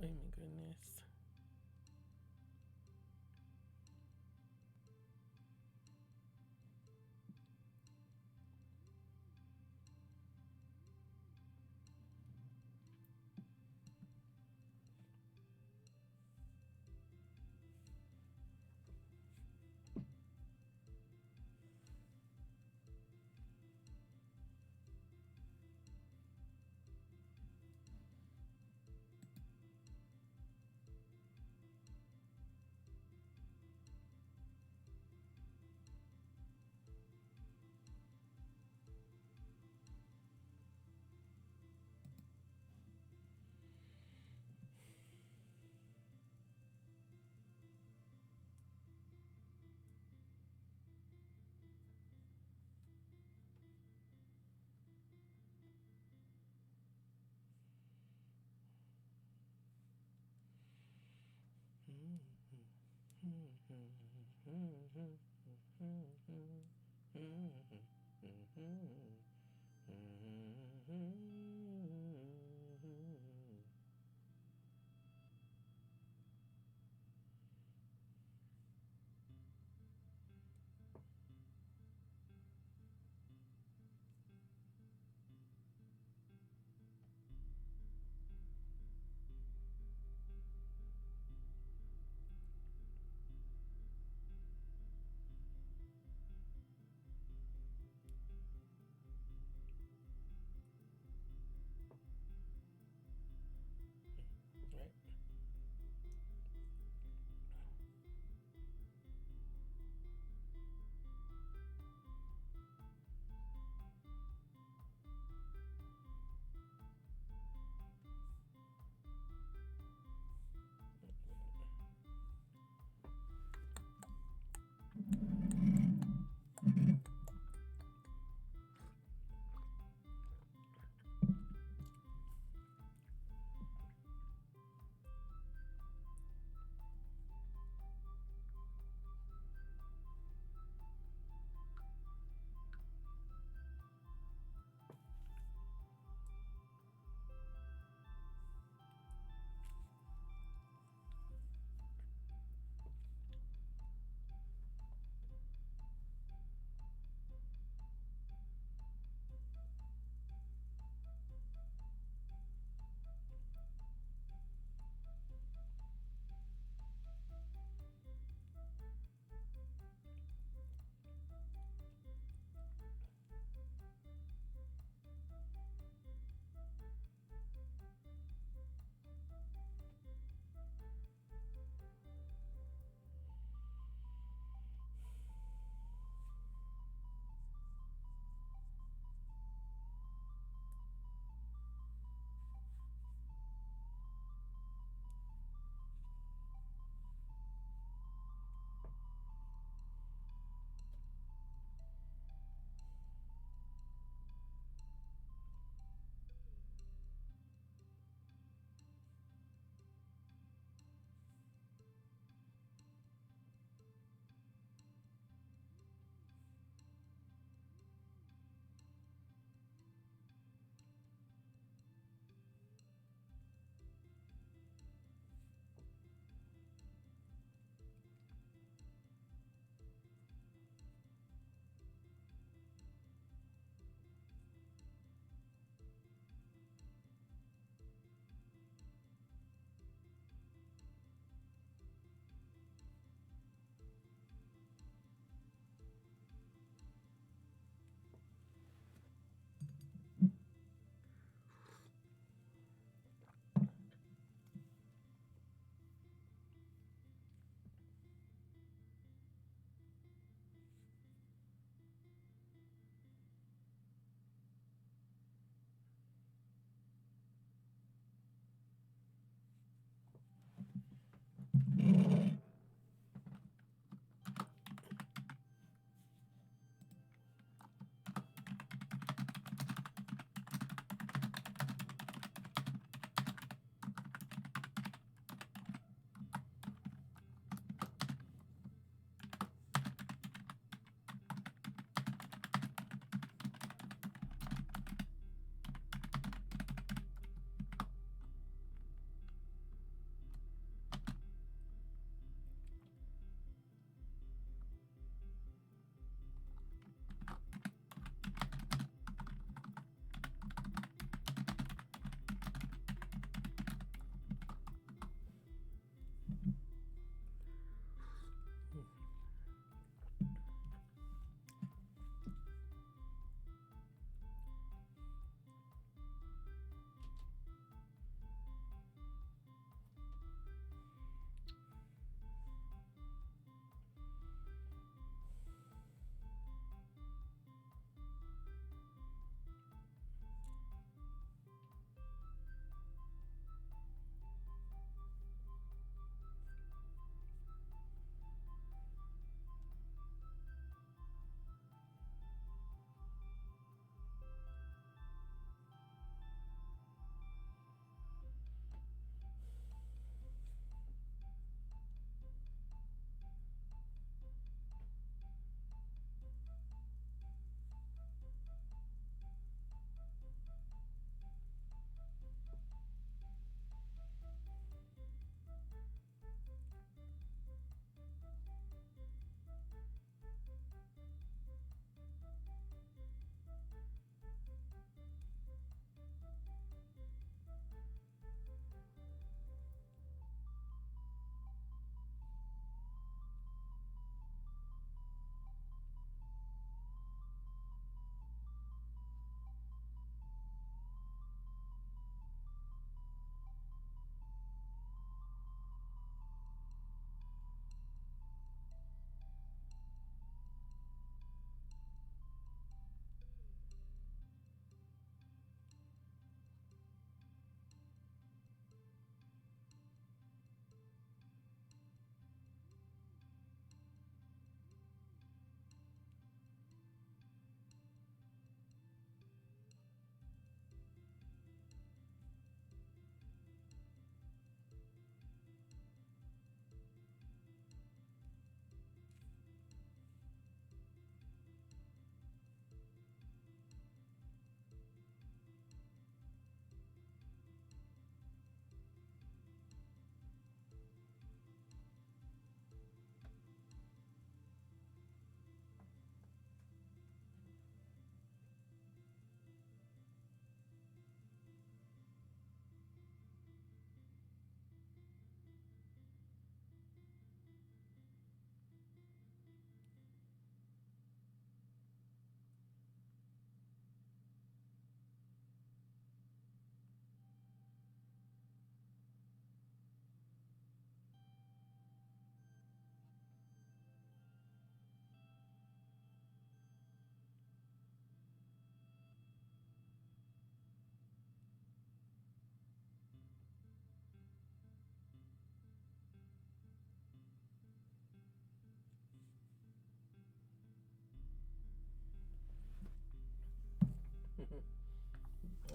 Oh my goodness.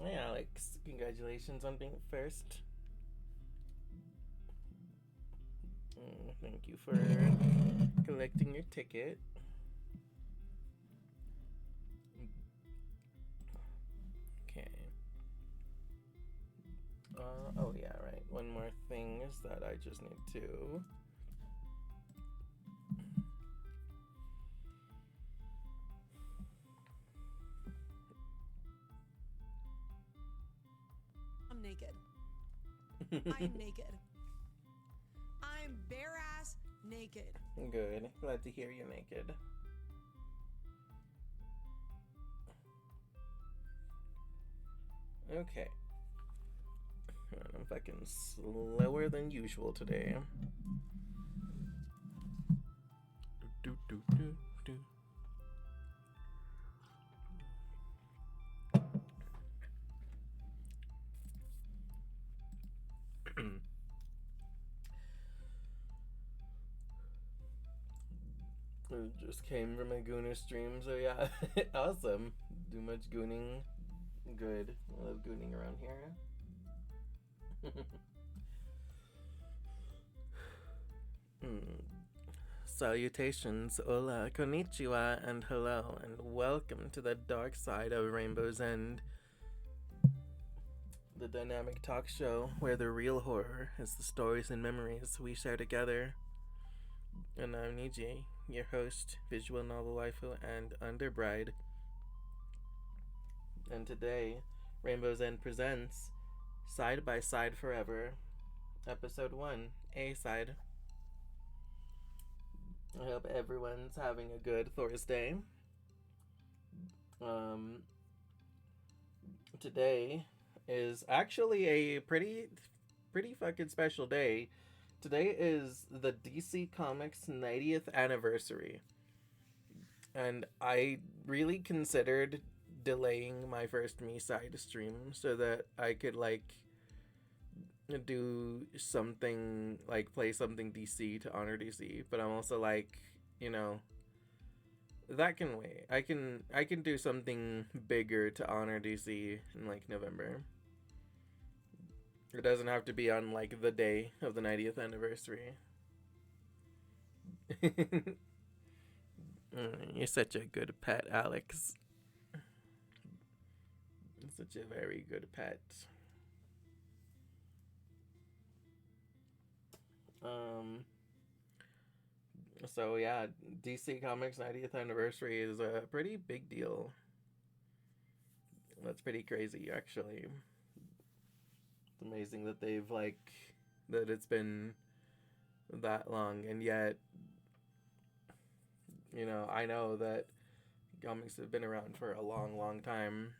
Hey Alex, congratulations on being first. Thank you for collecting your ticket. Okay. Oh yeah, right. One more thing is that I just need to... I'm naked. I'm naked. I'm bare ass naked. Good. Glad to hear you're naked. Okay. I'm fucking slower than usual today. Do do do do. Just came from a gooner stream, so yeah, awesome. Do much gooning. Good. I love gooning around here. Salutations, hola, konnichiwa, and hello, and welcome to the dark side of Rainbow's End, the dynamic talk show where the real horror is the stories and memories we share together. And I'm Niji, your host, visual novel waifu, and underbride. And today, Rainbow's End presents Side by Side Forever, Episode 1, A-Side. I hope everyone's having a good Thursday. Today is actually a pretty fucking special day. Today is the DC Comics 90th anniversary. And I really considered delaying my first MiSide stream so that I could do something, play something DC to honor DC, but I'm also that can wait. I can do something bigger to honor DC in November. It doesn't have to be on the day of the 90th anniversary. You're such a good pet, Alex. Such a very good pet. So yeah, DC Comics 90th anniversary is a pretty big deal. That's pretty crazy, actually. It's amazing that they've that it's been that long, and yet, I know that comics have been around for a long, long time.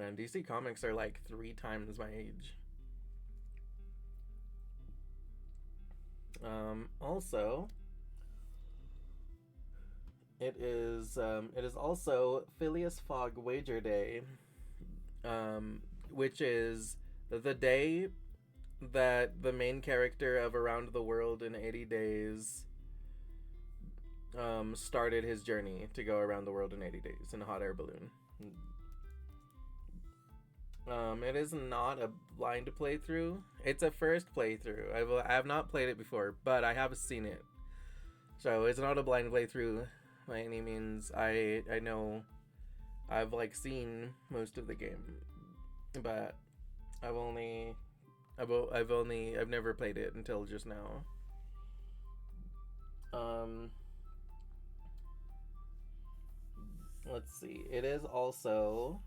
And DC Comics are 3 times my age. Also, it is also Phileas Fogg Wager Day, which is the day that the main character of Around the World in 80 Days started his journey to go around the world in 80 days in a hot air balloon. It is not a blind playthrough. It's a first playthrough. I have not played it before, but I have seen it. So it's not a blind playthrough by any means. I know I've seen most of the game, but I've never played it until just now. Let's see. It is also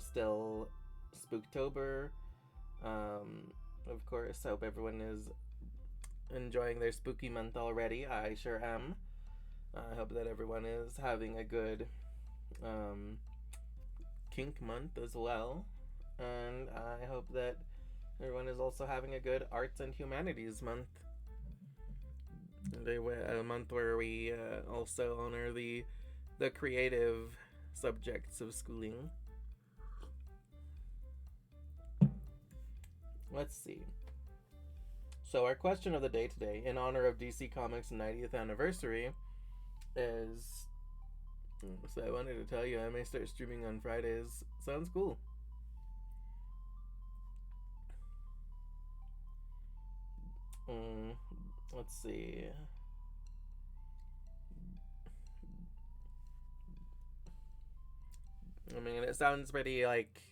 still Spooktober. Of course, I hope everyone is enjoying their spooky month already. I sure am. I hope that everyone is having a good kink month as well. And I hope that everyone is also having a good arts and humanities month. A month where we also honor the creative subjects of schooling. Let's see. So our question of the day today, in honor of DC Comics' 90th anniversary, is. So I wanted to tell you I may start streaming on Fridays. Sounds cool. Mm, let's see. I mean, it sounds pretty like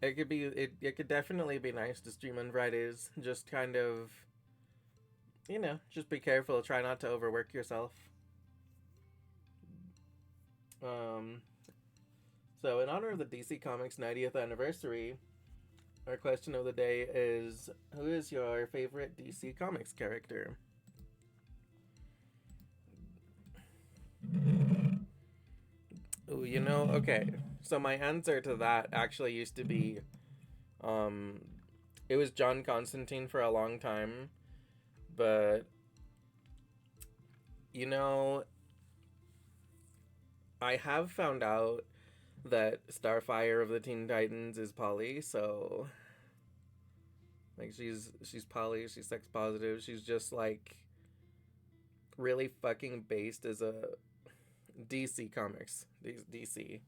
it could be. It could definitely be nice to stream on Fridays. Just kind of, just be careful. Try not to overwork yourself. Um, so in honor of the DC Comics 90th anniversary, our question of the day is: who is your favorite DC Comics character? Ooh, okay. So my answer to that actually used to be, um, it was John Constantine for a long time, but you know, I have found out that Starfire of the Teen Titans is poly, so like she's poly, she's sex positive, she's just like really fucking based as a DC Comics. DC.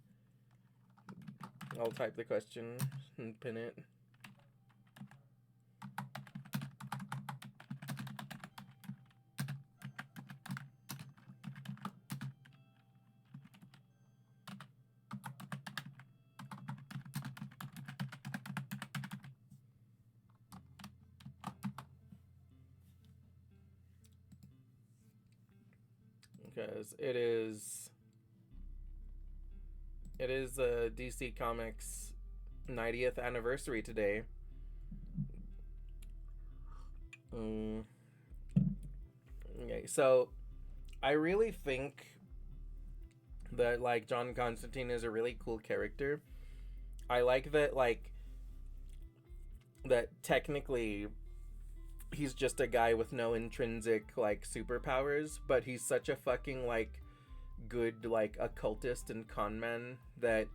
I'll type the question and pin it. Because it is a DC Comics 90th anniversary today. Okay, so I really think that like John Constantine is a really cool character. I like that that technically he's just a guy with no intrinsic like superpowers, but he's such a fucking like good like occultist and con man that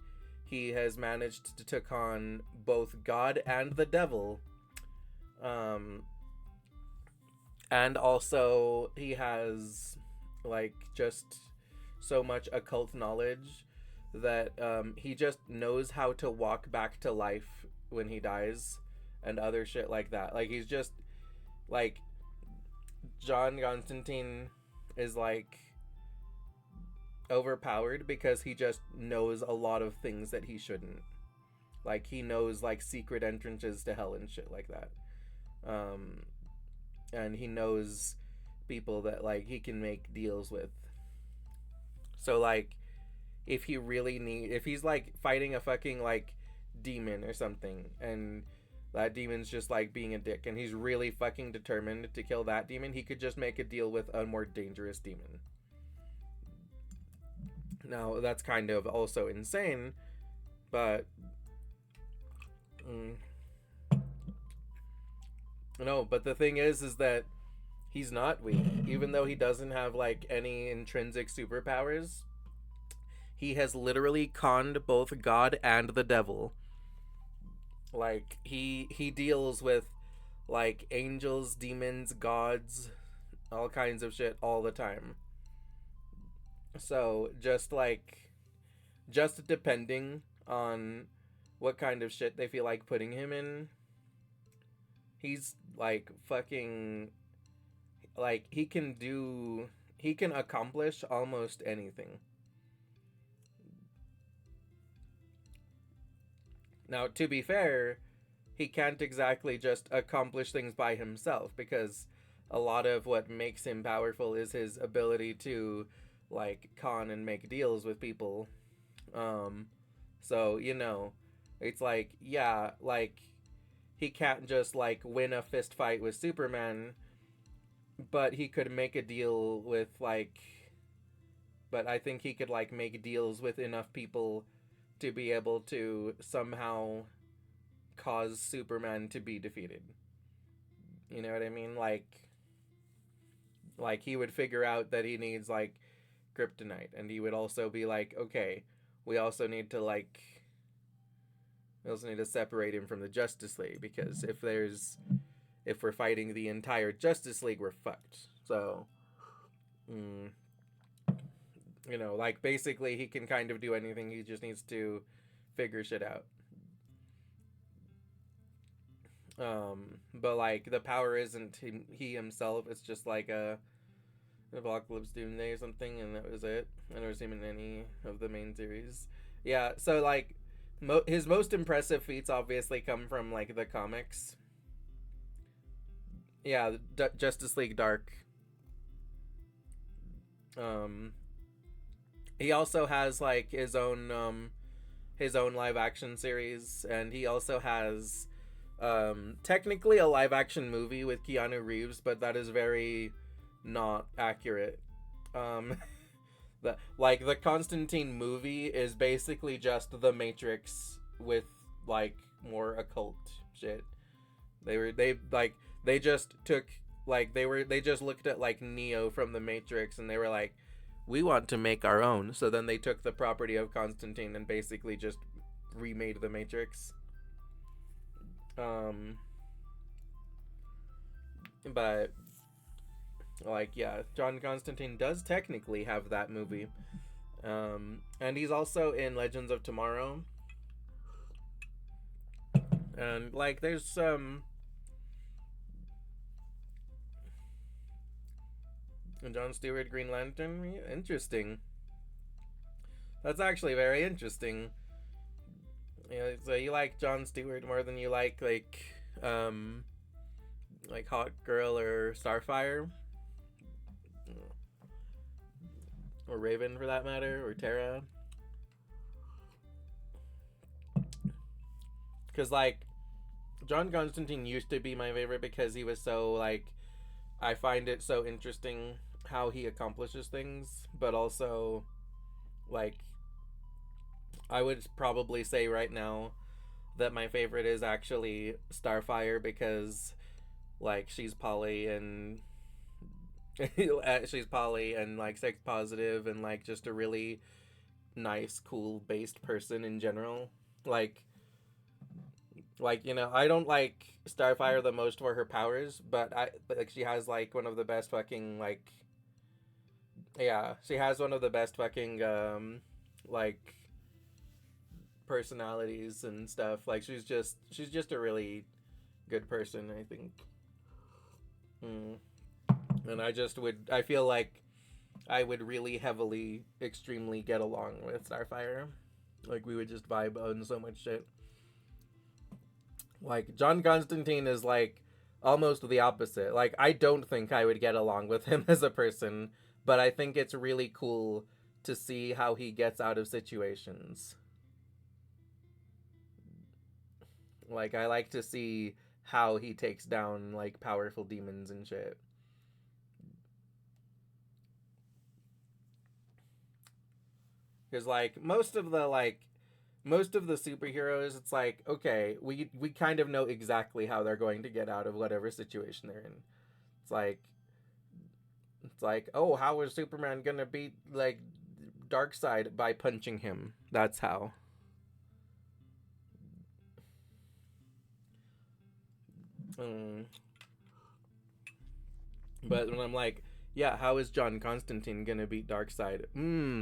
he has managed to take on both God and the devil. And also he has like just so much occult knowledge that he just knows how to walk back to life when he dies and other shit like that. Like he's just like John Constantine is like overpowered because he just knows a lot of things that he shouldn't. Like he knows like secret entrances to hell and shit like that. And he knows people that like he can make deals with. So like if he's like fighting a fucking like demon or something and that demon's just like being a dick and he's really fucking determined to kill that demon, he could just make a deal with a more dangerous demon. Now that's kind of also insane, but no, but the thing is that he's not weak. Even though he doesn't have like any intrinsic superpowers, he has literally conned both God and the devil. Like he deals with like angels, demons, gods, all kinds of shit all the time. So just depending on what kind of shit they feel like putting him in, he's like fucking like he can accomplish almost anything. Now, to be fair, he can't exactly just accomplish things by himself because a lot of what makes him powerful is his ability to like con and make deals with people. So, it's like, yeah, like he can't just like win a fist fight with Superman, but he could make a deal with like but I think he could like make deals with enough people to be able to somehow cause Superman to be defeated. You know what I mean? Like he would figure out that he needs like kryptonite and he would also be like, okay, we also need to separate him from the Justice League because if there's if we're fighting the entire Justice League, we're fucked. So, mm, you know, like basically he can kind of do anything. He just needs to figure shit out. But like the power isn't he himself. It's just like a Apocalypse Doomsday or something, and that was it. I never seen him in any of the main series. Yeah, so like his most impressive feats obviously come from like the comics. Yeah, Justice League Dark. Um, he also has like his own live action series, and he also has technically a live action movie with Keanu Reeves, but that is very not accurate. Um, the Constantine movie is basically just The Matrix with like more occult shit. They just took they just looked at like Neo from The Matrix, and they were like, we want to make our own. So then they took the property of Constantine and basically just remade The Matrix. But like yeah, John Constantine does technically have that movie. And he's also in Legends of Tomorrow. And like there's some John Stewart Green Lantern. Interesting. That's actually very interesting. Yeah, so you like John Stewart more than you like Hawk Girl or Starfire, or Raven for that matter, or Terra. Because like John Constantine used to be my favorite because he was so like, I find it so interesting how he accomplishes things, but also like I would probably say right now that my favorite is actually Starfire, because like she's poly and she's poly and like sex positive and like just a really nice, cool based person in general. Like you know, I don't like Starfire the most for her powers, but like she has like one of the best fucking like, yeah, she has one of the best fucking like personalities and stuff. Like she's just a really good person, I think. And I feel like I would really heavily, extremely get along with Starfire. Like we would just vibe on so much shit. Like John Constantine is like almost the opposite. Like I don't think I would get along with him as a person, but I think it's really cool to see how he gets out of situations. Like I like to see how he takes down like powerful demons and shit. Because like most of the superheroes, it's like, okay, we kind of know exactly how they're going to get out of whatever situation they're in. It's like oh, how is Superman gonna beat like Darkseid? By punching him. That's how. Mm. But when I'm like, yeah, how is John Constantine gonna beat Darkseid?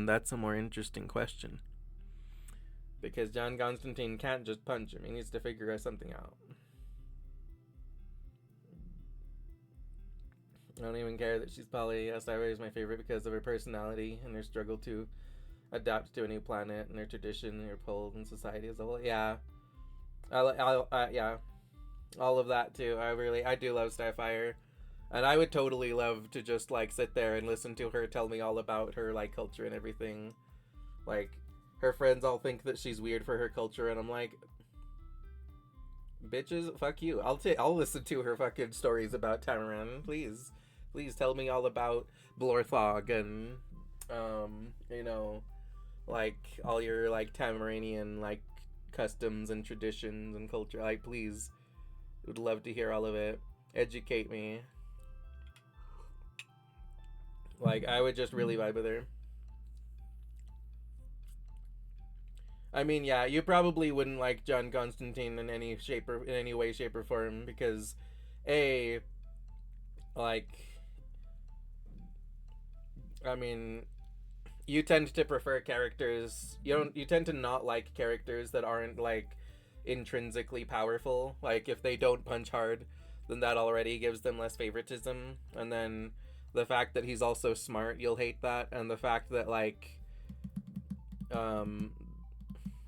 That's a more interesting question. Because John Constantine can't just punch him. He needs to figure something out. I don't even care that she's poly. Starfire is my favorite because of her personality and her struggle to adapt to a new planet and her tradition and her pull in society as a whole. Yeah, yeah, all of that too. I do love Starfire, and I would totally love to just like sit there and listen to her tell me all about her like culture and everything. Like her friends all think that she's weird for her culture, and I'm like, bitches, fuck you. I'll listen to her fucking stories about Tamaran, please. Please tell me all about Blorthog and you know, like all your like Tamaranian like customs and traditions and culture. Like please, would love to hear all of it. Educate me. Like I would just really vibe with her. I mean, you probably wouldn't like John Constantine in any way, shape, or form, because a like I mean, you tend to prefer characters. You tend to not like characters that aren't like intrinsically powerful. Like if they don't punch hard, then that already gives them less favoritism. And then the fact that he's also smart, you'll hate that. And the fact that like um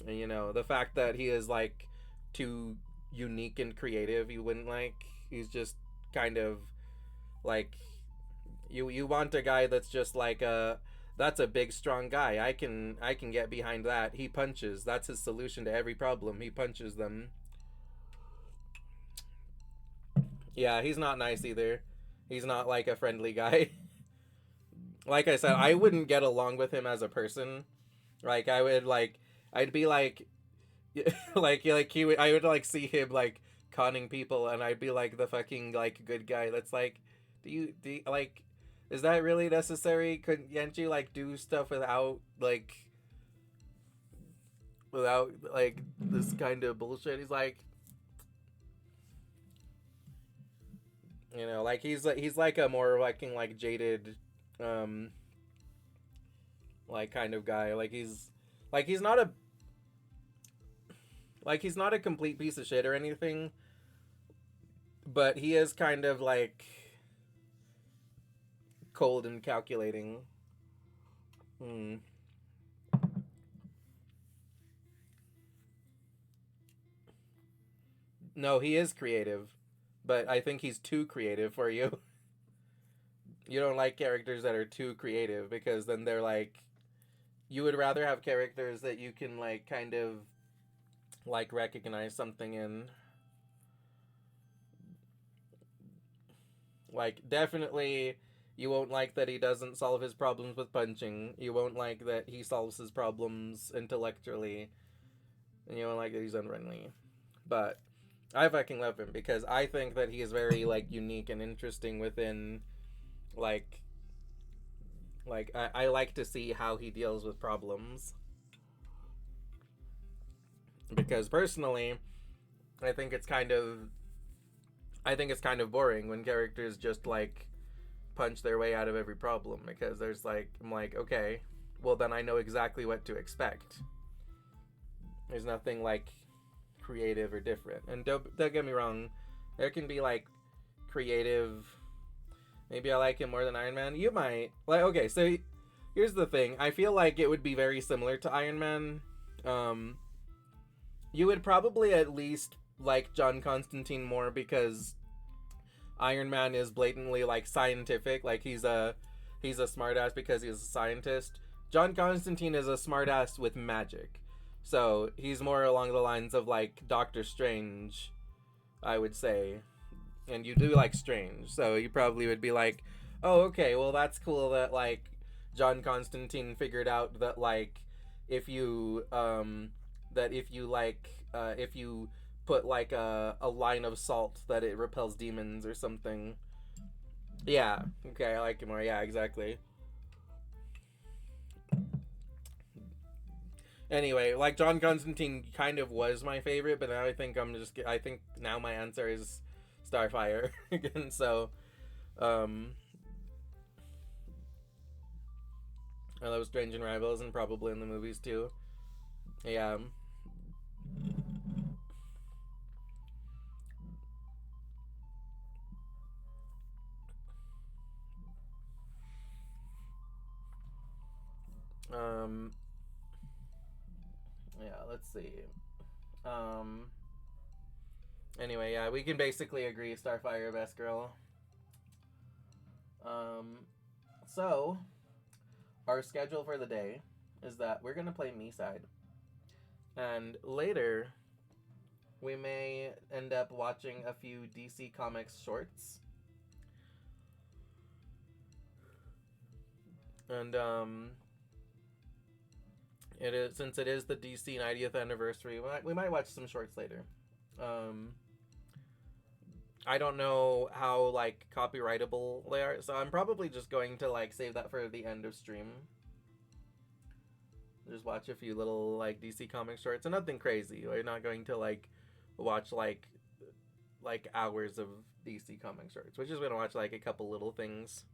the fact that he is like too unique and creative, you wouldn't like. He's just kind of like you want a guy that's just like that's a big strong guy. I can get behind that. He punches. That's his solution to every problem. He punches them. Yeah, he's not nice either. He's not like a friendly guy. Like I said, I wouldn't get along with him as a person. Like I'd be like I would like see him like conning people, and I'd be like the fucking like good guy that's like, do you like, is that really necessary? Can't you like do stuff without this kind of bullshit? He's like, like he's like a more like jaded um like kind of guy. Like he's not a he's not a complete piece of shit or anything, but he is kind of like cold and calculating. Hmm. No, he is creative, but I think he's too creative for you. You don't like characters that are too creative because then they're like, you would rather have characters that you can like kind of like recognize something in. Like definitely you won't like that he doesn't solve his problems with punching. You won't like that he solves his problems intellectually. And you won't like that he's unfriendly. But I fucking love him because I think that he is very like unique and interesting within like I like to see how he deals with problems. Because personally, I think it's kind of boring when characters just like punch their way out of every problem, because I'm like, okay, well then I know exactly what to expect. There's nothing like creative or different. And don't get me wrong, there can be like creative. Maybe I like him more than Iron Man. You might like. Okay, so here's the thing. I feel like it would be very similar to Iron Man. Um, you would probably at least like John Constantine more because Iron Man is blatantly like scientific. Like he's a smartass because he's a scientist. John Constantine is a smartass with magic. So he's more along the lines of like Doctor Strange, I would say. And you do like Strange, so you probably would be like, oh, okay, well that's cool that like John Constantine figured out that like if you if you put like a line of salt that it repels demons or something. Yeah, okay, I like it more. Yeah, exactly. Anyway, like John Constantine kind of was my favorite, but now I think now my answer is Starfire again. So, um, I love Strange and Rivals and probably in the movies too. Yeah. Um, yeah. Let's see. Um. Anyway, yeah, we can basically agree Starfire best girl. Um. So our schedule for the day is that we're gonna play MiSide, and later we may end up watching a few DC Comics shorts. And it is, since it is the DC 90th anniversary, we might watch some shorts later. Um, I don't know how like copyrightable they are, so I'm probably just going to like save that for the end of stream. Just watch a few little like DC comic shorts and nothing crazy. We're not going to like watch like hours of DC comic shorts, which is gonna watch like a couple little things.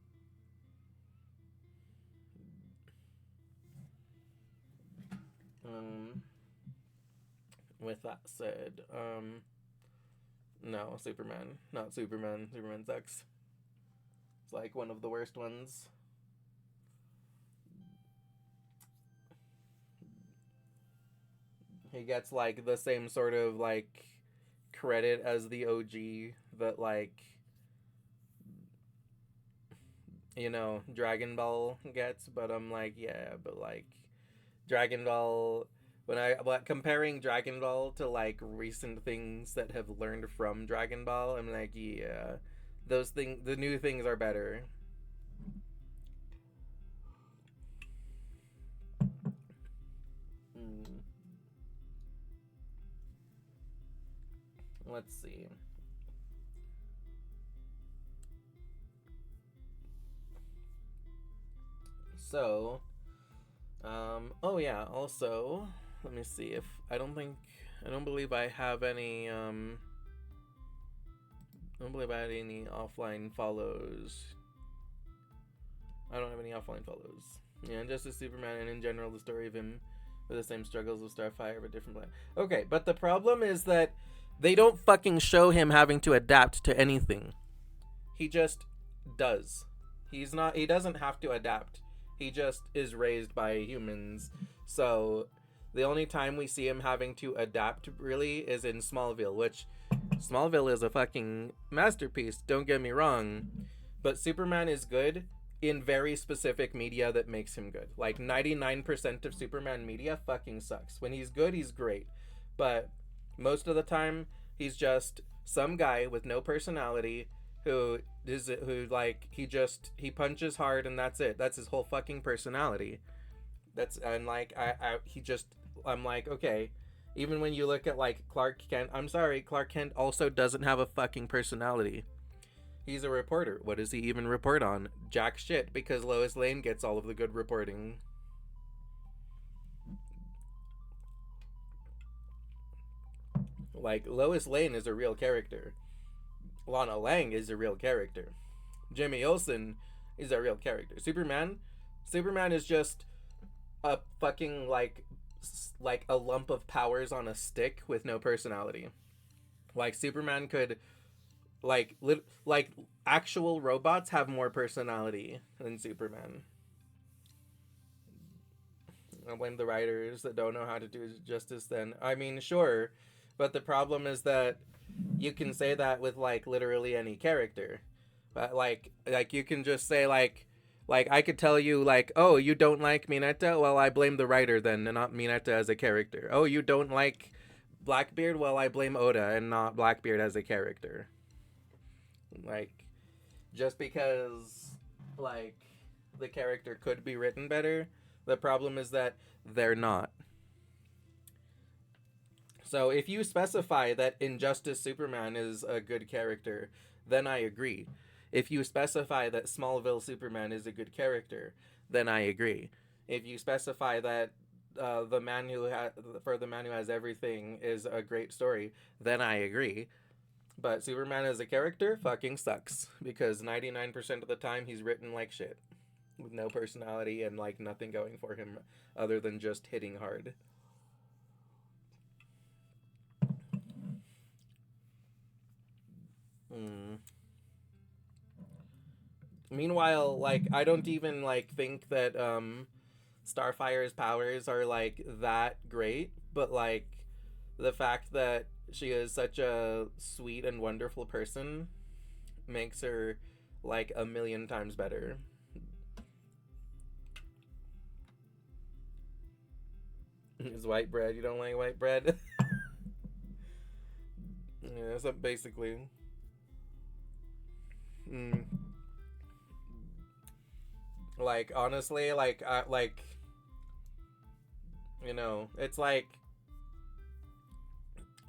With that said, no, Superman, not Superman. Superman sucks. It's like one of the worst ones. He gets like the same sort of like credit as the OG that like, you know, Dragon Ball gets, but I'm like, yeah, but like Dragon Ball, but comparing Dragon Ball to like recent things that have learned from Dragon Ball, I'm like, yeah, those things, the new things are better. Let's see. So, oh yeah, also, let me see if, I don't believe I have any, I don't believe I had any offline follows. I don't have any offline follows. Yeah, Justice Superman, and in general, the story of him with the same struggles of Starfire, but different planet. Okay, but the problem is that they don't fucking show him having to adapt to anything. He just does. He doesn't have to adapt. He just is raised by humans. So the only time we see him having to adapt really is in Smallville, which Smallville is a fucking masterpiece, don't get me wrong. But Superman is good in very specific media that makes him good. Like 99% of Superman media fucking sucks. When he's good, he's great. But most of the time, he's just some guy with no personality who he punches hard and that's it. That's his whole fucking personality. I'm like, okay. Even when you look at like Clark Kent, I'm sorry, Clark Kent also doesn't have a fucking personality. He's a reporter. What does he even report on? Jack shit, because Lois Lane gets all of the good reporting. Like, Lois Lane is a real character. Lana Lang is a real character. Jimmy Olsen is a real character. Superman is just a fucking like a lump of powers on a stick with no personality. Like Superman could like actual robots have more personality than Superman. I blame the writers that don't know how to do justice then. I mean, sure, but the problem is that you can say that with like literally any character. But like you can just say like I could tell you like, oh, you don't like Mineta? Well, I blame the writer then, and not Mineta as a character. Oh, you don't like Blackbeard? Well, I blame Oda and not Blackbeard as a character. Like, just because like the character could be written better, the problem is that they're not. So if you specify that Injustice Superman is a good character, then I agree. If you specify that Smallville Superman is a good character, then I agree. If you specify that the man who has everything is a great story, then I agree. But Superman as a character fucking sucks, because 99% of the time he's written like shit, with no personality and like nothing going for him other than just hitting hard. Meanwhile, like, I don't even like think that Starfire's powers are like that great, but like the fact that she is such a sweet and wonderful person makes her like a million times better. Is white bread? You don't like white bread? Yeah, so basically. Like honestly, you know, it's like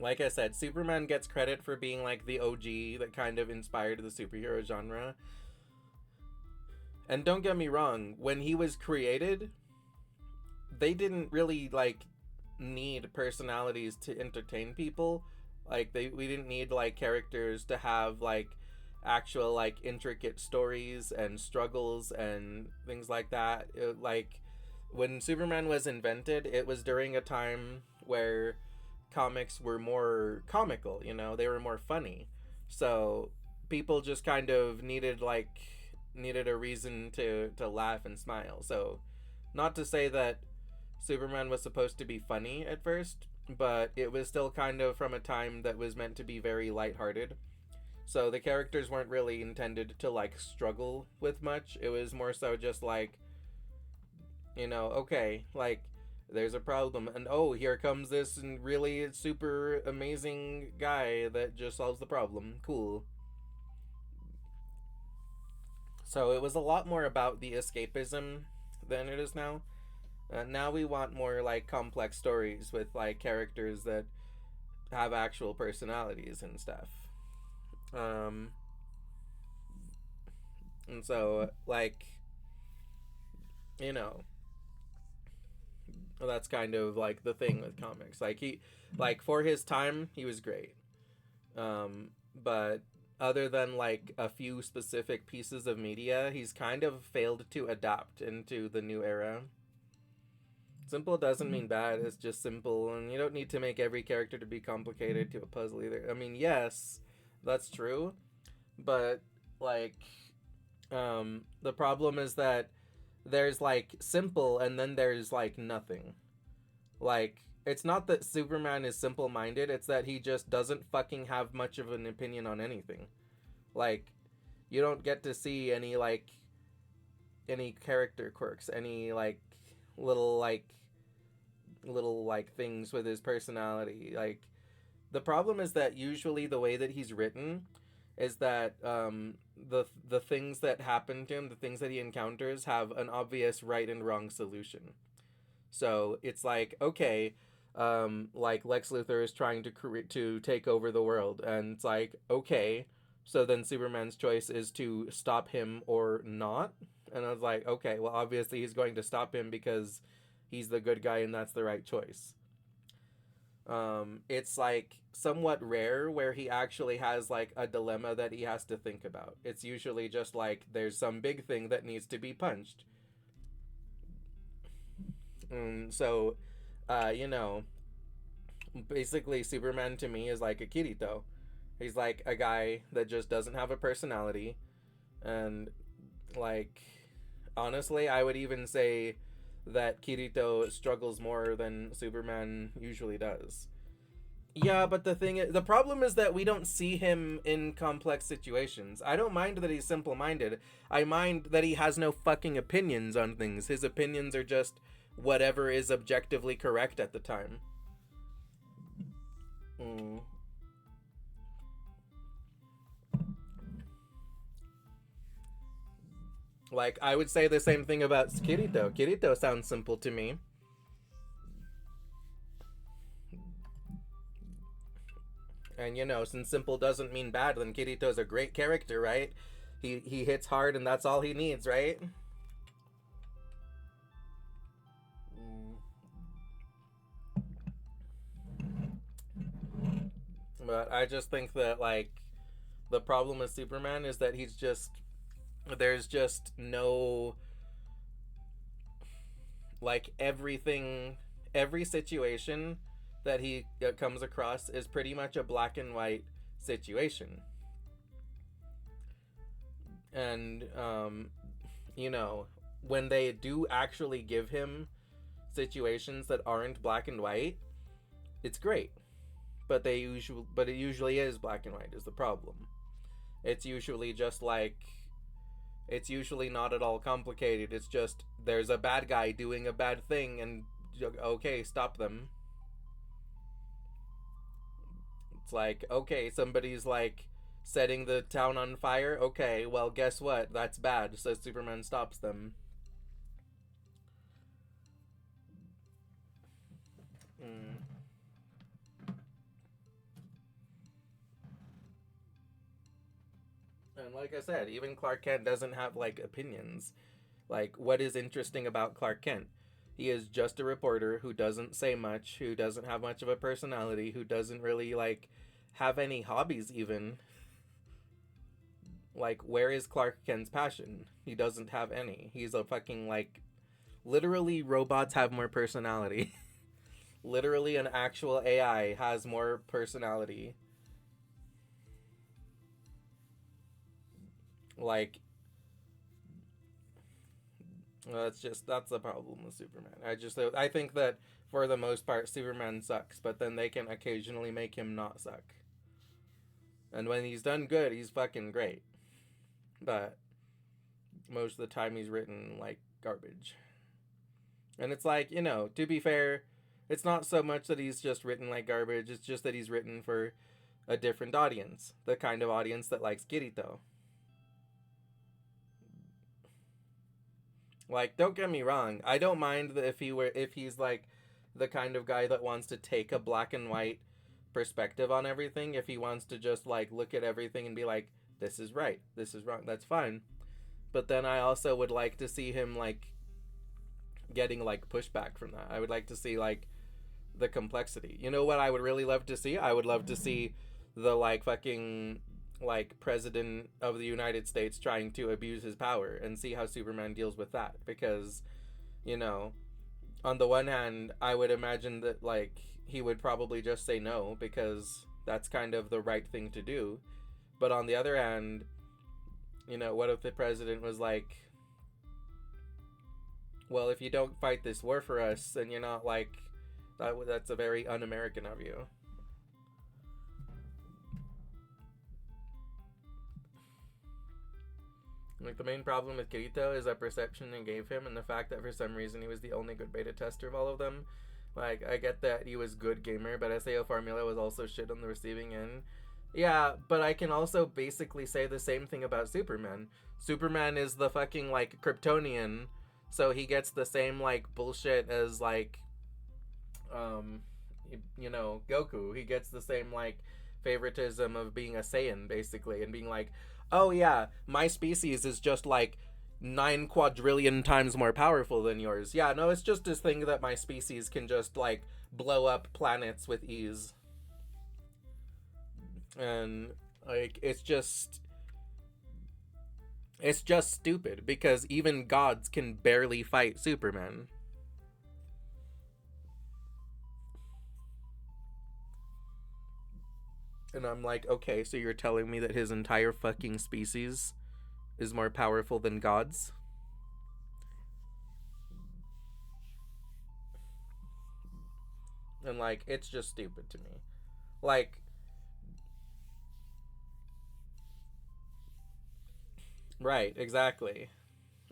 I said, Superman gets credit for being like the OG that kind of inspired the superhero genre. And don't get me wrong, when he was created, they didn't really like need personalities to entertain people. Like we didn't need like characters to have like actual like intricate stories and struggles and things like that. Like when Superman was invented, it was during a time where comics were more comical, you know, they were more funny. So people just kind of needed a reason to laugh and smile. So not to say that Superman was supposed to be funny at first, but it was still kind of from a time that was meant to be very lighthearted. So the characters weren't really intended to like struggle with much. It was more so just like, you know, okay, like there's a problem and oh, here comes this and really super amazing guy that just solves the problem. Cool. So it was a lot more about the escapism than it is now. Now we want more like complex stories with like characters that have actual personalities and stuff. Um, and so like, you know, that's kind of like the thing with comics. Like like for his time, he was great. But other than like a few specific pieces of media, he's kind of failed to adapt into the new era. Simple doesn't mean bad, it's just simple, and you don't need to make every character to be complicated to a puzzle either. I mean, yes, that's true, but like, the problem is that there's like simple and then there's like nothing. Like, it's not that Superman is simple minded, it's that he just doesn't fucking have much of an opinion on anything. Like, you don't get to see any character quirks, any little like little like things with his personality. Like the problem is that usually the way that he's written is that the things that happen to him, the things that he encounters, have an obvious right and wrong solution. So it's like, okay, like Lex Luthor is trying to take over the world, and it's like, okay, so then Superman's choice is to stop him or not. And I was like, okay, well obviously he's going to stop him because he's the good guy and that's the right choice. It's like somewhat rare where he actually has like a dilemma that he has to think about. It's usually just like there's some big thing that needs to be punched. So, you know, basically Superman to me is like a Kirito. He's like a guy that just doesn't have a personality, and like honestly, I would even say that Kirito struggles more than Superman usually does. Yeah, but the problem is that we don't see him in complex situations. I don't mind that he's simple-minded. I mind that he has no fucking opinions on things. His opinions are just whatever is objectively correct at the time. Mm. Like, I would say the same thing about Kirito. Kirito sounds simple to me. And you know, since simple doesn't mean bad, then Kirito's a great character, right? He hits hard and that's all he needs, right? Mm. But I just think that like the problem with Superman is that there's just no like every situation that he comes across is pretty much a black and white situation. And you know, when they do actually give him situations that aren't black and white, it's great. But it usually is black and white is the problem. It's usually just like it's usually not at all complicated. It's just there's a bad guy doing a bad thing and okay, stop them. It's like, okay, somebody's like setting the town on fire. Okay, well, guess what? That's bad. So Superman stops them. Mm. And like I said, even Clark Kent doesn't have like opinions. Like, what is interesting about Clark Kent? He is just a reporter who doesn't say much, who doesn't have much of a personality, who doesn't really like have any hobbies even. Like, where is Clark Kent's passion? He doesn't have any. He's a fucking, like, literally robots have more personality. Literally an actual AI has more personality. Like, that's the problem with Superman. I think that for the most part Superman sucks, but then they can occasionally make him not suck. And when he's done good, he's fucking great. But most of the time he's written like garbage. And it's like, to be fair, it's not so much that he's just written like garbage, it's just that he's written for a different audience. The kind of audience that likes Kirito. Like, don't get me wrong, I don't mind that if he's like the kind of guy that wants to take a black and white perspective on everything. If he wants to just like look at everything and be like, this is right, this is wrong, that's fine. But then I also would like to see him like getting like pushback from that. I would like to see like the complexity. You know what I would really love to see? I would love to see the like fucking like president of the United States trying to abuse his power and see how Superman deals with that. Because, on the one hand, I would imagine that like he would probably just say no because that's kind of the right thing to do. But on the other hand, what if the president was like, well, if you don't fight this war for us, then you're not like that's a very un-American of you. Like, the main problem with Kirito is that perception they gave him and the fact that for some reason he was the only good beta tester of all of them. Like, I get that he was good gamer, but SAO Formula was also shit on the receiving end. Yeah, but I can also basically say the same thing about Superman. Superman is the fucking, like, Kryptonian, so he gets the same, like, bullshit as, like, Goku. He gets the same, like, favoritism of being a Saiyan, basically, and being like, oh yeah, my species is just like 9 quadrillion times more powerful than yours. Yeah, no, it's just this thing that my species can just like blow up planets with ease. And like it's just stupid because even gods can barely fight Superman. And I'm like, okay, so you're telling me that his entire fucking species is more powerful than gods? And like, it's just stupid to me. Like, right, exactly.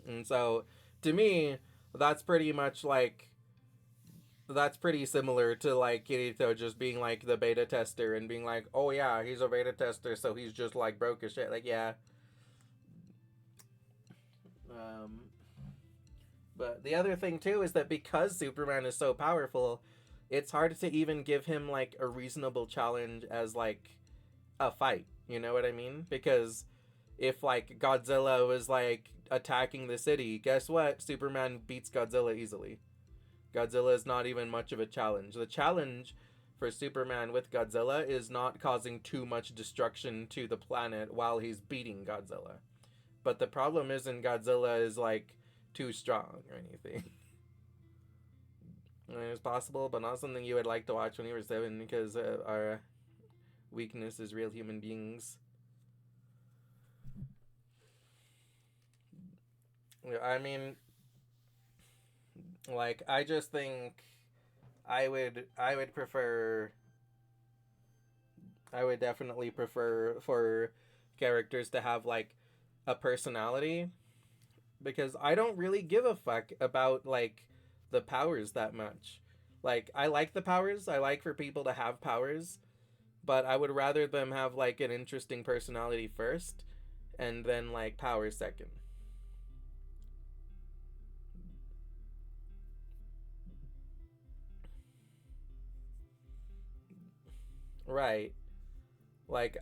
And so, to me, that's pretty much like, that's pretty similar to like Kirito just being like the beta tester and being like, oh yeah, he's a beta tester, so he's just like broke as shit. Like, yeah. But the other thing too is that because Superman is so powerful, it's hard to even give him like a reasonable challenge as like a fight. You know what I mean? Because if like Godzilla was like attacking the city, guess what? Superman beats Godzilla easily. Godzilla is not even much of a challenge. The challenge for Superman with Godzilla is not causing too much destruction to the planet while he's beating Godzilla. But the problem isn't Godzilla is like too strong or anything. I mean, it's possible, but not something you would like to watch when you were 7 because our weakness is real human beings. I mean, like, I just think I would prefer, I would definitely prefer for characters to have like a personality, because I don't really give a fuck about like the powers that much. Like, I like the powers, I like for people to have powers, but I would rather them have like an interesting personality first and then like powers second. Right. Like,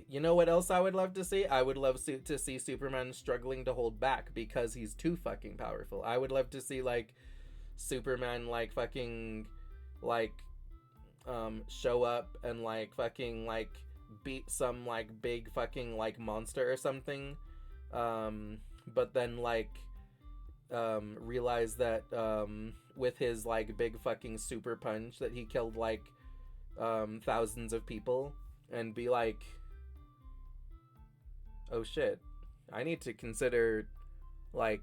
you know what else I would love to see? I would love to see Superman struggling to hold back because he's too fucking powerful. I would love to see like Superman like fucking like show up and like fucking like beat some like big fucking like monster or something, but then like realize that with his like big fucking super punch that he killed like thousands of people, and be like, oh shit, I need to consider, like,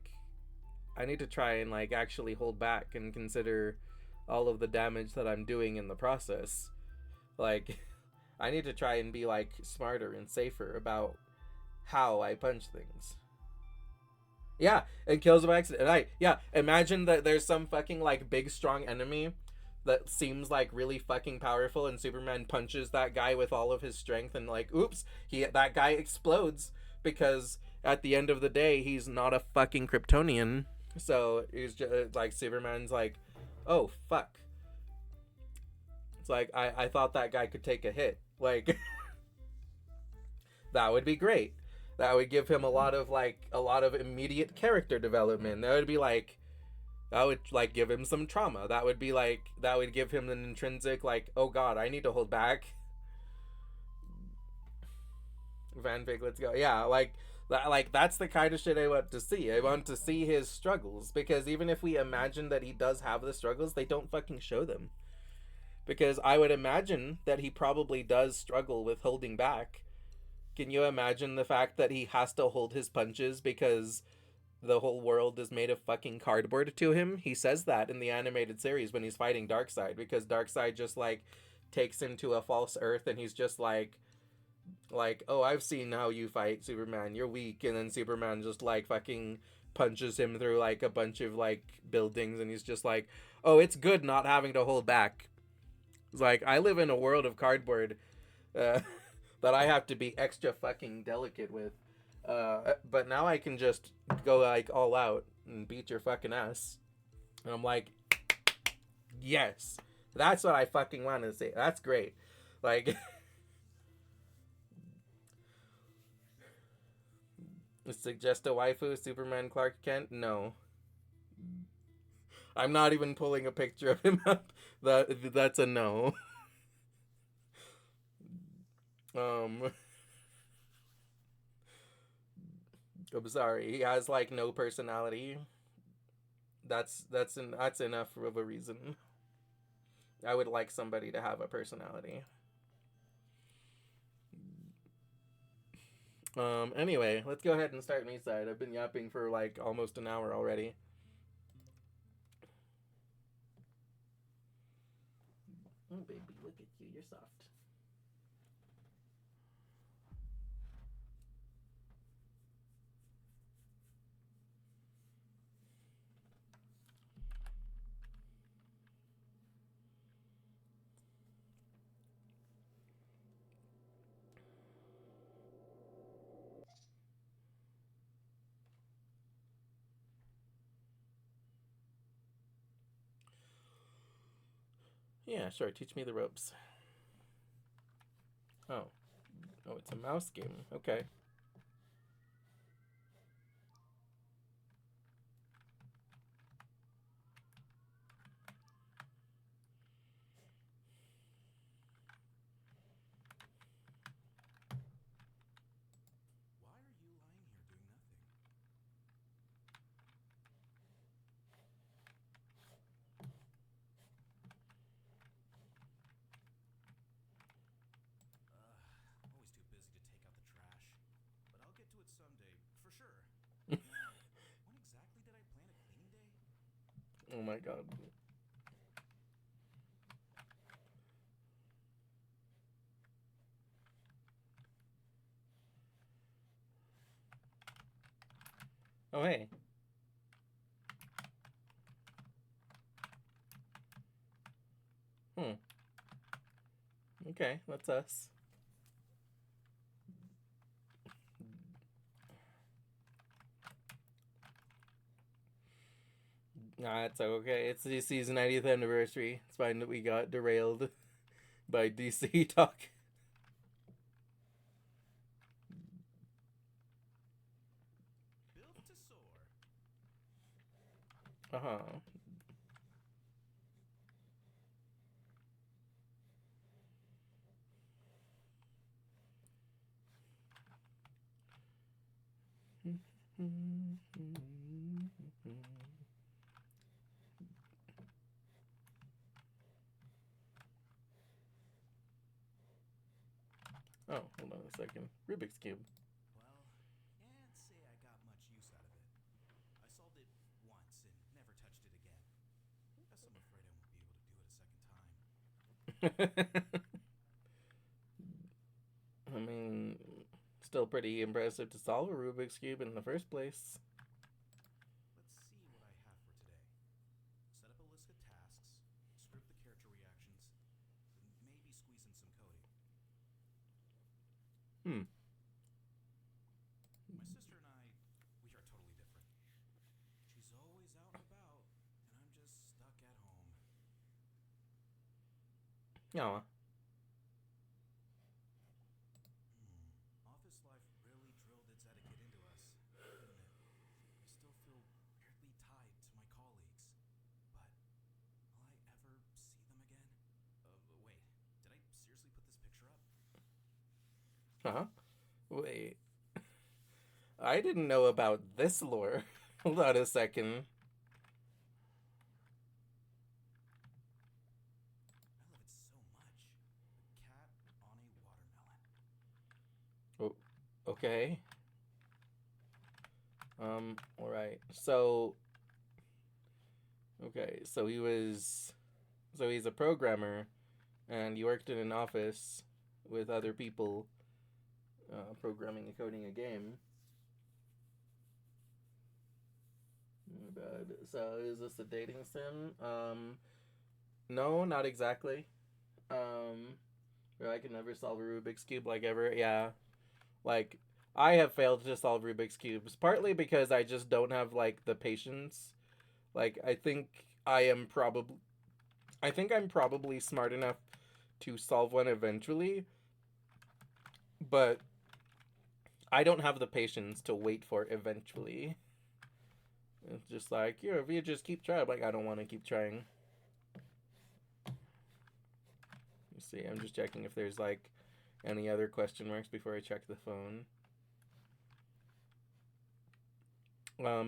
I need to try and like actually hold back and consider all of the damage that I'm doing in the process. Like, I need to try and be like smarter and safer about how I punch things. Yeah, and kills him by accident. Yeah, imagine that there's some fucking like big strong enemy that seems like really fucking powerful, and Superman punches that guy with all of his strength, and like, oops, that guy explodes, because at the end of the day, he's not a fucking Kryptonian. So he's just like, Superman's like, oh fuck. It's like, I thought that guy could take a hit. Like, that would be great. That would give him a lot of immediate character development. That would be like, that would like give him some trauma. That would give him an intrinsic like, oh god, I need to hold back. Fanfic, let's go. Yeah, like that's the kind of shit I want to see. I want to see his struggles, because even if we imagine that he does have the struggles, they don't fucking show them. Because I would imagine that he probably does struggle with holding back. Can you imagine the fact that he has to hold his punches because the whole world is made of fucking cardboard to him? He says that in the animated series when he's fighting Darkseid, because Darkseid just like takes him to a false Earth, and he's just like, oh, I've seen how you fight, Superman, you're weak. And then Superman just like fucking punches him through like a bunch of like buildings, and he's just like, oh, it's good not having to hold back. It's like, I live in a world of cardboard that I have to be extra fucking delicate with, but now I can just go like all out and beat your fucking ass. And I'm like, yes, that's what I fucking want to say. That's great. Like, suggest a waifu, Superman Clark Kent? No. I'm not even pulling a picture of him up. That's a no. I'm sorry. He has like no personality. That's enough of a reason. I would like somebody to have a personality. Anyway, let's go ahead and start MiSide. I've been yapping for like almost an hour already. Oh, baby, look at you. You're soft. Yeah, sure. Teach me the ropes. Oh. Oh, it's a mouse game. Okay. Oh my god. Oh, hey. Okay, that's us. Nah, it's okay. It's DC's 90th anniversary. It's fine that we got derailed by DC talk. Uh-huh. Oh, hold on a second. Rubik's Cube. Well, can't say I got much use out of it. I solved it once and never touched it again. Guess I'm afraid I won't be able to do it a second time. I mean, still pretty impressive to solve a Rubik's Cube in the first place. Let's see what I have for today. Set up a list of tasks, script the character reactions, and maybe squeeze in some coding. My sister and I, we are totally different. She's always out and about, and I'm just stuck at home. Aw. Office life really drilled its etiquette into us, didn't it? I still feel weirdly tied to my colleagues. But will I ever see them again? Wait, did I seriously put this picture up? Huh? Wait. I didn't know about this lore. Hold on a second. I love it so much. A cat on a watermelon. Oh, okay. Alright. So, okay, so he's a programmer, and he worked in an office with other people, programming and coding a game. Oh my god. So is this a dating sim? No, not exactly. Where I can never solve a Rubik's Cube like ever. Yeah. Like, I have failed to solve Rubik's Cubes, partly because I just don't have, like, the patience. Like, I think I'm probably smart enough to solve one eventually, but I don't have the patience to wait for eventually. It's just like, yeah, if you just keep trying, like, I don't want to keep trying. You see, I'm just checking if there's, like, any other question marks before I check the phone.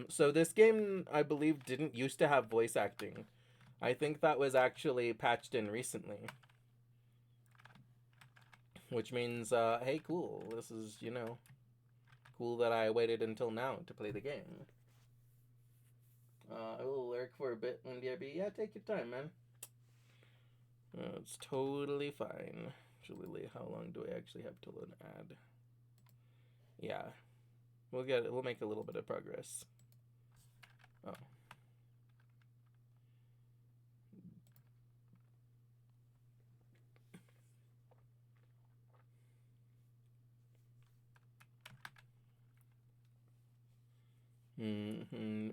So this game, I believe, didn't used to have voice acting. I think that was actually patched in recently. Which means, hey, cool. This is, cool that I waited until now to play the game. I will lurk for a bit when DRB. Yeah, take your time, man. It's totally fine. Actually, how long do I actually have till an ad? Yeah. We'll make a little bit of progress. Oh.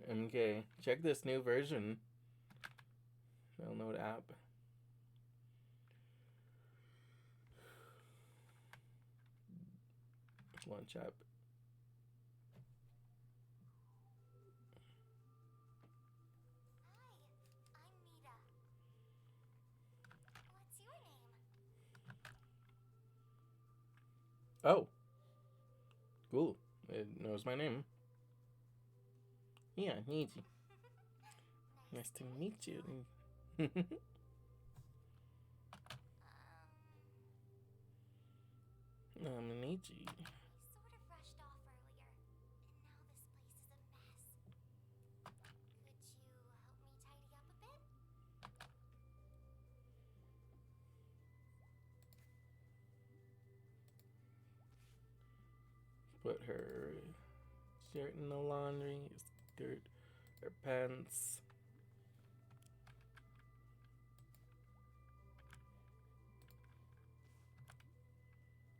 Okay. Check this new version. Download app. Launch app. Oh. Cool. It knows my name. Yeah, Niji. Nice to meet you. I'm Niji. Put her shirt in the laundry, skirt, her pants.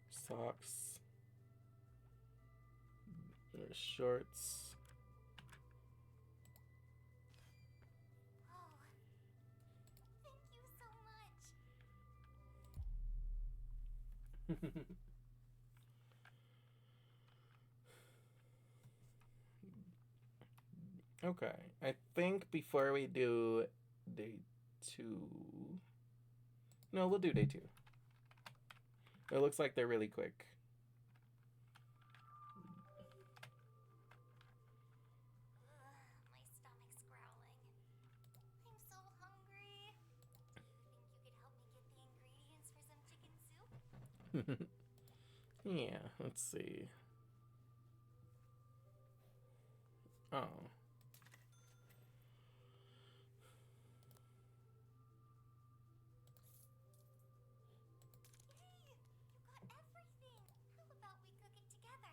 Socks. Her shorts. Okay, I think before we do day 2... No, we'll do day 2. It looks like they're really quick. Yeah, let's see. Oh. Yay! You got everything! How about we cook it together?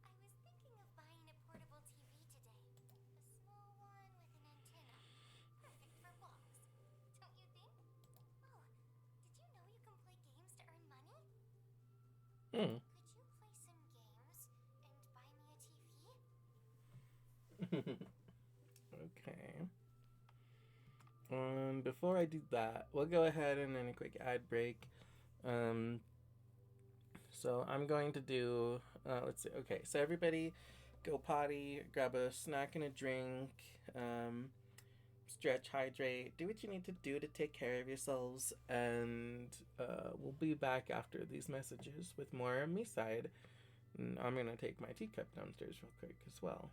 I was thinking of buying a portable TV today. A small one with an antenna. Perfect for walks. Don't you think? Oh, did you know you can play games to earn money? Hmm. Could you play some games and buy me a TV? Okay. Before I do that, we'll go ahead and then a quick ad break. So I'm going to do, let's see. Okay, so everybody go potty, grab a snack and a drink, stretch, hydrate, do what you need to do to take care of yourselves, and we'll be back after these messages with more MiSide. And I'm going to take my teacup downstairs real quick as well.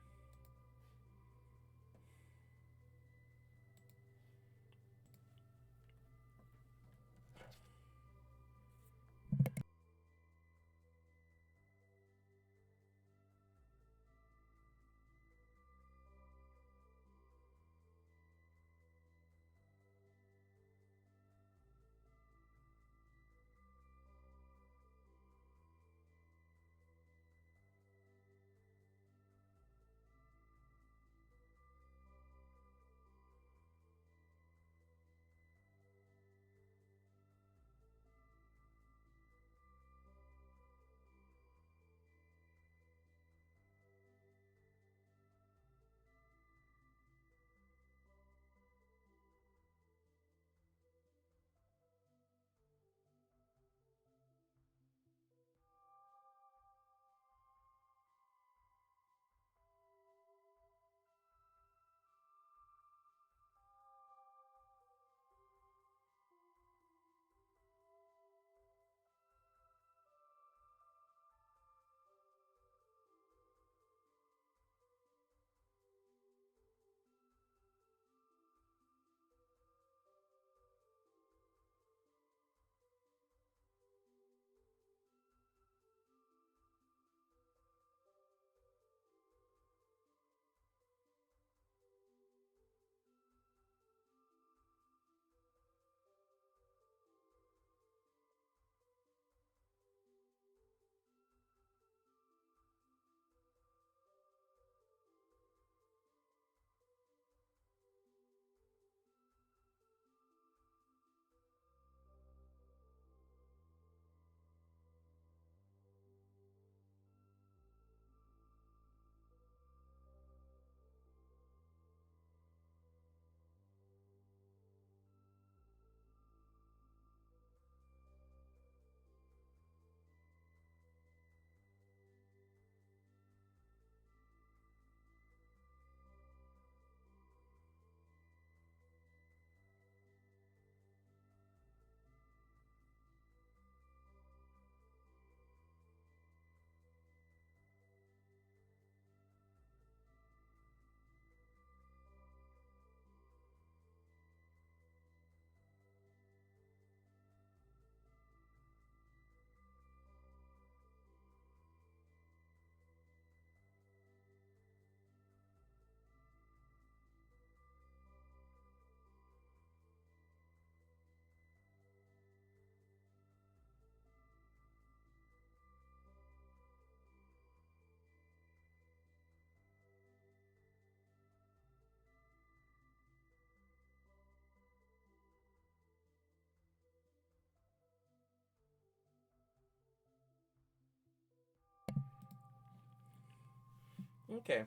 Okay.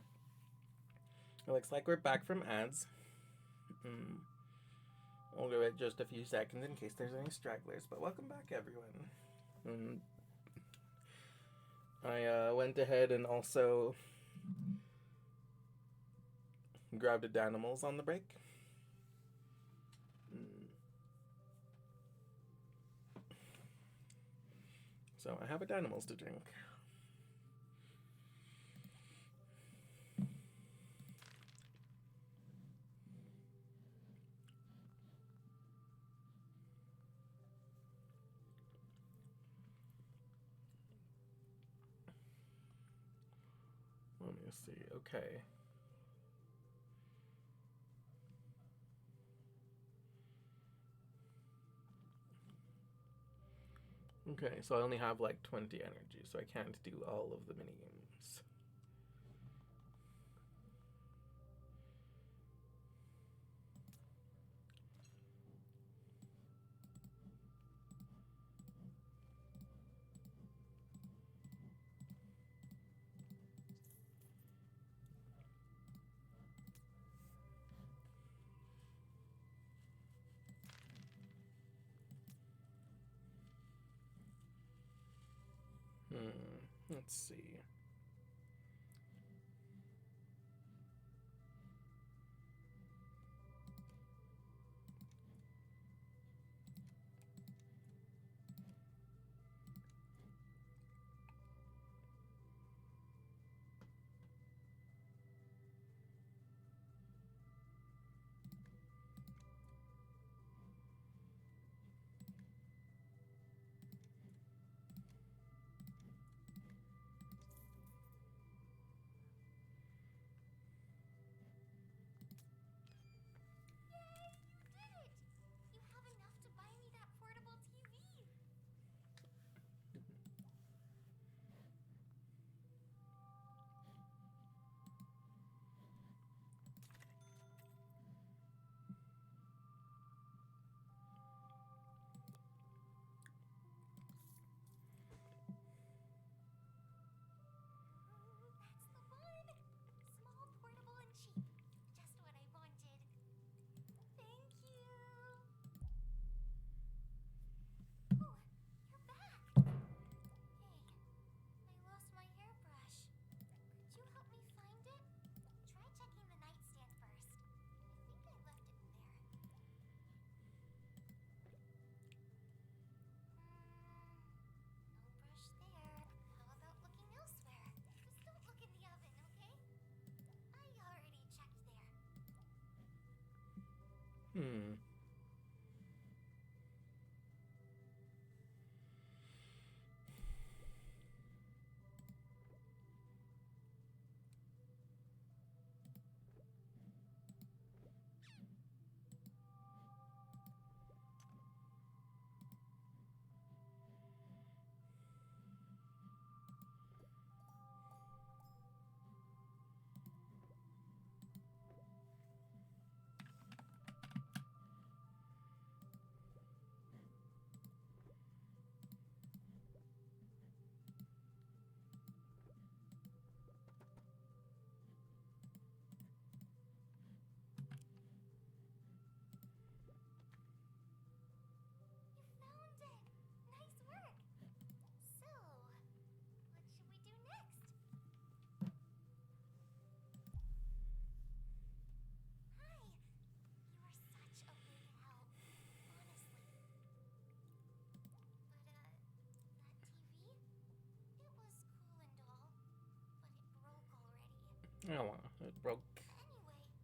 It looks like we're back from ads. Mm. We'll give it just a few seconds in case there's any stragglers, but welcome back, everyone. I went ahead and also grabbed a Danimals on the break. So I have a Danimals to drink. Let me see. Okay. Okay, so I only have like 20 energy, so I can't do all of the minigames. Let's see. Yay! You did it! You have enough to buy me that portable TV. That's the one! Small, portable, and cheap. Just what I wanted. Thank you! Oh, you're back! Hey, I lost my hairbrush. Could you help me find it? Try checking the nightstand first. I think I left it in there. No brush there. How about looking elsewhere? Just don't look in the oven, okay? I already checked there. You found it! Nice work! So, what should we do next? Hi! You are such a big help, honestly. But, that TV? It was cool and all, but it broke already. Oh, it broke. Anyway,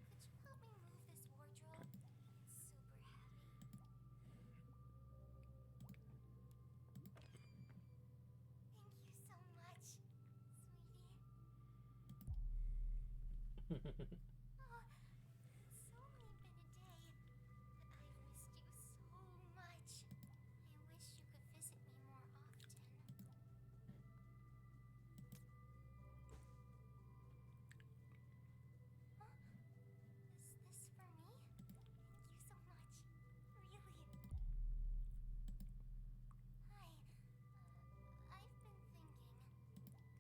could you help me move this wardrobe? It's super heavy. Thank you so much, sweetie. Oh, it's only been a day, but I've missed you so much. I wish you could visit me more often. Huh? Is this for me? Thank you so much. Really. Hi. I've been thinking.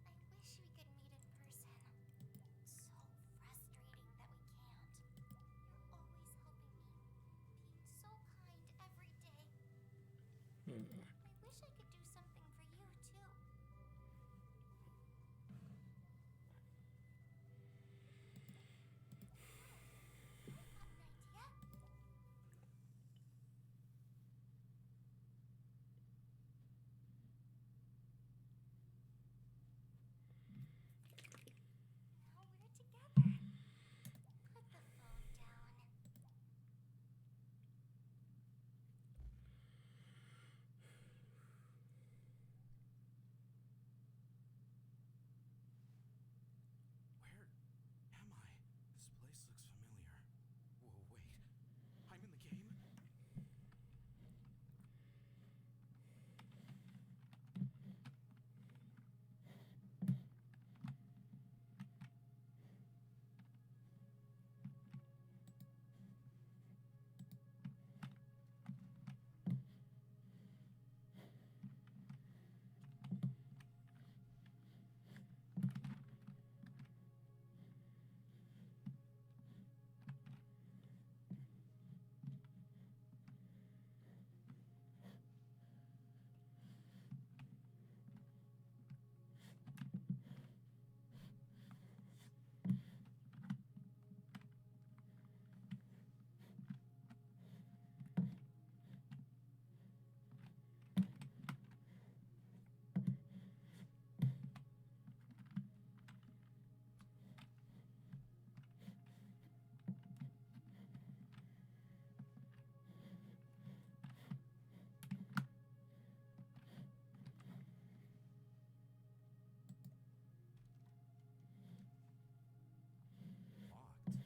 I wish we could meet in person. I wish I could do something for you, too. I got an idea. Now we're together. Put the phone down. Where am I? This place looks familiar. Whoa, wait. I'm in the game? Locked.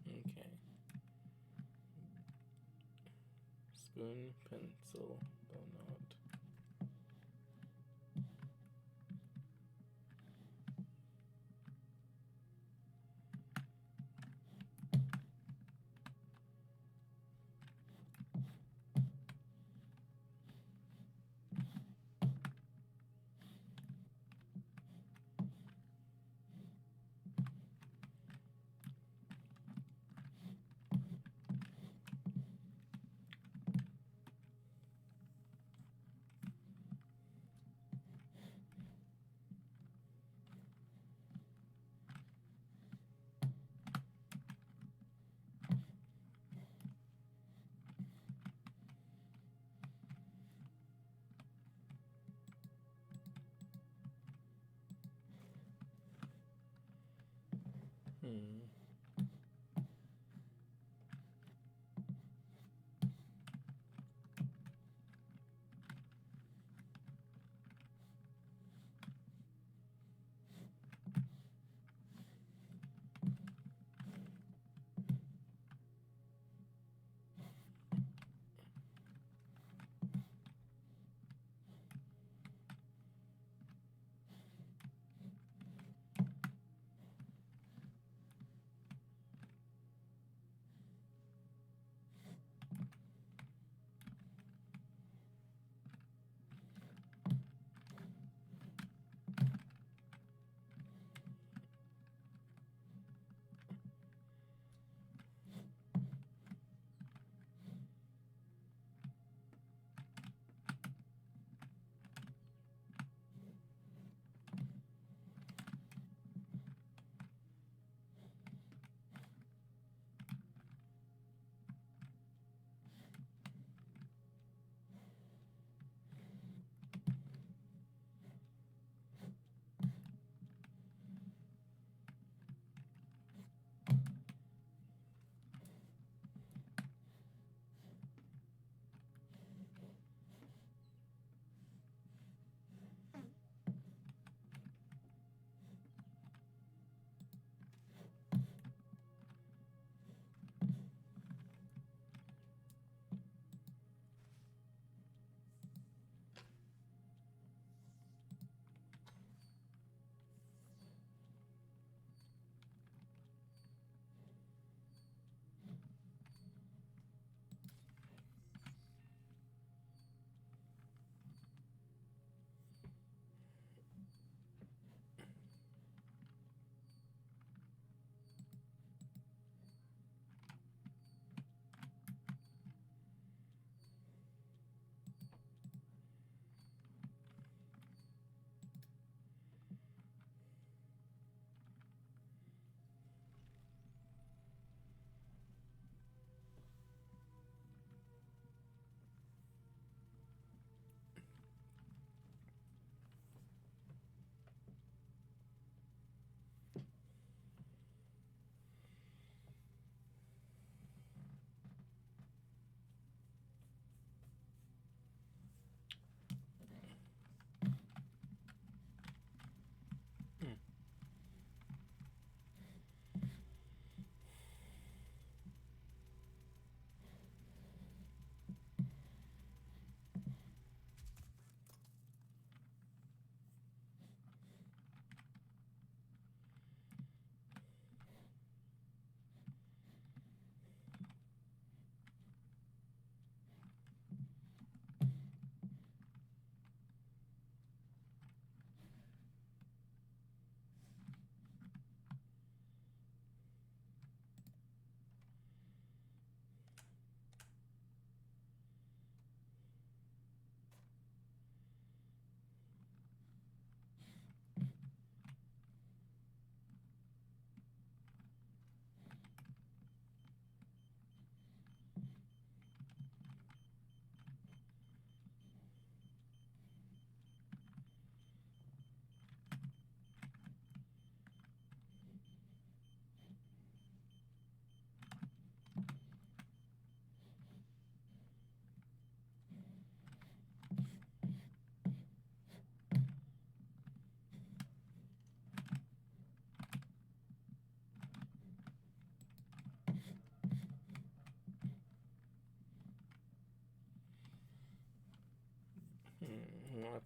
Okay. Spoon, pencil, donut.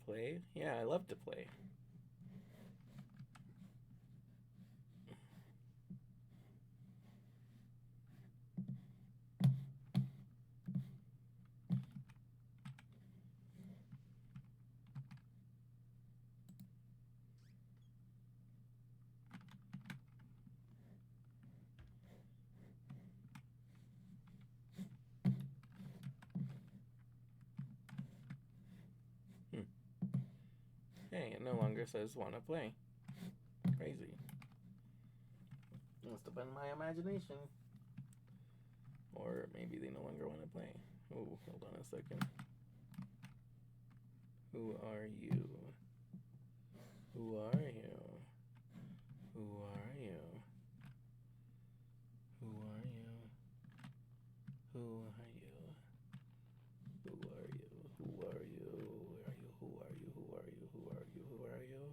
play? Yeah, I love to play. Hey, it no longer says wanna play. Crazy. Must have been my imagination. Or maybe they no longer want to play. Oh, hold on a second. Who are you? Who are you? Who are you? Who are you? Who are you? Who are you? Who are you? Who are you? Who are you? Who are you? Who are you?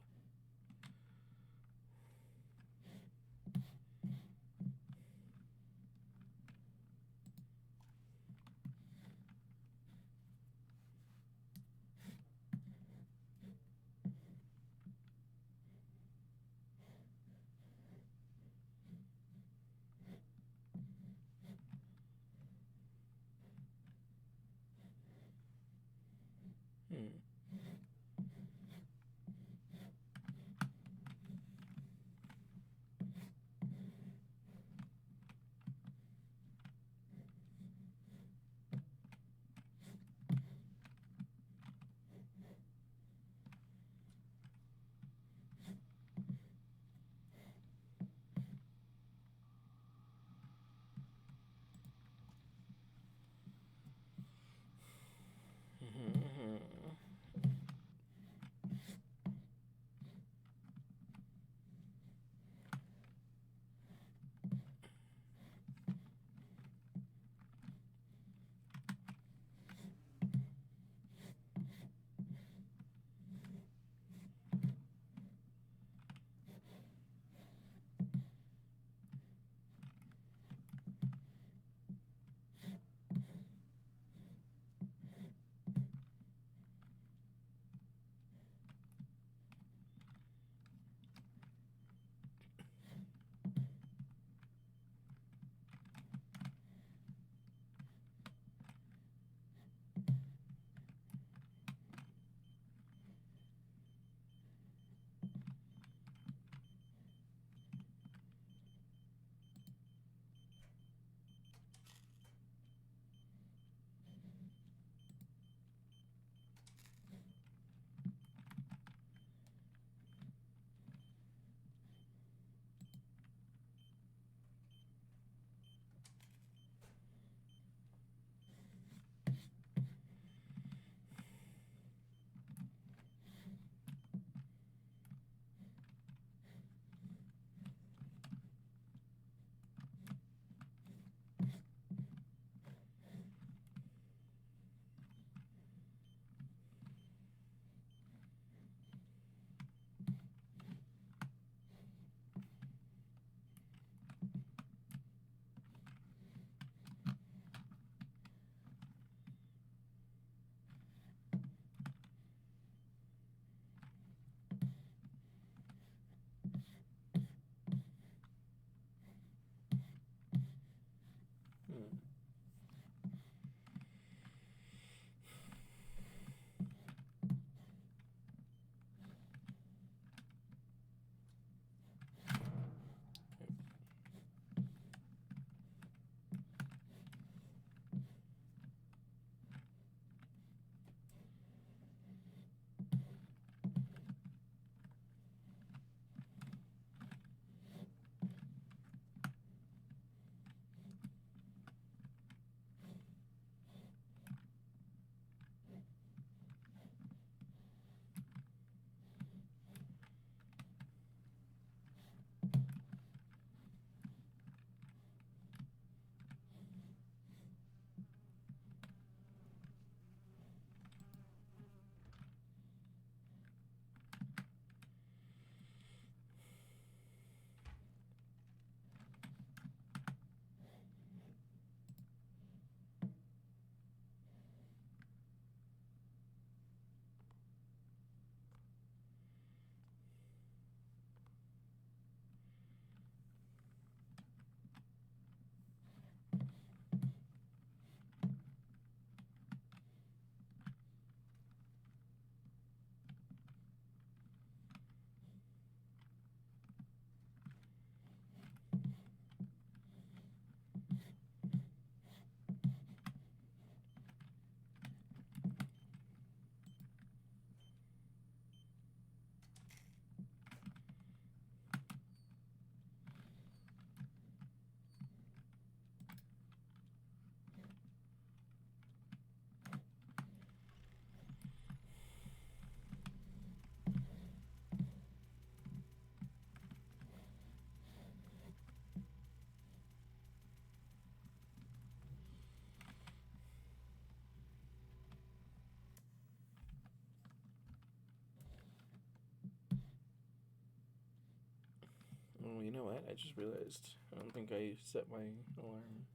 Oh, you know what? I just realized. I don't think I set my alarm.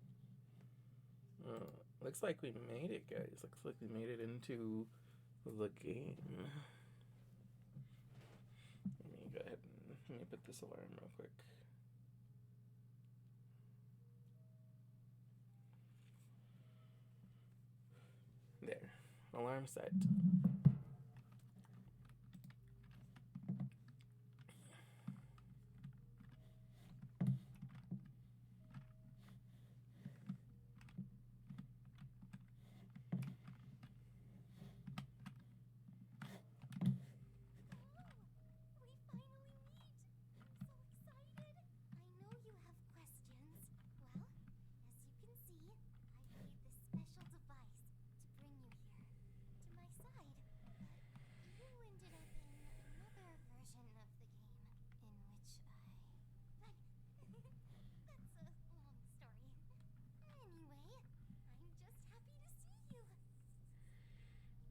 Looks like we made it, guys. Looks like we made it into the game. Let me go ahead and let me put this alarm real quick. There. Alarm set. We finally meet! I'm so excited! I know you have questions. Well, as you can see, I made this special device to bring you here, to my side. But you ended up in another version of the game, in which But that's a long story. Anyway, I'm just happy to see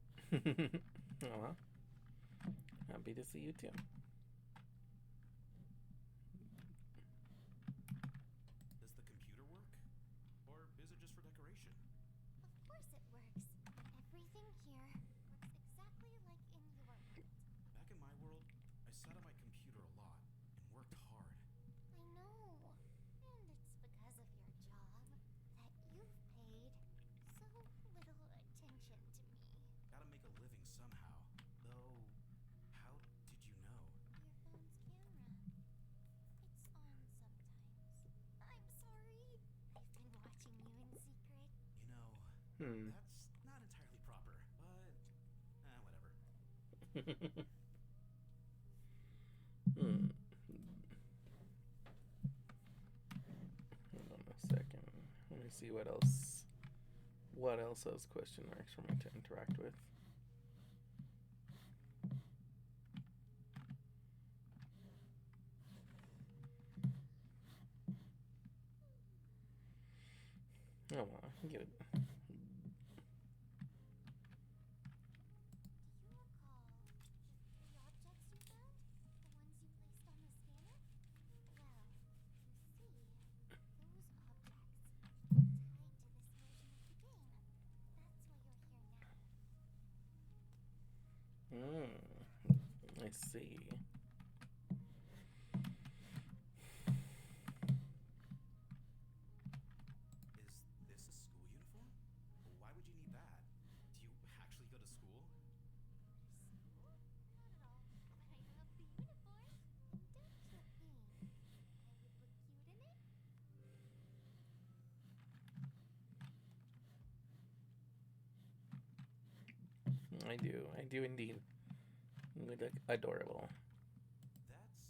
you. Oh, well. Happy to see you too. Does the computer work? Or is it just for decoration? Of course it works. Everything here works exactly like in your world. Back in my world, I sat at my computer a lot and worked hard. I know. And it's because of your job that you've paid so little attention to me. Gotta make a living somehow. Though, how did you know? Your phone's camera. It's on sometimes. I'm sorry. I've been watching you in secret. You know, Hmm. that's not entirely proper, but whatever. Hmm. Hold on a second. Let me see what else. What else has question marks for me to interact with? Oh well, get it. Do you recall the 3 objects you found? The ones you placed on the scanner? Well, you see, those objects are tied to this version of the game. That's why you're here now. I see. Is this a school uniform? Why would you need that? Do you actually go to school? School? Not at all. But I love the uniform. And don't you think I would look cute in it? I do. I do indeed. You look adorable. That's the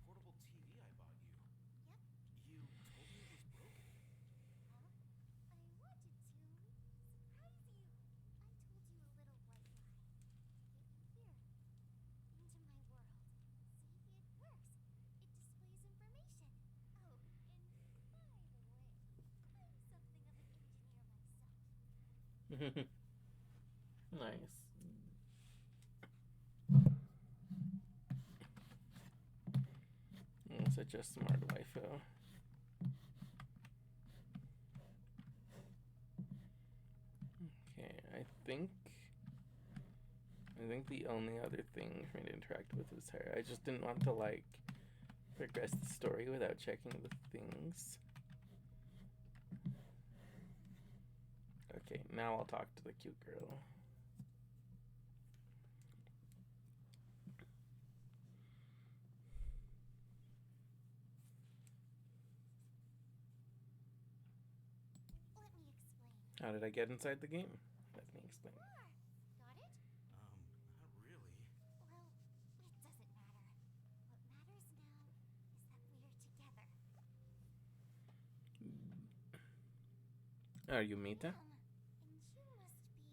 portable TV I bought you. Yep. You told me it was broken. Well, I wanted to surprise you. I told you a little white lie. Get you here. Into my world. See, it works. It displays information. Oh, and by the way, I'm something of an engineer myself. Nice. Such a smart waifu. Okay, I think the only other thing for me to interact with was her. I just didn't want to like progress the story without checking the things. Okay, now I'll talk to the cute girl. Let me explain. How did I get inside the game? Let me explain. Got it? Not really. Well, it doesn't matter. What matters now is that we're together. Are you Mita? And you must be...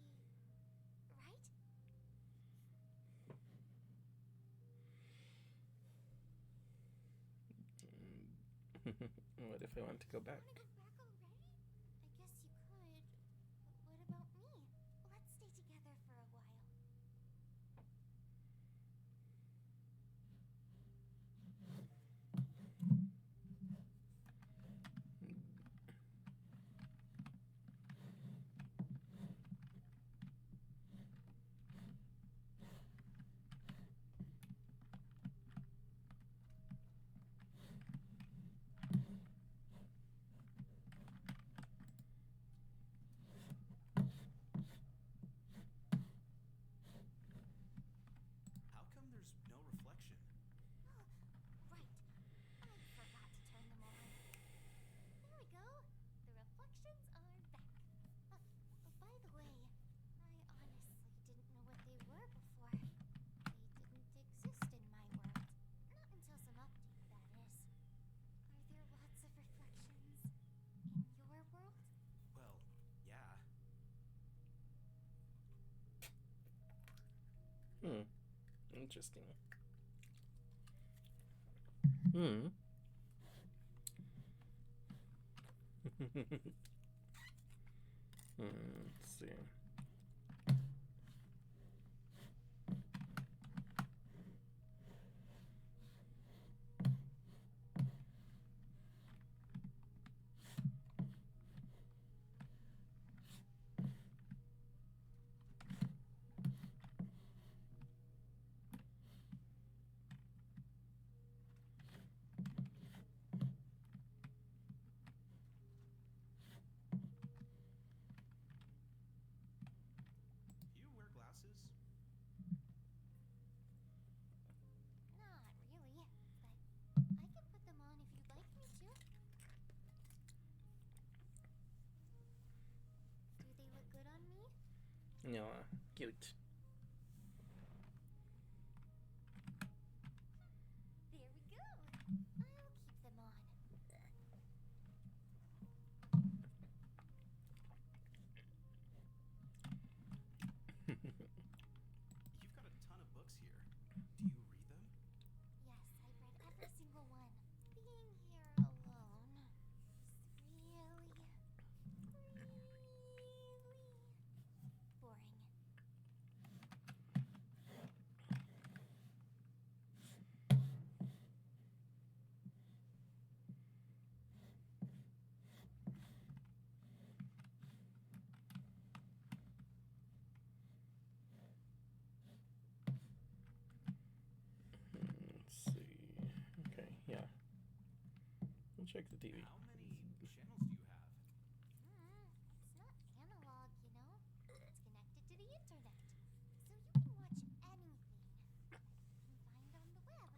right? What if I want to go back? Wanna go back already? I guess you could. But what about me? Let's stay together for a while. no reflection. Oh, right. I forgot to turn them on. There we go. The reflections are back. By the way, I honestly didn't know what they were before. They didn't exist in my world. Not until some update, that is. Are there lots of reflections in your world? Well, yeah. Interesting. Hmm. Let's see. You wear glasses? Not really, but I can put them on if you'd like me to. Do they look good on me? No, cute. There we go. I'll keep them on. You've got a ton of books here. Do you read them? Yes, I've read every single one. Being here alone is really boring. Let's see. Okay, yeah. We'll check the TV. How many channels do you have? It's not analog, you know? It's connected to the internet. So you can watch anything you can find on the web.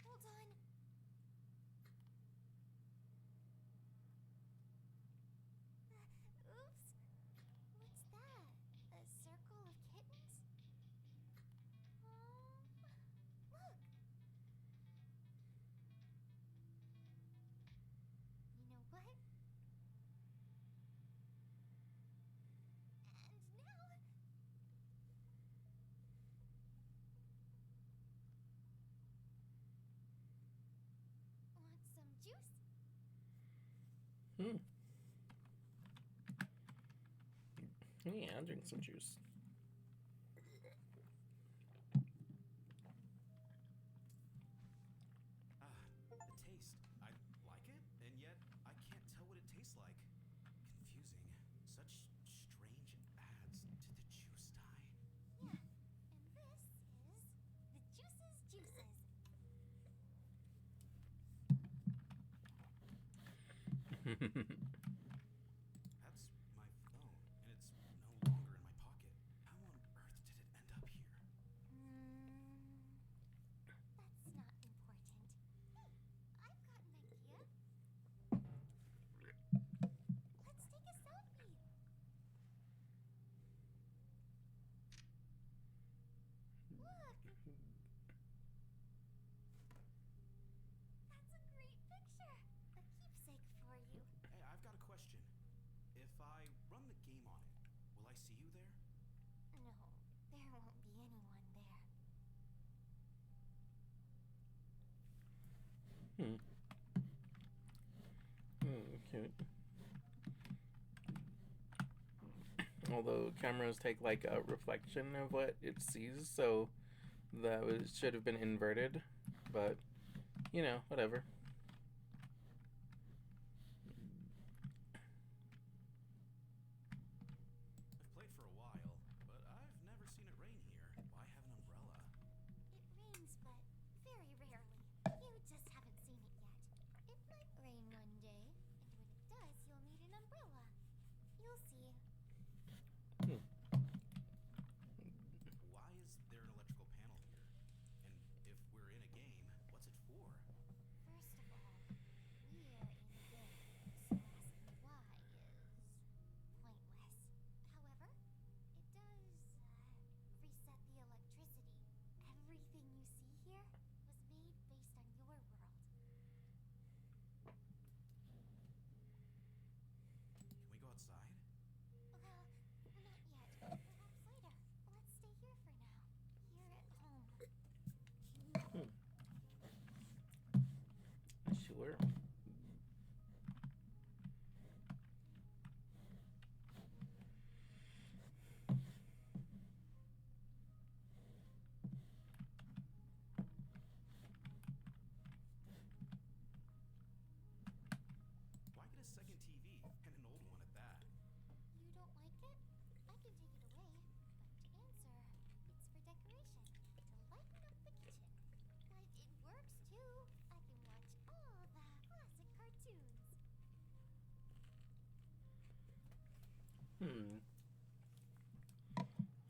Hold on. Oops. What's that? A circle of kittens? Look. You know what? And now... Want some juice? Yeah, I'll drink some juice. The taste. I like it, and yet I can't tell what it tastes like. Confusing. Such strange ads to the juice tie. Yeah. And this is the Juices Juices. That's my phone, and it's no longer in my pocket. How on earth did it end up here? That's not important. Hey, I've got an idea. Let's take a selfie. Look. That's a great picture. A keepsake for you. Hey, I've got a question. If I run the game on it, will I see you there? No, there won't be anyone there. Cute. Although cameras take like a reflection of what it sees, so should have been inverted, but you know, whatever. I've played for a while, but I've never seen it rain here. Why have an umbrella? It rains, but very rarely. You just haven't seen it yet. It might rain one day, and when it does, you'll need an umbrella. You'll see.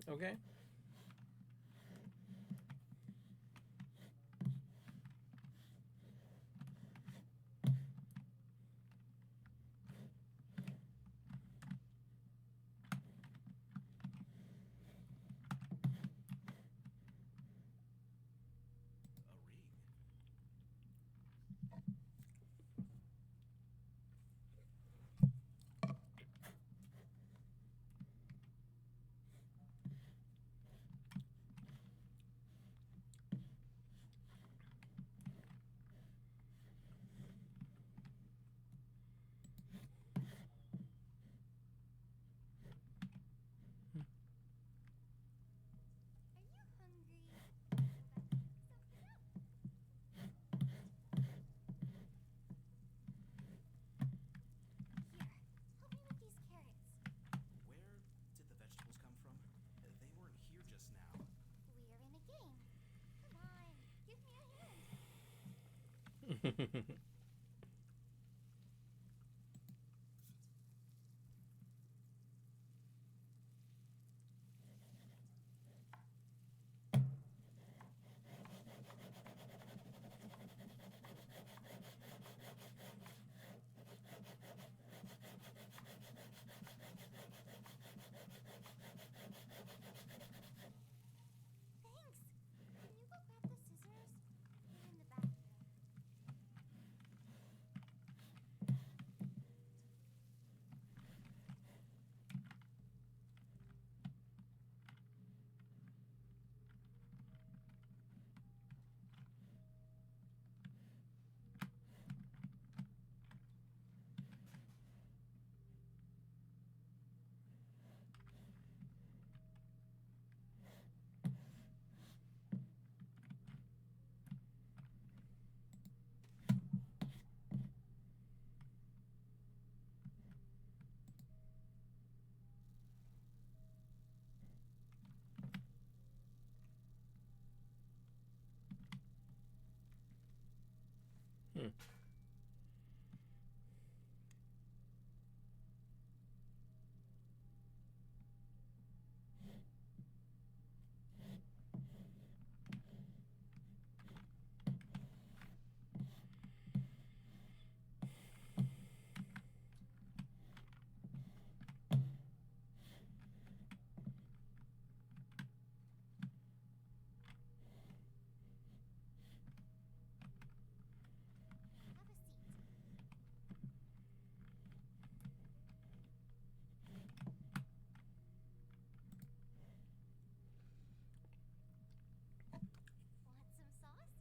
Okay. A ring. Are you hungry? Go back and pick something up. Here, help me with these carrots. Where did the vegetables come from? They weren't here just now. We're in a game. Come on, give me a hand. Thanks. Can you go grab the scissors? They're in the bathroom. Hmm. Have a seat. Want some sauce?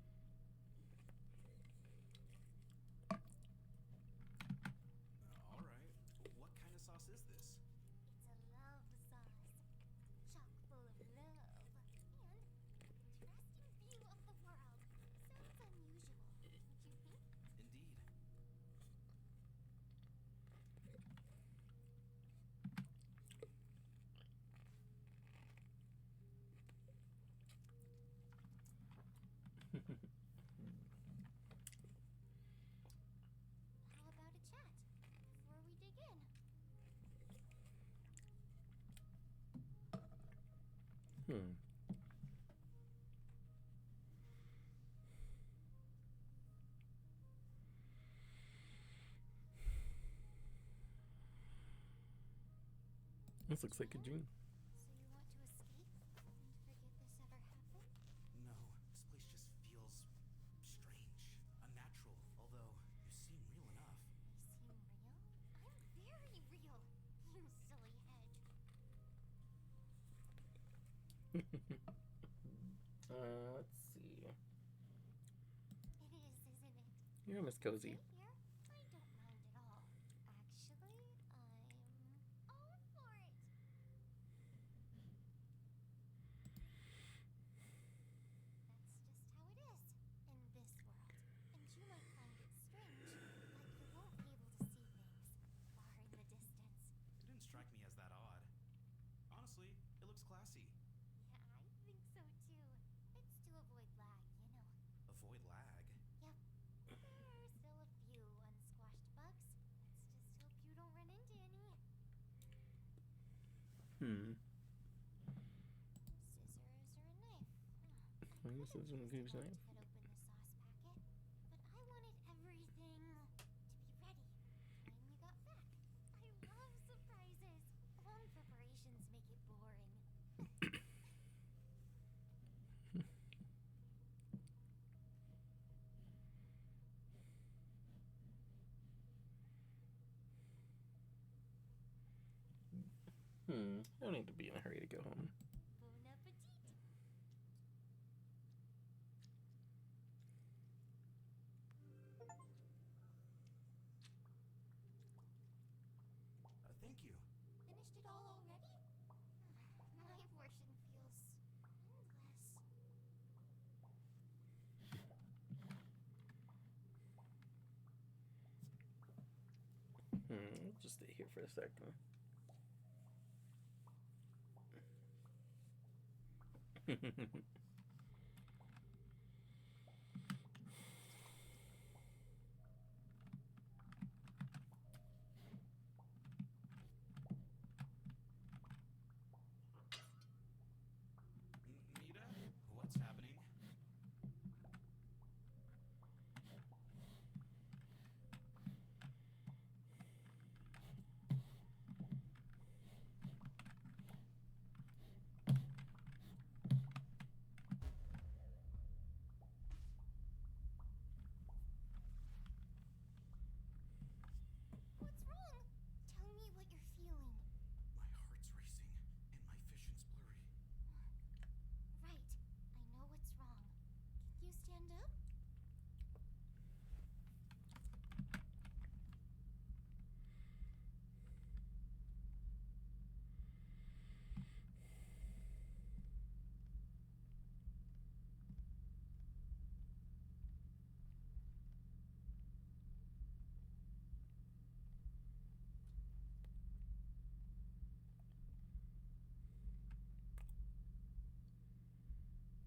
All right. What kind of sauce is this? It's a love sauce. Chock full of love. And interesting view of the world. Sounds unusual, don't you think? Indeed. How about a chat before we dig in? Hmm. This looks like a dream. So you want to escape and forget this ever happened? No, this place just feels strange, unnatural. Although you seem real enough. I seem real? I'm very real, you silly head. Let's see. It is, isn't it? You're Miss Cozy. Stay here? I don't mind at all. Actually, I'm all for it. That's just how it is in this world. And you might find it strange, but you won't be able to see things far in the distance. It didn't strike me as that odd. Honestly, it looks classy. Yeah, I think so too. It's to avoid lag, you know. Avoid lag. Yep. There are still a few unsquashed bugs. Let's just hope you don't run into any. Hmm. This is some goose Supposed knife. to cut open the sauce packet, but I wanted everything to be ready when you got back. I love surprises. Long preparations make it boring. Don't need to be in a hurry to go home. Bon appetit. Thank you. Finished it all already? My portion feels endless. I'll just stay here for a second. Nita? What's happening? What's wrong? Tell me what you're feeling. My heart's racing and my vision's blurry. Right. I know what's wrong. Can you stand up?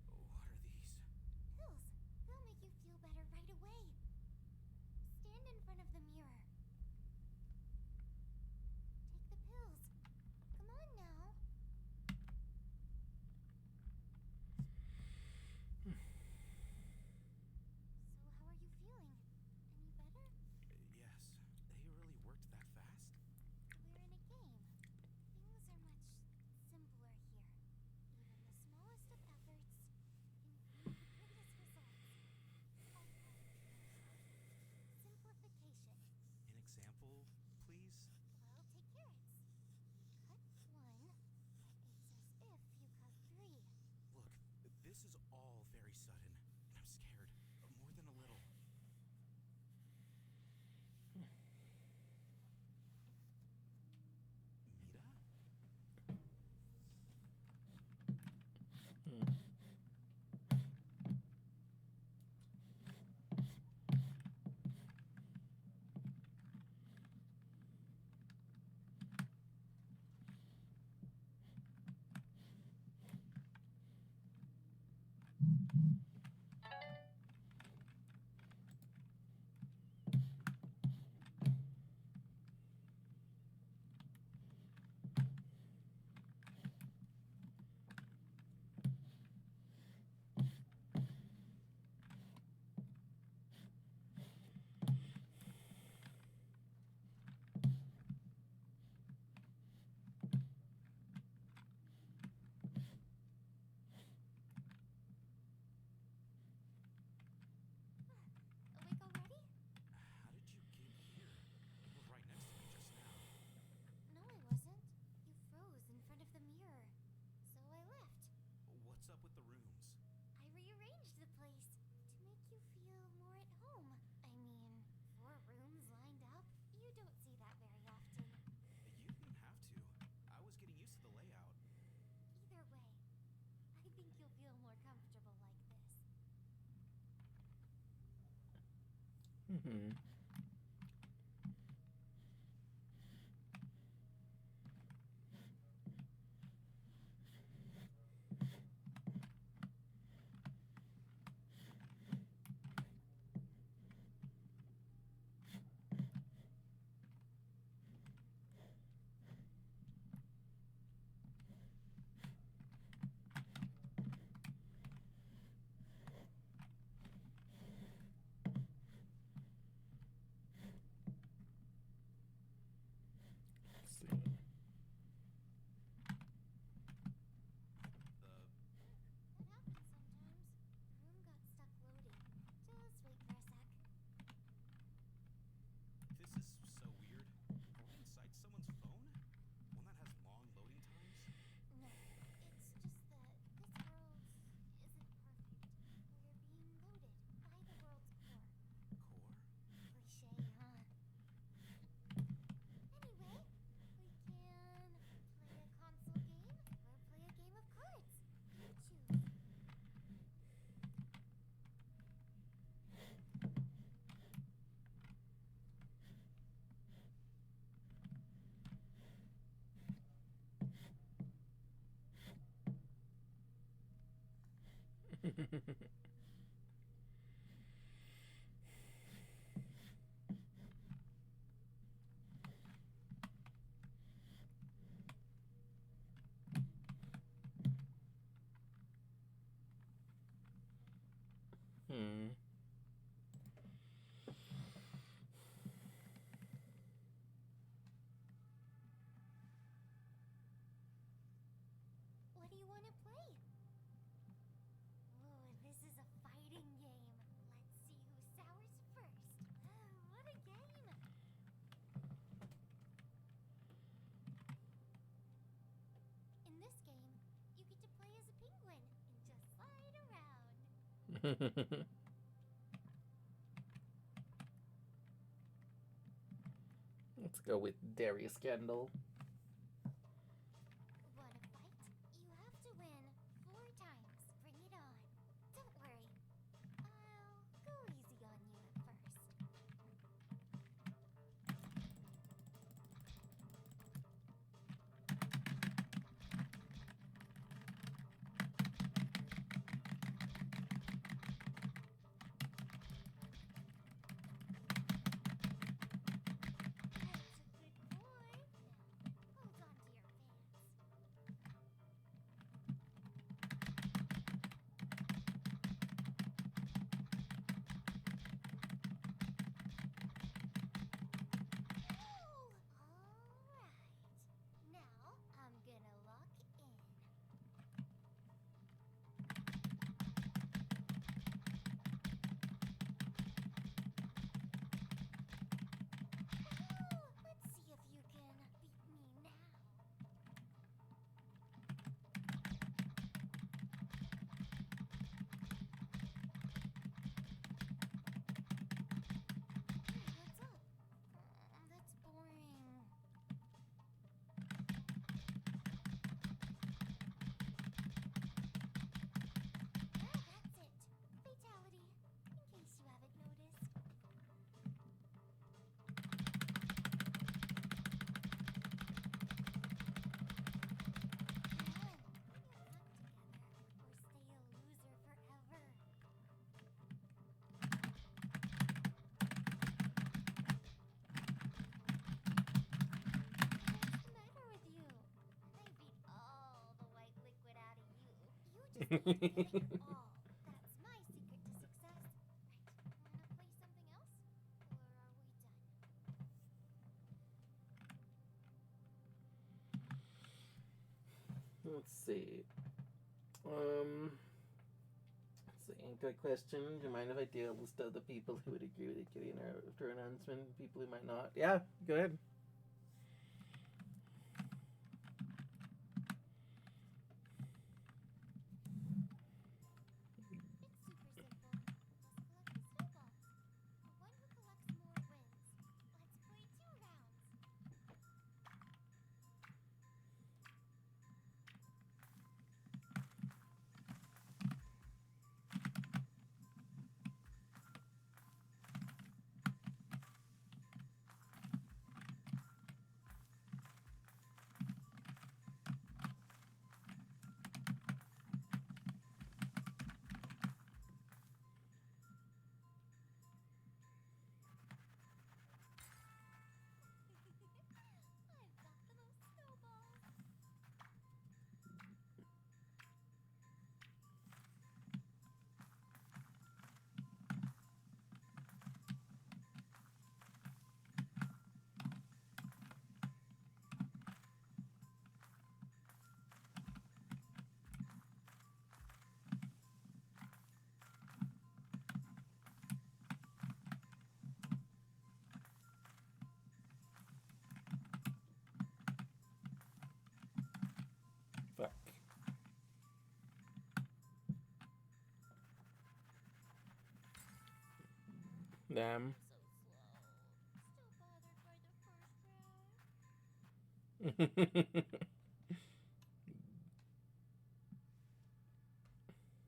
What are these? Pills. They'll make you feel better right away. Stand in front of the mirror. Take the pills. Come on now. So how are you feeling? Any better? Yes. They really worked that fast? We're in a game. Things are much simpler here. Even the smallest of efforts can bring the greatest results. All part of MiSide. Simplification. An example, please? Well, take carrots. Cut one, but it's as if you cut three. Look, this is all very sudden, and I'm scared. More than a little. Mita? Awake already? How did you get here? You were right next to me just now. No, I wasn't. You froze in front of the mirror. So I left. What's up with the rooms? I rearranged the place to make you feel more at home. I mean, 4 rooms lined up? You don't see that very often. You didn't have to. I was getting used to the layout. Either way, I think you'll feel more comfortable like this. Hmm. What do you want to play? Ooh, this is a fighting game. Let's see who sours first. What a game! In this game, you get to play as a penguin and just slide around. Let's go with Darius Kendall. Wanna fight? You have to win 4 times. Bring it on. Don't worry. I'll go easy on you at first. That's a good boy. Now, hold on to your pants. Ooh, all right. Now I'm gonna lock in. Ooh, let's see if you can beat me now. What's up? That's boring. That's it. Fatality. In case you haven't noticed. Come on. Bring your luck together or stay a loser forever. What's the matter with you? I beat all the white liquid out of you. You just need to get it all. That's my secret to success. Right. Wanna play something else? Or are we done? Let's see. Let's see. Good question. Do you mind if I do a list of the people who would agree with the Kitty and after announcement? People who might not. Yeah, go ahead. It's super simple. Just collect the snowballs. The one who collects more wins. Let's play 2 rounds. I've got the most snowballs. Fuck. Damn. So slow. Still bothered by the first round. All right then.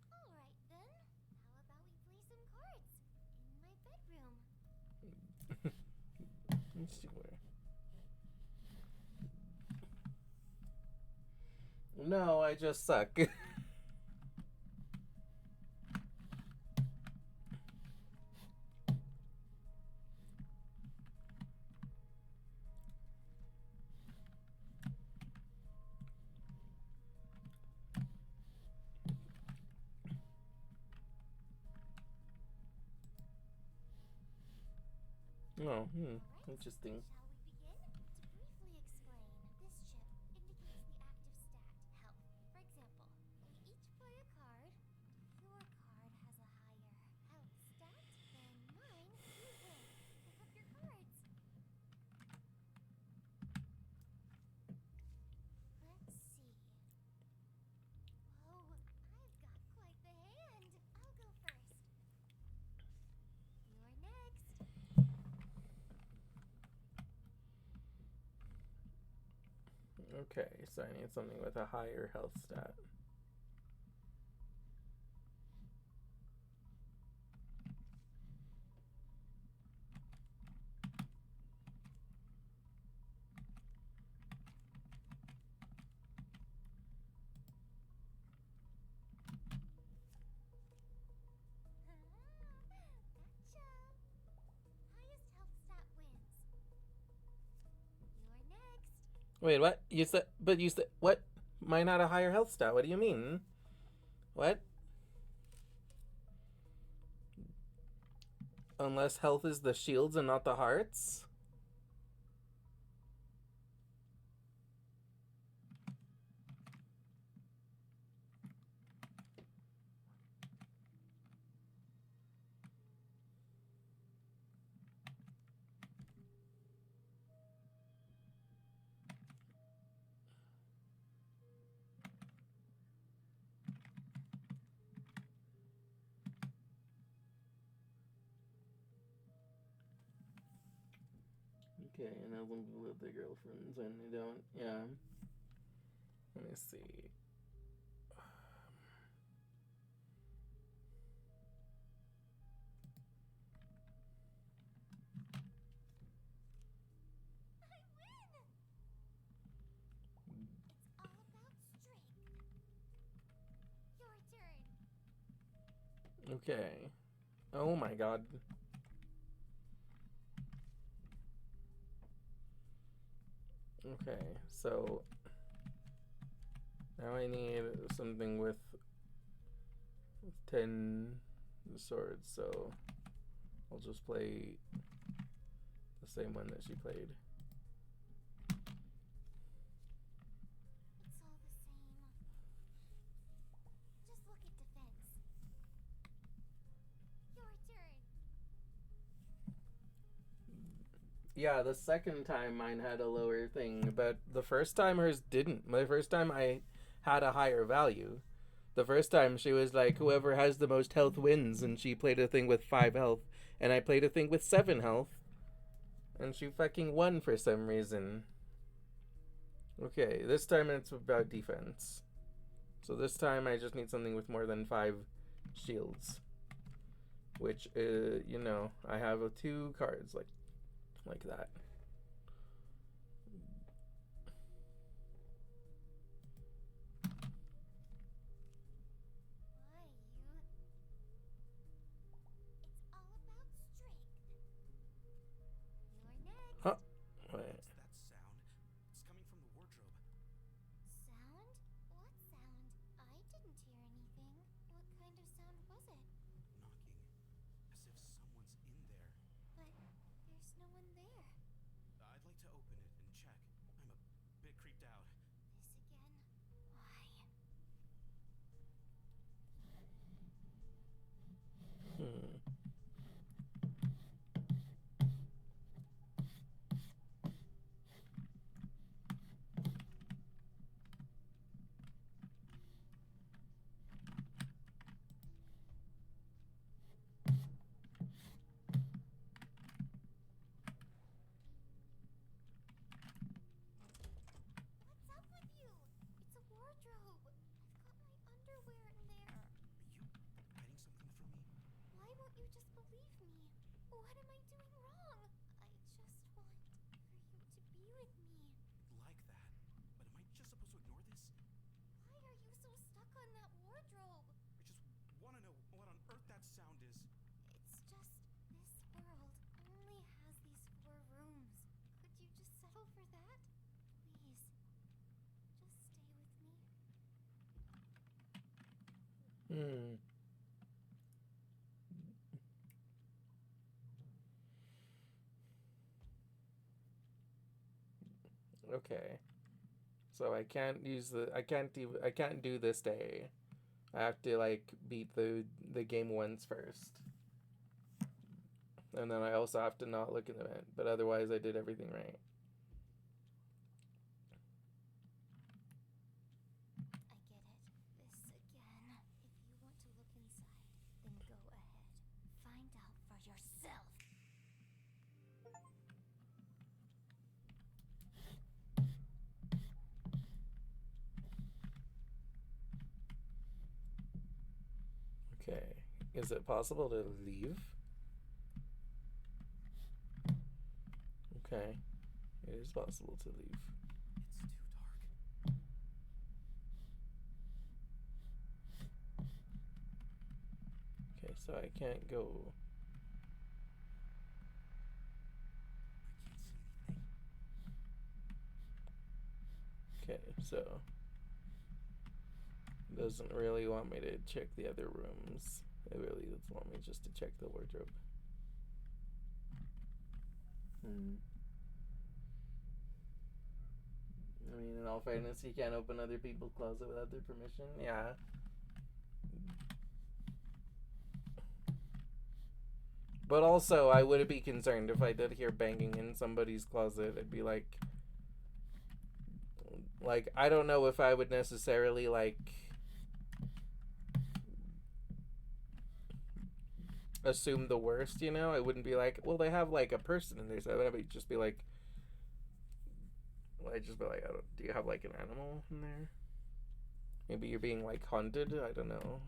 How about we play some cards in my bedroom? Sure. No, I just suck. Oh, Alright, interesting. shall we begin? To briefly explain, this chip indicates the active stat, health. For example, we each play a card. If your card has a higher health stat than mine, you win. Pick up your cards. Let's see. Whoa, I've got quite the hand. I'll go first. You're next. Okay, so I need something with a higher health stat. Gotcha. Highest health stat wins. You're next. Wait, what? You said, what? Mine had a higher health stat. What do you mean? What? Unless health is the shields and not the hearts? Okay, and I love the girlfriends when they don't. Yeah. Let me see. I win! It's all about strength. Your turn. Okay. Oh my god. Okay, so now I need something with 10 swords, so I'll just play the same one that she played. It's all the same. Just look at defense. Your turn. Yeah, the second time mine had a lower thing, but the first time hers didn't. The first time I had a higher value. The first time she was like, whoever has the most health wins, and she played a thing with 5 health, and I played a thing with 7 health, and she fucking won for some reason. Okay, this time it's about defense. So this time I just need something with more than 5 shields. Which, you know, I have 2 cards like that. Why, you? It's all about strength. You're next. Huh? Wait. What's that sound? It's coming from the wardrobe. Sound? What sound? I didn't hear anything. What kind of sound was it? Knocking. As if someone's in there. But there's no one there. I'd like to open it and check. I'm a bit creeped out. This again? Why? What's up with you? It's a wardrobe. I've got my underwear in there. Are you hiding something from me? Why won't you just believe me? What am I doing wrong? I just want for you to be with me. Like that. But am I just supposed to ignore this? Why are you so stuck on that wardrobe? I just want to know what on earth that sound is. It's just this world only has these 4 rooms. Could you just settle for that? Please. Just stay with me. Okay. So I can't do this day. I have to like beat the game once first. And then I also have to not look in the vent, but otherwise I did everything right. I get it. This again. If you want to look inside, then go ahead. Find out for yourself. Okay. Is it possible to leave? Okay. It is possible to leave. It's too dark. Okay, so I can't go. I can't see anything. Okay, so it doesn't really want me to check the other rooms. It really does want me just to check the wardrobe. I mean, in all fairness, you can't open other people's closet without their permission. Yeah. But also, I would be concerned if I did hear banging in somebody's closet. I'd be like, I don't know if I would necessarily assume the worst. You know, I wouldn't be like, well, they have like a person in there, so I would just be like, I don't. Do you have like an animal in there? Maybe you're being like haunted. I don't know.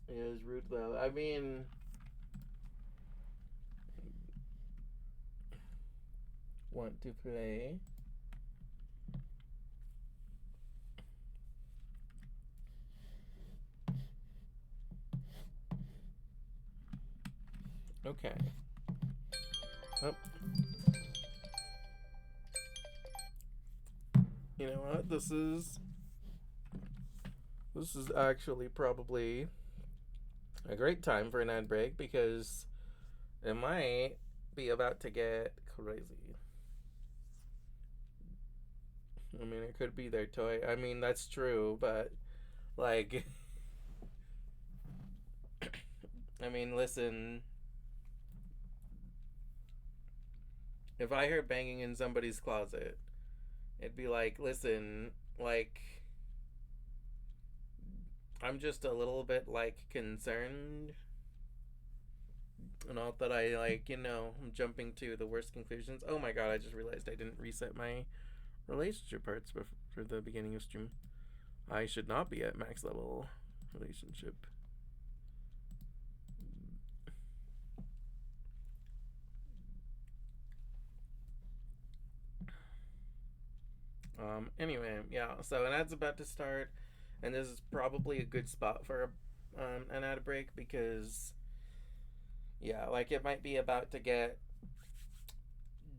It is rude though. I mean, want to play? Okay. Oh. You know what? This is actually probably a great time for an ad break because it might be about to get crazy. I mean, it could be their toy. I mean, that's true, but like I mean, listen. If I heard banging in somebody's closet, it'd be like, listen, like I'm just a little bit like concerned. Not that I I'm jumping to the worst conclusions. Oh my god, I just realized I didn't reset my relationship parts for the beginning of stream. I should not be at max level relationship. Anyway, yeah, so an ad's about to start, and this is probably a good spot for an ad break because, yeah, like it might be about to get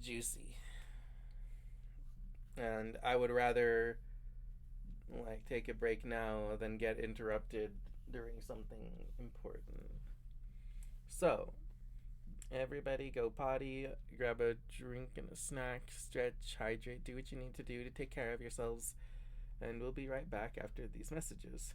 juicy. And I would rather, like, take a break now than get interrupted during something important. So, everybody go potty, grab a drink and a snack, stretch, hydrate, do what you need to do to take care of yourselves, and we'll be right back after these messages.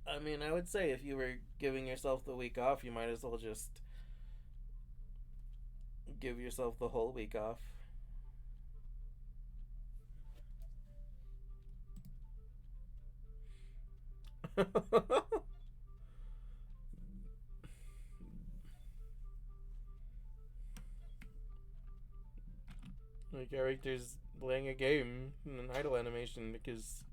I mean, I would say if you were giving yourself the week off, you might as well just give yourself the whole week off. My character's playing a game in an idle animation because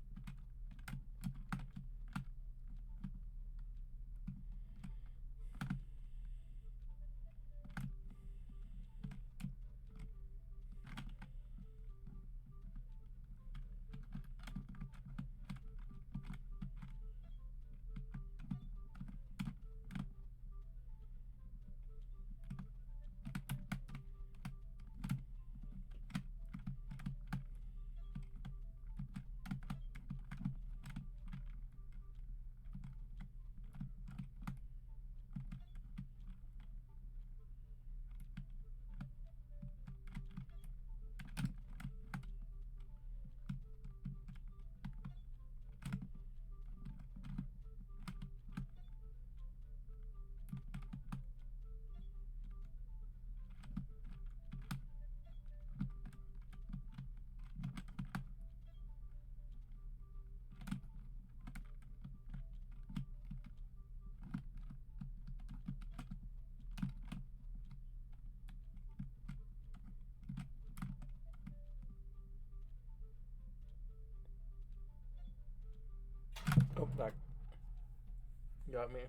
got me.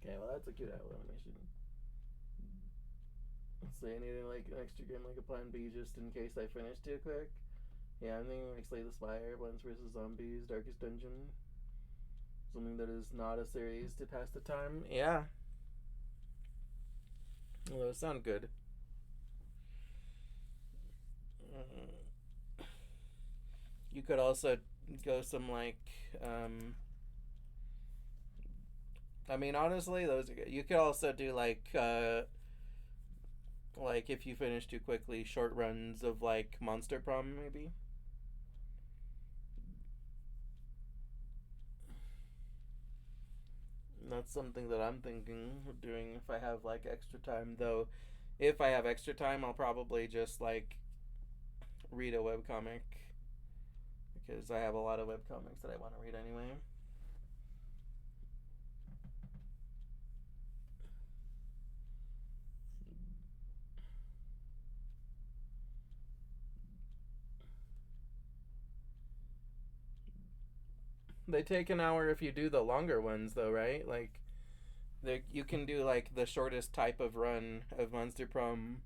Okay, well that's a cute animation. Say anything like an extra game like a plan B just in case I finish too quick. Yeah, I'm thinking like Slay the Spire, Plants vs. Zombies, Darkest Dungeon. Something that is not a series to pass the time. Yeah. Well, those sound good. You could also go some like, I mean, honestly, those are good. You could also do like if you finish too quickly, short runs of like Monster Prom maybe. That's something that I'm thinking of doing if I have like extra time. Though, if I have extra time, I'll probably just like read a webcomic because I have a lot of webcomics that I want to read anyway. They take an hour if you do the longer ones, though, right? Like, you can do like the shortest type of run of Monster Prom,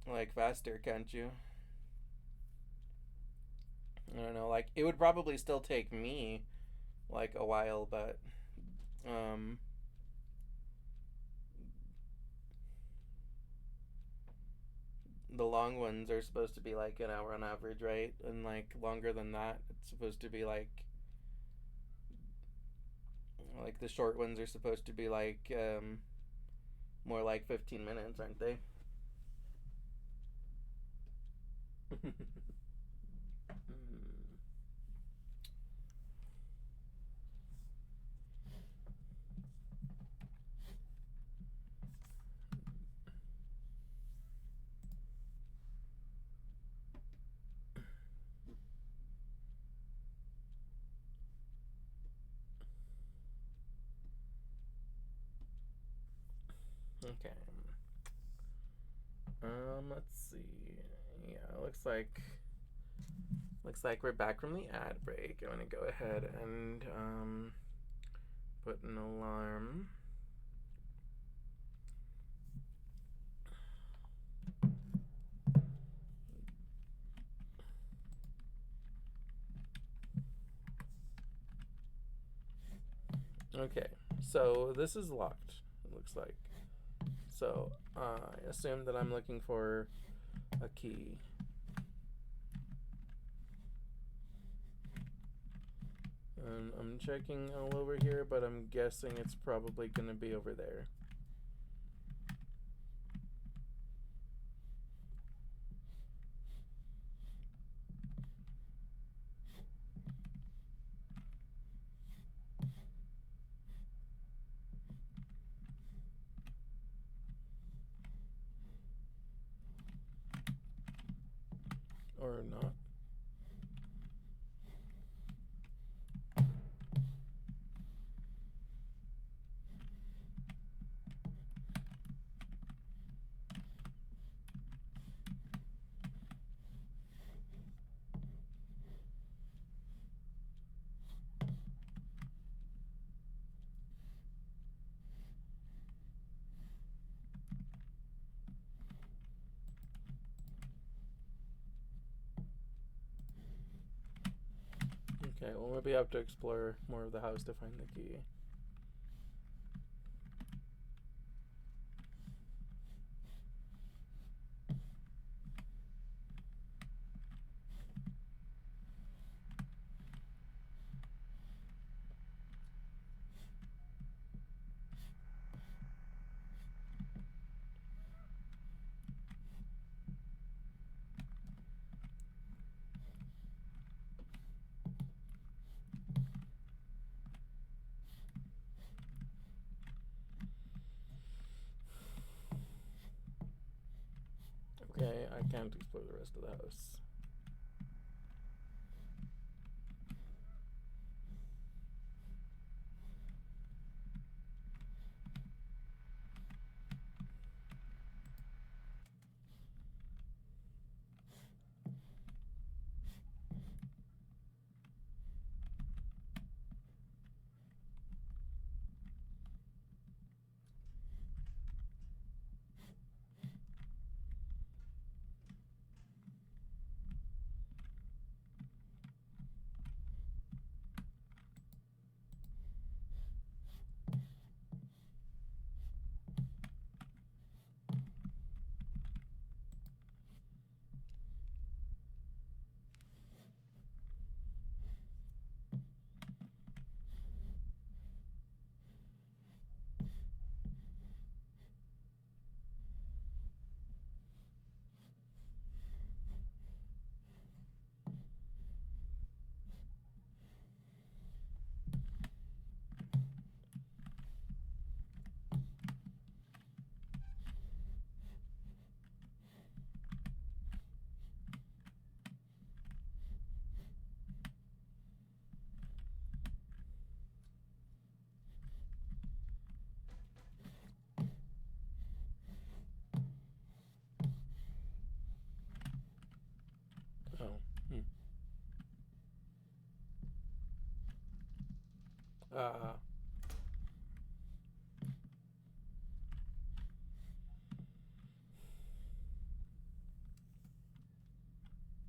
like faster, can't you? I don't know. Like, it would probably still take me like a while, but the long ones are supposed to be like an hour on average, right? And like longer than that, it's supposed to be like the short ones are supposed to be like more like 15 minutes, aren't they? Okay. Let's see. Yeah, looks like we're back from the ad break. I'm gonna go ahead and put an alarm. Okay, so this is locked, it looks like. So I assume that I'm looking for a key. And I'm checking all over here, but I'm guessing it's probably gonna be over there. Or not. Okay, well maybe I have to explore more of the house to find the key. Okay, I can't explore the rest of the house.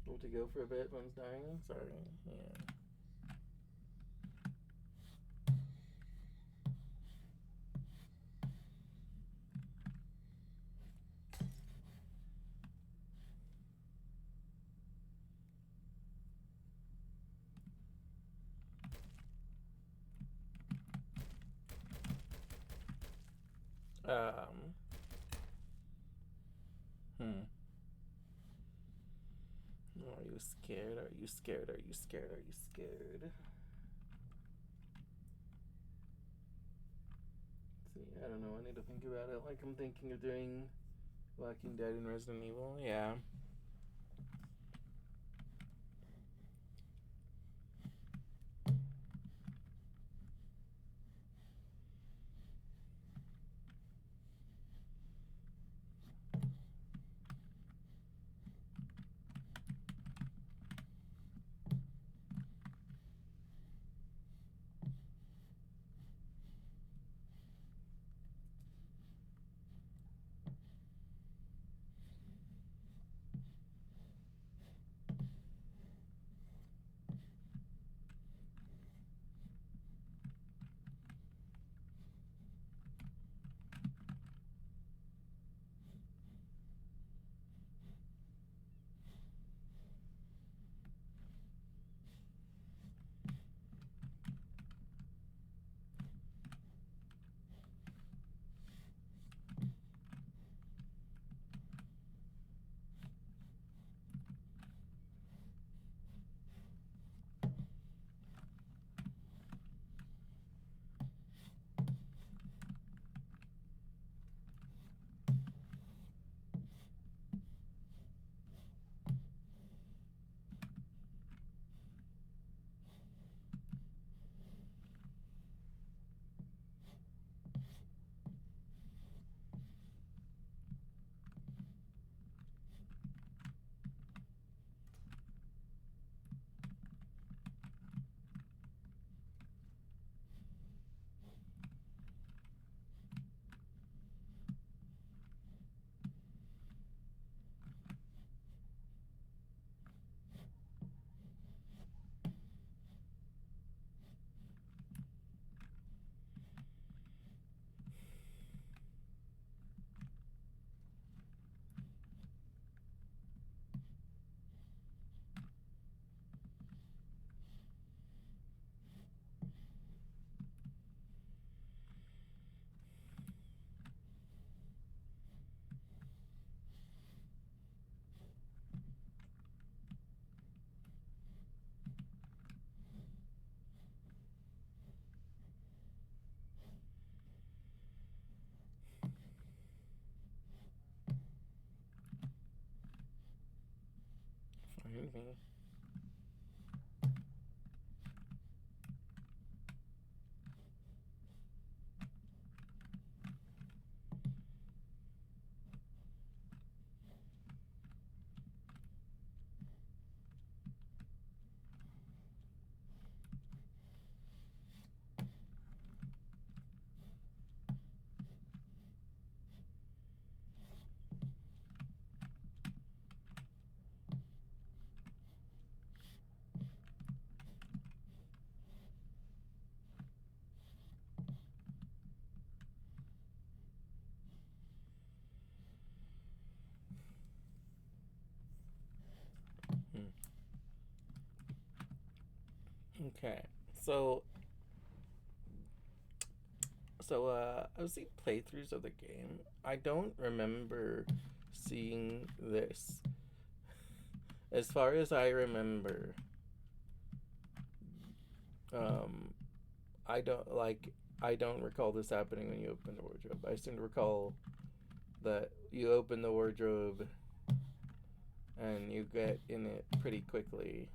To go for a bit when it's dying? Sorry. Yeah. Um. Are you scared? Are you scared? Are you scared? Are you scared? See, I don't know. I need to think about it. Like I'm thinking of doing Walking Dead and Resident Evil. Yeah. Find me. Okay. So I've seen playthroughs of the game. I don't remember seeing this. As far as I remember, um, I don't recall this happening when you open the wardrobe. I seem to recall that you open the wardrobe and you get in it pretty quickly.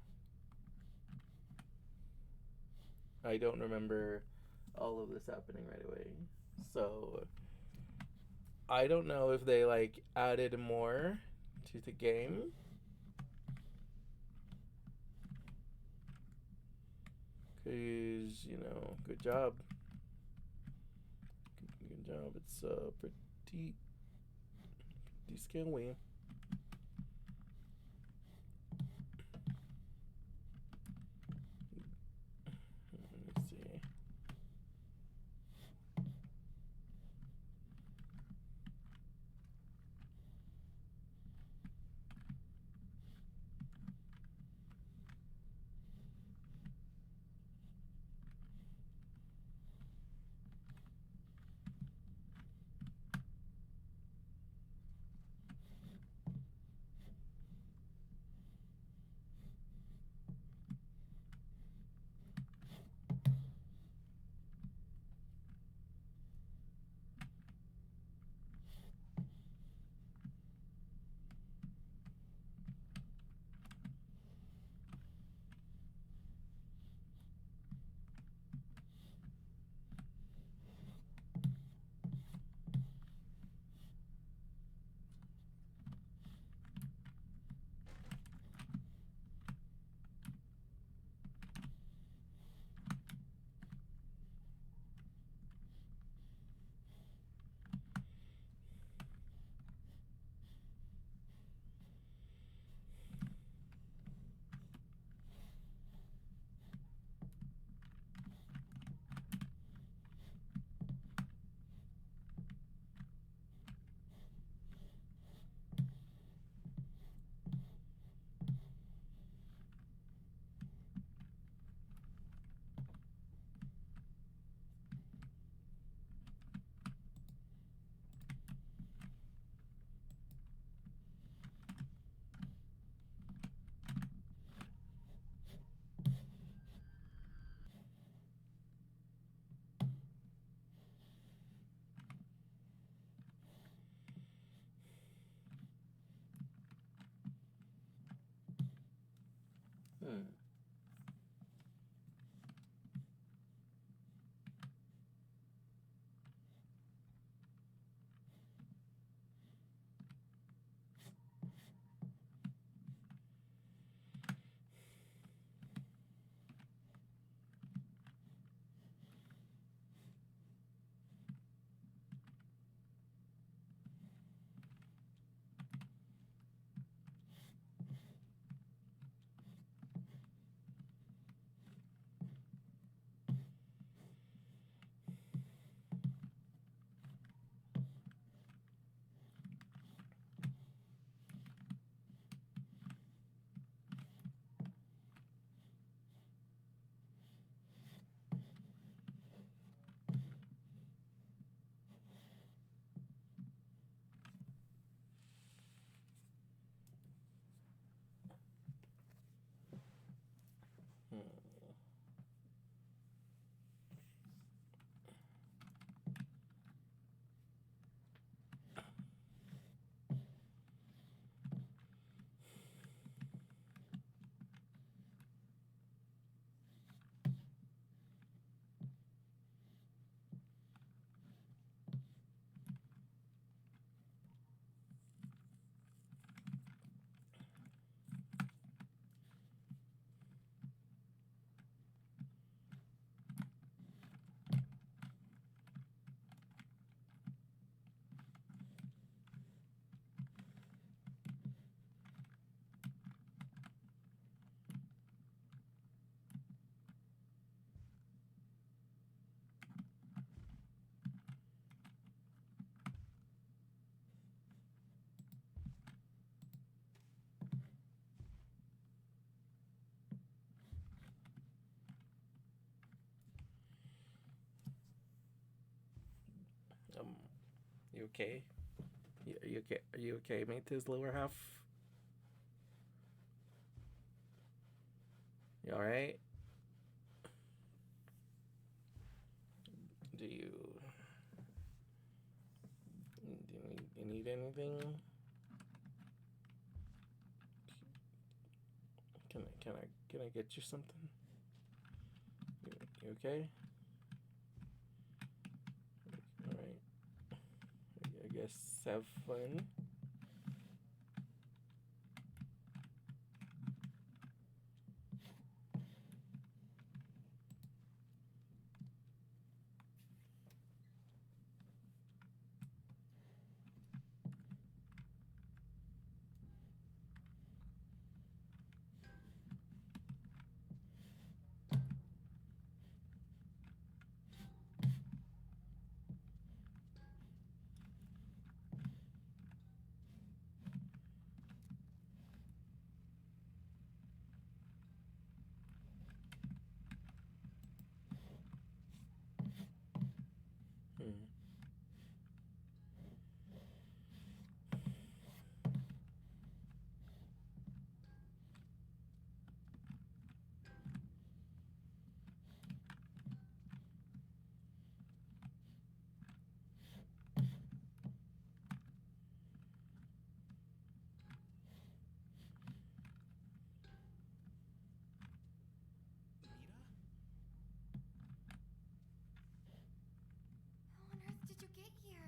I don't remember all of this happening right away. So I don't know if they like added more to the game. Cause, you know, good job. Good job. It's pretty scary. You okay? You okay? Are you okay, mate? His lower half. You all right? Do you need anything? Can I get you something? You okay? All right. I guess have fun. Hmm. Mita? How on earth did you get here?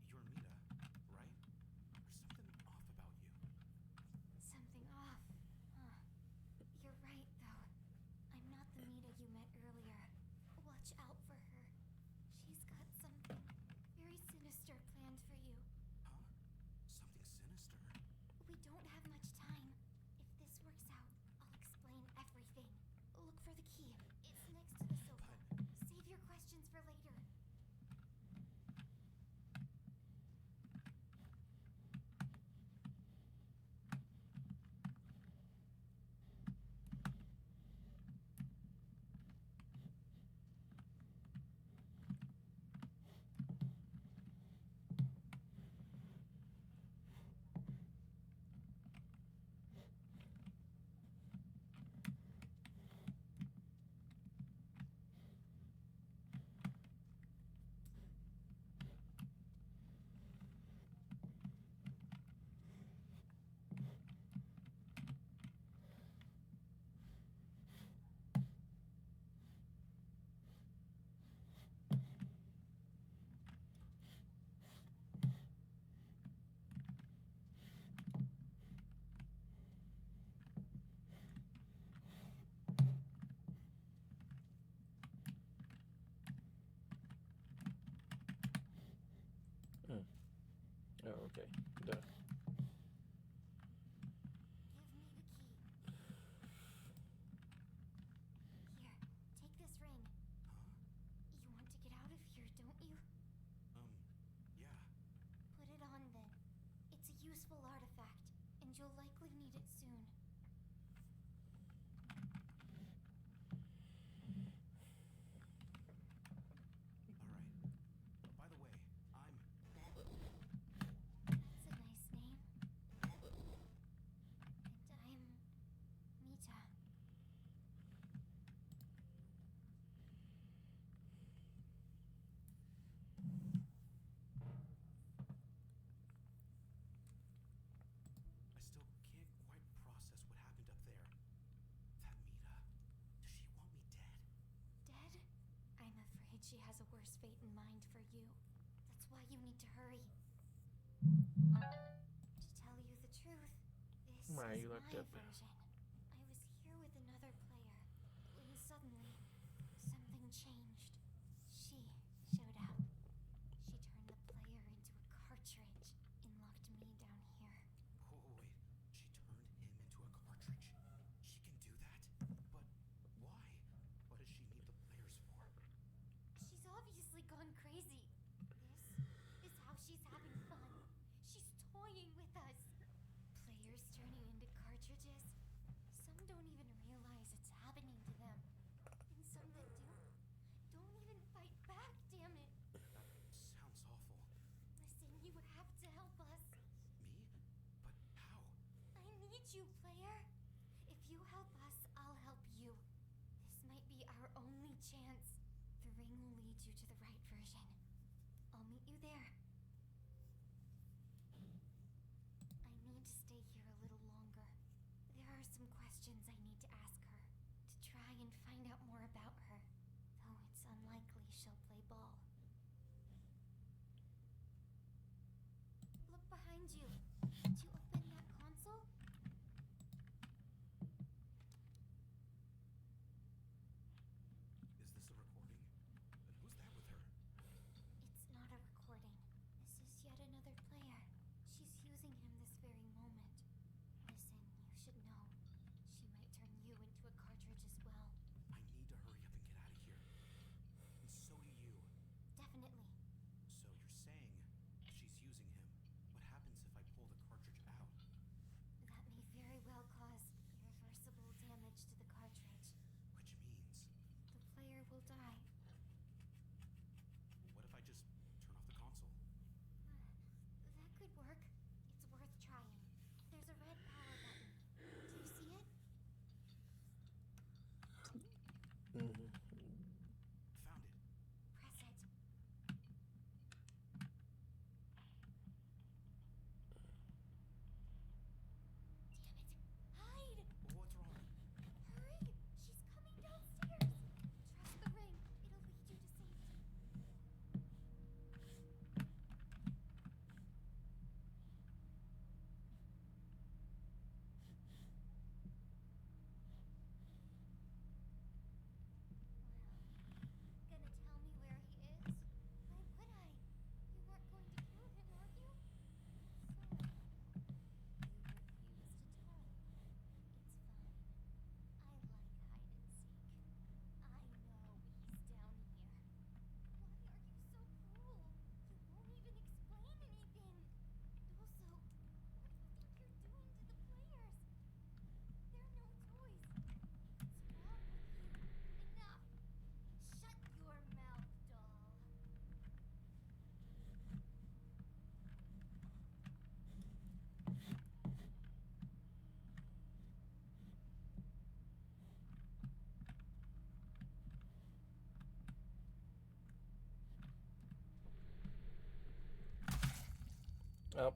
You're Mita, right? There's something off about you. Something off. Huh. You're right, though. I'm not the Mita you met earlier. Watch out for her. She's got something very sinister planned for you. Huh? Something sinister? We don't have much time. If this works out, I'll explain everything. Look for the key. It's next to the sofa. Save your questions for later. Oh, okay. Duh. Give me the key. Here, take this ring. Huh? You want to get out of here, don't you? Yeah. Put it on then. It's a useful artifact, and you'll likely need it soon. Alright. By the way, I'm... It's a nice name. And I'm Mita. I still can't quite process what happened up there. That Mita... Does she want me dead? Dead? I'm afraid she has a worse fate in mind for you. That's why you need to hurry. To tell you the truth, this Why is you my looked up? version. I was here with another player, when suddenly, something changed. She showed up. She turned the player into a cartridge and locked me down here. Oh, wait. She turned him into a cartridge. She can do that? But why? What does she need the players for? She's obviously gone crazy. This is how she's having fun. She's toying with us. Players turning into cartridges. Some don't even realize it's happening to them. And some that do, don't you, player. If you help us, I'll help you. This might be our only chance. The ring will lead you to the right version. I'll meet you there. I need to stay here a little longer. There are some questions I need to ask her, to try and find out more about her, though it's unlikely she'll play ball. Look behind you. Did you open that console? Is this a recording? And who's that with her? It's not a recording. This is yet another player. She's using him this very moment. Listen, you should know. She might turn you into a cartridge as well. I need to hurry up and get out of here. And so do you. Definitely. So you're saying she's using him. What happens if I pull the cartridge out? That may very well cause irreversible damage to the cartridge. Which means, The player will die. what if I just turn off the console? That could work. It's worth trying. There's a red power button. Do you see it? Mm-hmm. Found it. Press it. Damn it. Hide! What's wrong? Hurry! She's coming downstairs. Trust the ring. It'll lead you to safety. Well, gonna tell me where he is? Why would I? You weren't going to kill him, are you? So, you refuse to tell. It's fine. I like hide and seek. I know he's down here. Why are you so cruel? You won't even explain anything. And also, what do you think you're doing to the players? They're no toys. What's wrong with you? Enough! Shut your mouth, doll. Oh.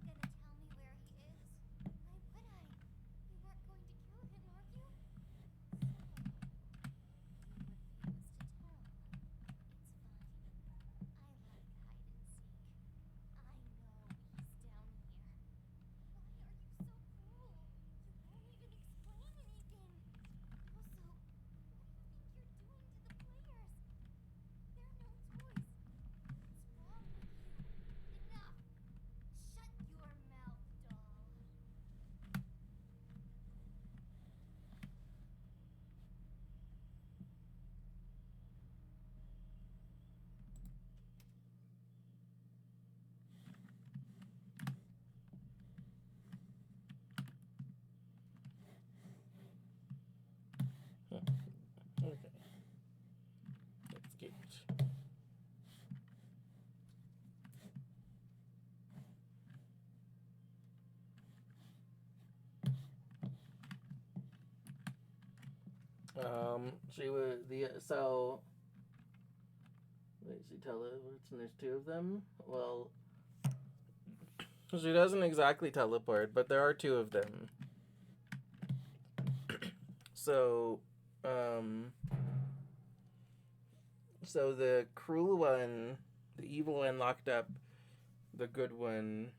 Gonna tell me where he is? Why would I? You weren't going to kill him, are you? So, you refuse to tell. It's fine. I like hide and seek. I know he's down here. Why are you so cruel? You won't even explain anything. Also, what do you think you're doing to the players? They're no toys. What's wrong with you? Enough! Shut your mouth, doll. Okay. Let's get. She was so. Wait, she teleports and there's two of them? Well, she doesn't exactly teleport, but there are two of them. So, so the cruel one, the evil one locked up the good one,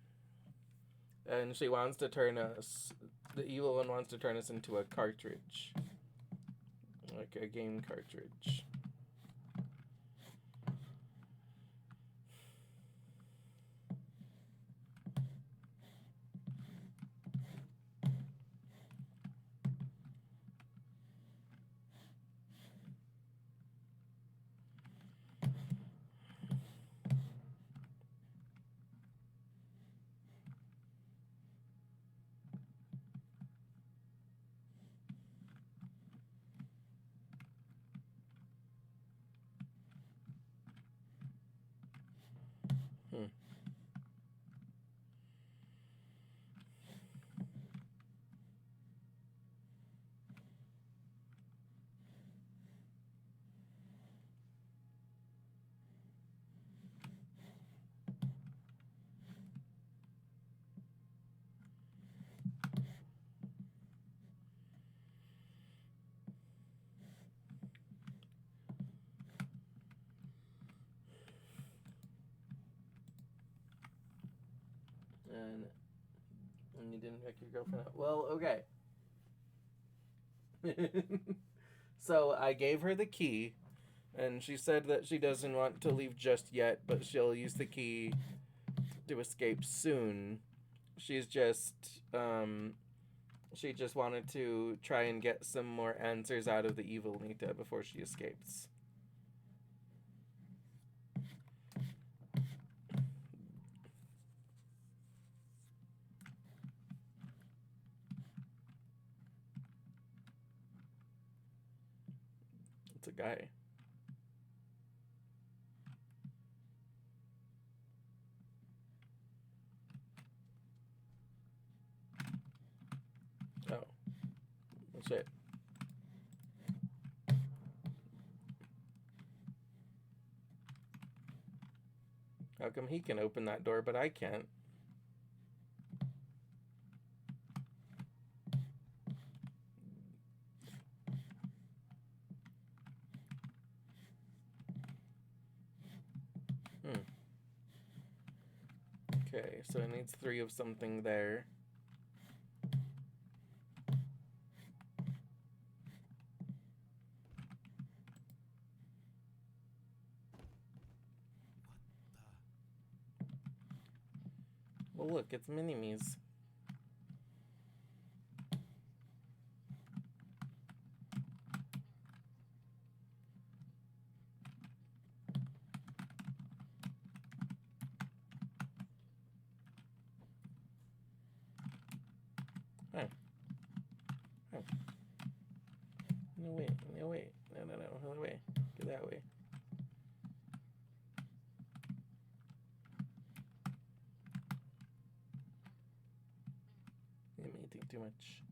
and she wants to turn us, the evil one wants to turn us into a cartridge. Like a game cartridge. You didn't pick your girlfriend up. Well, okay. So I gave her the key, and she said that she doesn't want to leave just yet, but she'll use the key to escape soon. She's just, she just wanted to try and get some more answers out of the evil Nita before she escapes. It's a guy. Oh. That's it. How come he can open that door, but I can't? Okay, so it needs 3 of something there. Well, look, it's Mini-Me's. Hi. Hi. No, wait. No, wait. No, no, no. Other way. Go that way. I'm eating too much.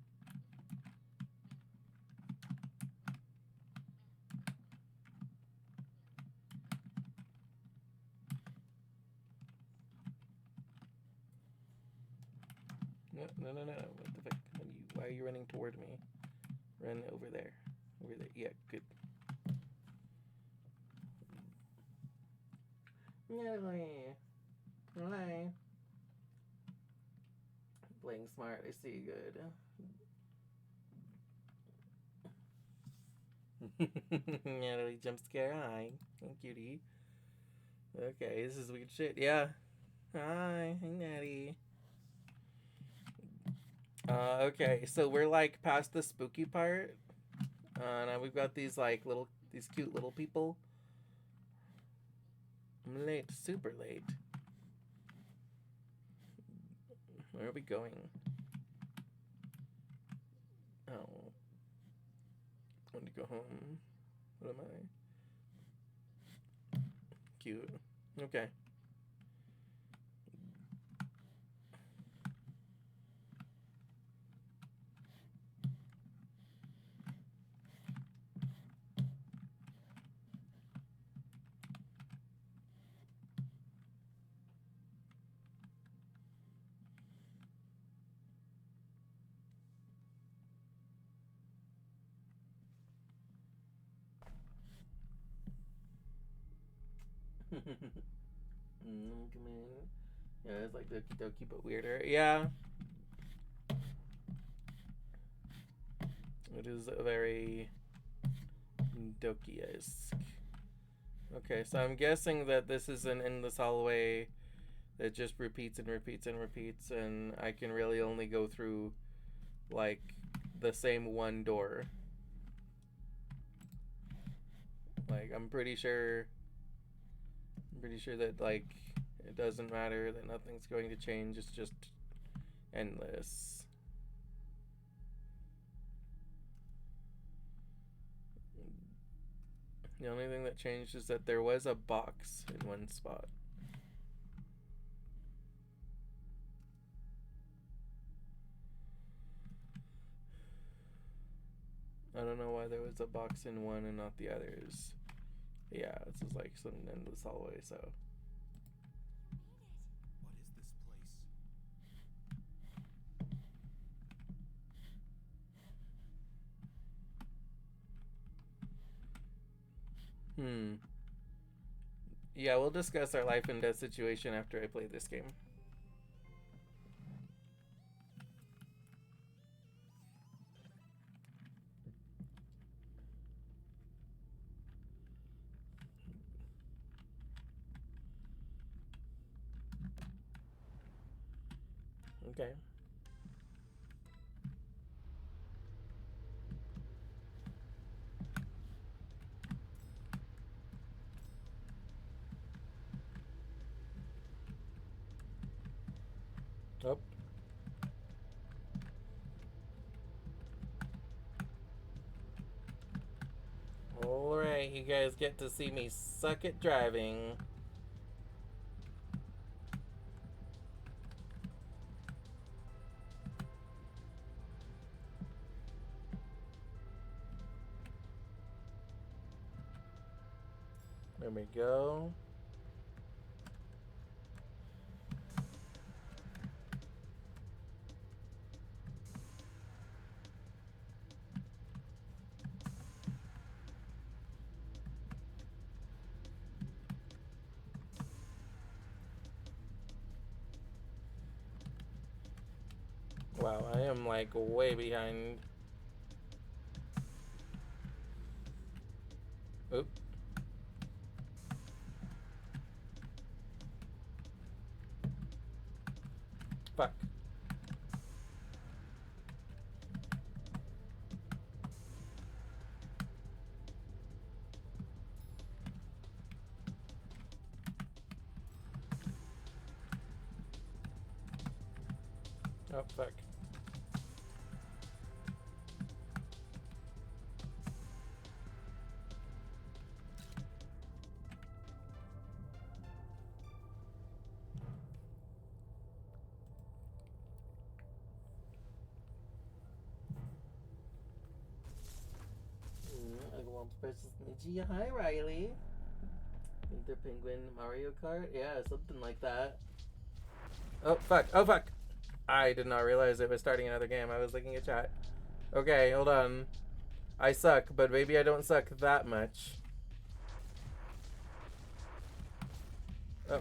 No, no, no, no. What the fuck? Why are you running toward me? Run over there. Over there. Yeah, good. No way. Hi. Playing smart. I see. Good. Natalie jump scare. Hi. Cutie. Okay, this is weird shit. Yeah. Hi. Hey, Natty. Okay, so we're like past the spooky part. Now we've got these these cute little people. I'm late, super late. Where are we going? Oh. I want to go home. What am I? Cute. Okay. Come in. Yeah, it's like Doki Doki, but weirder. Yeah. It is a very Doki-esque. Okay, so I'm guessing that this is an endless hallway that just repeats and repeats and repeats, and I can really only go through, like, the same one door. Like, I'm pretty sure that, like, it doesn't matter, that nothing's going to change, it's just endless. The only thing that changed is that there was a box in one spot. I don't know why there was a box in one and not the others. Yeah, this is like some endless hallway, so. What is this place? Yeah, we'll discuss our life and death situation after I play this game. Okay. Oh. Alright, you guys get to see me suck at driving. There we go. Wow, I am like way behind. Oop. Fuck. Oh, fuck. Eggwomp versus Niji. Hi, Riley. Winter Penguin Mario Kart? Yeah, something like that. Oh, fuck. Oh, fuck. I did not realize it was starting another game. I was looking at chat. Okay, hold on. I suck, but maybe I don't suck that much. Oh.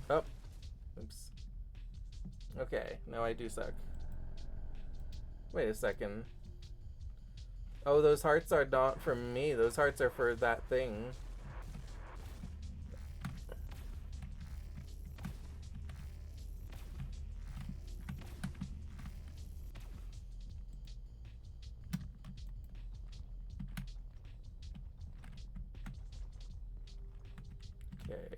Oh. Oops. Okay, now I do suck. Wait a second. Oh, those hearts are not for me. Those hearts are for that thing. Okay.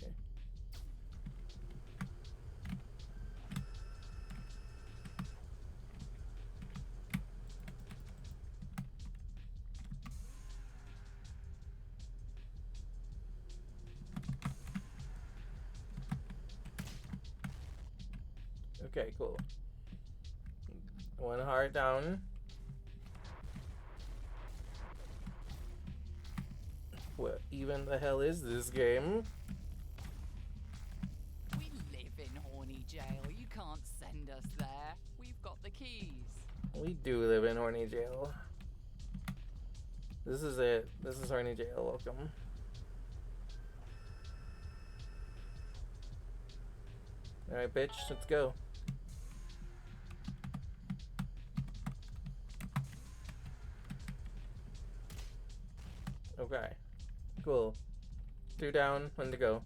Okay, cool. One heart down. What even the hell is this game? We live in horny jail. You can't send us there. We've got the keys. We do live in horny jail. This is it. This is horny jail. Welcome. Alright, bitch. Let's go. Okay. Cool. 2 down. 1 to go.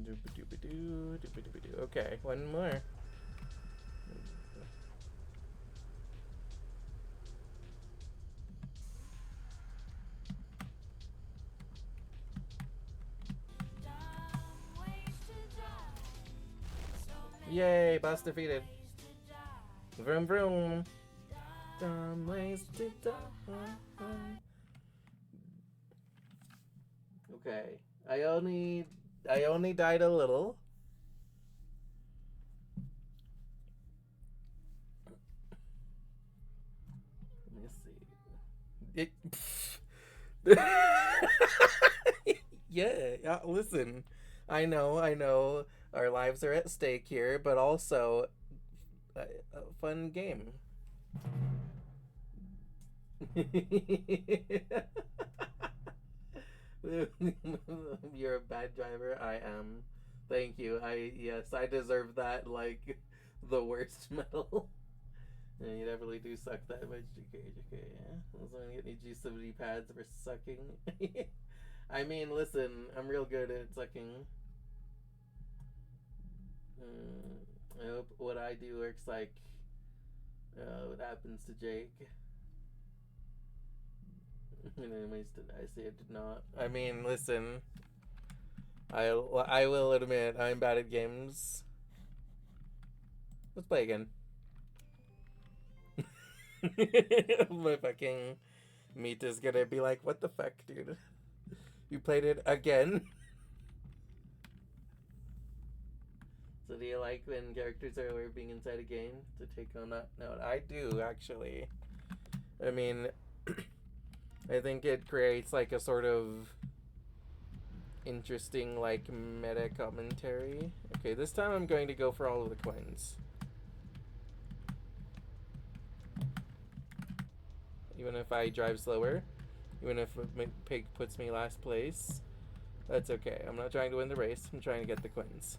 Doop-a-doop-a-doo, doop-a-doop-a-doo. Okay, 1 more. Yay, boss defeated. Vroom vroom. Dumb ways to die. Okay. I only died a little. Let me see. Yeah, listen. I know. Our lives are at stake here, but also a fun game. You're a bad driver. I am. Thank you. Yes, I deserve that. Like the worst medal. Yeah, you definitely do suck that much. Okay, yeah. Those only get any G70 pads for sucking. I mean, listen, I'm real good at sucking. I hope what I do works like what happens to Jake. Anyways, did I say it did not? I mean, listen. I will admit I'm bad at games. Let's play again. My fucking meat is gonna be like, what the fuck, dude? You played it again? So do you like when characters are aware of being inside a game to take on that note? I do, actually. I mean, I think it creates like a sort of interesting like meta commentary. Okay, this time I'm going to go for all of the coins. Even if I drive slower, even if Pig puts me last place, that's okay. I'm not trying to win the race, I'm trying to get the coins.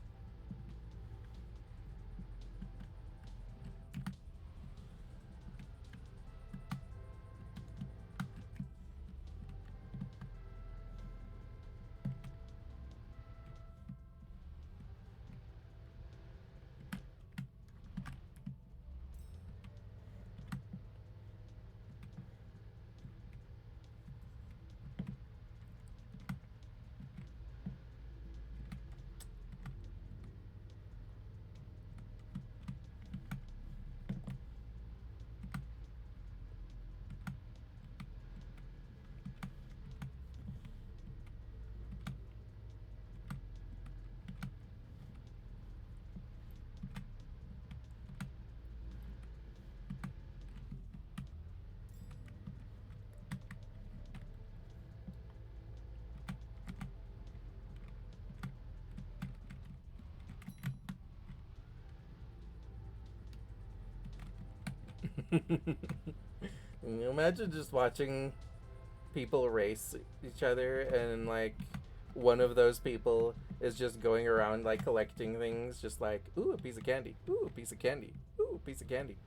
Imagine just watching people race each other and like one of those people is just going around like collecting things, just like, ooh, a piece of candy, ooh, a piece of candy, ooh, a piece of candy.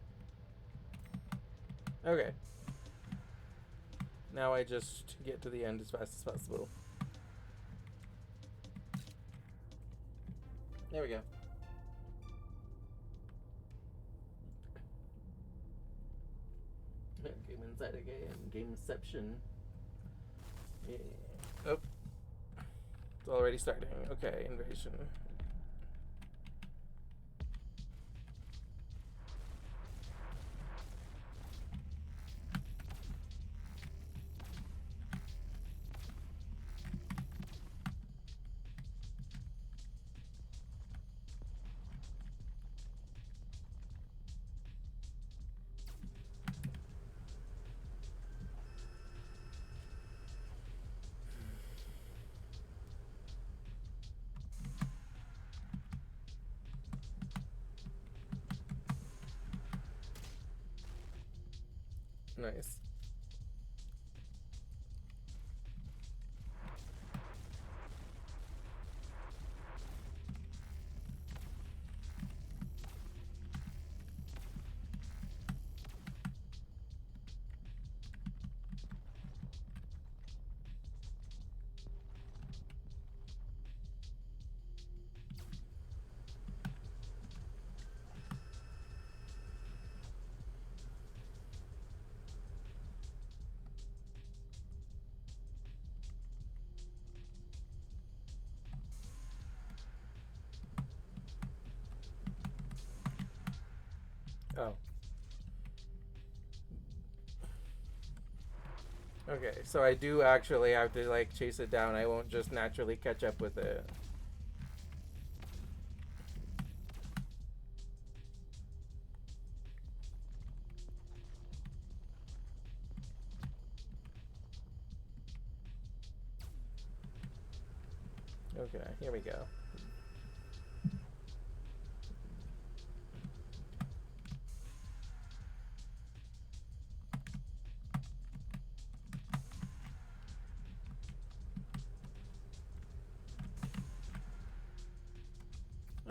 Okay. Now I just get to the end as fast as possible. There we go. Game inside a game, gameception. Yeah. Oh. It's already starting. Okay, invasion. Nice. Oh. Okay, so I do actually have to like chase it down. I won't just naturally catch up with it. Okay, here we go.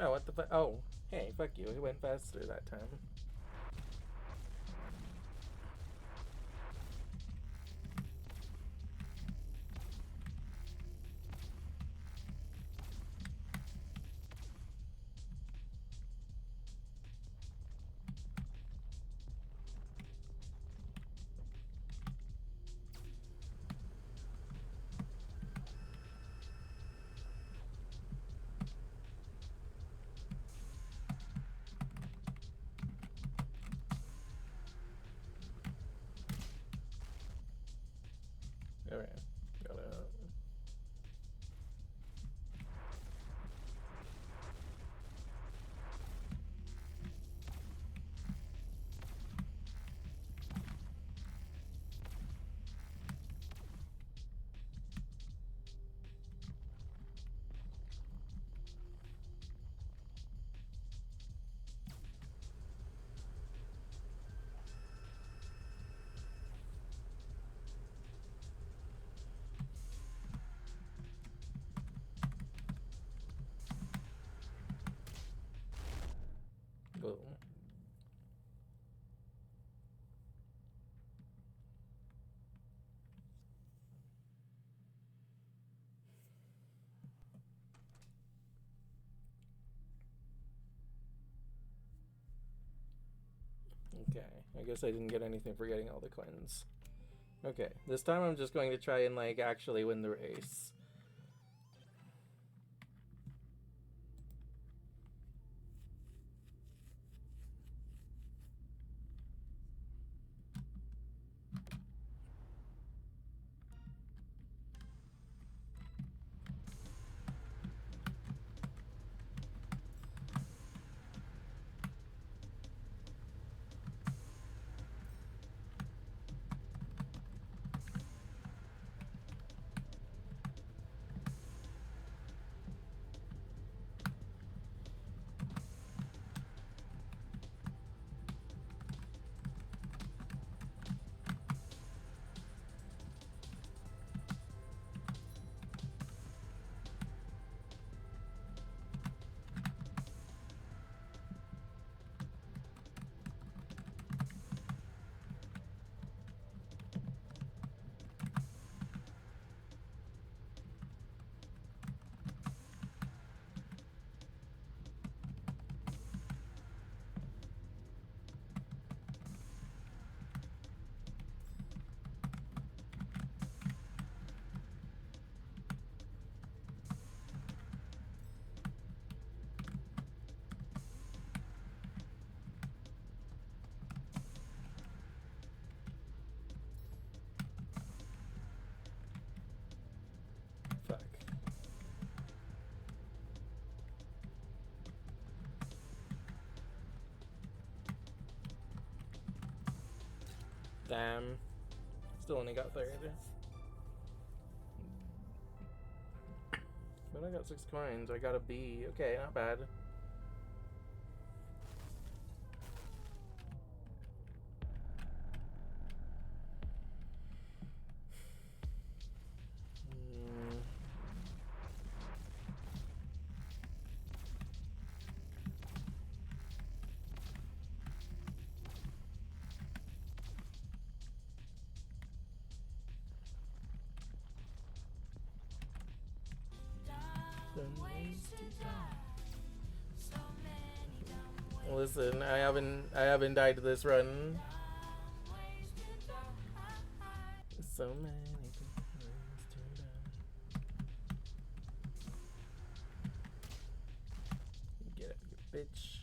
Oh, what the fuck? Oh, hey, fuck you. He went faster that time. Alright, gotta... Go. Okay, I guess I didn't get anything for getting all the coins. Okay, this time I'm just going to try and, like, actually win the race. Fuck. Damn. Still only got third. But I got 6 coins. I got a B. Okay, not bad. Listen, I haven't died this run. So many ways to die. Get up, you bitch.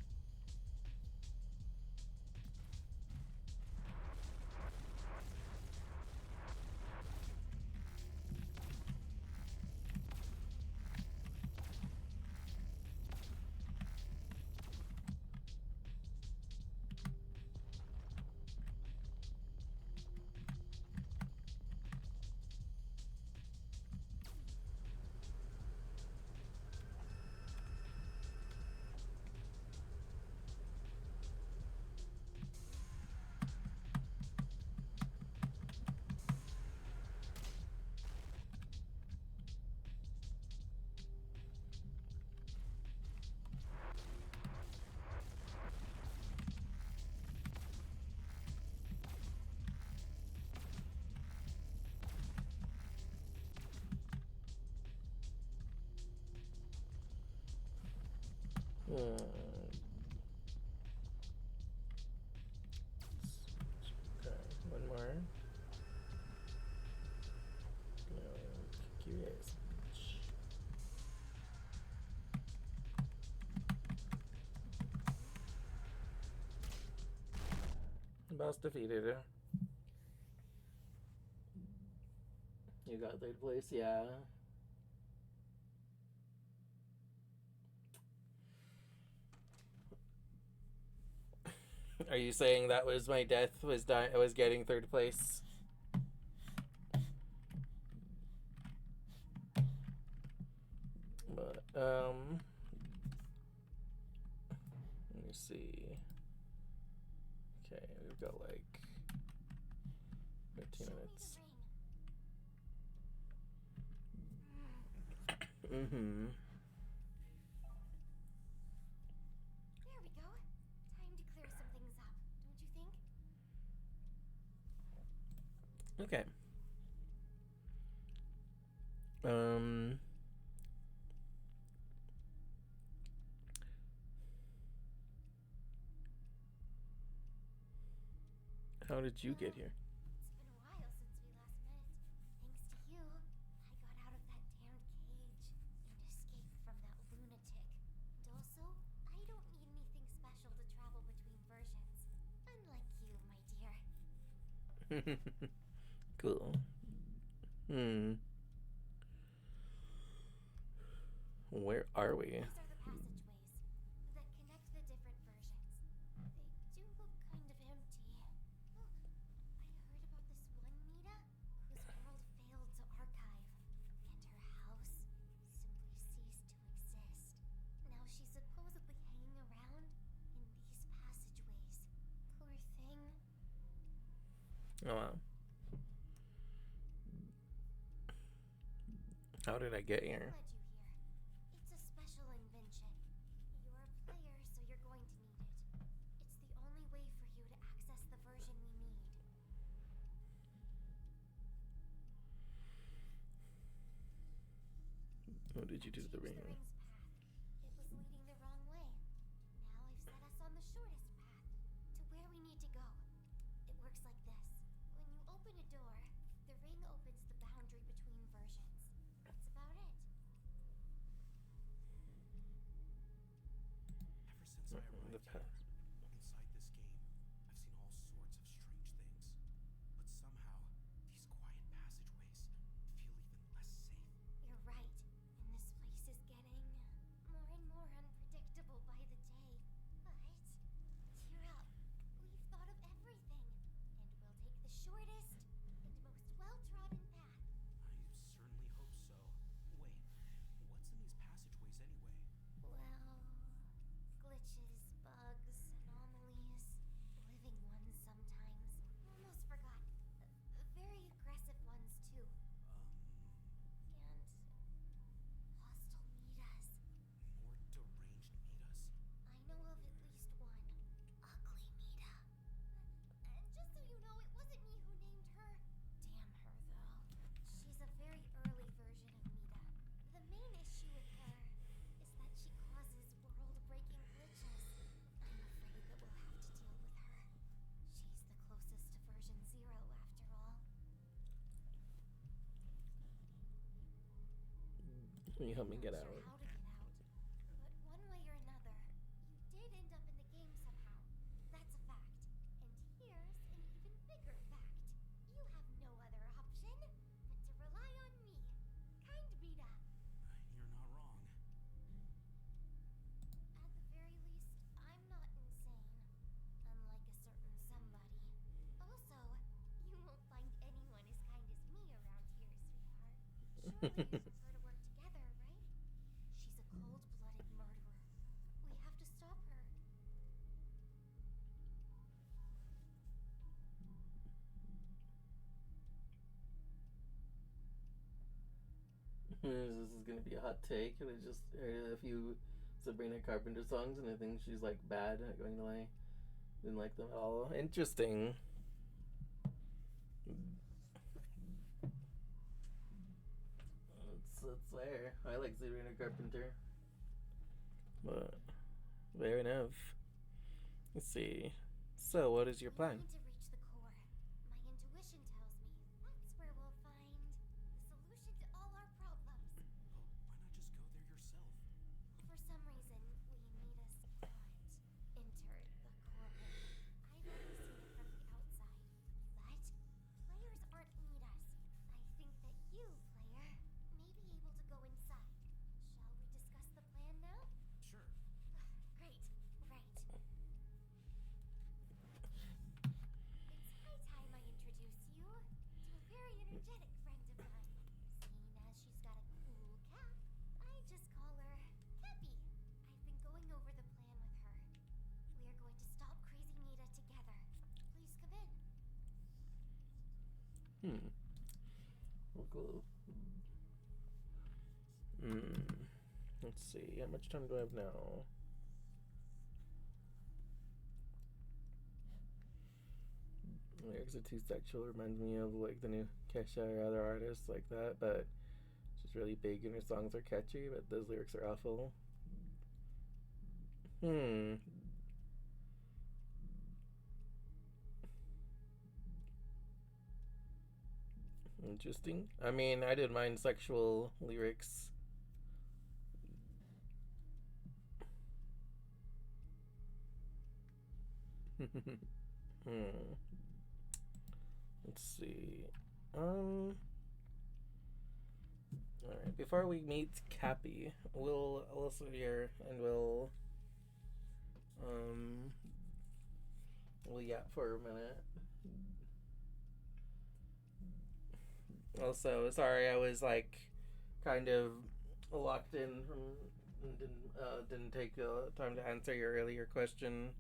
Boss defeated. You got third place, yeah. Are you saying that was my death? Was getting third place? But let me see. Okay, we've got like 15 minutes. Mm-hmm. There we go. Time to clear some things up, don't you think? Okay. How did you get here? It's been a while since we last met. Thanks to you, I got out of that damned cage and escaped from that lunatic. And also, I don't need anything special to travel between versions. Unlike you, my dear. Cool. Where are we? These are the passageways that connect the different versions. They do look kind of empty. Oh, I heard about this one Mita whose world failed to archive, and her house simply ceased to exist. Now she's supposedly hanging around in these passageways. Poor thing. Oh wow. How did I get here? Glad you here. It's a special invention. You're a player, so you're going to need it. It's the only way for you to access the version we need. What did you do to the ring? Changed the ring's path. It was leading the wrong way. Now I've set us on the shortest path to where we need to go. It works like this. When you open a door, the ring opens the boundary between versions. That's about it. Ever since I The arrived past. here, inside this game, I've seen all sorts of strange things. But somehow, these quiet passageways feel even less safe. You're right. And this place is getting more and more unpredictable by the day. But cheer up. We've thought of everything. And we'll take the shortest and most well-trodden path. I certainly hope so. Wait, what's in these passageways anyway? Well, glitches, bugs, anomalies, living ones sometimes. Almost forgot. Very aggressive ones too. And hostile Mitas. More deranged Mitas? I know of at least one. Ugly Mita. And just so you know, it wasn't me who named her. Damn her, though. She's a very early version of Mita. The main issue with her is that she causes world-breaking glitches. I'm afraid that we'll have to deal with her. She's the closest to version 0 after all. Can you help me get Not out? sure how to get out, but one way or another, you did end up in the game somehow. That's a fact. And here's an even bigger fact. You have no other option but to rely on me. Kind Mita. You're not wrong. At the very least, I'm not insane. Unlike a certain somebody. Also, you won't find anyone as kind as me around here, sweetheart. Surely you prefer to work together, right? She's a cold-blooded murderer. We have to stop her. This is gonna be a hot take, and I just heard a few Sabrina Carpenter songs, and I think she's like bad. Not going to lie, didn't like them at all. Interesting. It's there. I like Sabrina Carpenter, but fair enough. Let's see. So, what is your We plan? need to reach the core. My intuition tells me that's where we'll find the solution to all our problems. Well, why not just go there yourself? For some reason, we need us can't enter the core. I've only seen it from the Let's see. How much time do I have now? Lyrics are too sexual. Reminds me of like the new Kesha or other artists like that, but she's really big and her songs are catchy, but those lyrics are awful. Interesting. I mean, I didn't mind sexual lyrics. Let's see. All right. Before we meet Cappy, we'll sit here and we'll yap for a minute. Also, sorry, I was like kind of locked in from didn't take time to answer your earlier question.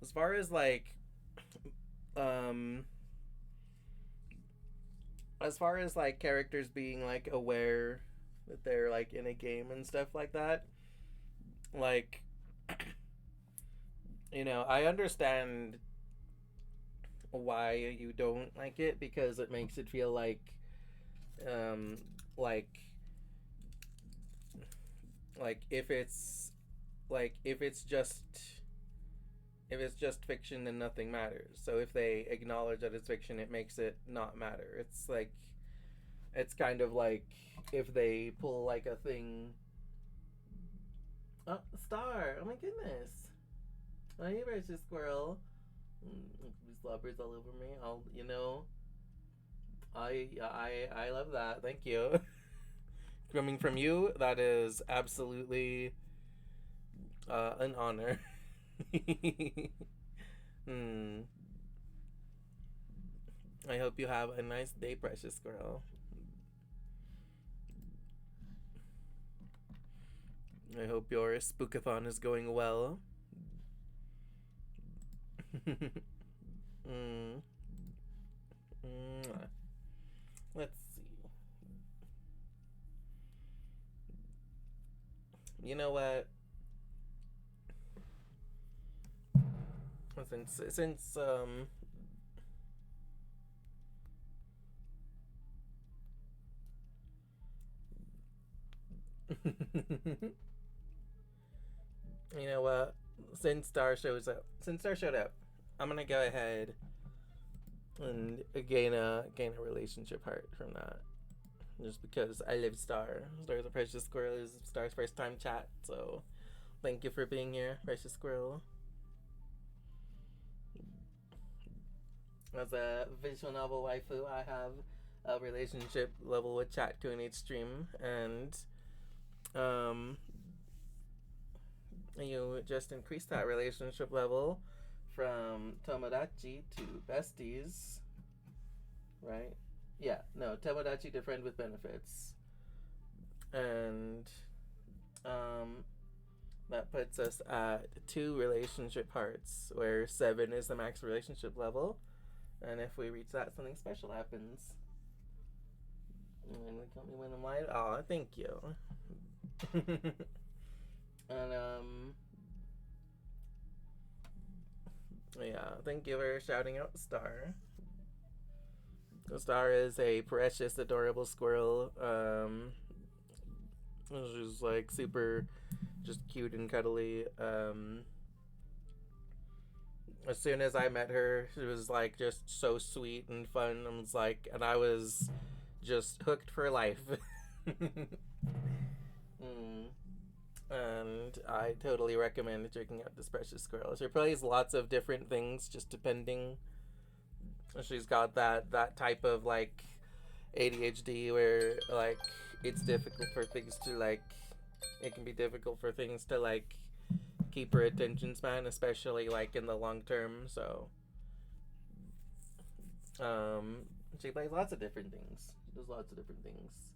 As far as like characters being like aware that they're like in a game and stuff like that, like I understand why you don't like it, because it makes it feel like like if it's just fiction, then nothing matters. So if they acknowledge that it's fiction, it makes it not matter. It's kind of like if they pull like a thing. Oh, Star! Oh my goodness! Oh, hey, precious squirrel. Slobbers all over me. I love that. Thank you. Coming from you, that is absolutely an honor. I hope you have a nice day, precious squirrel. I hope your spookathon is going well. Let's see. You know what? Since you know what? Since Star showed up, I'm gonna go ahead and gain a relationship heart from that. Just because I love Star. Star's a precious squirrel. Is Star's first time chat, so thank you for being here, precious squirrel. As a visual novel waifu, I have a relationship level with chat to an each stream, and you just increase that relationship level from Tomodachi to besties, right? Yeah, no, Tomodachi to friend with benefits. And that puts us at 2 relationship hearts, where 7 is the max relationship level. And if we reach that, something special happens. And they call me when I'm live. Aw, thank you. And yeah, thank you for shouting out Star. Star is a precious, adorable squirrel. She's like super, just cute and cuddly. As soon as I met her, she was like just so sweet and fun. And I was just hooked for life. And I totally recommend checking out this precious squirrel. She plays lots of different things, just depending. She's got that type of like ADHD where like it's difficult for things to like. It can be difficult for things to like keep her attention span, especially like in the long term. So she plays lots of different things. She does lots of different things.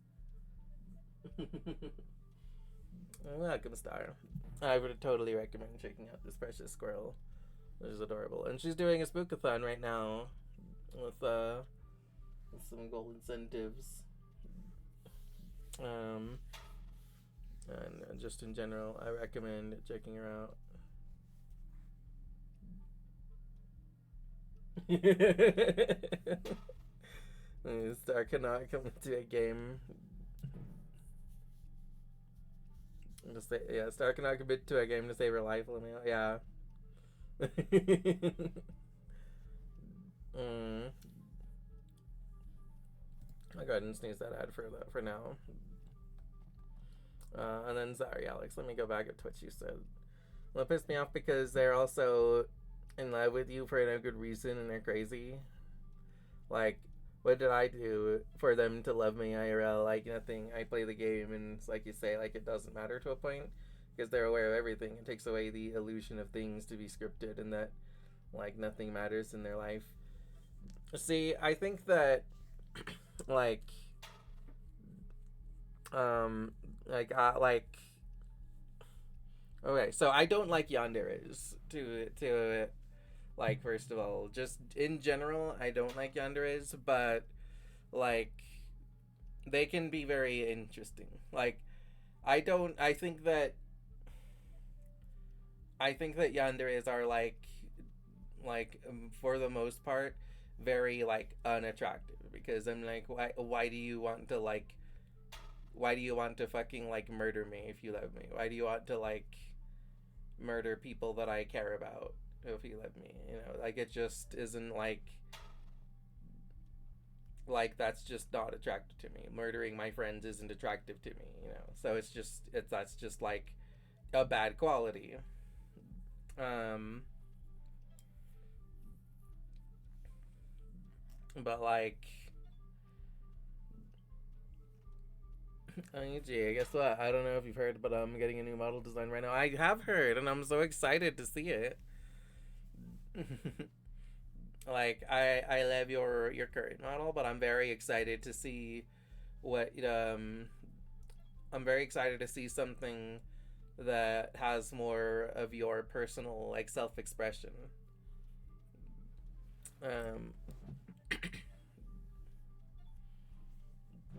Welcome, Star. I would totally recommend checking out this precious squirrel, which is adorable. And she's doing a spookathon right now with some gold incentives. And just in general, I recommend checking her out. Star cannot come into a game. Just say, yeah, Star cannot commit to a game to save her life. Let me, yeah. I'll go ahead and sneeze that ad for now. And then, sorry, Alex, let me go back at Twitch you said. Well, it pissed me off because they're also in love with you for no good reason and they're crazy. Like, what did I do for them to love me IRL? Like, nothing. I play the game and it's like you say, like, it doesn't matter to a point because they're aware of everything. It takes away the illusion of things to be scripted and that, like, nothing matters in their life. See, I think that, like, okay, so I don't like yanderes to like, first of all, just in general, I don't like yanderes, but like they can be very interesting. Like I think that yanderes are for the most part very like unattractive because I'm like why do you want to fucking like murder me if you love me? Why do you want to like murder people that I care about if you love me? You know, like it just isn't like that's just not attractive to me. Murdering my friends isn't attractive to me, you know. So that's just like a bad quality. But like gee, guess what? I don't know if you've heard, but I'm getting a new model design right now. I have heard, and I'm so excited to see it. Like I love your current model, but I'm very excited to see what I'm very excited to see something that has more of your personal like self-expression.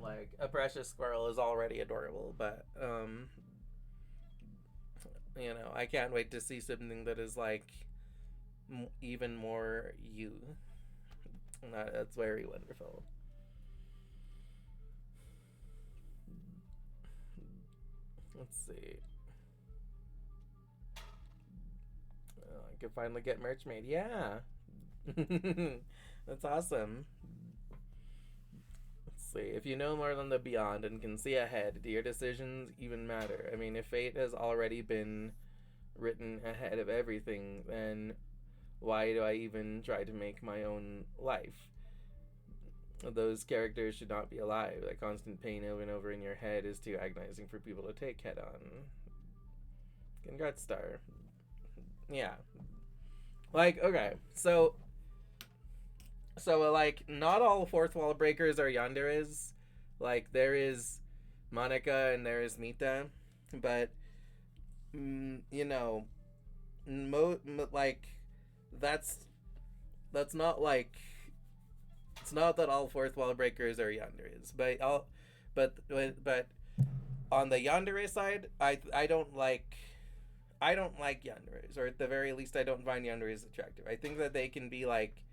Like a precious squirrel is already adorable, but you know, I can't wait to see something that is like even more you. And that's very wonderful. Let's see. I can finally get merch made. Yeah. That's awesome. Let's see. If you know more than the beyond and can see ahead, do your decisions even matter? I mean, if fate has already been written ahead of everything, then why do I even try to make my own life? Those characters should not be alive. That constant pain over and over in your head is too agonizing for people to take head on. Congrats, Star. Yeah. Like, okay, so like not all fourth wall breakers are yanderes. Like there is Monica and there is Mita, but you know, like that's not like it's not that all fourth wall breakers are yanderes, but on the yandere side, I don't like yanderes, or at the very least, I don't find yanderes attractive. I think that they can be like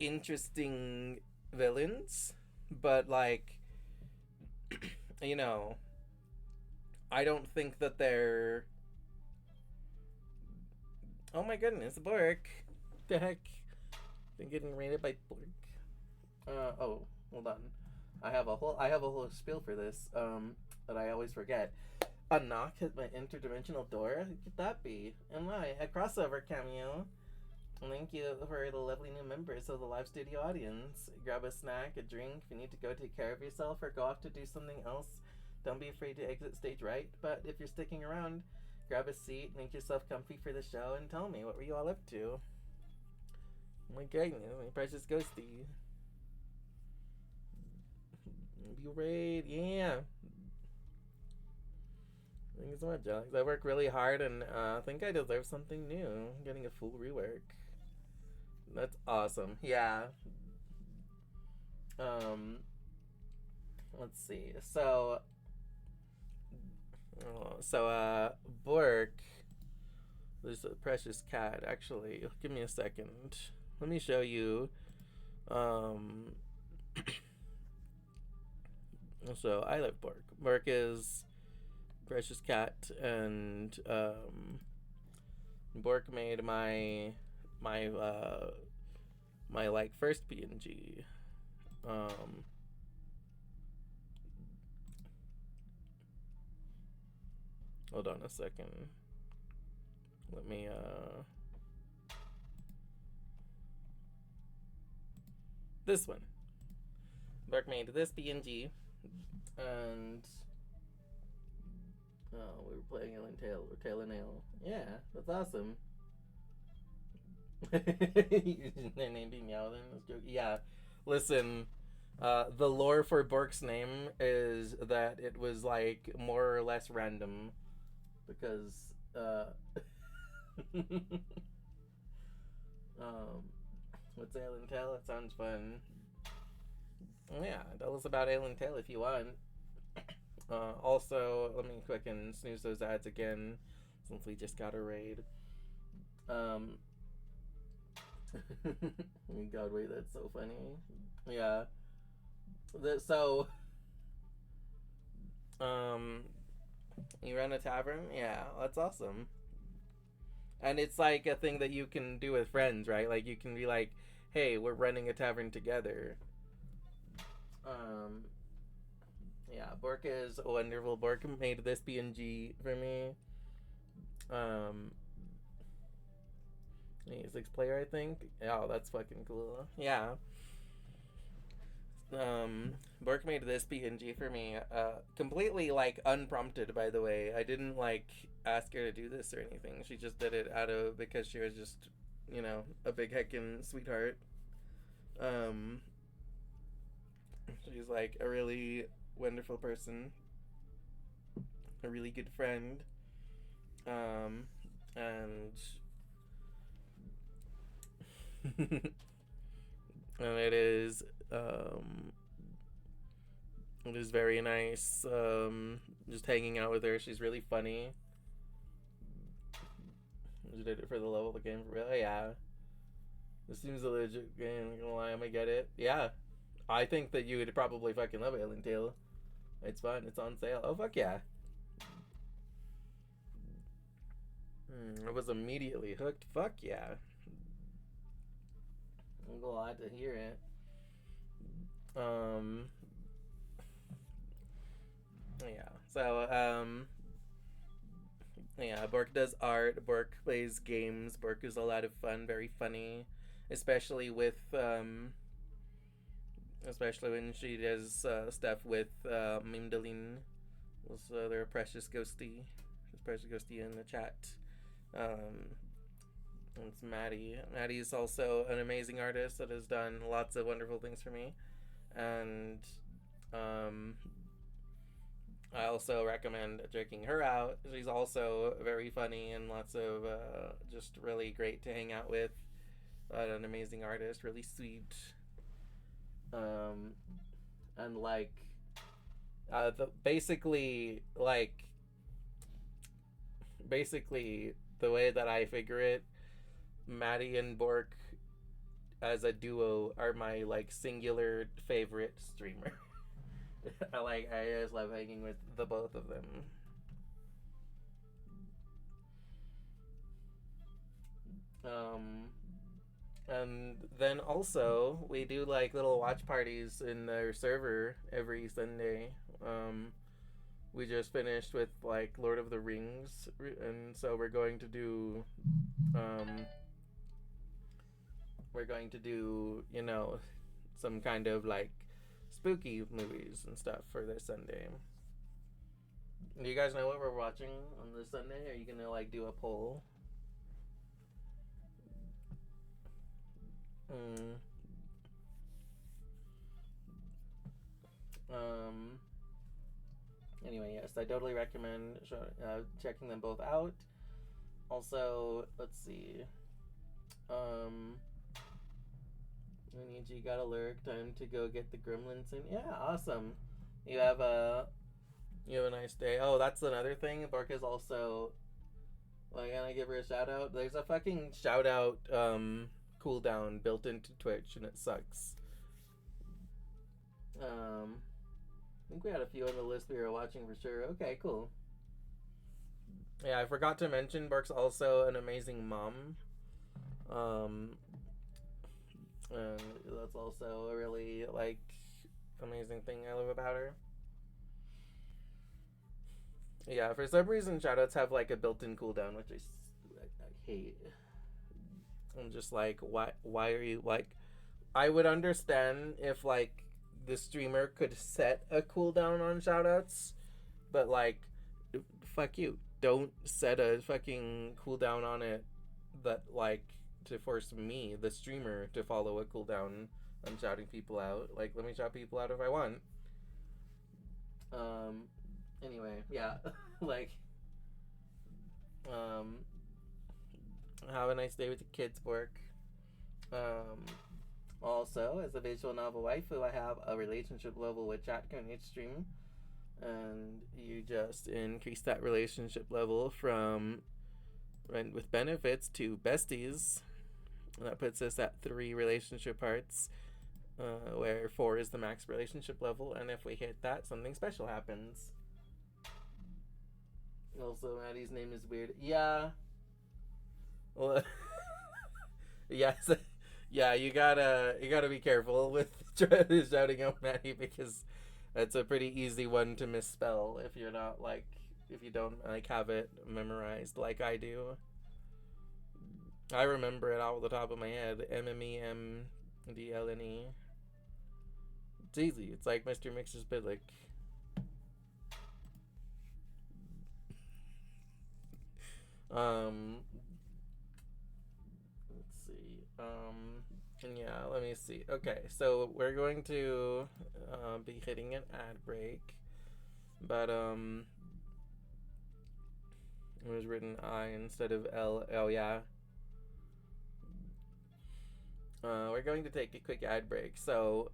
interesting villains, but like you know, I don't think that they're. Oh my goodness, Bork! The heck? Been getting raided by Bork. Oh, hold on. I have a whole spiel for this. That I always forget. A knock at my interdimensional door? Who could that be? Am I? A crossover cameo. Thank you for the lovely new members of the live studio audience. Grab a snack, a drink, if you need to go take care of yourself or go off to do something else. Don't be afraid to exit stage right, but if you're sticking around, grab a seat, make yourself comfy for the show, and tell me, what were you all up to? Oh my goodness, my precious ghosty. You raid, yeah. Thank you so much, Alex. I work really hard and I think I deserve something new. I'm getting a full rework. That's awesome. Yeah. Let's see. So Bork, there's a precious cat. Actually, give me a second. Let me show you. Um, so I love Bork. Bork is precious cat, and Bork made my like first PNG. Um, hold on a second. Let me this one. Bork made this PNG, and oh, we were playing Ellen Tail or Tail and Nail. Yeah, that's awesome. Their name being Meowden. Yeah, listen. The lore for Bork's name is that it was like more or less random because what's Alan Tail? That sounds fun. Yeah, tell us about Alan Tail if you want. Also, let me quick and snooze those ads again since we just got a raid. God, wait, that's so funny. Yeah. So, you run a tavern? Yeah, that's awesome. And it's like a thing that you can do with friends, right? Like you can be like, "Hey, we're running a tavern together." Yeah, Bork is wonderful. Bork made this PNG for me. He's 6-player, I think. Oh, that's fucking cool. Yeah. Bork made this PNG for me, completely like unprompted. By the way, I didn't like ask her to do this or anything. She just did it out of because she was just, a big heckin' sweetheart. She's like a really wonderful person, a really good friend, and and it is very nice. Just hanging out with her. She's really funny. She did it for the level of the game for real. Oh, yeah. This seems a legit game. I'm gonna lie, I'm gonna get it. Yeah. I think that you would probably fucking love Alien Tail. It's fun. It's on sale. Oh, fuck yeah. I was immediately hooked. Fuck yeah. I'm glad to hear it. Yeah. So, yeah, Bork does art. Bork plays games. Bork is a lot of fun, very funny, especially especially when she does stuff with Mimdalene. Also, they're Precious Ghosty. There's Precious Ghosty in the chat. It's Maddie. Maddie is also an amazing artist that has done lots of wonderful things for me, and I also recommend checking her out. She's also very funny and lots of just really great to hang out with. An amazing artist, really sweet. And like, basically the way that I figure it, Maddie and Bork as a duo are my like singular favorite streamer. I just love hanging with the both of them. And then also we do like little watch parties in their server every Sunday. We just finished with like Lord of the Rings, and so we're going to do some kind of like spooky movies and stuff for this Sunday. Do you guys know what we're watching on this Sunday? Are you gonna like do a poll? Anyway, yes, I totally recommend checking them both out. Also, let's see. G got a lurk. Time to go get the gremlins in. Yeah, awesome. You have You have a nice day. Oh, that's another thing. Bark is also, like, can I give her a shout out? There's a fucking shout out cooldown built into Twitch, and it sucks. I think we had a few on the list we were watching for sure. Okay, cool. Yeah, I forgot to mention Bark's also an amazing mom. And that's also a really, like, amazing thing I love about her. Yeah, for some reason, shoutouts have, like, a built-in cooldown, which I hate. I'm just like, why are you, like, I would understand if, like, the streamer could set a cooldown on shoutouts, but, like, fuck you. Don't set a fucking cooldown on it that, like, to force me, the streamer, to follow a cooldown on shouting people out. Like, let me shout people out if I want. Anyway, yeah. Like, have a nice day with the kids, Bork. Also, as a visual novel waifu, I have a relationship level with Chatko in each stream. And you just increase that relationship level from Rent with Benefits to Besties. And that puts us at 3 relationship hearts, where 4 is the max relationship level. And if we hit that, something special happens. Also, Maddie's name is weird. Yeah. Well, yes. Yeah, you gotta be careful with shouting out Maddie, because that's a pretty easy one to misspell if you don't like have it memorized like I do. I remember it off the top of my head. MMEMDLNE. It's easy. It's like Mr. Mixer's Bidlick. Let's see. Yeah, let me see. Okay, so we're going to be hitting an ad break, but it was written I instead of L. Oh yeah. We're going to take a quick ad break. So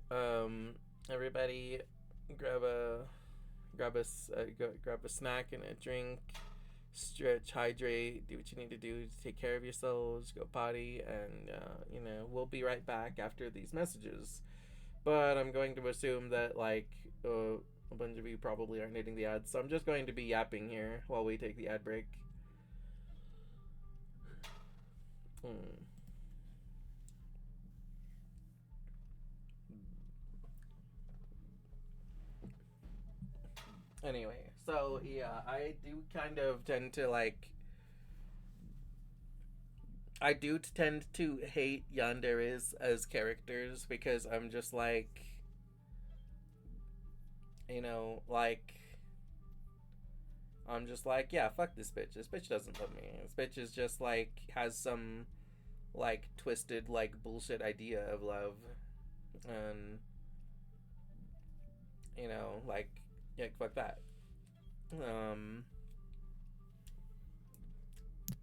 everybody, grab a snack and a drink. Stretch, hydrate, do what you need to do to take care of yourselves, go potty, and we'll be right back after these messages. But I'm going to assume that, like, a bunch of you probably aren't hitting the ads, so I'm just going to be yapping here while we take the ad break. Anyway, so yeah, I do kind of tend to hate yanderes as characters, because I'm just like, I'm just like, yeah, fuck this bitch. This bitch doesn't love me. This bitch is just like, has some like twisted like bullshit idea of love, and like, yeah, fuck that.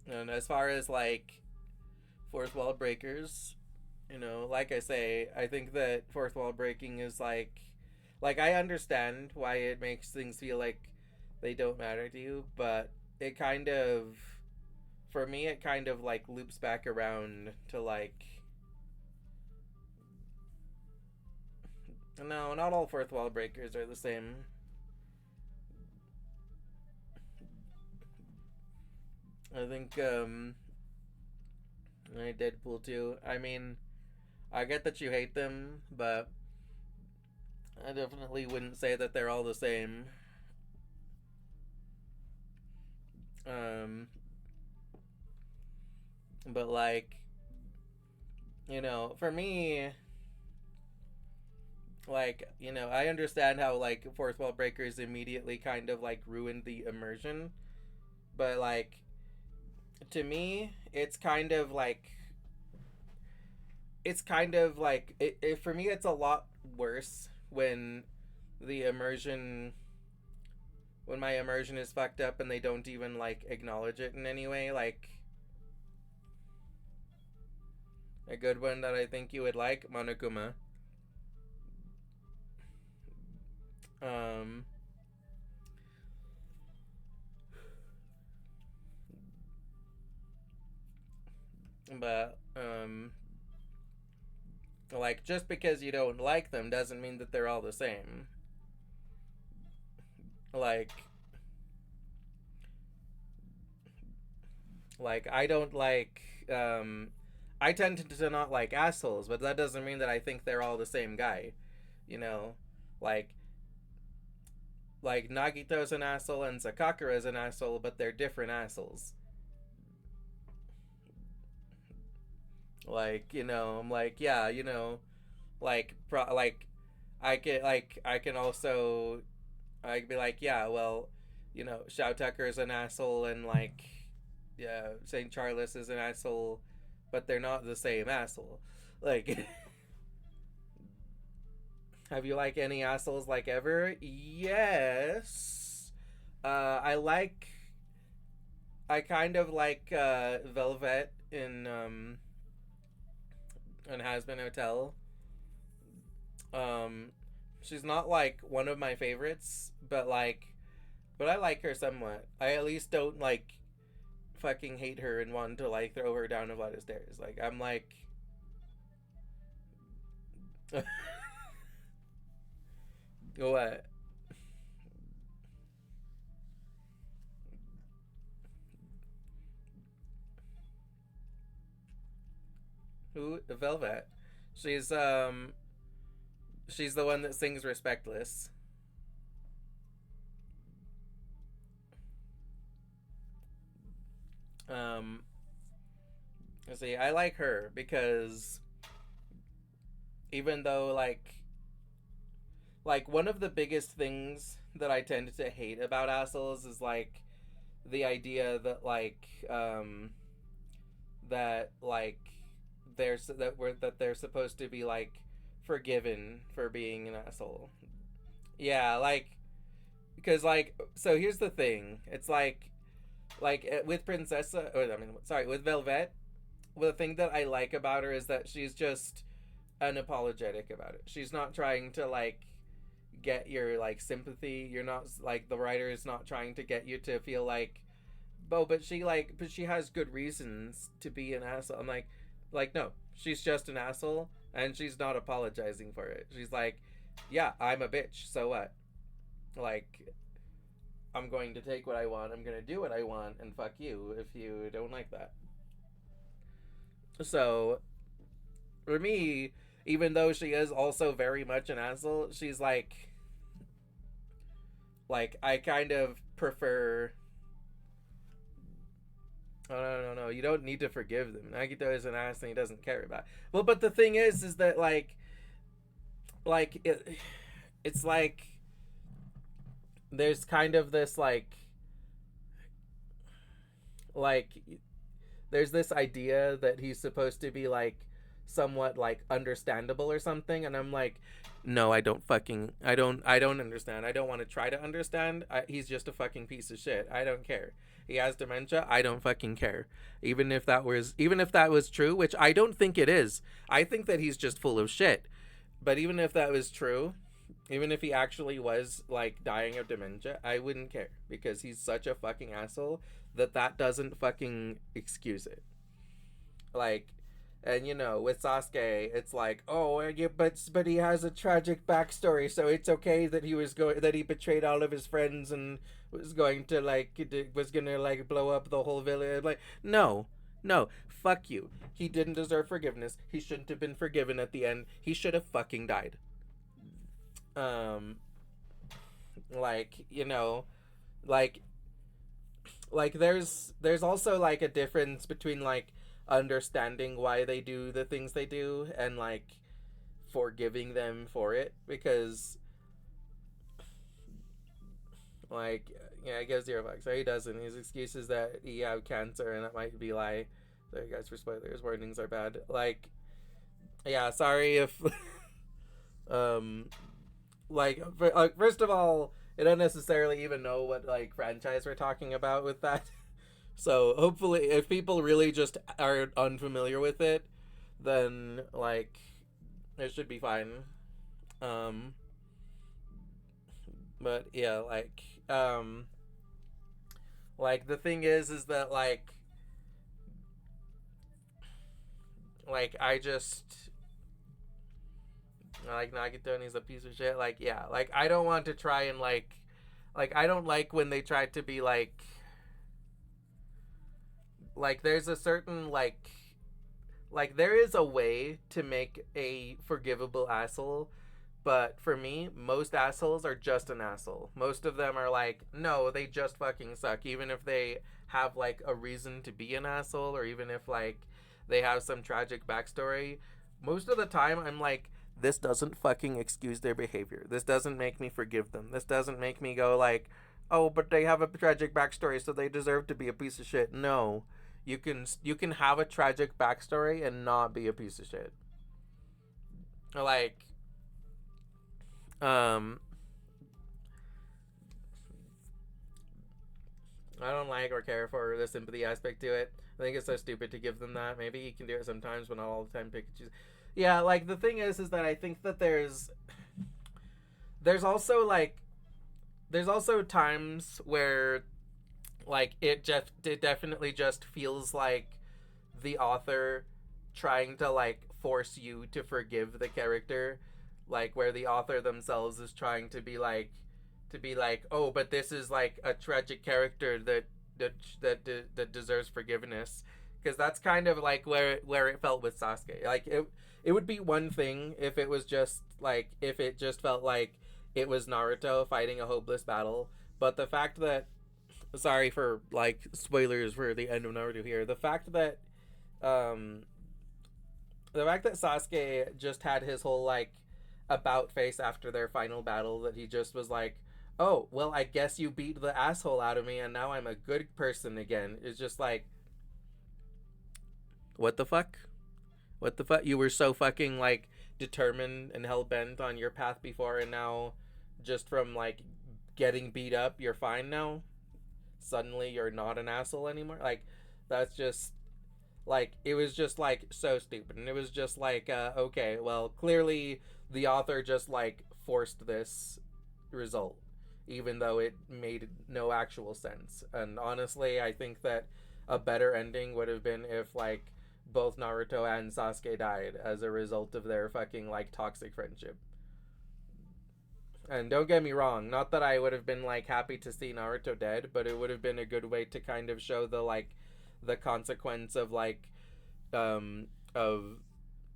And as far as like fourth wall breakers, like I say, I think that fourth wall breaking is like I understand why it makes things feel like they don't matter to you, but it kind of, for me, it kind of like loops back around to like, no, not all fourth wall breakers are the same. I think Deadpool 2, I mean, I get that you hate them, but I definitely wouldn't say that they're all the same. But like, for me, like, I understand how like fourth wall breakers immediately kind of like ruined the immersion, but like, to me, it's kind of like for me, it's a lot worse when the immersion when my immersion is fucked up and they don't even like acknowledge it in any way. Like, a good one that I think you would like, Monokuma. But like, just because you don't like them doesn't mean that they're all the same. Like I don't like I tend to not like assholes, but that doesn't mean that I think they're all the same guy. You know, like Nagito's an asshole and Sakakura's an asshole, but they're different assholes. Like, I'm like, yeah, like I can also I'd be like, yeah, well, Shao Tucker's an asshole and like yeah, St. Charles is an asshole, but they're not the same asshole. Like have you like any assholes like ever? Yes. I kind of like Velvet in Has-Been Hotel. Um she's not like one of my favorites, but I like her somewhat. I at least don't like fucking hate her and want to like throw her down a flight of stairs. Like I'm like what? Who? Velvet. She's she's the one that sings Respectless. Um see, I like her because even though one of the biggest things that I tend to hate about assholes is like the idea that that like that they're supposed to be like forgiven for being an asshole. Yeah, because so here's the thing. It's with Princessa, or I mean, sorry, with Velvet, well, the thing that I like about her is that she's just unapologetic about it. She's not trying to get your sympathy. You're not the writer is not trying to get you to feel like, oh, but she has good reasons to be an asshole. I'm like no, she's just an asshole and she's not apologizing for it. She's like, yeah, I'm a bitch. So what? Like, I'm going to take what I want. I'm going to do what I want, and fuck you if you don't like that. So, for me, even though she is also very much an asshole, she's I kind of prefer. Oh, no. You don't need to forgive them. Nagito is an ass and he doesn't care about it. Well, but the thing is that it's like there's kind of this like there's this idea that he's supposed to be somewhat understandable or something, and I'm like, no, I don't understand. I don't want to try to understand. He's just a fucking piece of shit. I don't care. He has dementia. I don't fucking care. Even if that was true, which I don't think it is. I think that he's just full of shit. But even if that was true, even if he actually was dying of dementia, I wouldn't care because he's such a fucking asshole that doesn't fucking excuse it. And with Sasuke, it's oh yeah, but he has a tragic backstory, so it's okay that he betrayed all of his friends and was going to blow up the whole village. No, fuck you. He didn't deserve forgiveness. He shouldn't have been forgiven at the end. He should have fucking died. Like there's also a difference between understanding why they do the things they do and forgiving them for it, because yeah, I guess 0 bucks. So he doesn't. His excuse is that he have cancer and that might be lie. Sorry guys for spoilers. Warnings are bad. Yeah, sorry if first of all, I don't necessarily even know what franchise we're talking about with that. So hopefully, if people really just are unfamiliar with it, then it should be fine. But yeah, the thing is that like, I just, like, Nagatoni's a piece of shit. Like, yeah, like, I don't want to try and, like, I don't like when they try to be, like, there's a certain, like, there is a way to make a forgivable asshole, but for me, most assholes are just an asshole. Most of them are like, no, they just fucking suck, even if they have, like, a reason to be an asshole, or even if, like, they have some tragic backstory. Most of the time, I'm like, this doesn't fucking excuse their behavior. This doesn't make me forgive them. This doesn't make me go, like, oh, but they have a tragic backstory, so they deserve to be a piece of shit. No. You can have a tragic backstory and not be a piece of shit. Like, um, I don't like or care for the sympathy aspect to it. I think it's so stupid to give them that. Maybe you can do it sometimes, but not all the time. Pick and choose. Yeah, like, the thing is that I think that there's also, like, there's also times where, like, it definitely just feels like the author trying to, like, force you to forgive the character, like, where the author themselves is trying to be like, oh, but this is, like, a tragic character that deserves forgiveness, because that's kind of like where it felt with Sasuke. Like, it would be one thing if it was just like, if it just felt like it was Naruto fighting a hopeless battle, but the fact that, sorry for, like, spoilers for the end of Naruto here, um the fact that Sasuke just had his whole, like, about face after their final battle, that he just was like, oh, well, I guess you beat the asshole out of me and now I'm a good person again, is just like, what the fuck? What the fuck? You were so fucking, like, determined and hell-bent on your path before, and now, just from, like, getting beat up, you're fine now? Suddenly you're not an asshole anymore? Like, that's just, like, it was just, like, so stupid. And it was just like, okay, well, clearly the author just, like, forced this result, even though it made no actual sense. And honestly, I think that a better ending would have been if, like, both Naruto and Sasuke died as a result of their fucking, like, toxic friendship. And don't get me wrong, not that I would have been, like, happy to see Naruto dead, but it would have been a good way to kind of show the, like, the consequence of, like, of,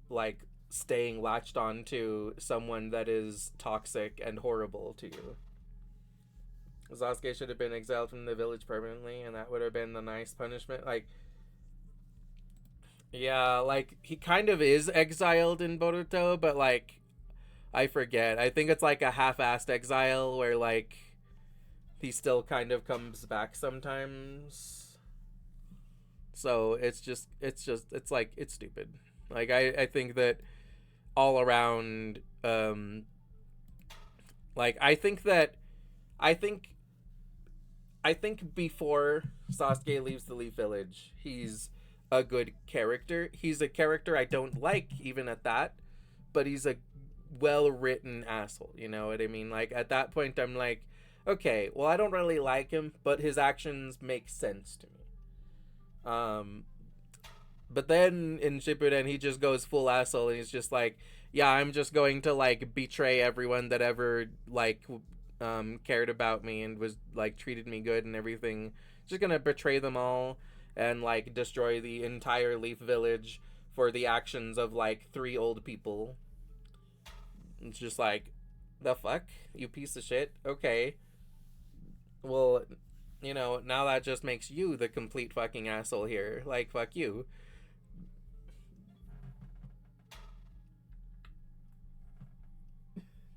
like, staying latched on to someone that is toxic and horrible to you. Sasuke should have been exiled from the village permanently, and that would have been the nice punishment. Like, yeah, like, he kind of is exiled in Boruto, but, like, I forget. I think it's, like, a half-assed exile where, like, he still kind of comes back sometimes. So it's like, it's stupid. Like, I think that all around, like, I think before Sasuke leaves the Leaf Village, he's a good character. He's a character I don't like, even at that, but he's a well-written asshole, you know what I mean? Like, at that point, I'm like, okay, well, I don't really like him, but his actions make sense to me. But then in Shippuden, he just goes full asshole, and he's just like, yeah, I'm just going to, like, betray everyone that ever, like, cared about me and was, like, treated me good and everything. Just gonna betray them all and, like, destroy the entire Leaf Village for the actions of, like, 3 old people. It's just like, the fuck? You piece of shit? Okay. Well, you know, now that just makes you the complete fucking asshole here. Like, fuck you.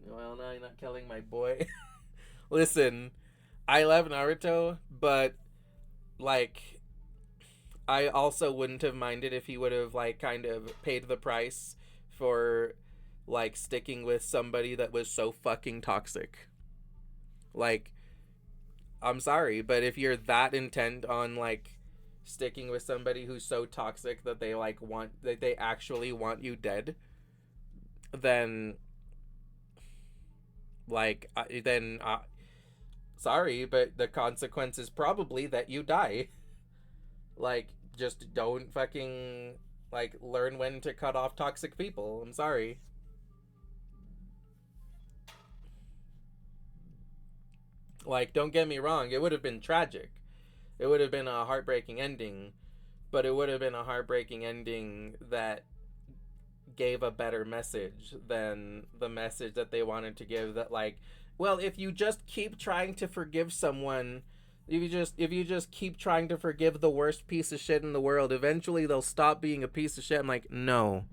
Well, now you're not killing my boy. Listen, I love Naruto, but, like, I also wouldn't have minded if he would have, like, kind of paid the price for, like, sticking with somebody that was so fucking toxic. Like, I'm sorry, but if you're that intent on, like, sticking with somebody who's so toxic that they, like, that they actually want you dead, then, like, sorry, but the consequence is probably that you die. Like, just don't fucking, Like, learn when to cut off toxic people. I'm sorry. Like, don't get me wrong, it would have been tragic. It would have been a heartbreaking ending, but it would have been a heartbreaking ending that gave a better message than the message that they wanted to give, that like, well, if you just keep trying to forgive someone, if you just keep trying to forgive the worst piece of shit in the world, eventually they'll stop being a piece of shit. I'm like, no.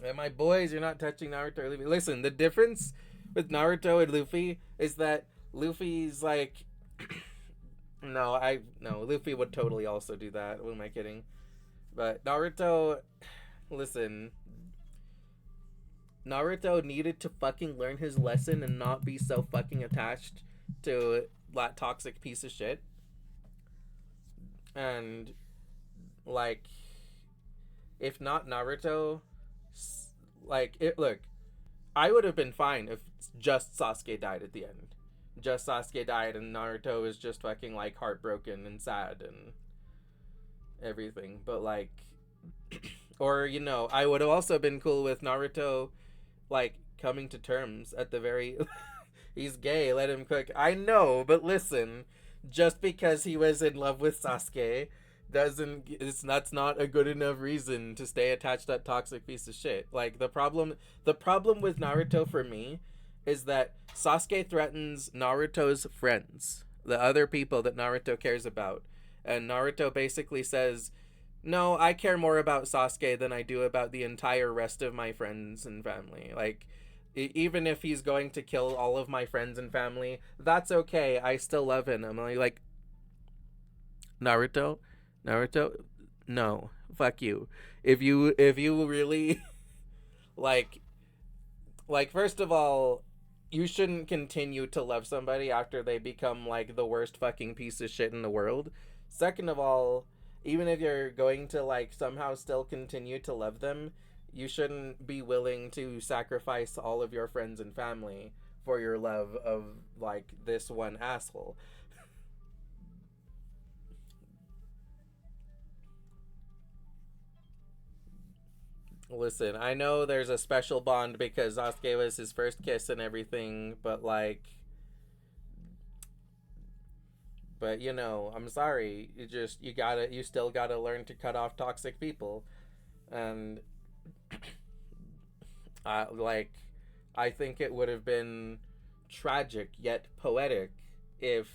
And my boys, you're not touching Naruto or Luffy. Listen, the difference with Naruto and Luffy is that Luffy's like no, Luffy would totally also do that. What am I kidding? But Naruto, listen, Naruto needed to fucking learn his lesson and not be so fucking attached to that toxic piece of shit. And like, if not Naruto, like, look, I would have been fine if just Sasuke died at the end. Just Sasuke died and Naruto is just fucking like heartbroken and sad and everything. But like, or you know, I would have also been cool with Naruto like coming to terms at the very he's gay, let him cook. I know, but listen, just because he was in love with Sasuke that's not a good enough reason to stay attached to that toxic piece of shit. Like, the problem with Naruto for me is that Sasuke threatens Naruto's friends, the other people that Naruto cares about. And Naruto basically says, no, I care more about Sasuke than I do about the entire rest of my friends and family. Like, even if he's going to kill all of my friends and family, that's okay. I still love him. I'm like, Naruto, no, fuck you. If you really like first of all, you shouldn't continue to love somebody after they become like the worst fucking piece of shit in the world. Second of all, even if you're going to like somehow still continue to love them, you shouldn't be willing to sacrifice all of your friends and family for your love of like this one asshole. Listen, I know there's a special bond because Sasuke was his first kiss and everything, but like, but you know, I'm sorry. You still gotta learn to cut off toxic people, and like, I think it would have been tragic yet poetic if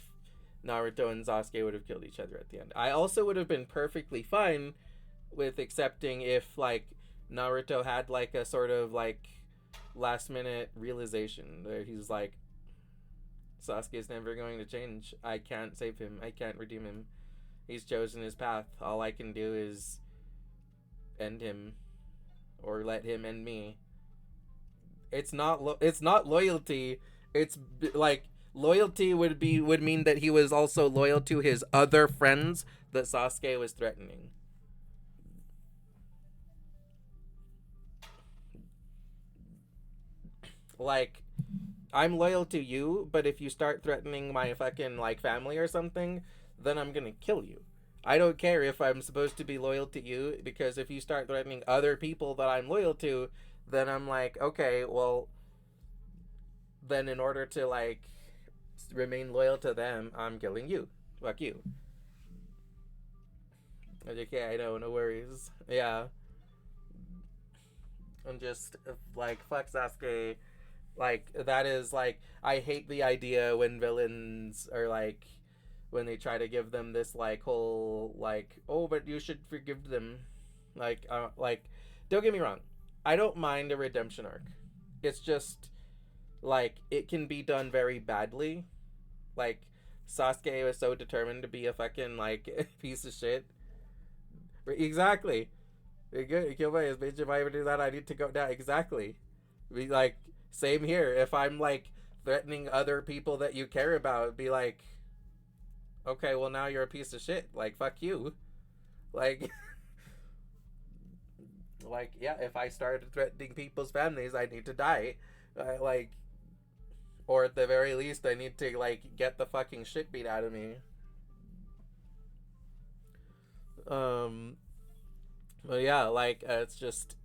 Naruto and Sasuke would have killed each other at the end. I also would have been perfectly fine with accepting if like Naruto had like a sort of like last minute realization where he's like, Sasuke's never going to change. I can't save him. I can't redeem him. He's chosen his path. All I can do is end him or let him end me. It's not loyalty. It's like loyalty would mean that he was also loyal to his other friends that Sasuke was threatening. Like, I'm loyal to you, but if you start threatening my fucking like family or something, then I'm gonna kill you. I don't care if I'm supposed to be loyal to you, because if you start threatening other people that I'm loyal to, then I'm like, okay, well, then in order to like remain loyal to them, I'm killing you. Fuck you. Okay, I know, no worries. Yeah. I'm just like, fuck Sasuke. Like, that is like, I hate the idea when villains are like, when they try to give them this like whole like, oh, but you should forgive them. Like, don't get me wrong, I don't mind a redemption arc. It's just like, it can be done very badly. Like, Sasuke was so determined to be a fucking like piece of shit. Exactly. Bitch, if I ever do that, I need to go down. Exactly. Be like, same here. If I'm like threatening other people that you care about, be like, okay, well, now you're a piece of shit. Like, fuck you. Like, like, yeah, if I started threatening people's families, I need to die. Like, or at the very least, I need to like get the fucking shit beat out of me. Um, but yeah, like it's just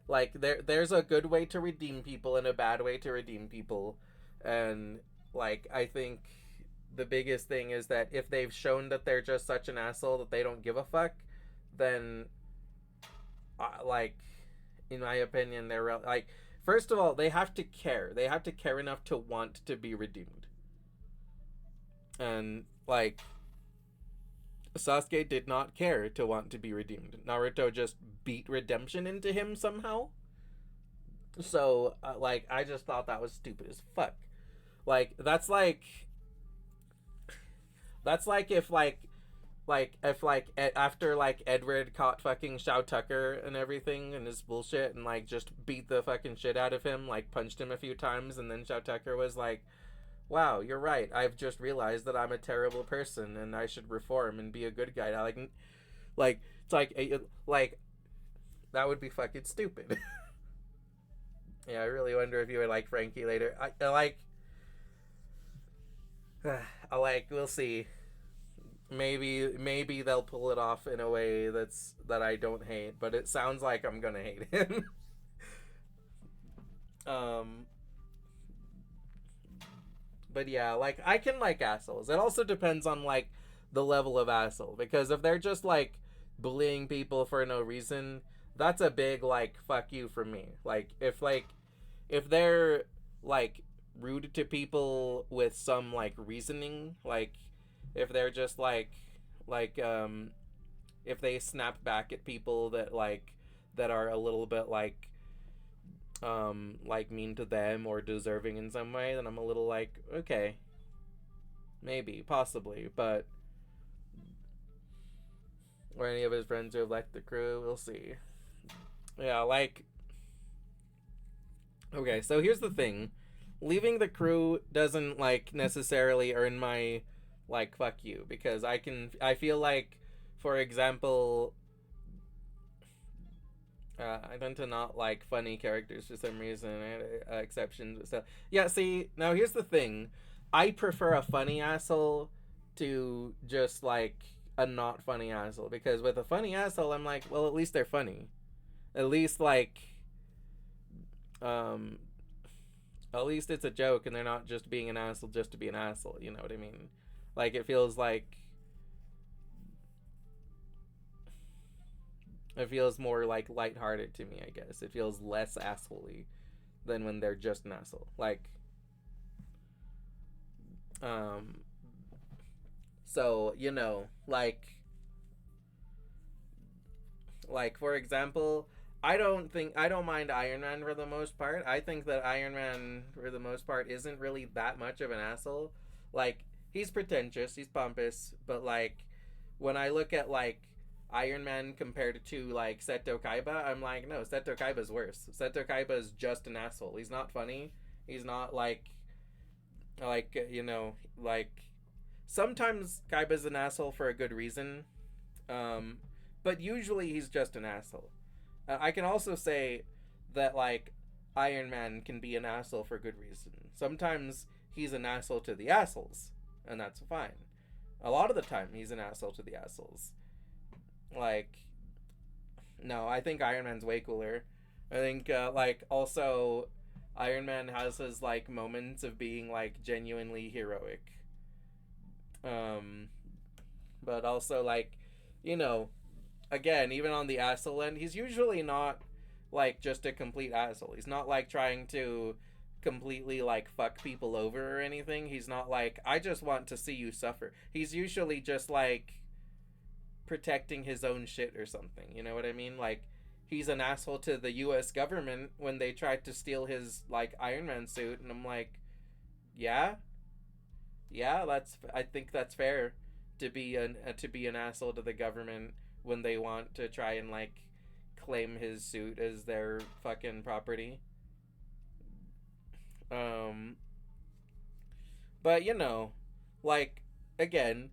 like there's a good way to redeem people and a bad way to redeem people, and like I think the biggest thing is that if they've shown that they're just such an asshole that they don't give a fuck, then like in my opinion they're like, first of all, they have to care. They have to care enough to want to be redeemed. And like Sasuke did not care to want to be redeemed. Naruto just beat redemption into him somehow. So like I just thought that was stupid as fuck. Like that's like if after like Edward caught fucking Shao Tucker and everything and his bullshit and like just beat the fucking shit out of him, like punched him a few times, and then Shao Tucker was like, wow, you're right, I've just realized that I'm a terrible person and I should reform and be a good guy. Like it's like that would be fucking stupid. Yeah, I really wonder if you would like Frankie later. I like we'll see. Maybe they'll pull it off in a way that I don't hate, but it sounds like I'm gonna hate him. But yeah, like I can like assholes. It also depends on like the level of asshole, because if they're just like bullying people for no reason, that's a big like fuck you for me. Like if they're like rude to people with some like reasoning, like if they're just if they snap back at people that are a little bit like mean to them or deserving in some way, then I'm a little like, okay, maybe, possibly, but or any of his friends who have left the crew, we'll see. Yeah, like, okay, so here's the thing. Leaving the crew doesn't like necessarily earn my like fuck you, because I feel like, for example, I tend to not like funny characters for some reason. I had exceptions but stuff. Yeah, see, now here's the thing. I prefer a funny asshole to just like a not funny asshole, because with a funny asshole I'm like, well, at least they're funny. At least um at least it's a joke and they're not just being an asshole just to be an asshole, you know what I mean? Like it feels more like lighthearted to me, I guess. It feels less assholey than when they're just an asshole. So, you know, like for example, I don't mind Iron Man for the most part. I think that Iron Man for the most part isn't really that much of an asshole. Like he's pretentious, he's pompous, but like when I look at like Iron Man compared to like Seto Kaiba, I'm like, no, Seto Kaiba's worse. Seto Kaiba is just an asshole. He's not funny. He's not you know, like sometimes Kaiba's an asshole for a good reason. But usually he's just an asshole. I can also say that like Iron Man can be an asshole for good reason. Sometimes he's an asshole to the assholes, and that's fine. A lot of the time he's an asshole to the assholes. Like, no, I think Iron Man's way cooler. I think like also Iron Man has his like moments of being like genuinely heroic. But also like, you know, again, even on the asshole end, he's usually not like just a complete asshole. He's not like trying to completely like fuck people over or anything. He's not like, I just want to see you suffer. He's usually just like protecting his own shit or something. You know what I mean? Like he's an asshole to the US government when they tried to steal his like Iron Man suit, and I'm like, yeah. Yeah, I think that's fair to be an asshole to the government when they want to try and like claim his suit as their fucking property. But you know, like again,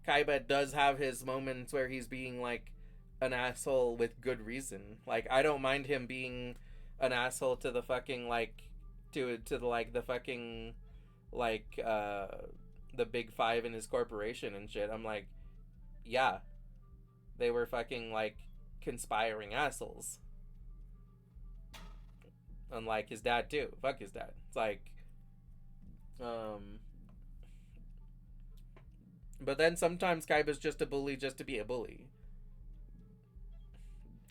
Kaiba does have his moments where he's being like an asshole with good reason. Like I don't mind him being an asshole to the fucking like to the like the fucking like the big five in his corporation and shit. I'm like, yeah, they were fucking like conspiring assholes. Unlike his dad too. Fuck his dad. It's like, but then sometimes Kaiba's just a bully just to be a bully.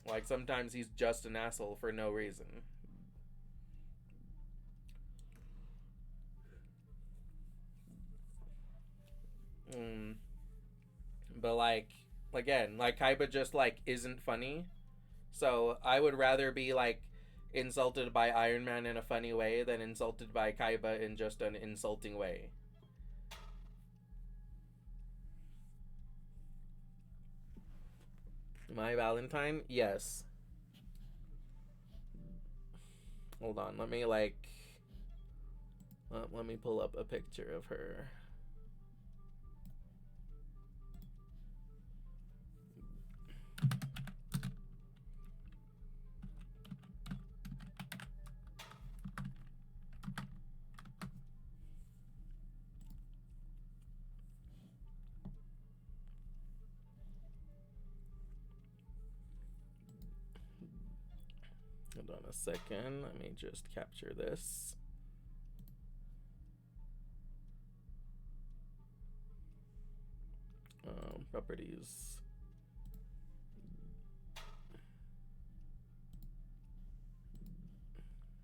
Like sometimes he's just an asshole for no reason. But like, again, like Kaiba just like isn't funny. So I would rather be like insulted by Iron Man in a funny way than insulted by Kaiba in just an insulting way. My Valentine? Yes. Hold on, let me like let me pull up a picture of her. Hold on a second. Let me just capture this. Properties.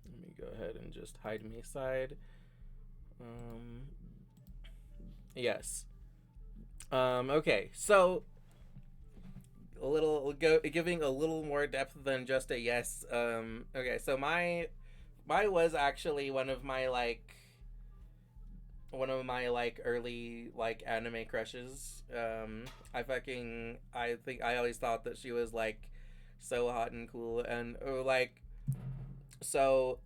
Let me go ahead and just hide MiSide. Yes. Okay, so giving a little more depth than just a yes. Okay, so my was actually one of my early like anime crushes. I think I always thought that she was like so hot and cool and like so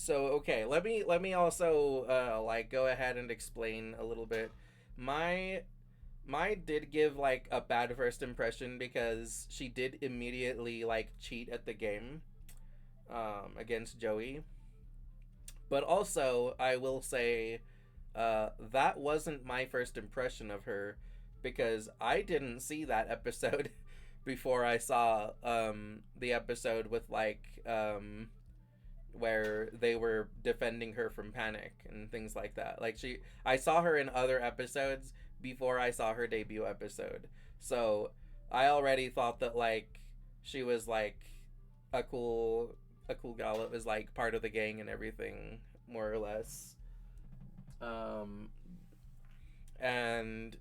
okay, let me also like go ahead and explain a little bit. My did give like a bad first impression because she did immediately like cheat at the game against Joey. But also, I will say that wasn't my first impression of her because I didn't see that episode before I saw the episode with like where they were defending her from panic and things like that. Like I saw her in other episodes before I saw her debut episode. So I already thought that like she was like a cool gal that was like part of the gang and everything, more or less. And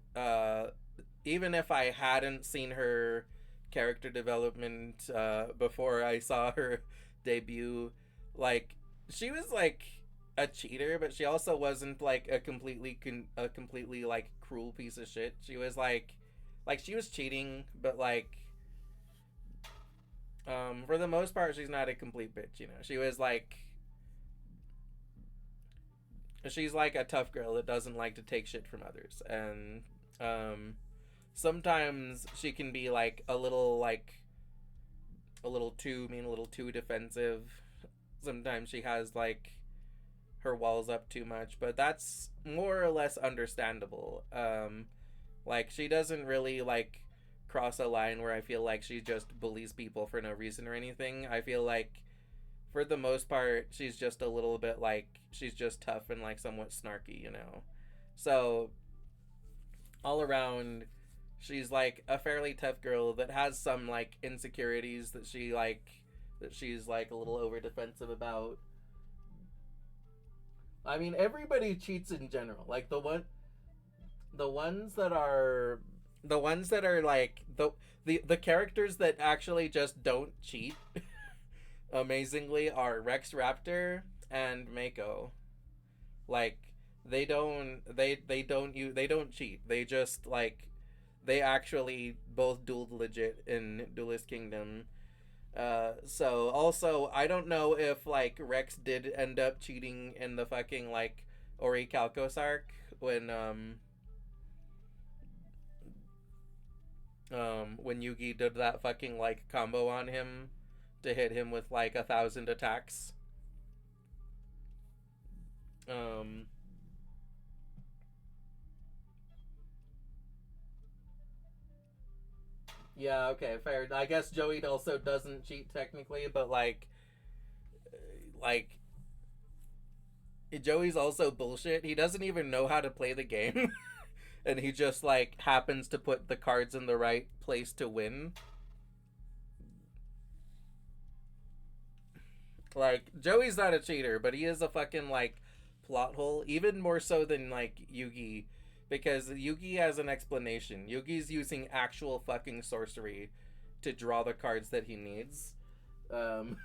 even if I hadn't seen her character development before I saw her debut, like she was like a cheater, but she also wasn't like a completely like cruel piece of shit. She was like she was cheating, but like for the most part she's not a complete bitch, you know. She was like she's like a tough girl that doesn't like to take shit from others, and sometimes she can be like a little too mean, a little too defensive. Sometimes she has like her walls up too much, but that's more or less understandable. Like she doesn't really like cross a line where I feel like she just bullies people for no reason or anything. I feel like for the most part she's just a little bit like she's just tough and like somewhat snarky, you know. So all around she's like a fairly tough girl that has some like insecurities that she's like a little over defensive about. I mean, everybody cheats in general. Like the ones that are like the characters that actually just don't cheat amazingly are Rex Raptor and Mako. Like they don't cheat. They just like they actually both dueled legit in Duelist Kingdom. So also I don't know if like Rex did end up cheating in the fucking like Ori Calcos arc when Yugi did that fucking like combo on him to hit him with like 1,000 attacks. Um Yeah, okay, fair. I guess Joey also doesn't cheat technically, but like Joey's also bullshit. He doesn't even know how to play the game. And he just like happens to put the cards in the right place to win. Like Joey's not a cheater, but he is a fucking like plot hole, even more so than like Yugi, because Yugi has an explanation. Yugi's using actual fucking sorcery to draw the cards that he needs. Um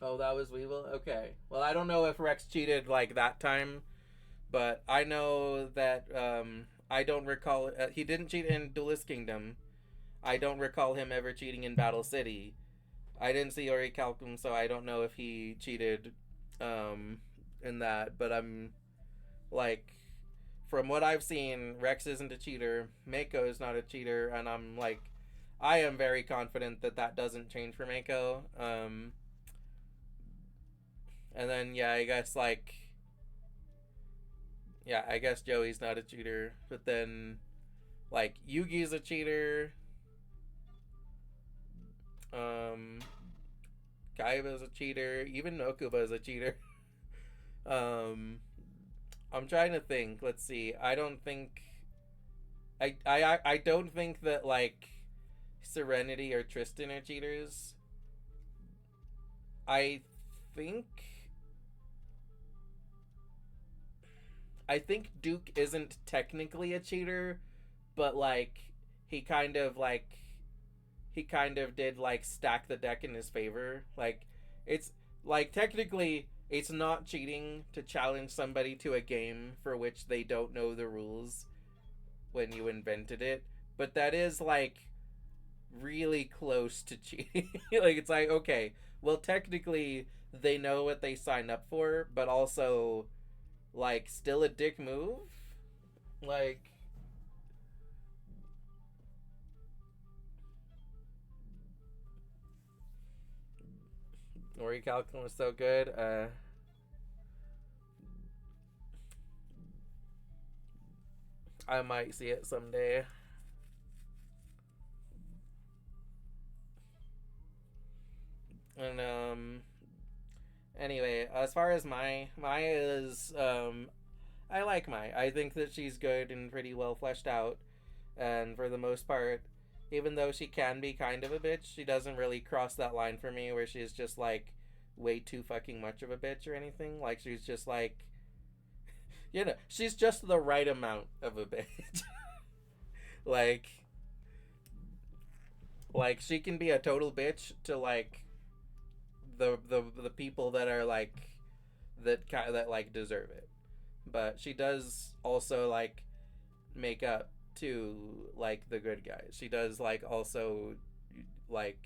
Oh, that was Weevil? Okay. Well, I don't know if Rex cheated like that time, but I know that I don't recall he didn't cheat in Duelist Kingdom. I don't recall him ever cheating in Battle City. I didn't see Orichalcum, so I don't know if he cheated um, in that. But I'm like, from what I've seen, Rex isn't a cheater. Mako is not a cheater, and I'm like, I am very confident that that doesn't change for Mako. And then yeah, I guess like, yeah, I guess Joey's not a cheater, but then like Yugi's a cheater. Um, Kaiba's a cheater. Even Okuba's a cheater. um, I'm trying to think. Let's see. I don't think. I don't think that like Serenity or Tristan are cheaters. I think. I think Duke isn't technically a cheater, but like he kind of like he kind of did like stack the deck in his favor. Like it's like technically it's not cheating to challenge somebody to a game for which they don't know the rules when you invented it, but that is like really close to cheating. Like it's like okay, well technically they know what they signed up for, but also like still a dick move. Like Orichalcum was so good. I might see it someday. And anyway, as far as Maya is I like Maya. I think that she's good and pretty well fleshed out. And for the most part, even though she can be kind of a bitch, she doesn't really cross that line for me where she's just like way too fucking much of a bitch or anything. Like she's just like she's just the right amount of a bitch. like like she can be a total bitch to like the people that are like that like deserve it, but she does also like make up to like the good guys. She does like also like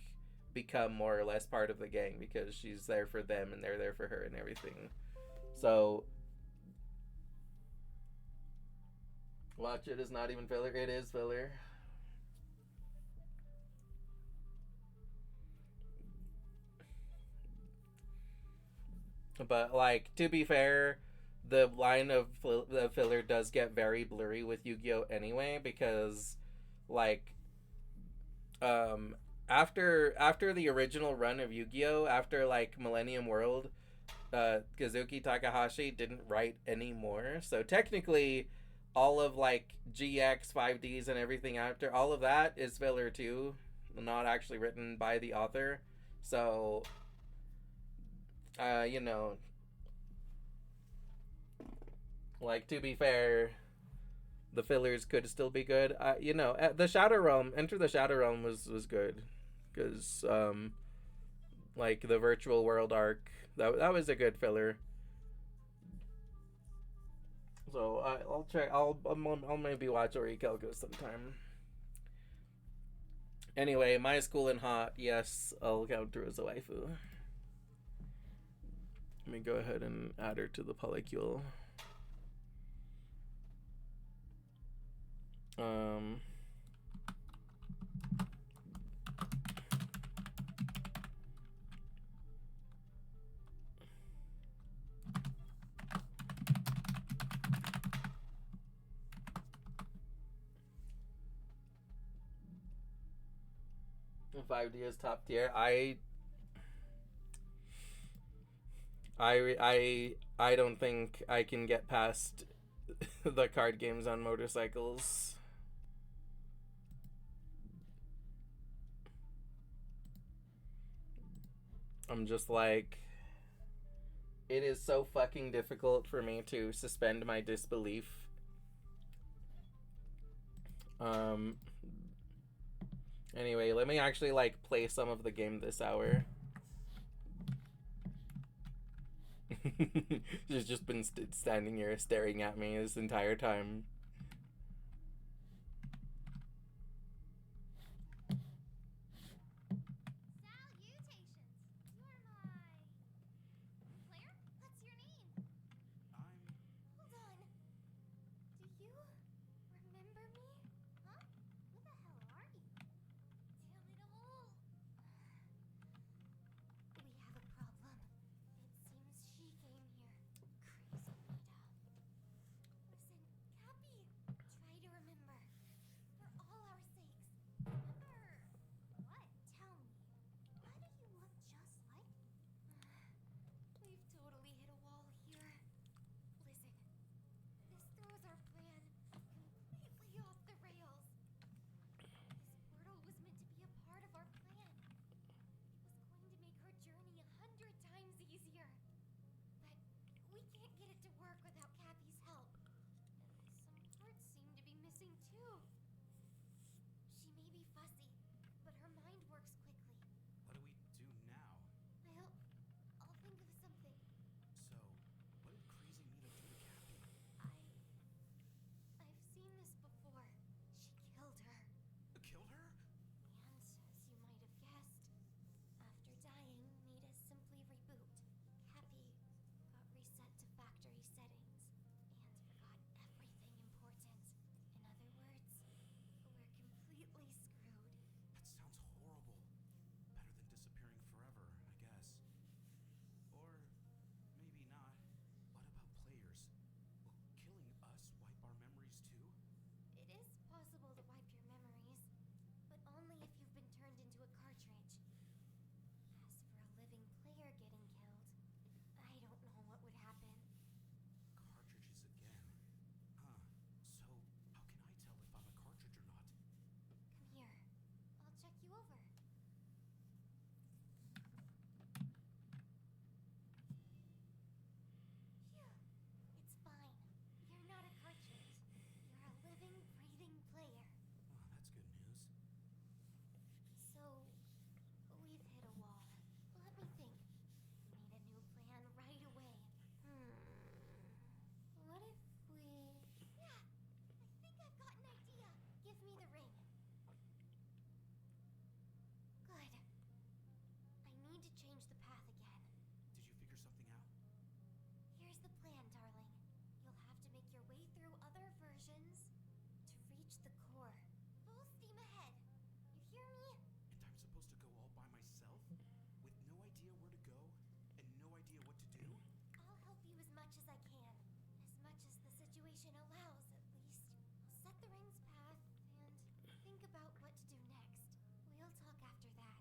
become more or less part of the gang because she's there for them and they're there for her and everything. So watch it is not even filler. It is filler. But like to be fair, the line of the filler does get very blurry with Yu-Gi-Oh anyway because like um after the original run of Yu-Gi-Oh, after like Millennium World, Kazuki Takahashi didn't write anymore. So technically all of like GX 5Ds and everything after all of that is filler too, not actually written by the author. So you know, like to be fair, the fillers could still be good. The Shadow Realm, Enter the Shadow Realm was good, because like the virtual world arc, that was a good filler. So I'll check. I'll maybe watch Orichalcum sometime. Anyway, my school and hot. Yes, I'll count her as a waifu. Let me go ahead and add her to the polycule. Um. 5D is top tier. I don't think I can get past the card games on motorcycles. I'm just like, it is so fucking difficult for me to suspend my disbelief. Anyway, let me actually like play some of the game this hour. She's just been standing here staring at me this entire time. Salutations! You're my player? What's your name? I'm. Hold on. Do you remember me? Huh? Who the hell are you? Damn it all! We have a problem. It seems she came here. Crazy Nita. Listen, Cappy, try to remember. For all our sakes. Remember what? Tell me. Why do you look just like? We've totally hit a wall here. Listen, this throws our plan completely off the rails. This portal was meant to be a part of our plan. It was going to make her journey 100 times easier. But we can't get it to work without Cappy's help. And some parts seem to be missing too. She may be fussy, but her mind works quickly. What do we do now? I'll think of something. So, what did Crazy Nita do to Cappy? I've seen this before. She killed her. Killed her? And as you might have guessed, after dying, Nita simply reboot. Cappy got reset to factory settings and forgot everything important. In other words, we're completely screwed. That sounds horrible. Better than disappearing forever, I guess. Or maybe not. What about players? Will killing us wipe our memories too? It is possible to wipe your memories, but only if you've been turned into a cartridge. As for a living player getting killed, I don't know what would happen. Cartridges again. Huh. So, how can I tell if I'm a cartridge or not? Come here. I'll check you over. Phew. It's fine. You're not a cartridge. You're a living, breathing player. Oh, that's good news. So, we've hit a wall. Let me think. Need a new plan right away. What if we... Yeah, I think I've got an idea. Give me the ring. Good. I need to change the path again. Did you figure something out? Here's the plan, darling. You'll have to make your way through other versions to reach the core. Full steam ahead. You hear me? And I'm supposed to go all by myself? With no idea where to go? And no idea what to do? I'll help you as much as I can. As much as the situation allows, at least. I'll set the ring's path and think about what to do next. We'll talk after that.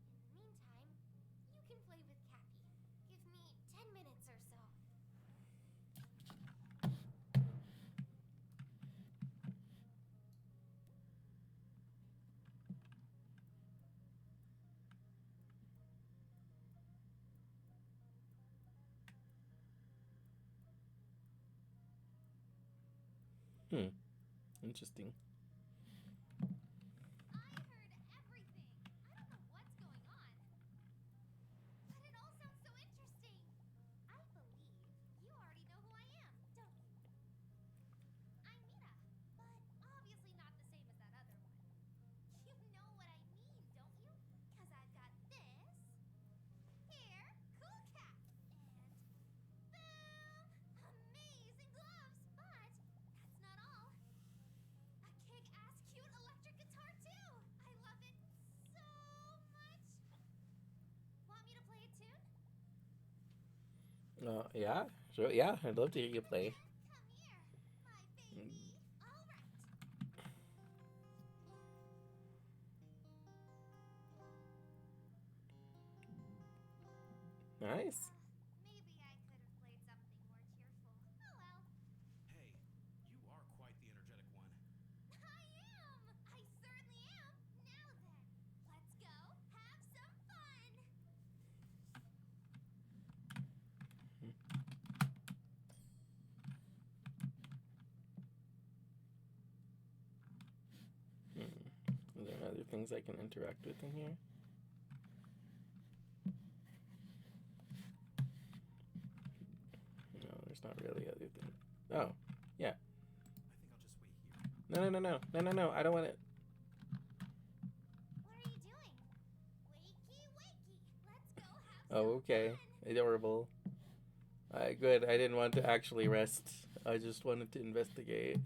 In the meantime, you can play with Cappy. Give me 10 minutes or so. Interesting. I heard everything. I don't know what's going on. But it all sounds so interesting. I believe you already know who I am, don't you? I'm Mira, but obviously not the same as that other one. You know what I mean, don't you? Because I've got this, here, cool cap, and boom, amazing gloves. But that's not all. A kick-ass cute electric guitar too! I love it so much! Want me to play a tune? Yeah, sure. Yeah, I'd love to hear you play. Come here, my baby. All right. Nice. Maybe I could have played something more cheerful. Oh well. Hey, you are quite the energetic one. I am! I certainly am! Now then, let's go have some fun! Are there other things I can interact with in here? No, there's not really other things. Oh, yeah. I think I'll just wait here. No. I don't want it. What are you doing? Wakey, wakey! Let's go have Oh, some okay. fun! Adorable. Good. I didn't want to actually rest. I just wanted to investigate.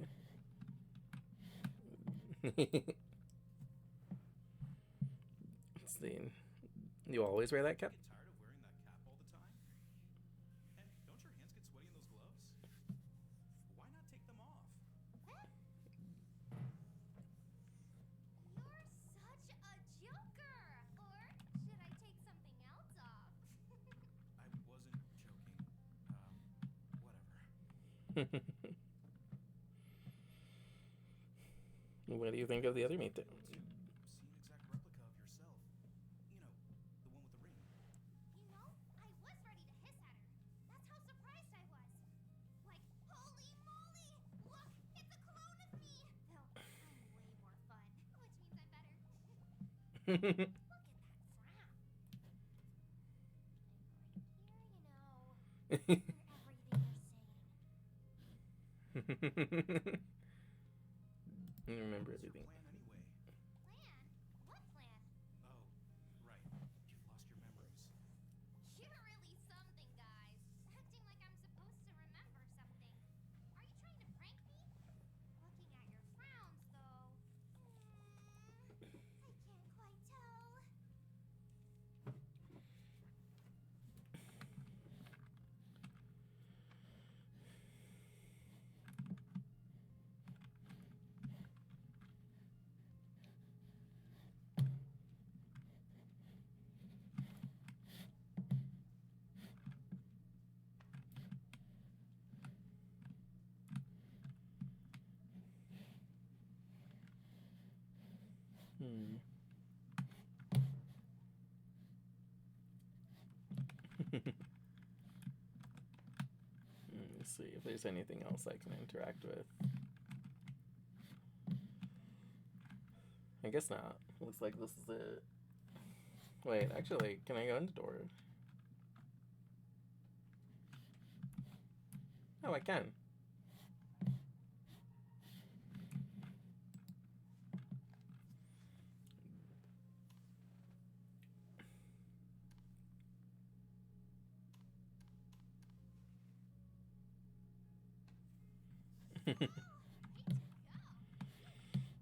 Let's see. You always wear that cap? Get tired of wearing that cap all the time? And don't your hands get sweaty in those gloves? Why not take them off? You're such a joker! Or should I take something else off? I wasn't joking. Whatever. What do you think of the other meat thing? See an exact replica of yourself. You know, the one with the ring. You know, I was ready to hiss at her. That's how surprised I was. Like, holy moly! Look, it's a clone of me! Though, I'm way more fun, which means I'm better. Look at that frown. I'm right here, you know. I hear everything you're saying. I remember What's your everything. plan anyway? Plan? What plan? Oh, right. You've lost your memories. You're really something, guys. Acting like I'm supposed to remember something. Are you trying to prank me? Looking at your frowns, though. I can't quite tell. Let's see if there's anything else I can interact with. I guess not. Looks like this is it. Wait, actually, can I go in the door? Oh, I can. Way to go!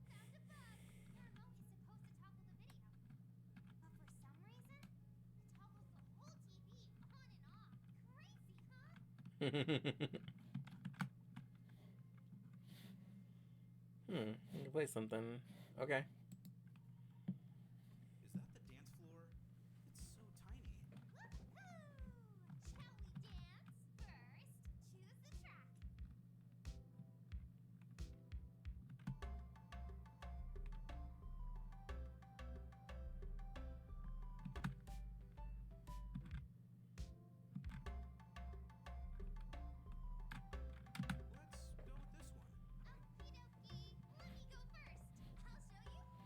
Found a bug. The remote is supposed to toggle the video. But for some reason, it toggles the whole TV on and off. Crazy, huh? I can play something. Okay. Is that the dance floor? It's so tiny. Woohoo! Shall we dance? First, choose the track. Let's go with this one. Okie dokie. Let me go first. I'll show you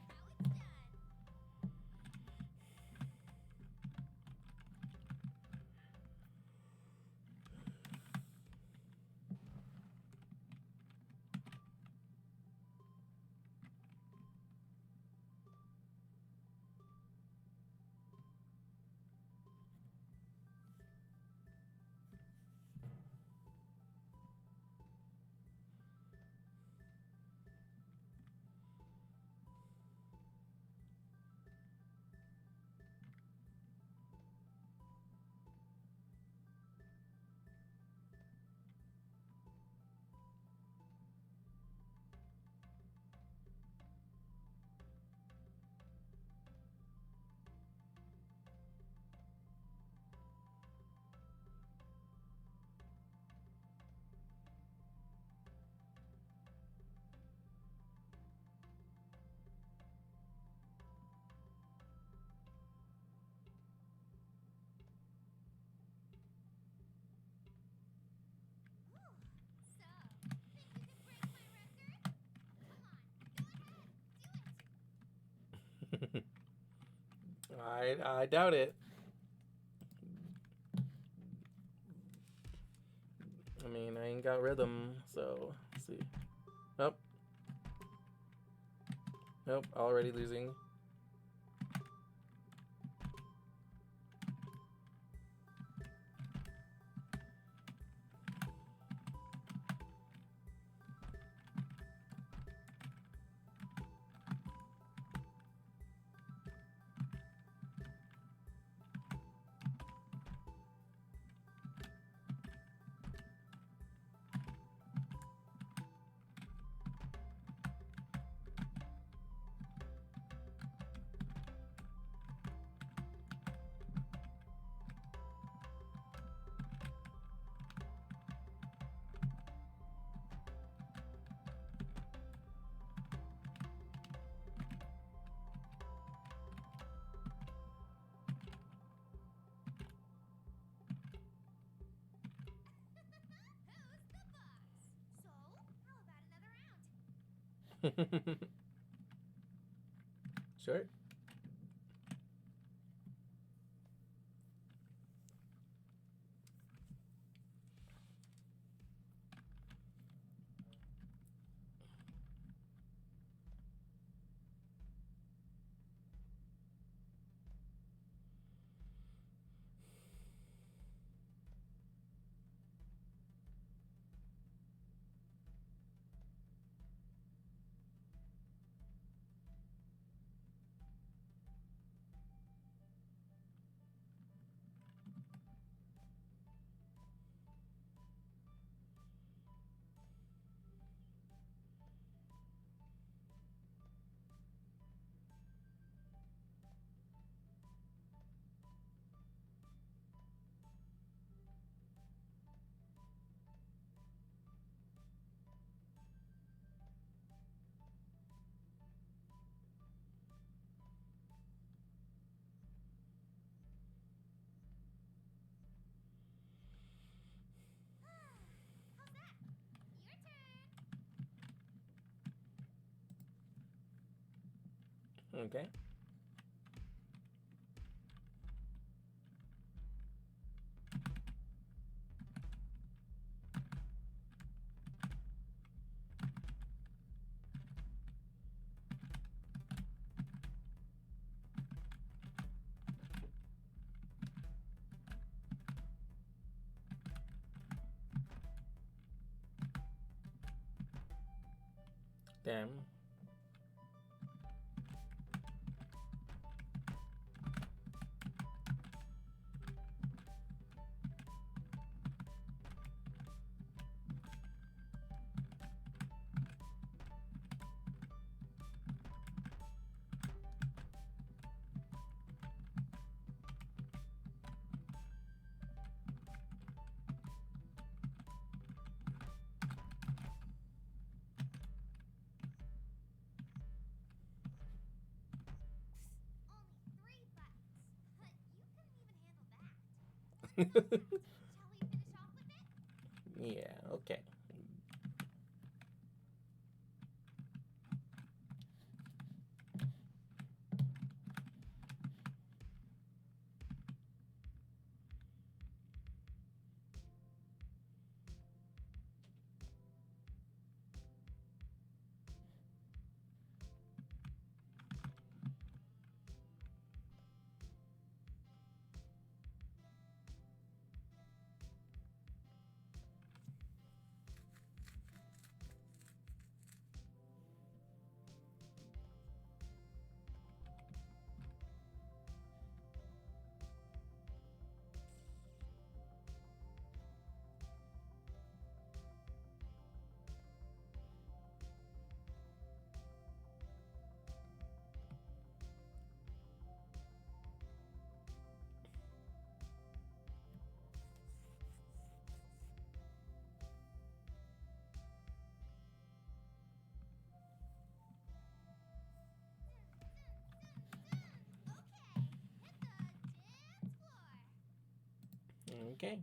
I doubt it. I mean, I ain't got rhythm, so let's see. Nope. Nope, already losing. Who's the boss? So, how about another round? Sure. How's that? Your turn. Okay. Damn. Only 3 buttons. You couldn't even handle that. Shall we finish off with it? Yeah, okay. Okay, hit the dance floor. Okay.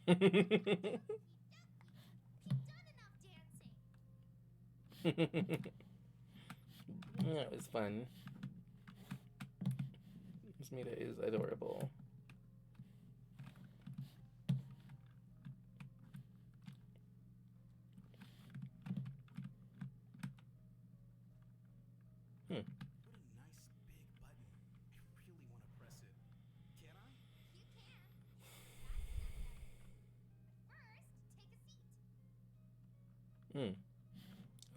Keep done enough dancing. That was fun. Smita is adorable. What a nice big button. I really want to press it. Can I? You can. That's step better. But first, take a seat.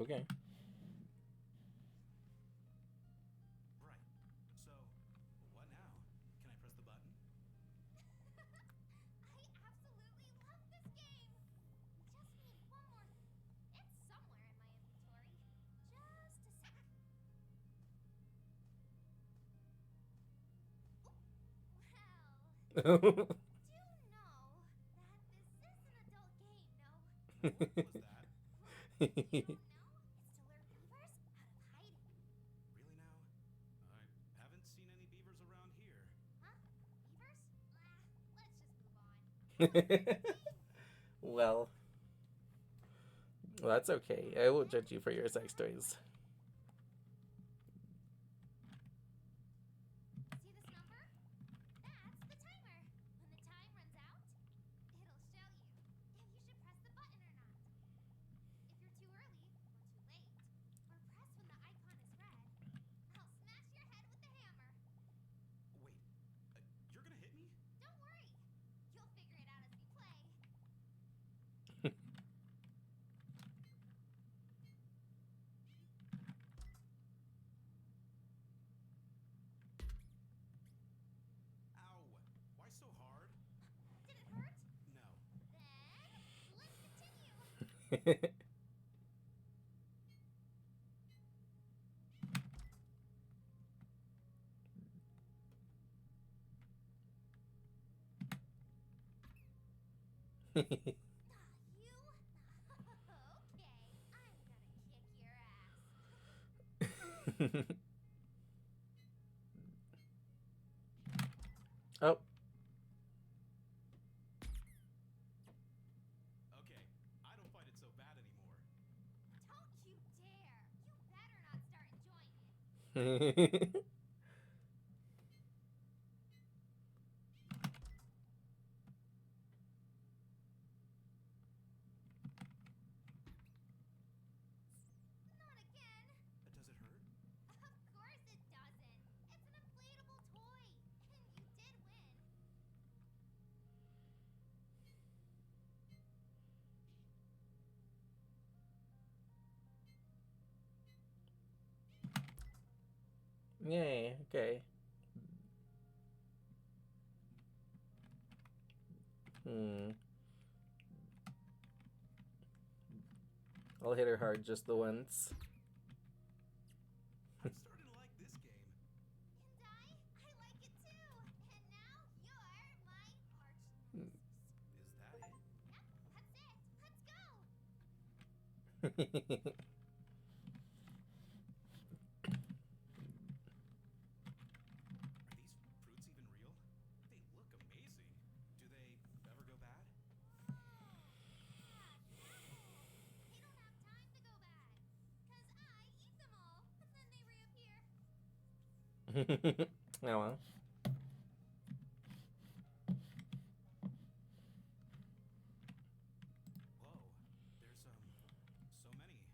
Okay. Right. So, what now? Can I press the button? I absolutely love this game. Just need one more. It's somewhere in my inventory. Just a sec. Well, do know that this is an adult game, no? What was that? You don't know? It's to lure beavers out of hiding. Really now? I haven't seen any beavers around here. Huh? Beavers? Let's just move on. Well, that's okay. I won't judge you for your sex toys. See this number? That's the timer. When the time runs out, it'll show you if you should press the button or not. If you're too early or too late, or press when the icon is red, I'll smash your head with the hammer. Wait, you're gonna hit me? Don't worry. You'll figure it out as we play. Ow! Why so hard? Did it hurt? No. Then let's continue. You? Okay, I'm gonna kick your ass. Oh. Okay, I don't find it so bad anymore. Don't you dare! You better not start enjoying it. Not again. Does it hurt? Of course it doesn't. It's an inflatable toy, and you did win. Yay, okay. I'll hit her hard just the once. I'm starting to like this game. And I like it too. And now you're my arch nemesis. Is that it? Yep, that's it. Let's go. Are these fruits even real? They look amazing. Do they ever go bad? They don't have time to go bad. 'Cause I eat them all, and then they reappear. Oh well. Whoa, there's so many.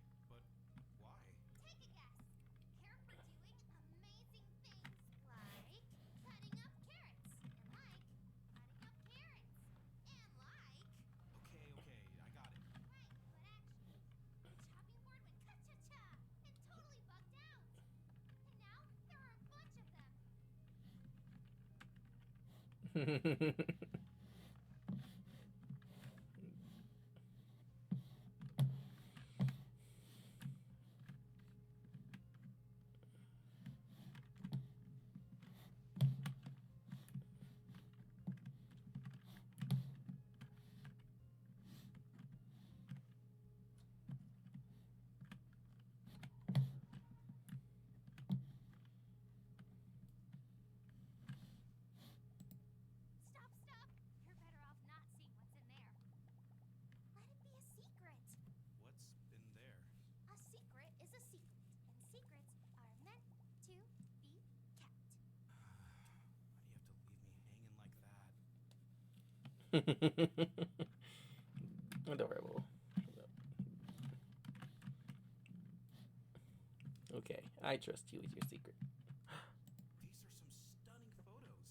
But why? Take a guess. They're for doing amazing things like cutting up carrots, and like cutting up carrots, and like. Okay, I got it. Right, but actually, the chopping board went ka-cha-cha and totally bugged out. And now there are a bunch of them. Stop, stop. Adorable. Okay, I trust you with your secret. These are some stunning photos.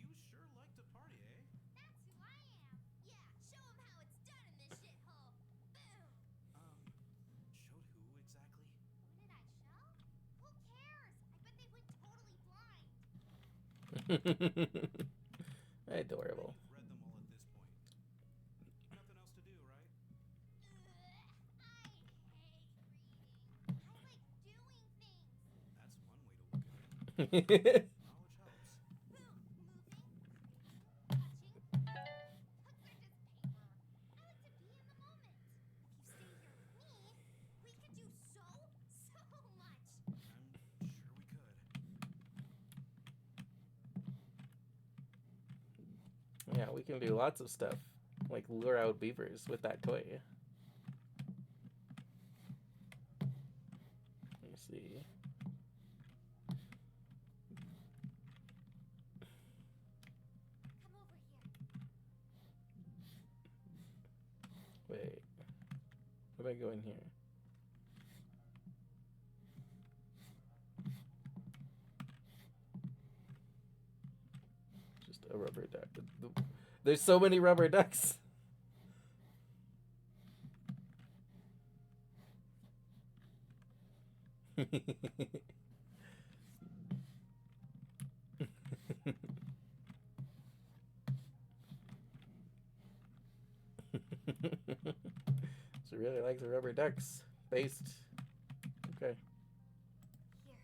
You sure like to party, eh? That's who I am. Yeah, show 'em how it's done in this shithole. Boom. Showed who exactly? Who did I show? Who cares? I bet they went totally blind. Adorable. You've read them all at this point. Nothing else to do, right? I hate reading. I like doing things. That's one way to look at it. Knowledge helps. Boom. Moving. Touching. Books are just paper. I like to be in the moment. If you stay here with me, we could do so much. I'm sure we could. Yeah, we can do lots of stuff, like lure out beavers with that toy. Let me see. Come over here. Wait. What do I go in here? Just a rubber duck. There's so many rubber ducks. She really likes the rubber ducks. Based. Okay. Here.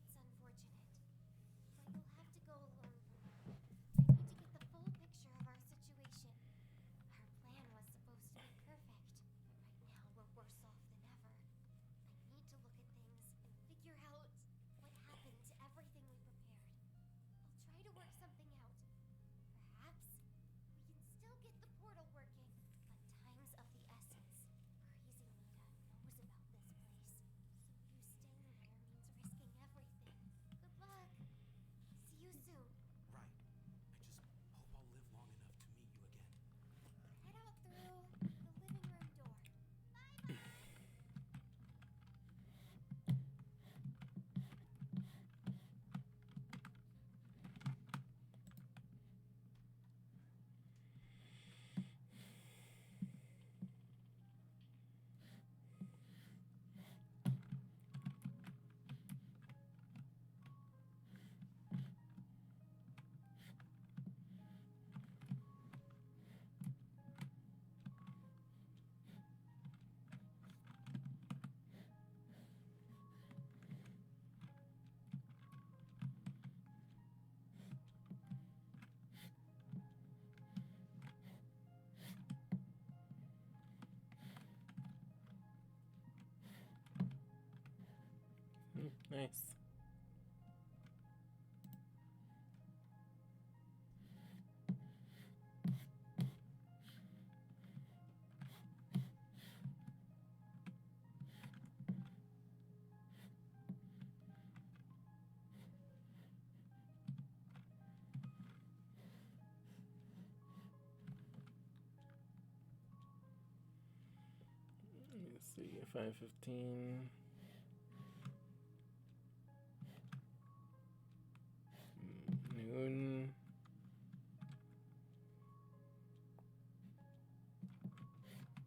It's unfortunate, but you'll have to go alone for now. I need to get the full picture of our situation. Our plan was supposed to be perfect. Right now, we're worse off than ever. I need to look at things and figure out what happened to everything we prepared. I'll try to work something out. Perhaps we can still get the portal working, but time's of the essence. Crazy Nita knows about this place, so you staying here means risking everything. Good luck. See you soon. Right. I just hope I'll live long enough to meet you again. Head out through the living room door. Bye-bye. Nice. Let's see, 5:15. Noon.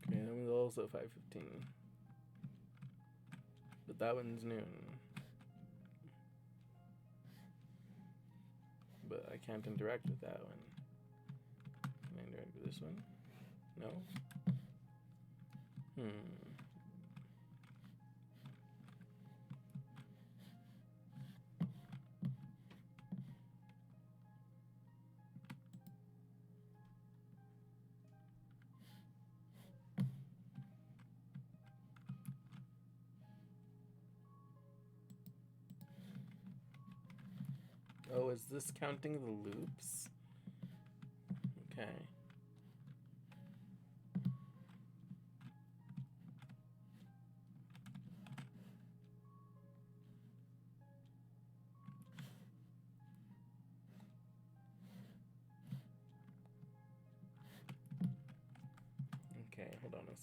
Okay, that one's also 5:15. But that one's noon. But I can't interact with that one. Can I interact with this one? No? Oh, is this counting the loops? Okay.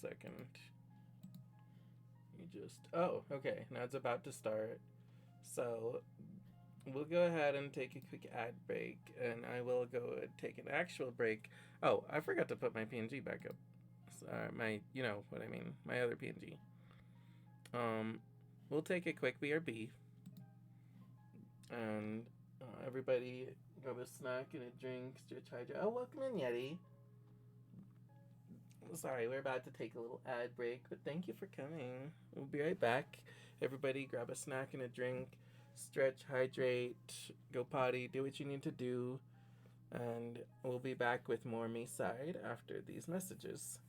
second. You just. Oh, okay. Now it's about to start. So we'll go ahead and take a quick ad break, and I will go take an actual break. Oh, I forgot to put my PNG back up. My, you know what I mean, my other PNG. We'll take a quick BRB, and everybody grab a snack and a drink, stretch hydrate. Oh, welcome in, Yeti. Sorry, we're about to take a little ad break, but thank you for coming. We'll be right back. Everybody grab a snack and a drink, stretch, hydrate, go potty, do what you need to do, and we'll be back with more MiSide after these messages.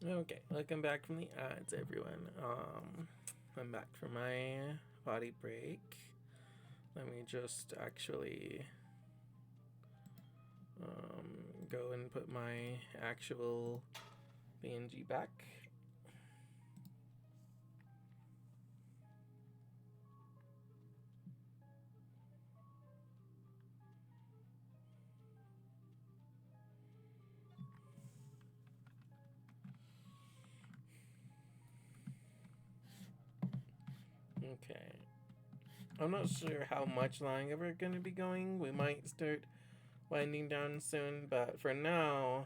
Okay, welcome back from the ads, everyone. I'm back from my potty break. Let me just actually go and put my actual PNG back. Okay. I'm not sure how much longer we're going to be going. We might start winding down soon, but for now,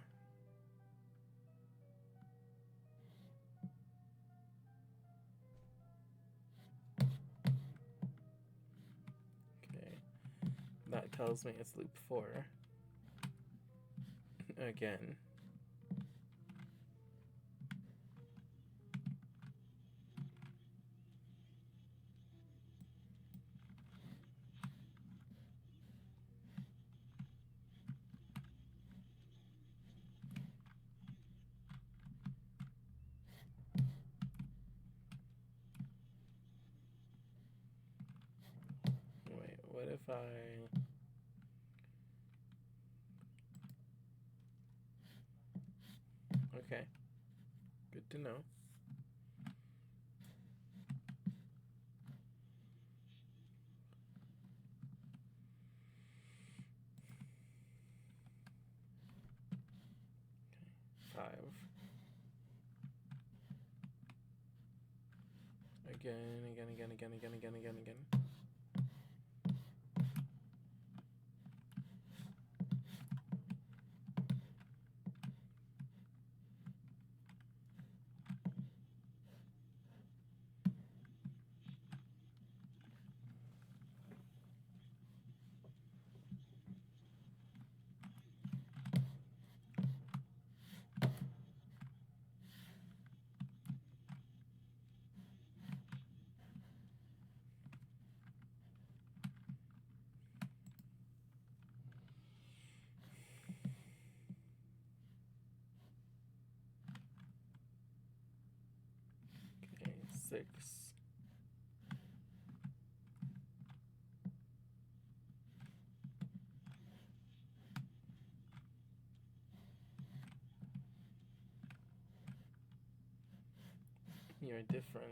okay, that tells me it's loop 4 again. Wait, what if I... Okay, good to know. Okay, 5. Again. Okay, 6. You're different.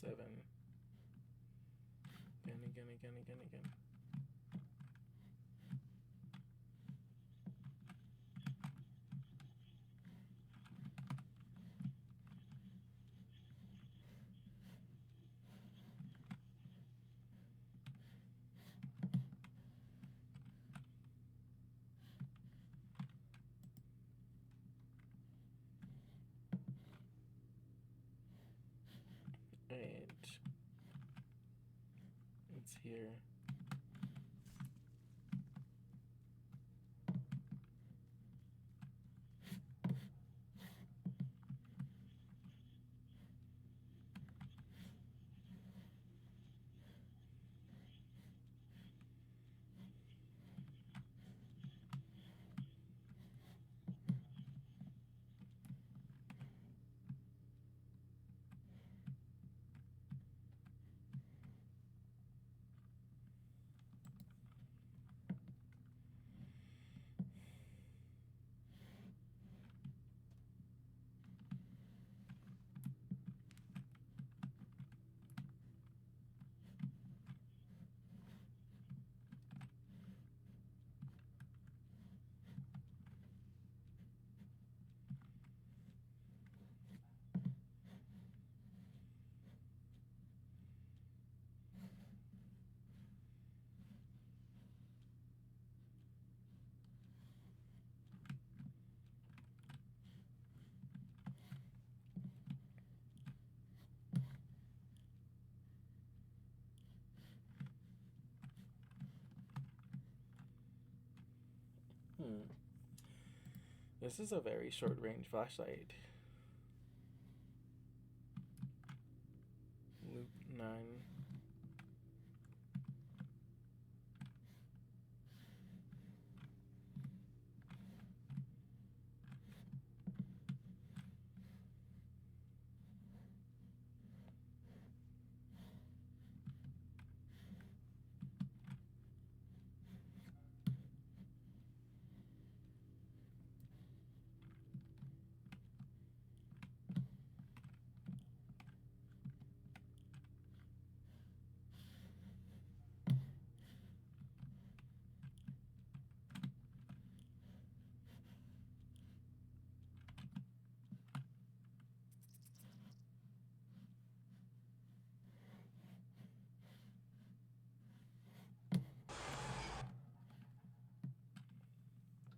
Seven. Again. 8. It's here. This is a very short range flashlight. Loop 9.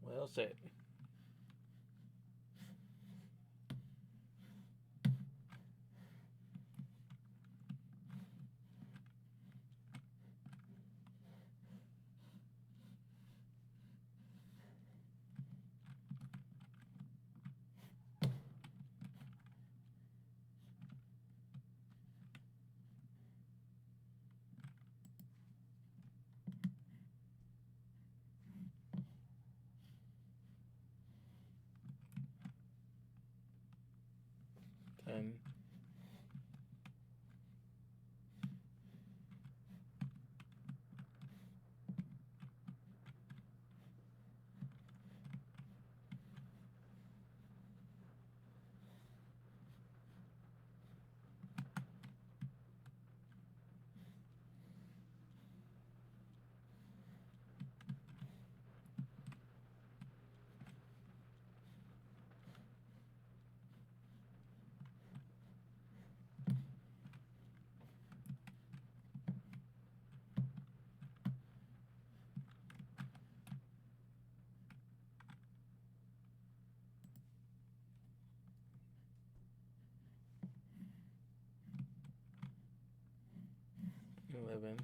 Well said. And 11.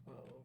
Twelve.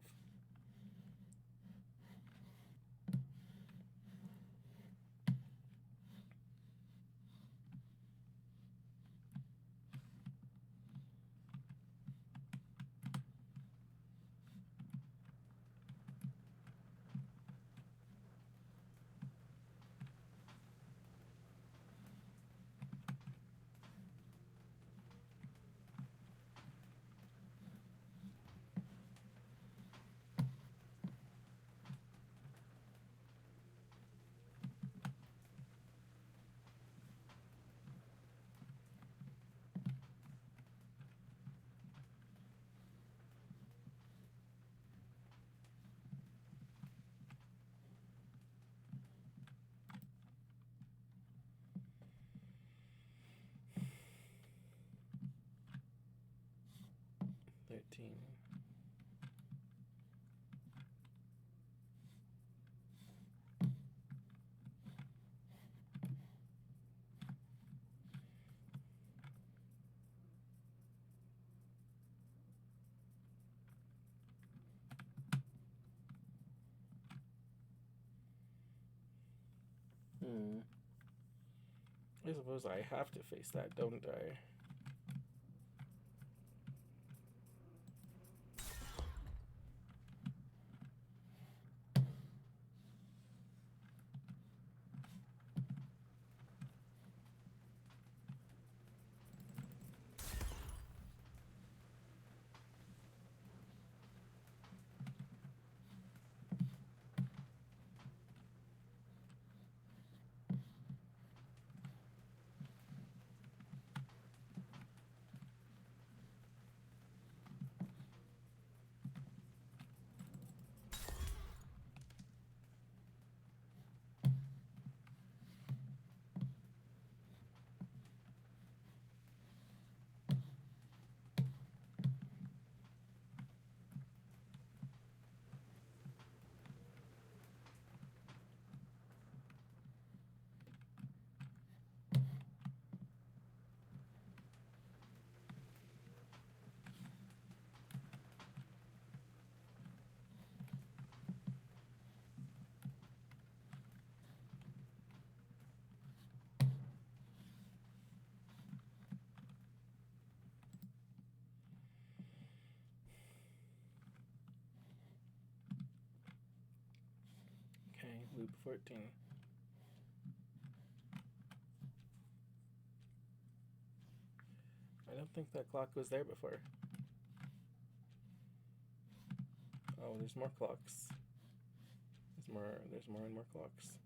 13. I suppose I have to face that, don't I? Okay, loop 14. I don't think that clock was there before. Oh, there's more clocks. There's more and more clocks.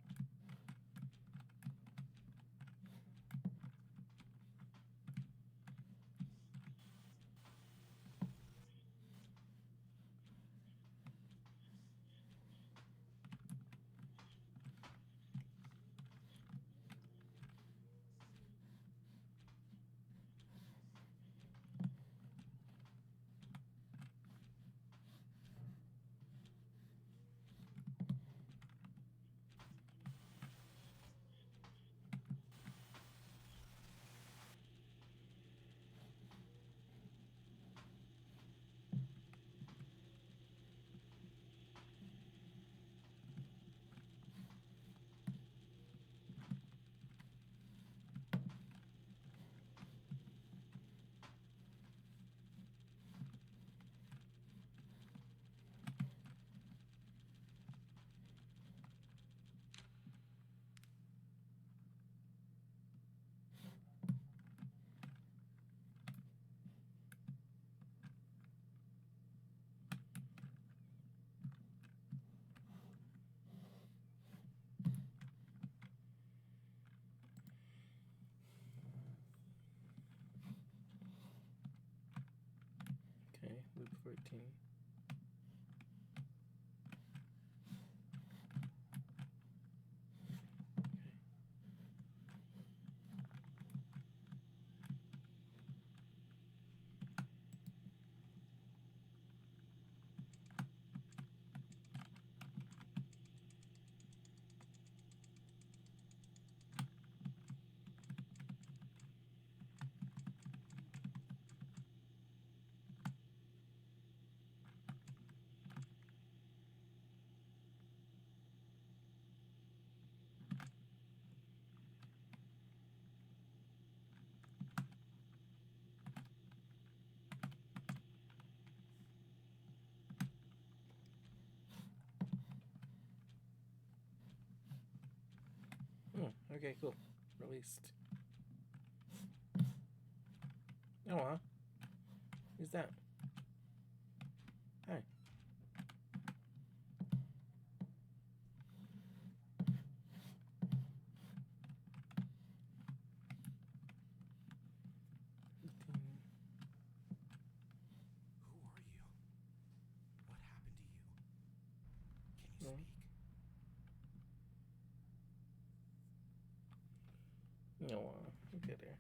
Okay, loop 14. Okay, cool. Released. Oh, who's that? Hi. Who are you? What happened to you? Can you No. speak? No, get there.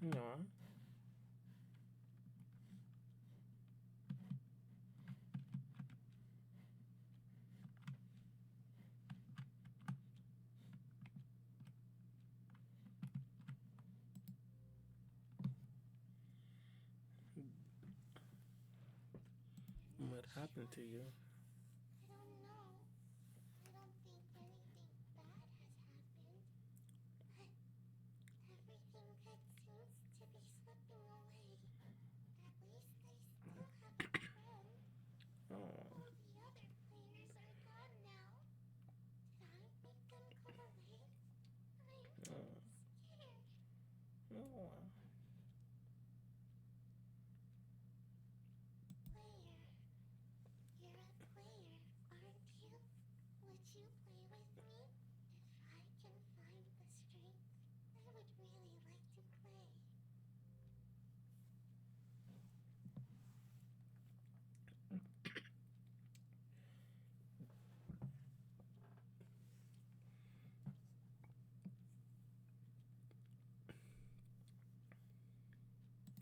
No. What happened to you? I don't know. I don't think anything bad has happened. But everything good seems to be slipping away. At least I still have a friend. Oh. All the other players are gone now. Did I make them go away? I'm Oh. scared. Oh. Player. You're a player, aren't you? Would you play with me? If I can find the strength, I would really like to play.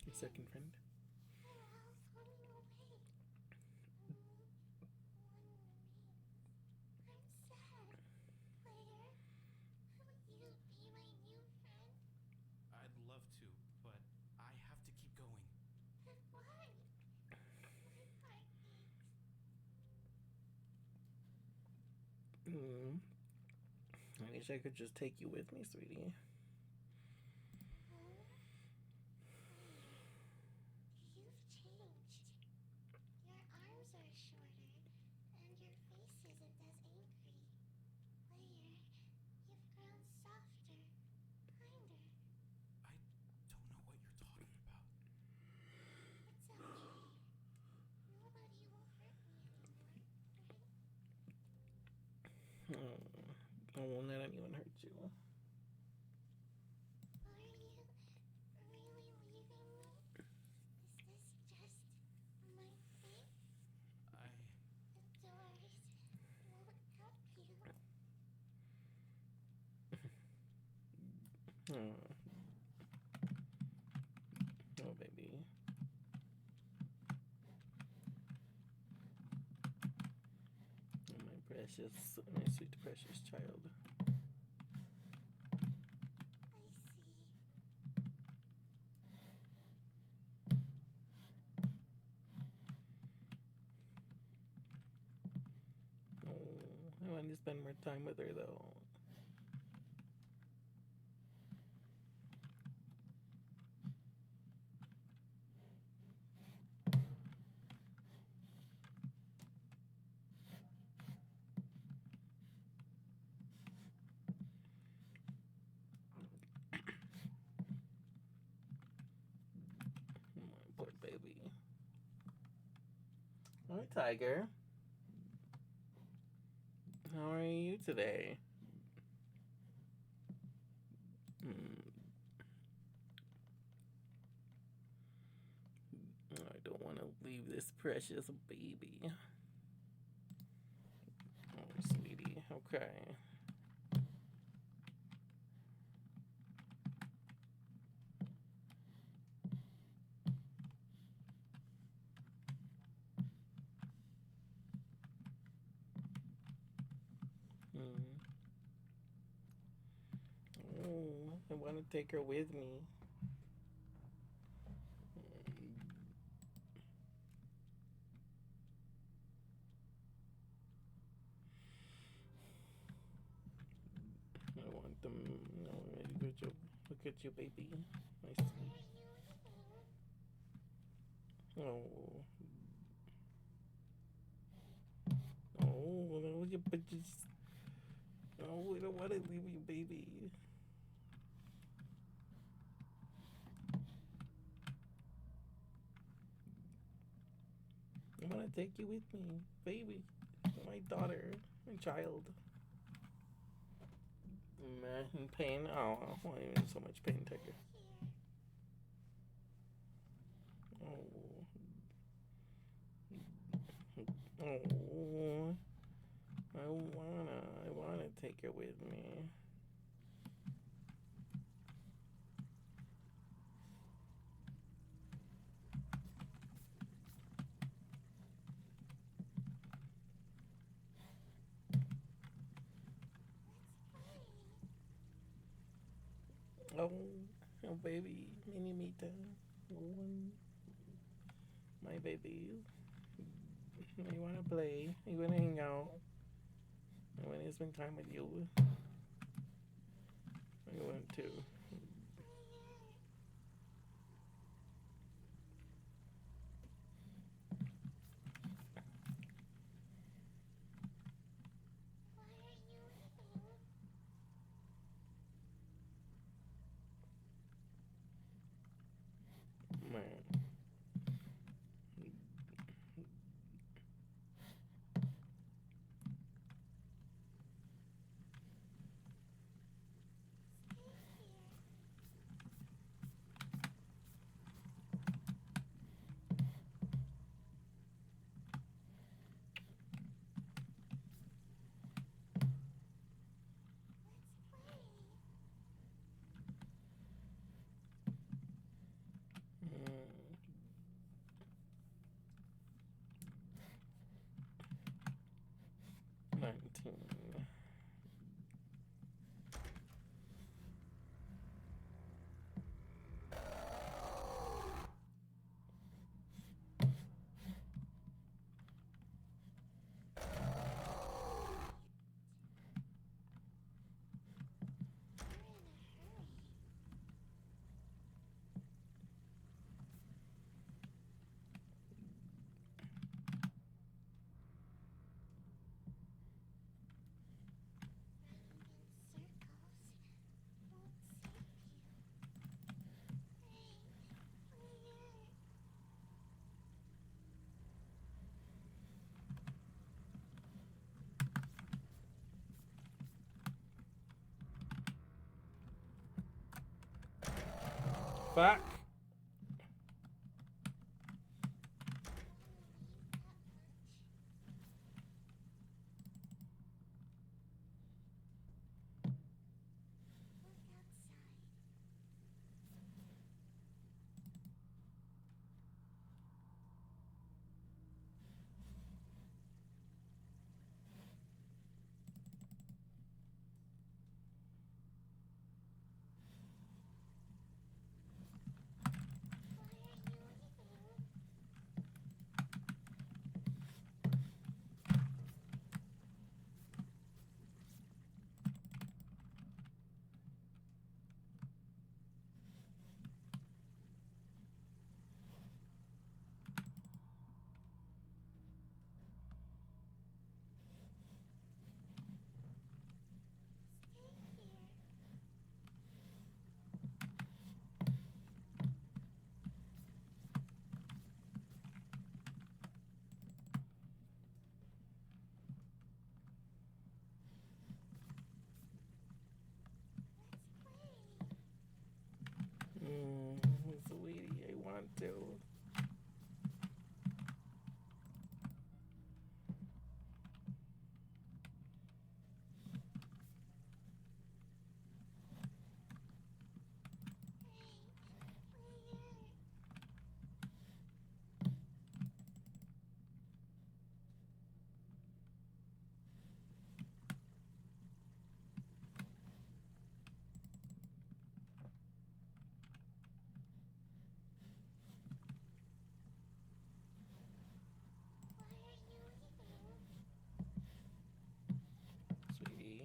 Your second friend? They're all swimming away. Only one remains. I'm sad. Player, will you be my new friend? I'd love to, but I have to keep going. But why? My heart aches. I wish I could just take you with me, sweetie. Player, you've changed. Your arms are shorter, and your face isn't as angry. Player, you've grown softer, kinder. I don't know what you're talking about. It's okay. Nobody will hurt me anymore, right? Oh. I won't let anyone hurt you. Are you really leaving me? Is this just my fate? I... The doors won't help you. Oh. Oh, baby. Oh, my precious, my sweet, precious child. I see. Oh, I want to spend more time with her, though. Oh, my poor baby. Hi, Tiger. How are you today? I don't want to leave this precious baby. Oh, sweetie. Okay. Oh, I want to take her with me. I want them. No, look at you, baby. My Why sweet. are you leaving? Oh. Oh, no, you but just. Oh, we don't want to leave you, baby. I want to take you with me, baby. My daughter, my child. In pain. Oh, why are you in so much pain, Tiger? Here. Oh. Oh. I wanna take her with me. Oh, oh baby, mini Mita. Oh, my baby. I wanna play. I wanna hang out. I wanna spend time with you. I want to. Man. 19. Fuck. Sweetie, I want to. Sweetie.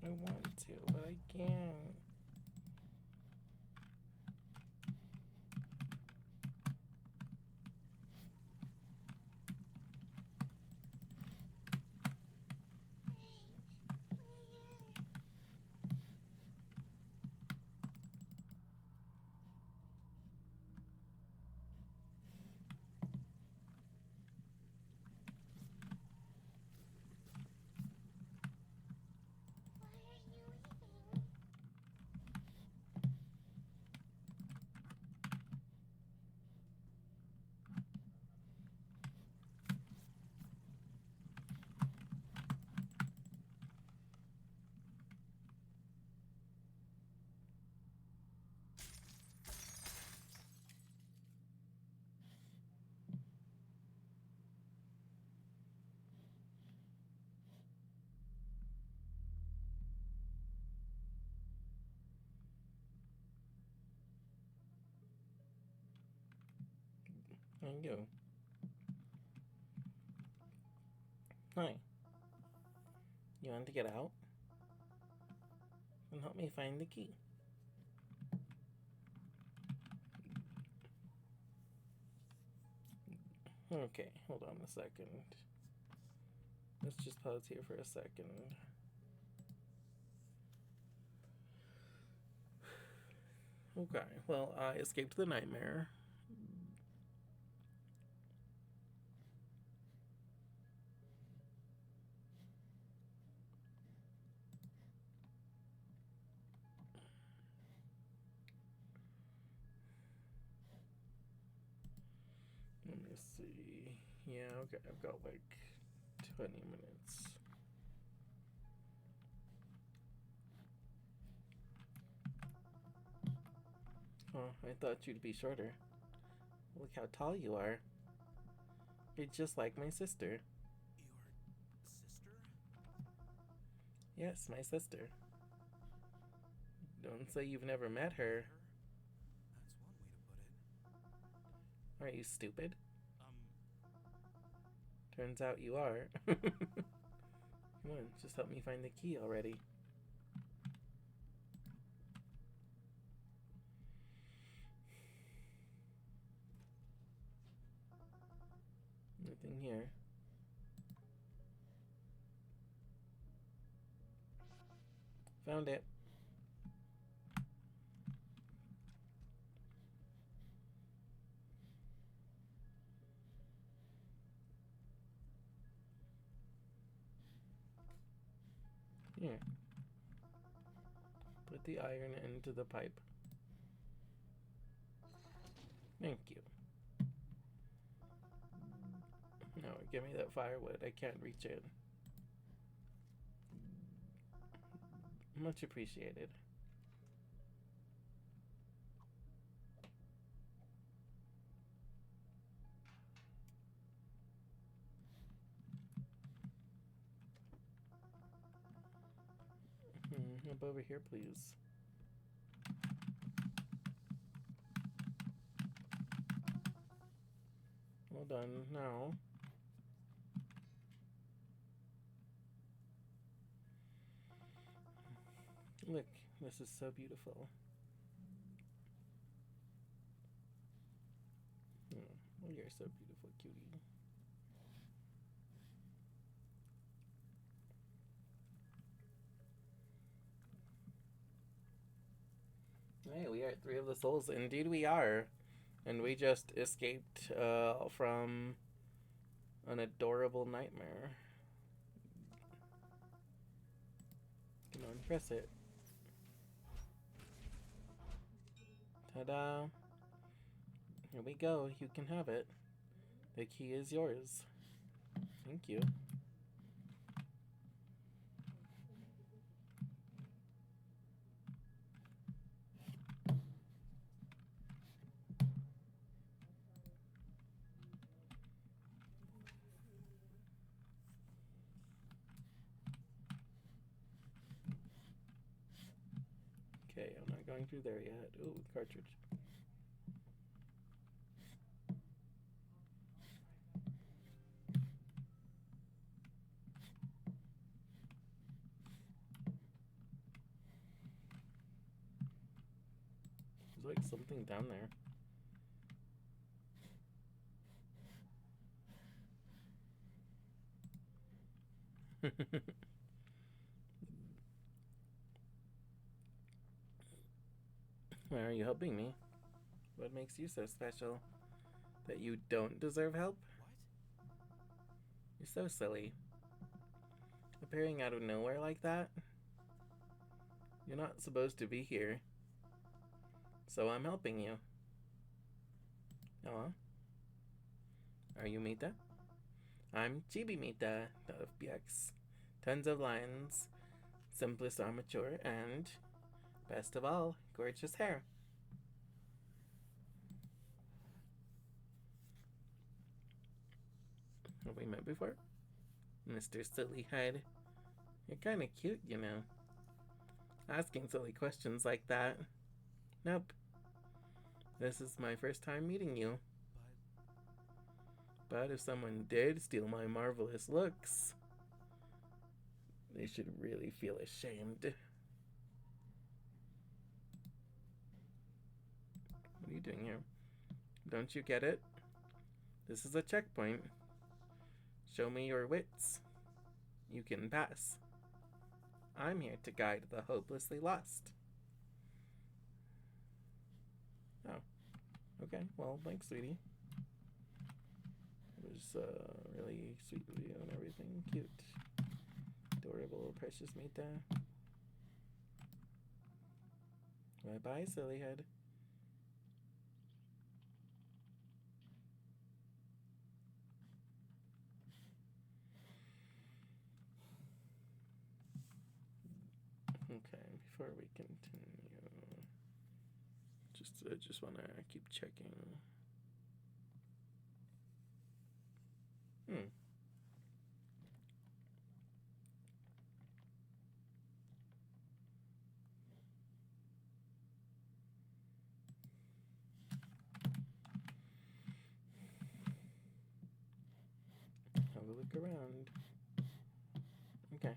I want to, but I can't. And you. Hi. You want to get out? Then help me find the key. Okay, hold on a second. Let's just pause here for a second. Okay, well, I escaped the nightmare. Let me see. Yeah, okay, I've got like 20 minutes. Oh, I thought you'd be shorter. Look how tall you are. You're just like my sister. Your sister? Yes, my sister. Don't say you've never met her. Her? That's one way to put it. Are you stupid? Um, Turns out you are. Come on, just help me find the key already. Nothing here. Found it. Here. Put the iron into the pipe. Thank you. No, give me that firewood. I can't reach it. Much appreciated. Up over here, please. Well done. Now. Look, this is so beautiful. Oh, you're so beautiful, cutie. Hey, we are 3 of the souls. Indeed we are. And we just escaped from an adorable nightmare. Come on, press it. Ta-da! Here we go. You can have it. The key is yours. Thank you. Okay, I'm not going through there yet. Ooh, cartridge. There's like something down there. Why are you helping me? What makes you so special? That you don't deserve help? what? You're so silly. Appearing out of nowhere like that? You're not supposed to be here. So I'm helping you. Oh? Are you Mita? I'm Chibi Mita of BX. Tons of lines, simplest armature, and best of all, gorgeous hair. Have we met before? Mr. Silly Head. You're kinda cute, you know. Asking silly questions like that. Nope. This is my first time meeting you. But if someone did steal my marvelous looks, they should really feel ashamed. What are you doing here? Don't you get it? This is a checkpoint. Show me your wits. You can pass. I'm here to guide the hopelessly lost. Oh. Okay, well, thanks, sweetie. It was really sweet of you and everything. Cute. Adorable, precious Mita. Bye-bye, silly head. Okay, before we continue, I just want to keep checking. Have a look around. Okay.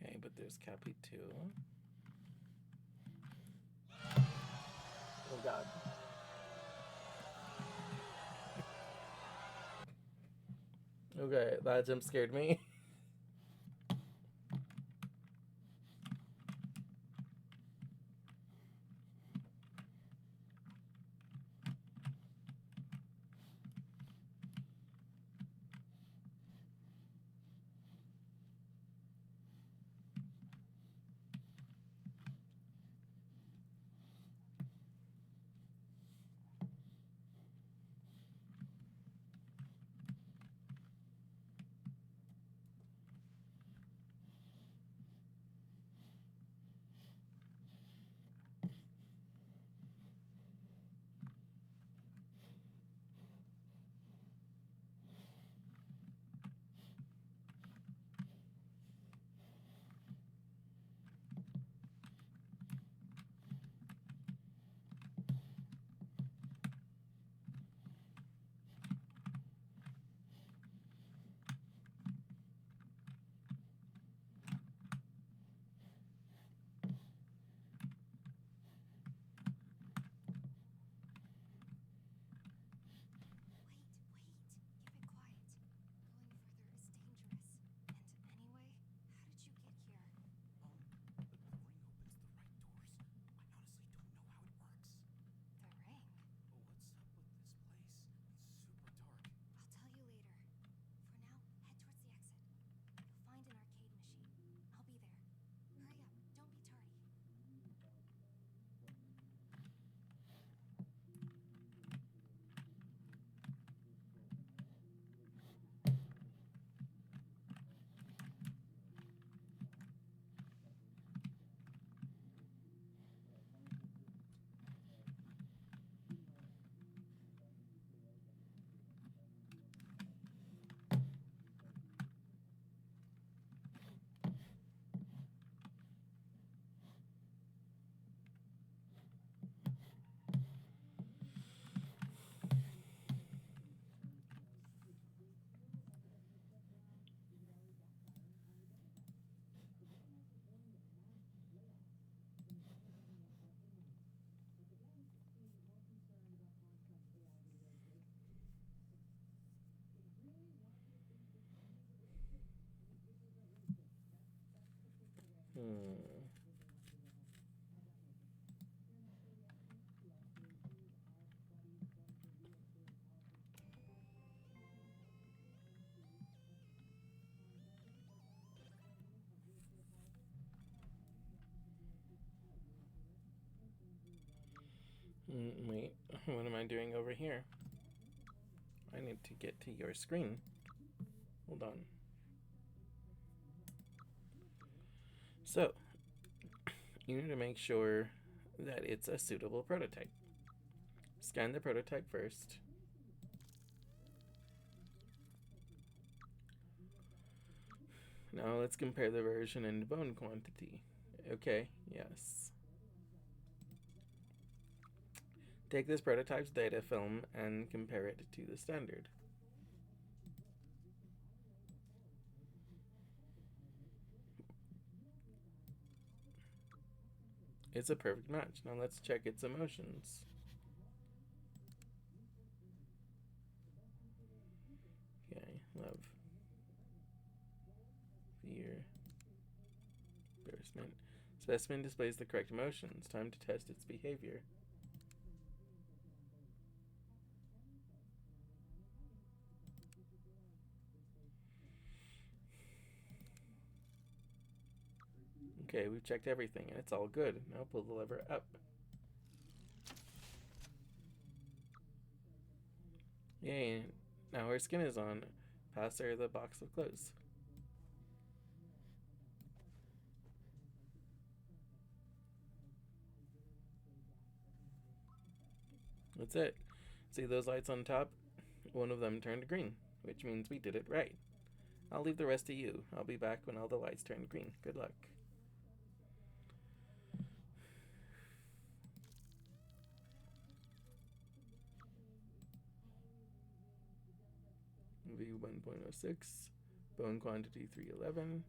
Okay, but there's Cappy too. Oh god. Okay, that jump scared me. Hmm. Wait, what am I doing over here? I need to get to your screen. Hold on. So, you need to make sure that it's a suitable prototype. Scan the prototype first. Now let's compare the version and bone quantity. Okay, yes. Take this prototype's data film and compare it to the standard. It's a perfect match. Now let's check its emotions. Okay, love, fear, embarrassment. Specimen displays the correct emotions. Time to test its behavior. Okay, we've checked everything and it's all good. Now pull the lever up. Yay, now her skin is on. Pass her the box of clothes. That's it. See those lights on top? One of them turned green, which means we did it right. I'll leave the rest to you. I'll be back when all the lights turn green. Good luck. V1.06, bone quantity 311.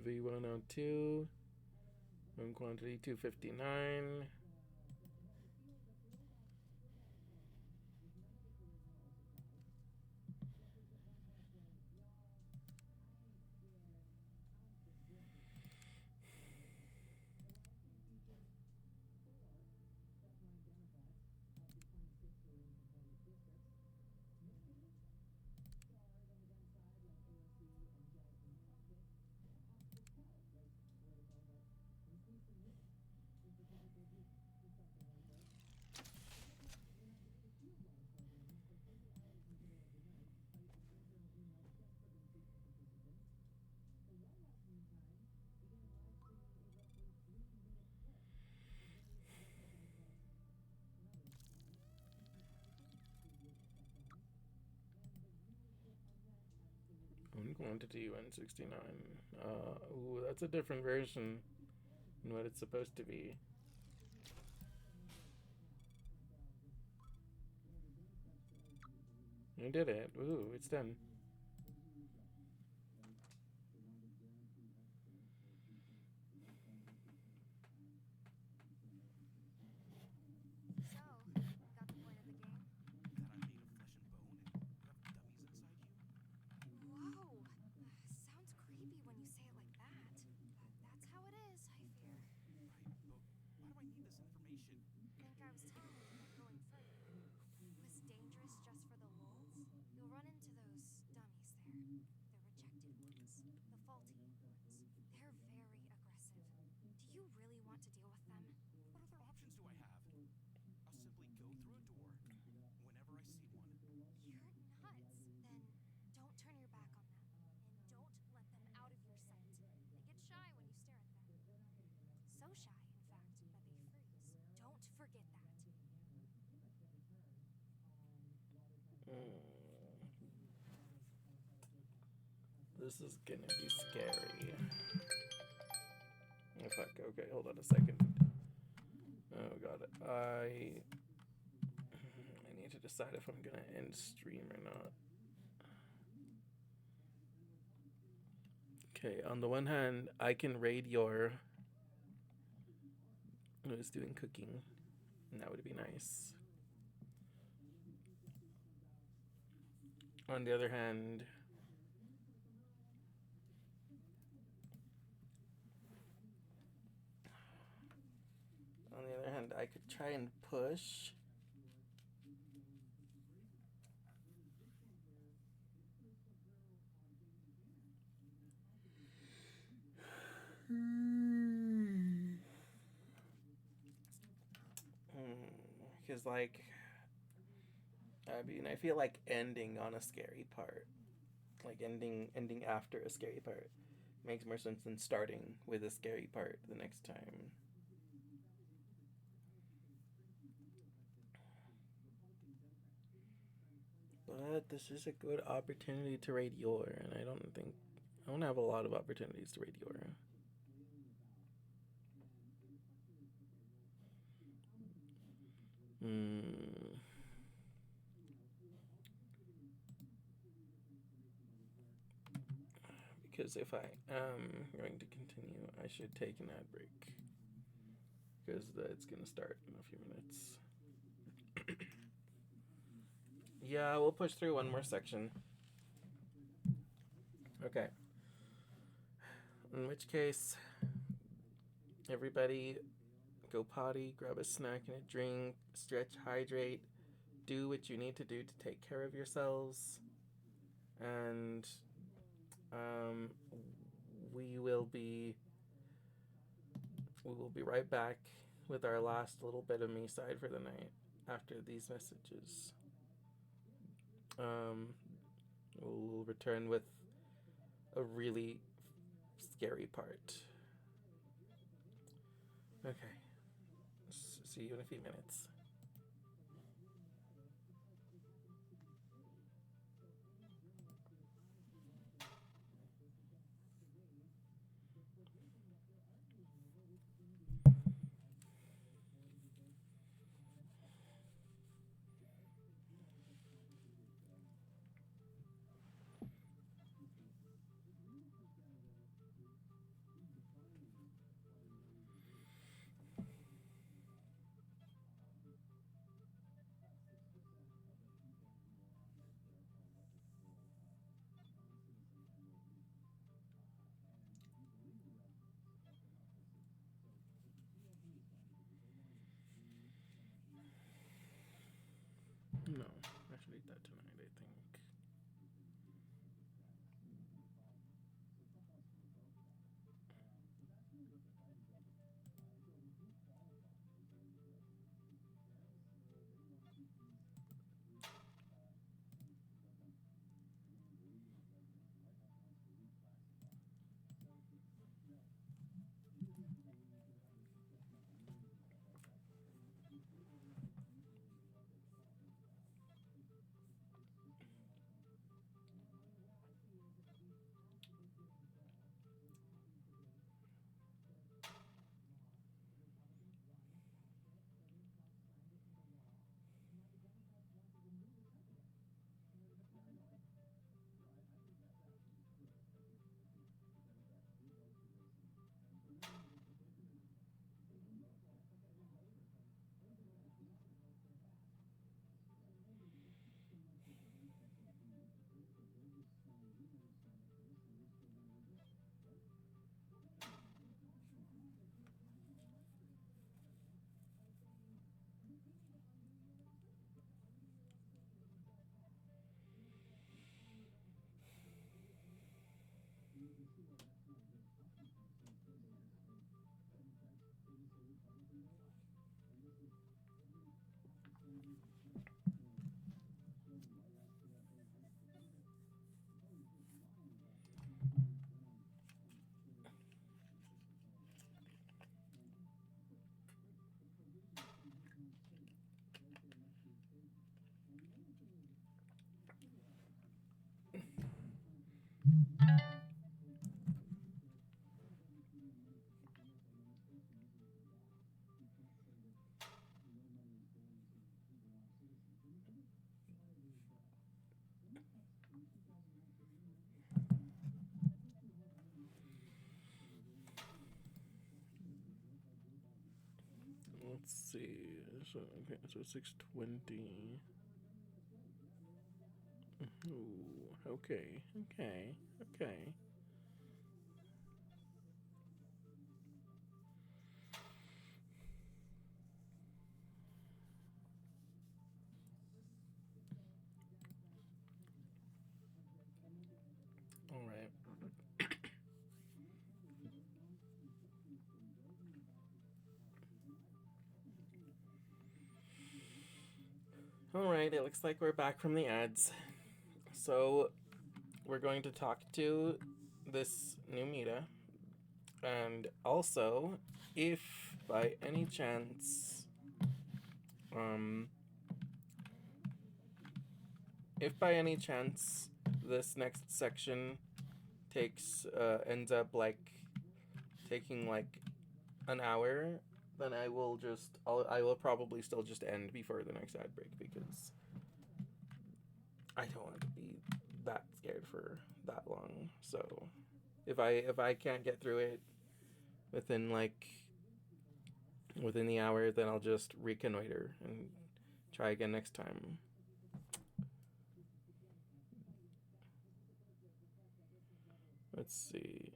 V102, bone quantity 259. Bone quantity 169. Ooh, that's a different version than what it's supposed to be. You did it. Ooh, it's done. So, got the point of the game? That I'm made of flesh and bone and you have dummies inside you? Whoa! Sounds creepy when you say it like that. That's how it is, I fear. Right, but why do I need this information? Think I was telling you about going further. Was dangerous just for the lulz? You'll run into those dummies there. The rejected ones. The faulty ones. They're very aggressive. Do you really want to deal with them? What other options do I have? I'll simply go through a door whenever I see one. You're nuts. Then don't turn your back on them. And don't let them out of your sight. They get shy when you stare at them. So shy, in fact, that they freeze. Don't forget that. This is gonna be scary. Oh fuck, okay, hold on a second. Oh god, I need to decide if I'm gonna end stream or not. Okay, on the one hand, I can raid your who's doing cooking. And that would be nice. On the other hand, I could try and push. Because like, I mean, I feel like ending on a scary part, like ending after a scary part, makes more sense than starting with a scary part the next time. But this is a good opportunity to raid Yor, and I don't have a lot of opportunities to raid Yor. Because if I am going to continue, I should take an ad break. Because it's going to start in a few minutes. Yeah, we'll push through one more section. Okay. In which case, everybody go potty, grab a snack and a drink, stretch, hydrate, do what you need to do to take care of yourselves. And we will be right back with our last little bit of MiSide for the night after these messages. We'll return with a really scary part. Okay. See you in a few minutes. No, I should eat that tonight, I think. Let's see. So okay, so 6:20. Ooh, okay, okay, okay. All right. All right. It looks like we're back from the ads. So we're going to talk to this new Mita, and also, if by any chance, um, if by any chance this next section ends up like taking like an hour, then I will probably still just end before the next ad break because I don't want to be that scared for that long. So if I can't get through it within within the hour, then I'll just reconnoiter and try again next time. Let's see.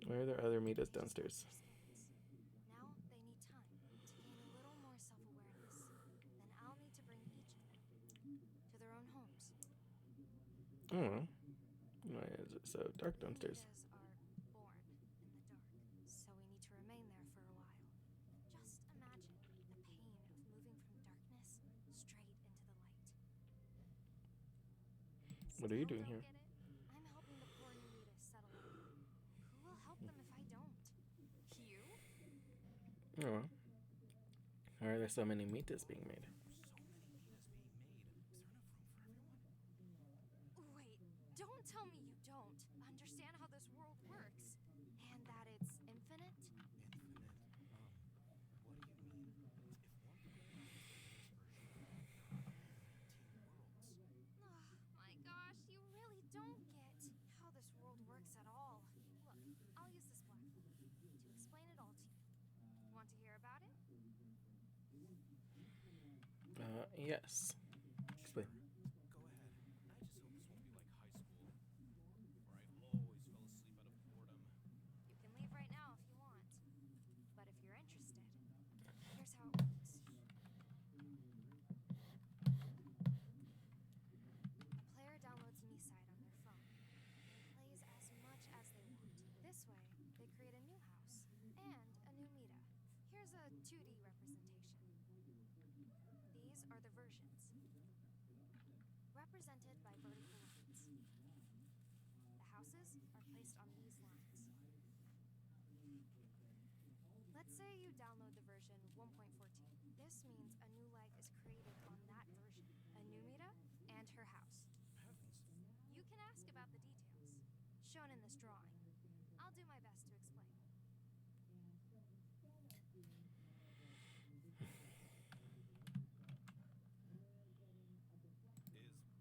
Where are there other Mitas downstairs? Now they need time to gain a little more self-awareness. Then I'll need to bring each of them to their own homes. Oh, why is it so dark downstairs? Mitas are born in the dark, so we need to remain there for a while. Just imagine the pain of moving from darkness straight into the light. What are you Still doing don't here? get it? I'm helping the poor new Mitas settle in. Who will help them if I don't? You? Oh, why are there so many Mitas being made? So many Mitas being made. Is there enough room for everyone? Wait, don't tell me you don't understand how this world works. And that it's infinite? Infinite. What do you mean? If 1.5 is the newest version, there are only 18 worlds. Oh my gosh, you really don't get how this world works at all. Look, I'll use this blackboard to explain it all to you. Want to hear about it? Yes. Explain. Go ahead. I just hope this won't be like high school, where I always fell asleep out of boredom. You can leave right now if you want. But if you're interested, here's how it works. A player downloads MiSide on their phone and plays as much as they want. This way, they create a new house and a new Mita. Here's a 2D representation. These are the versions, represented by vertical lines. The houses are placed on these lines. Let's say you download the version 1.14. This means a new life is created on that version. A new Mita and her house. Heavens. You can ask about the details, shown in this drawing. I'll do my best to explain.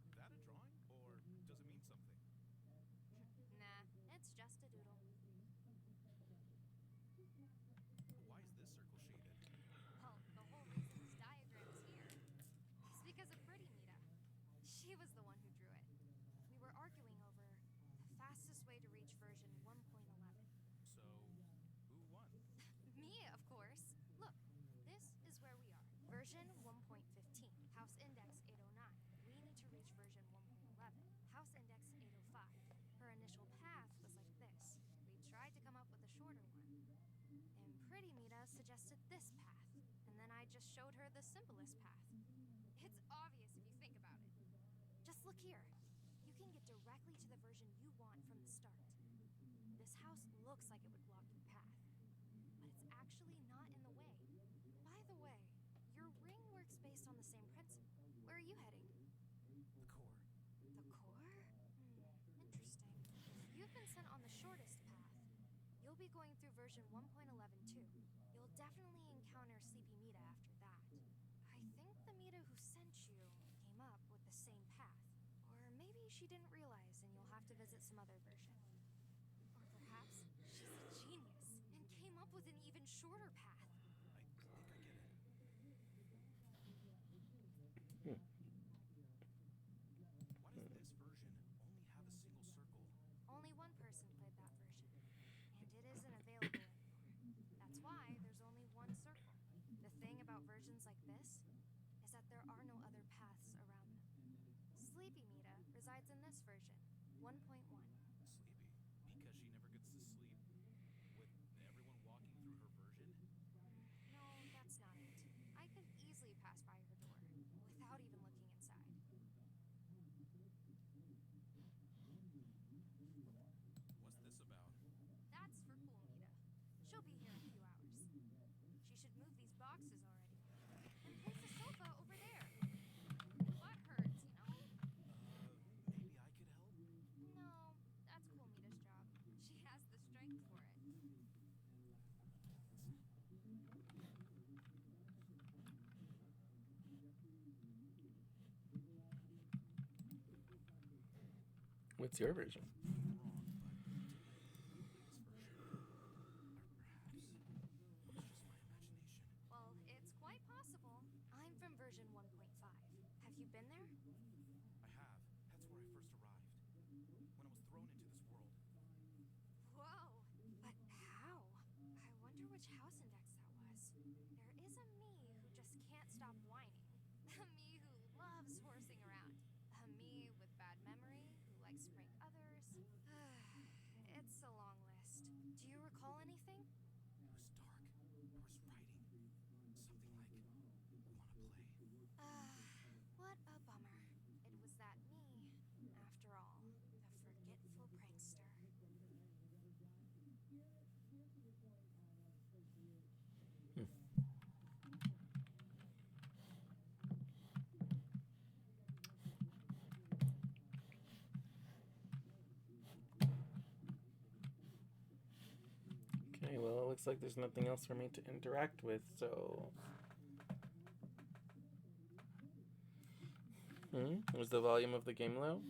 Is that a drawing, or does it mean something? Nah, it's just a doodle. Why is this circle shaded? Well, the whole reason this diagram is here is because of Pretty Mita. She was the one who drew it. We were arguing over the fastest way to reach version 1.11. So, who won? Me, of course. Look, this is where we are. Version 1.15, house index 809. We need to reach version 1.11, house index 805. Her initial path was like this. We tried to come up with a shorter one. And Pretty Mita suggested this path, and then I just showed her the simplest path. It's obvious if you think about it. Just look here. You can get directly to the version you want from the start. This house looks like it would block your path, but it's actually not in the way. By the way, your ring works based on the same principle. Where are you heading? The core. The core? Interesting. You've been sent on the shortest path. You'll be going through version 1.11 too. You'll definitely encounter Sleepy Mita after that. I think the Mita who sent you came up with the same path. Or maybe she didn't realize and you'll have to visit some other version. Or perhaps she's a genius and came with an even shorter path. I think I get it. Hmm. Why does this version only have a single circle? Only one person played that version, and it isn't available anymore. That's why there's only one circle. The thing about versions like this is that there are no other paths around them. Sleepy Mita resides in this version, 1.1. Sleepy. Because she never gets to sleep with everyone walking through her version? No, that's not it. I could easily pass by her door without even looking inside. What's this about? That's for Cool Mita. She'll be here in a few hours. She should move these boxes already. And place a sofa over there. My butt hurts, you know? Maybe I could help? No, that's Cool Mita's job. She has the strength for it. What's your version? Wrong, but didn't I play this version? Or perhaps it's just my imagination. Well, it's quite possible. I'm from version 1.5. Have you been there? I have. That's where I first arrived. When I was thrown into this world. Whoa! But how? I wonder which house index that was. There is a me who just can't stop whining. A me who loves horsing around. A me with bad memory who likes to prank others. It's a long list. Do you recall anything? It was dark. There was writing. Something like, wanna play? What a bummer. It was that me, after all. The forgetful prankster. Okay, well, it looks like there's nothing else for me to interact with, so... Was the volume of the game low?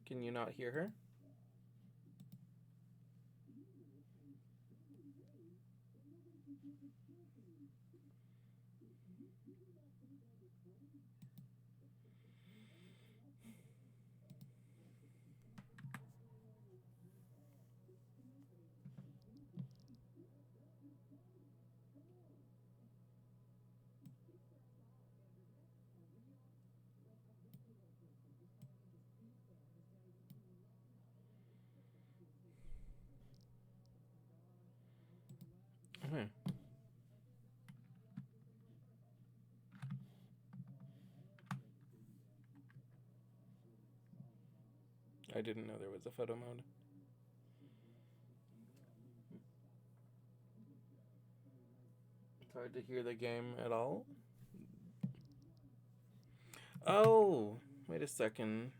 Can you not hear her? Okay. I didn't know there was a photo mode. It's hard to hear the game at all. Oh, wait a second.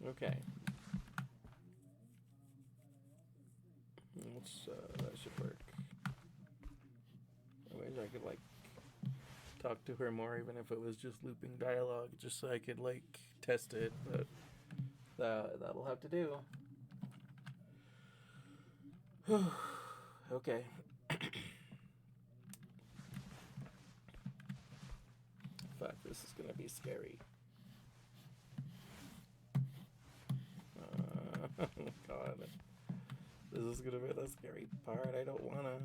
Okay. That should work. I wish I could, like, talk to her more, even if it was just looping dialogue, just so I could, like, test it, but that'll have to do. Okay. Fuck, this is gonna be scary. Oh god. This is gonna be the scary part. I don't wanna.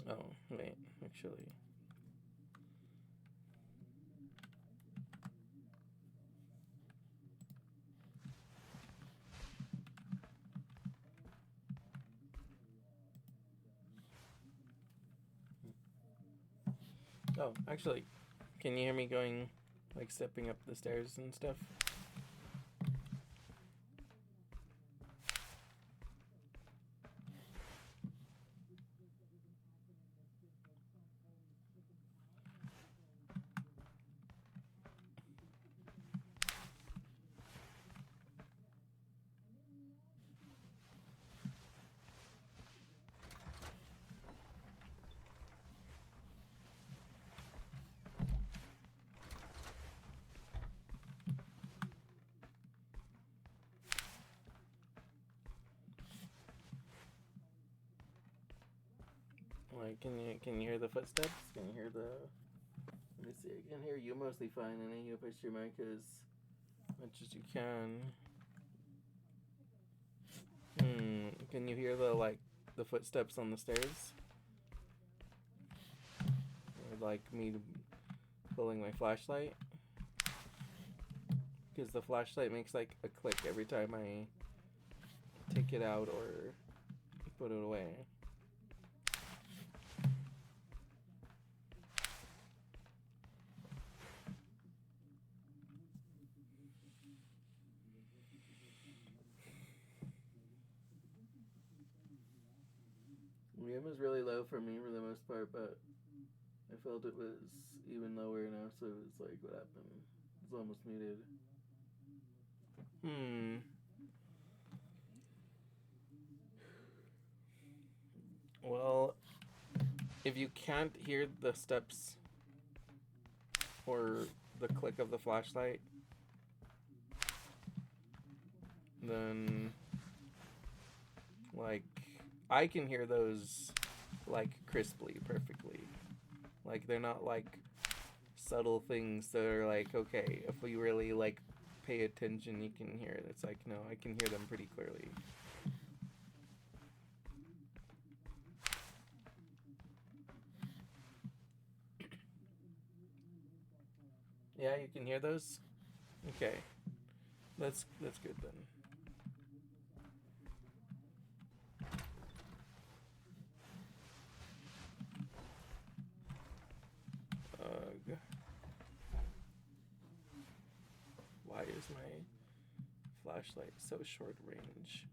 Oh, wait, actually. Oh, actually, can you hear me going, like, stepping up the stairs and stuff? can you hear the footsteps? Can you hear the? Let me see. I can hear you mostly fine, and then you push your mic as much as you can. Can you hear the footsteps on the stairs? Or like me pulling my flashlight? Because the flashlight makes like a click every time I take it out or put it away. Volume was really low for me for the most part, but I felt it was even lower now, so it's like, what happened? It's almost muted. Well, if you can't hear the steps or the click of the flashlight, then like I can hear those like crisply, perfectly. Like they're not like subtle things that are like, okay, if we really like pay attention you can hear it. It's like, no, I can hear them pretty clearly. Yeah, you can hear those? Okay. That's good then. Why is my flashlight so short range?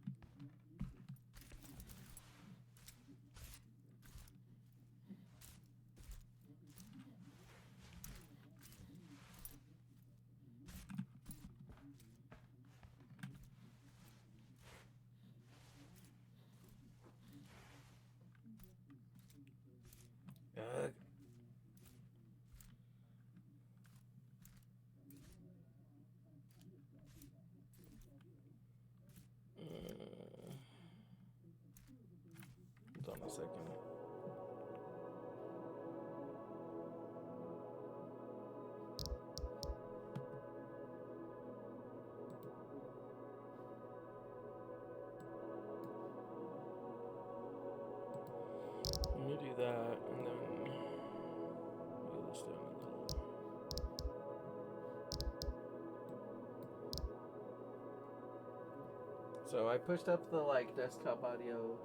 Hold on a second. Let me do that, and then we'll just do a little. So I pushed up the like desktop audio.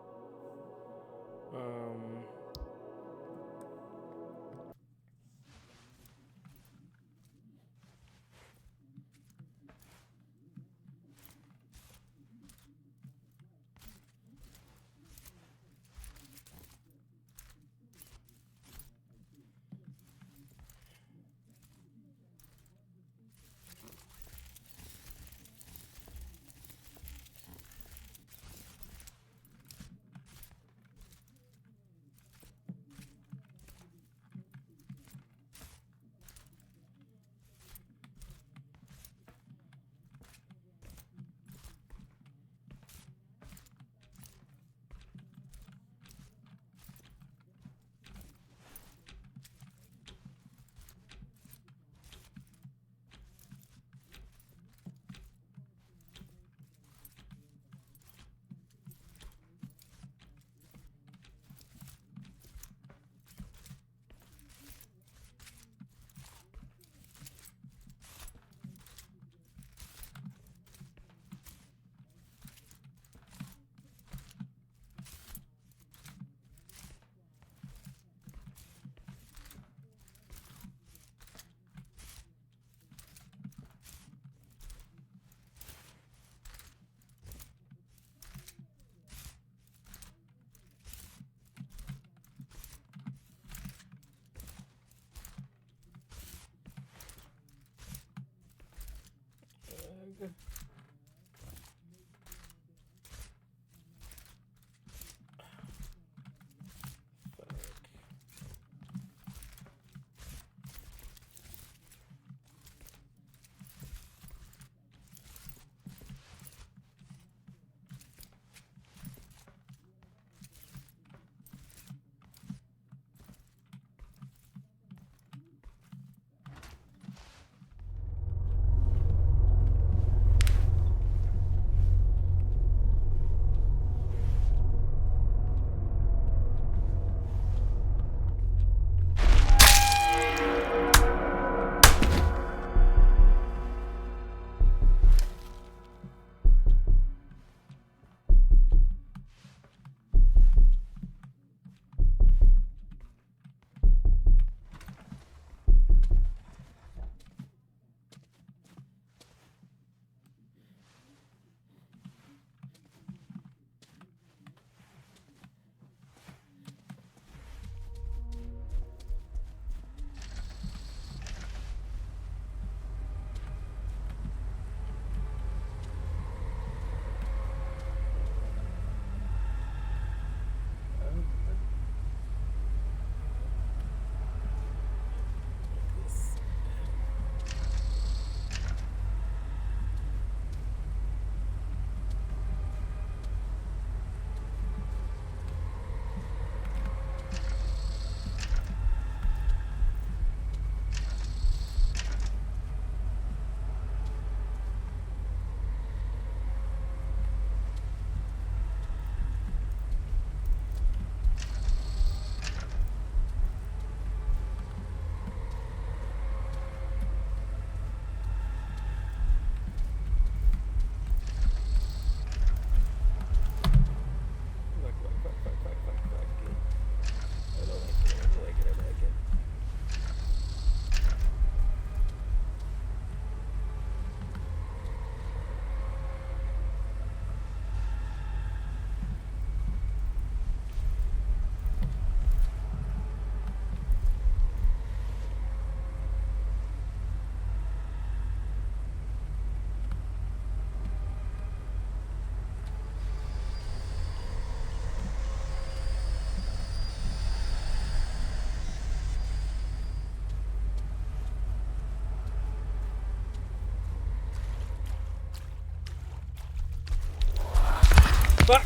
Fuck!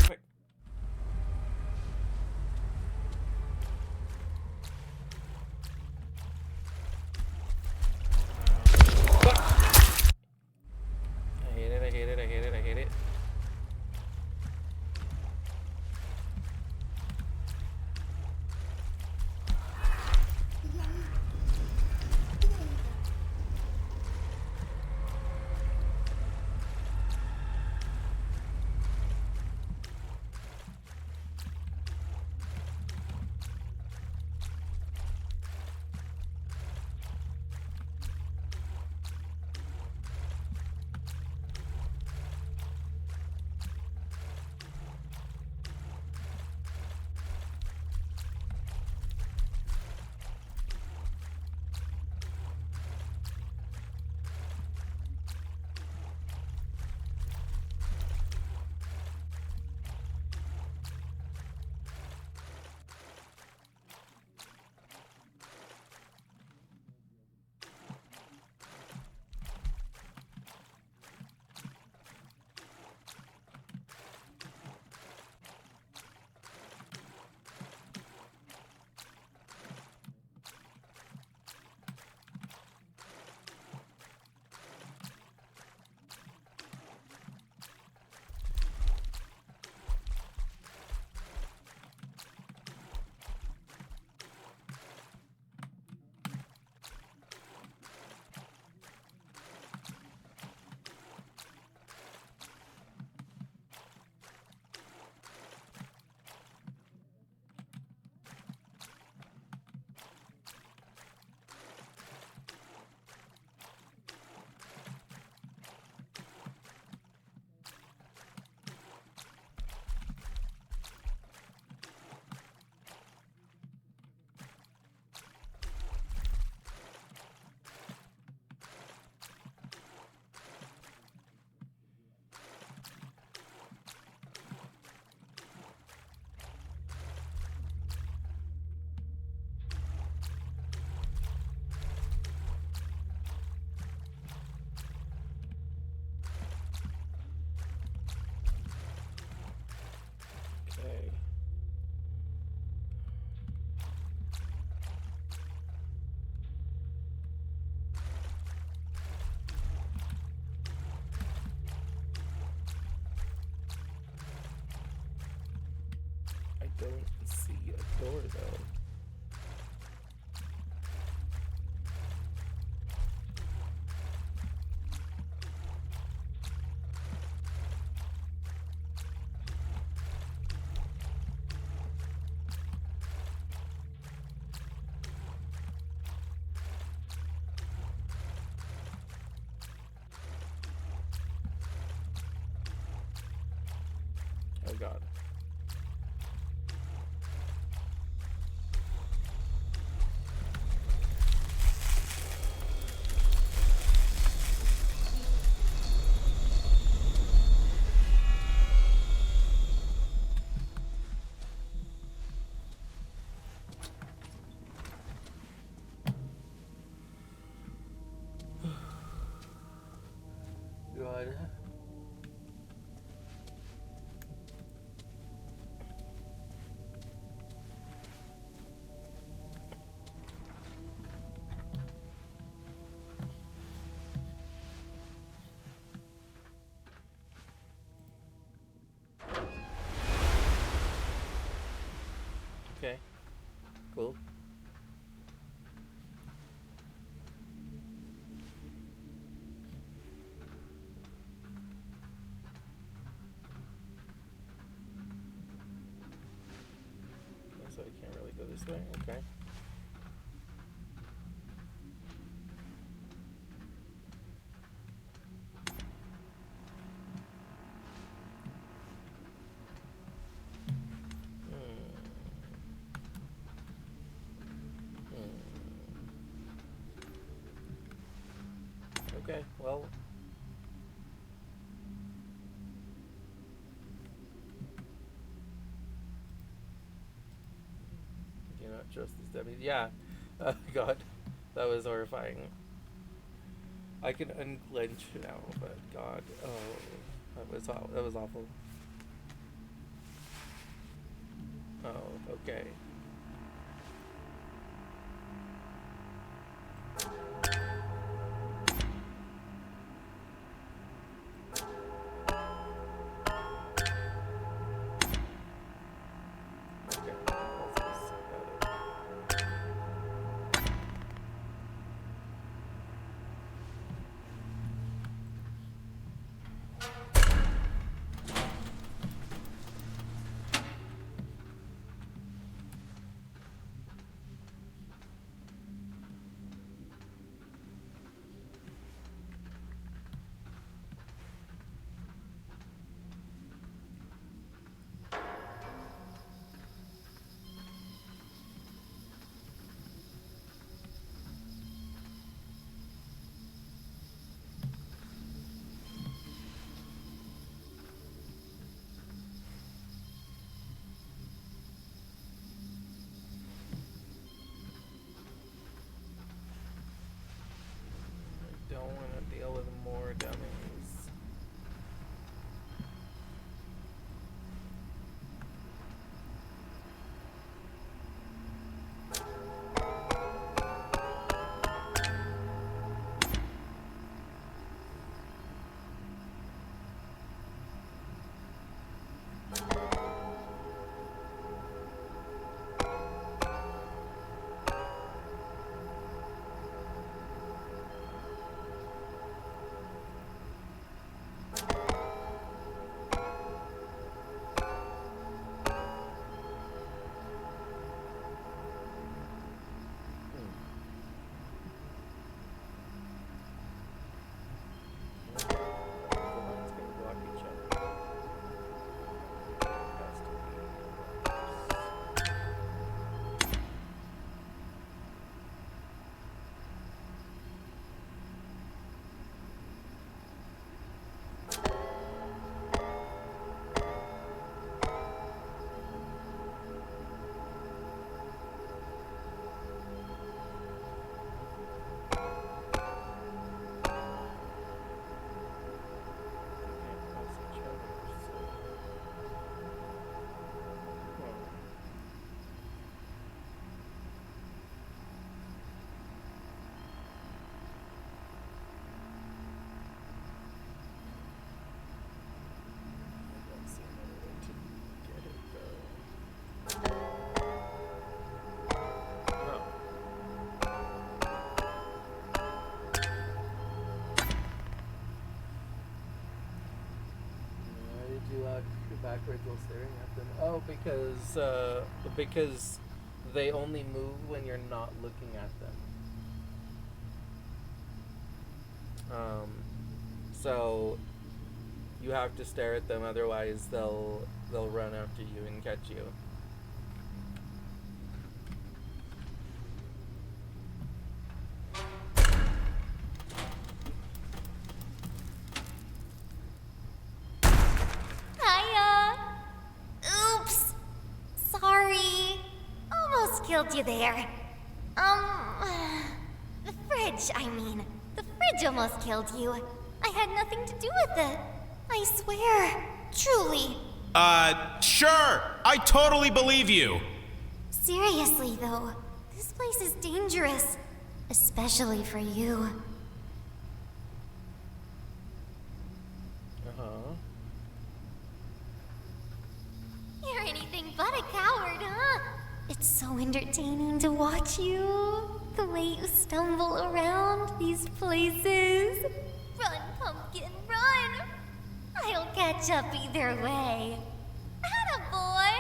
Quick. Fuck! I hate it, I hate it, I hate it, I hate it. Okay. I don't see a door though. Oh god. God. Okay. Cool. So I can't really go this way. Okay. Okay, well. Do not trust these dummies. Yeah. God. That was horrifying. I can unclench now, but God. Oh. That was awful. Oh, okay. Okay, let's see about it. Don't want to deal with more dummies. The lines can block each other. Has to be. Can't cross each other, so. Well, I don't see another way to get it though. Oh. Why did you walk backwards while staring at them? Oh, because they only move when you're not looking at them. So you have to stare at them, otherwise they'll run after you and catch you. Hiya! Oops! Sorry. Almost killed you there. The fridge, I mean. The fridge almost killed you. I had nothing to do with it. I swear. Truly. Sure! I totally believe you! Seriously, though, this place is dangerous. Especially for you. Uh-huh. You're anything but a coward, huh? It's so entertaining to watch you. The way you stumble around these places. Run, pumpkin, run! I'll catch up either way. Attaboy!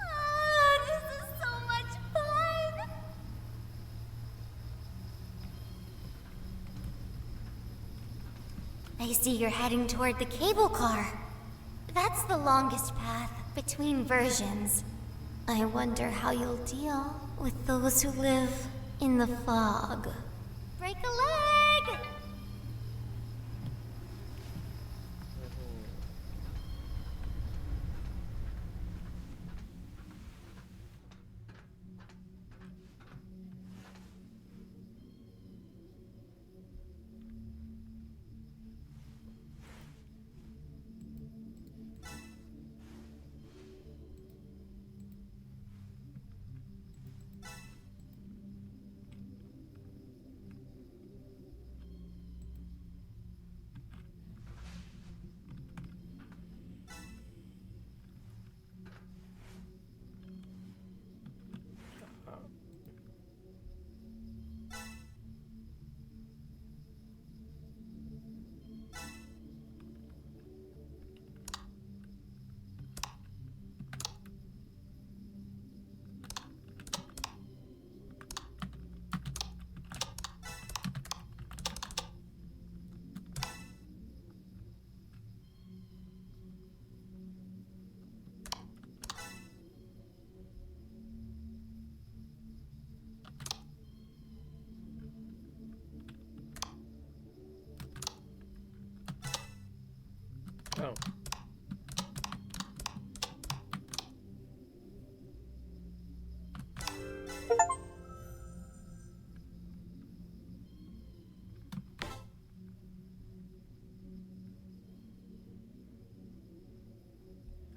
Oh, this is so much fun! I see you're heading toward the cable car. That's the longest path between versions. I wonder how you'll deal with those who live in the fog. Break a leg!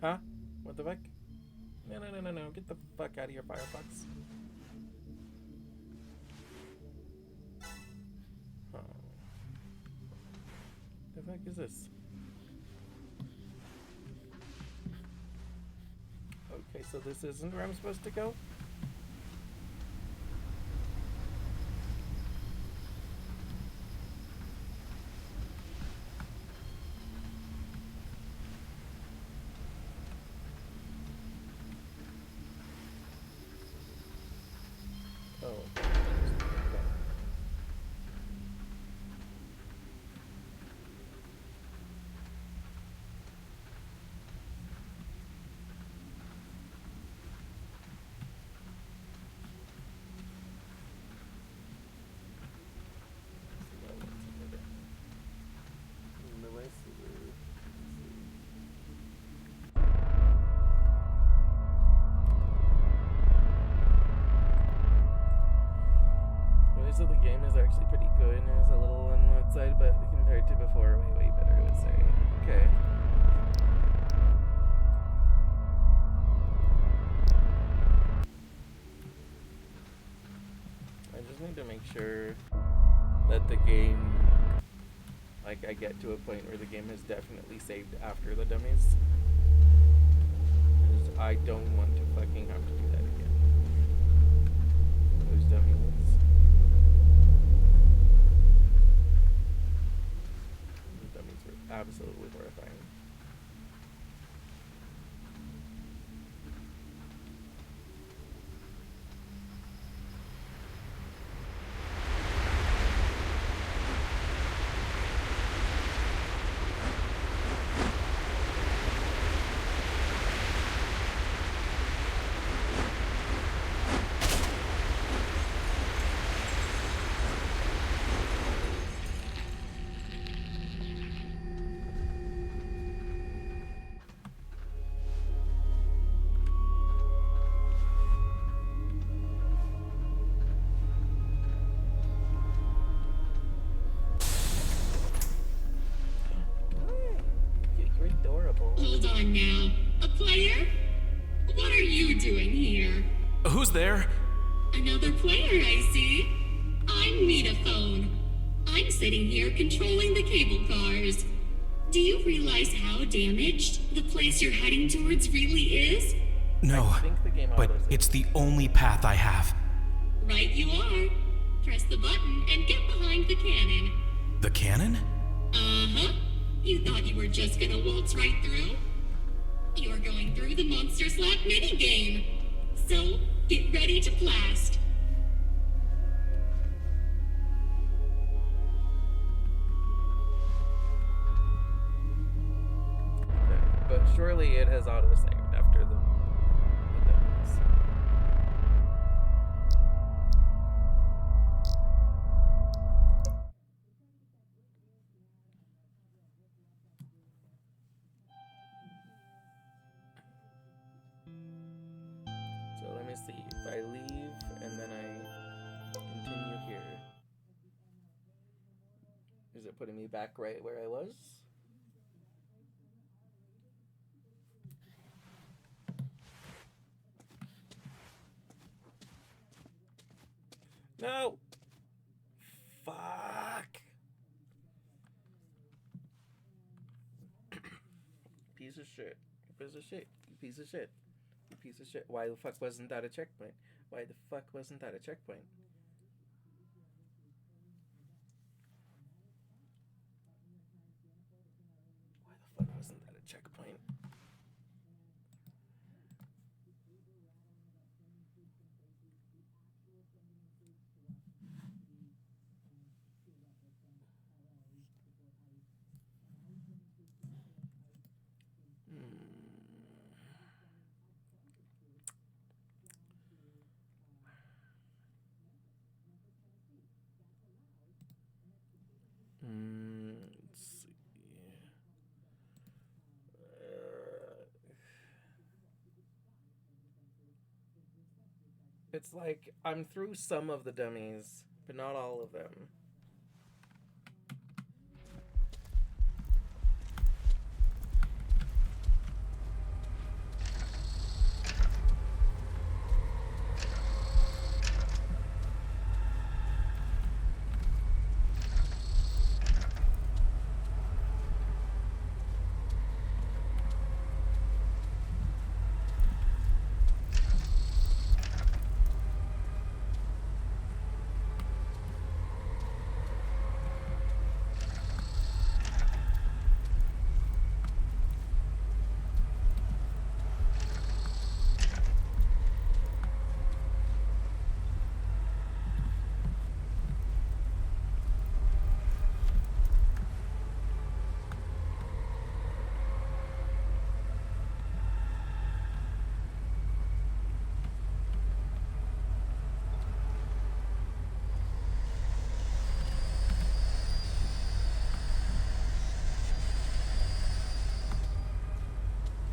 Huh? What the fuck? No, no, no, no, no. Get the fuck out of here, Firefox. Oh. The fuck is this? Okay, so this isn't where I'm supposed to go? Oh. Okay. Noise of the game is actually pretty good. It was a little on the side, but compared to before, way better, I would say. Okay. I just need to make sure that the game, like, I get to a point where the game is definitely saved after the dummies. 'Cause I don't want to fucking have to do that again. Those dummies. Those dummies were absolutely horrifying. You're adorable. Hold on now. A player? What are you doing here? Who's there? Another player, I see. I'm Metaphone. I'm sitting here controlling the cable cars. Do you realize how damaged the place you're heading towards really is? No, I think the game but auto-saves. it's the only path I have. Right you are. Press the button and get behind the cannon. The cannon? Uh-huh. You thought you were just gonna waltz right through? You're going through the Monster Slap minigame. So, get ready to blast. Okay, but surely it has auto-saved after the dummies. So let me see. If I leave and then I continue here, is it putting me back right where I was? No! Fuck! Piece of shit. You piece of shit. You piece of shit. You piece of shit. Why the fuck wasn't that a checkpoint? Why the fuck wasn't that a checkpoint? Why the fuck wasn't that a checkpoint? Let's see. It's like I'm through some of the dummies, but not all of them.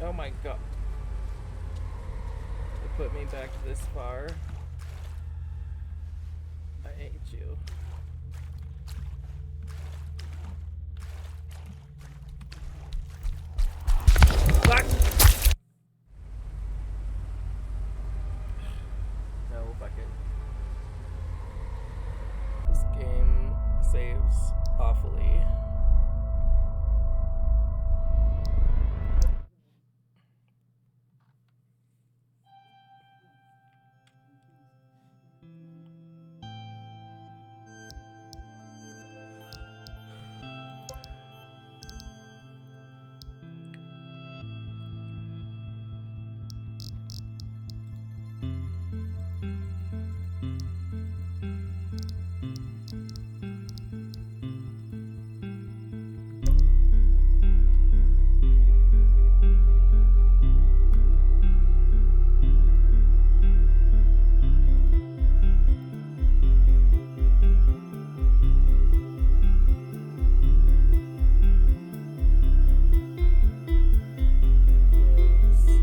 Oh my god. It put me back this far. I hate you. Fuck! No, fuck it. This game saves awfully.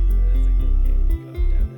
That is a cool game. God damn it.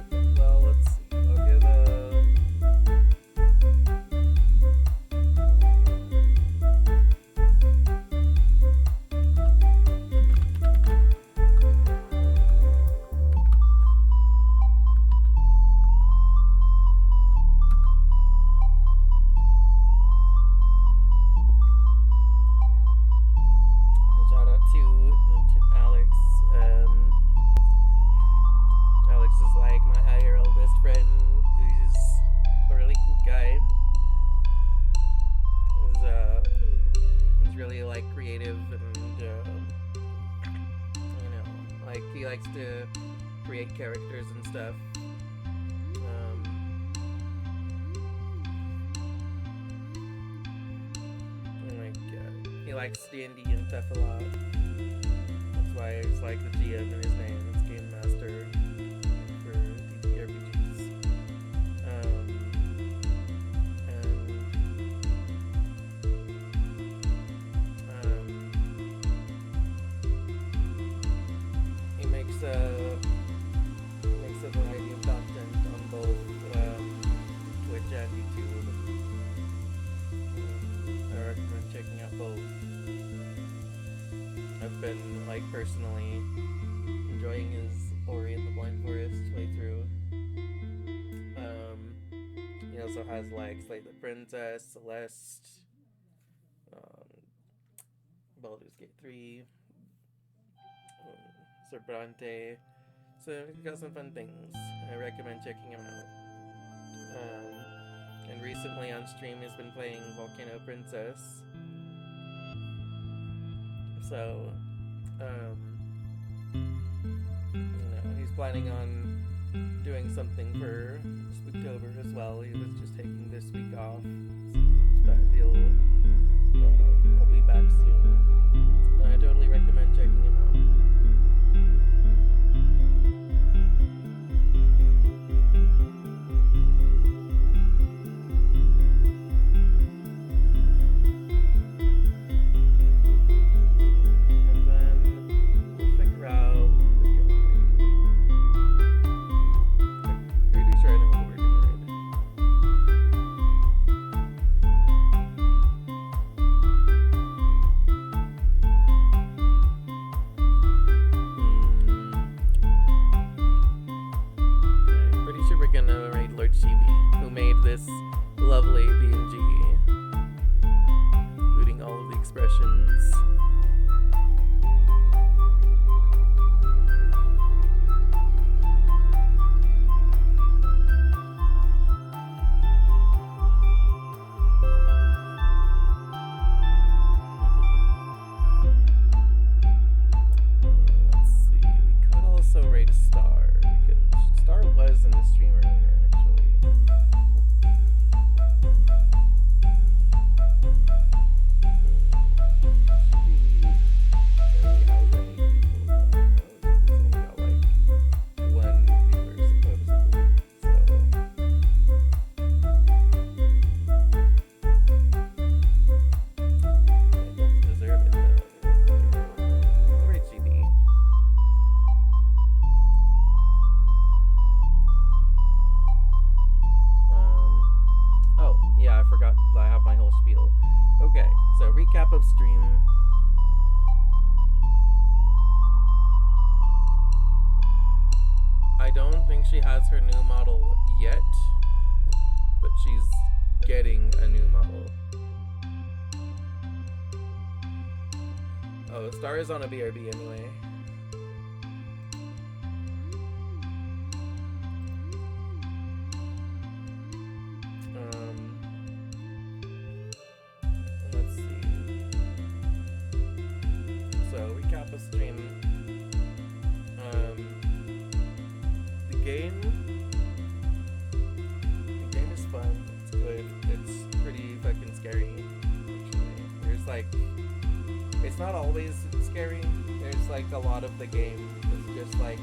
Right. Well, let's see. I'll give a shout out to Alex. Alex is like my IRL best friend. He's a really cool guy. He's really like creative and you know, like he likes to create characters and stuff. Oh my god, he likes D&D and stuff a lot. That's why it's like the GM in his name. It's Game Master for D&D RPGs. He makes a variety of content on both Twitch and YouTube. I recommend checking out both. I've been like personally enjoying his Ori and the Blind Forest playthrough. He also has like Slay the Princess, Celeste, Baldur's Gate 3, Serbrante. So he's got some fun things. I recommend checking him out. And recently on stream he's been playing Volcano Princess. So, you know, he's planning on doing something for Spooktober as well. He was just taking this week off, but he'll be back soon. I totally recommend checking him out. And then we'll figure out what we're gonna raid. I'm pretty sure I know what we're gonna raid. invite Star because Star was in the stream earlier, actually. Okay, so recap of stream. I don't think she has her new model yet, but she's getting a new model. Oh, Star is on a BRB anyway. Let's see. So recap of stream. The game is fun. It's good. It's pretty fucking scary. Actually, there's like, it's not always scary. There's like a lot of the game is just like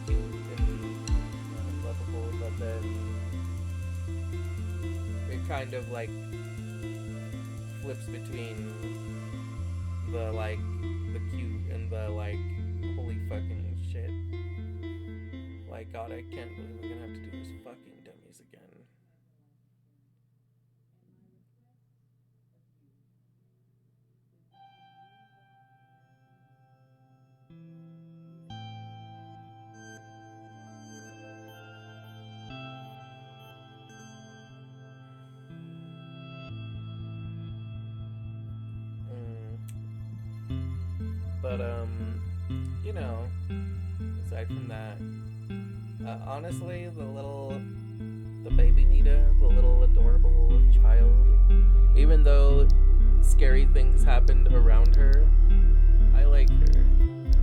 cute and lovable, but then it kind of like flips between the like the cute and the like holy fucking shit. Like, God, I can't believe we're gonna have to do this fucking dummies again. But, you know, aside from that, honestly, the baby Nita, the little adorable child, even though scary things happened around her, I like her.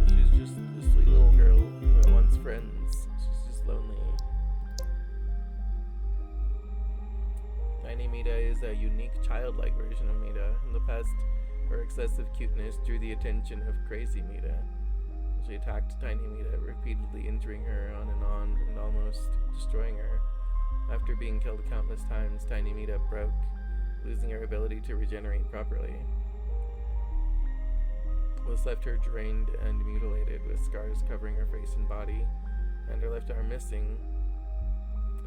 She's just a sweet little girl that wants friends. She's just lonely. Tiny Mita is a unique childlike version of Mita. In the past, her excessive cuteness drew the attention of crazy Mita. She attacked Tiny Mita, repeatedly injuring her on and almost destroying her. After being killed countless times, Tiny Mita broke, losing her ability to regenerate properly. This left her drained and mutilated, with scars covering her face and body, and her left arm missing.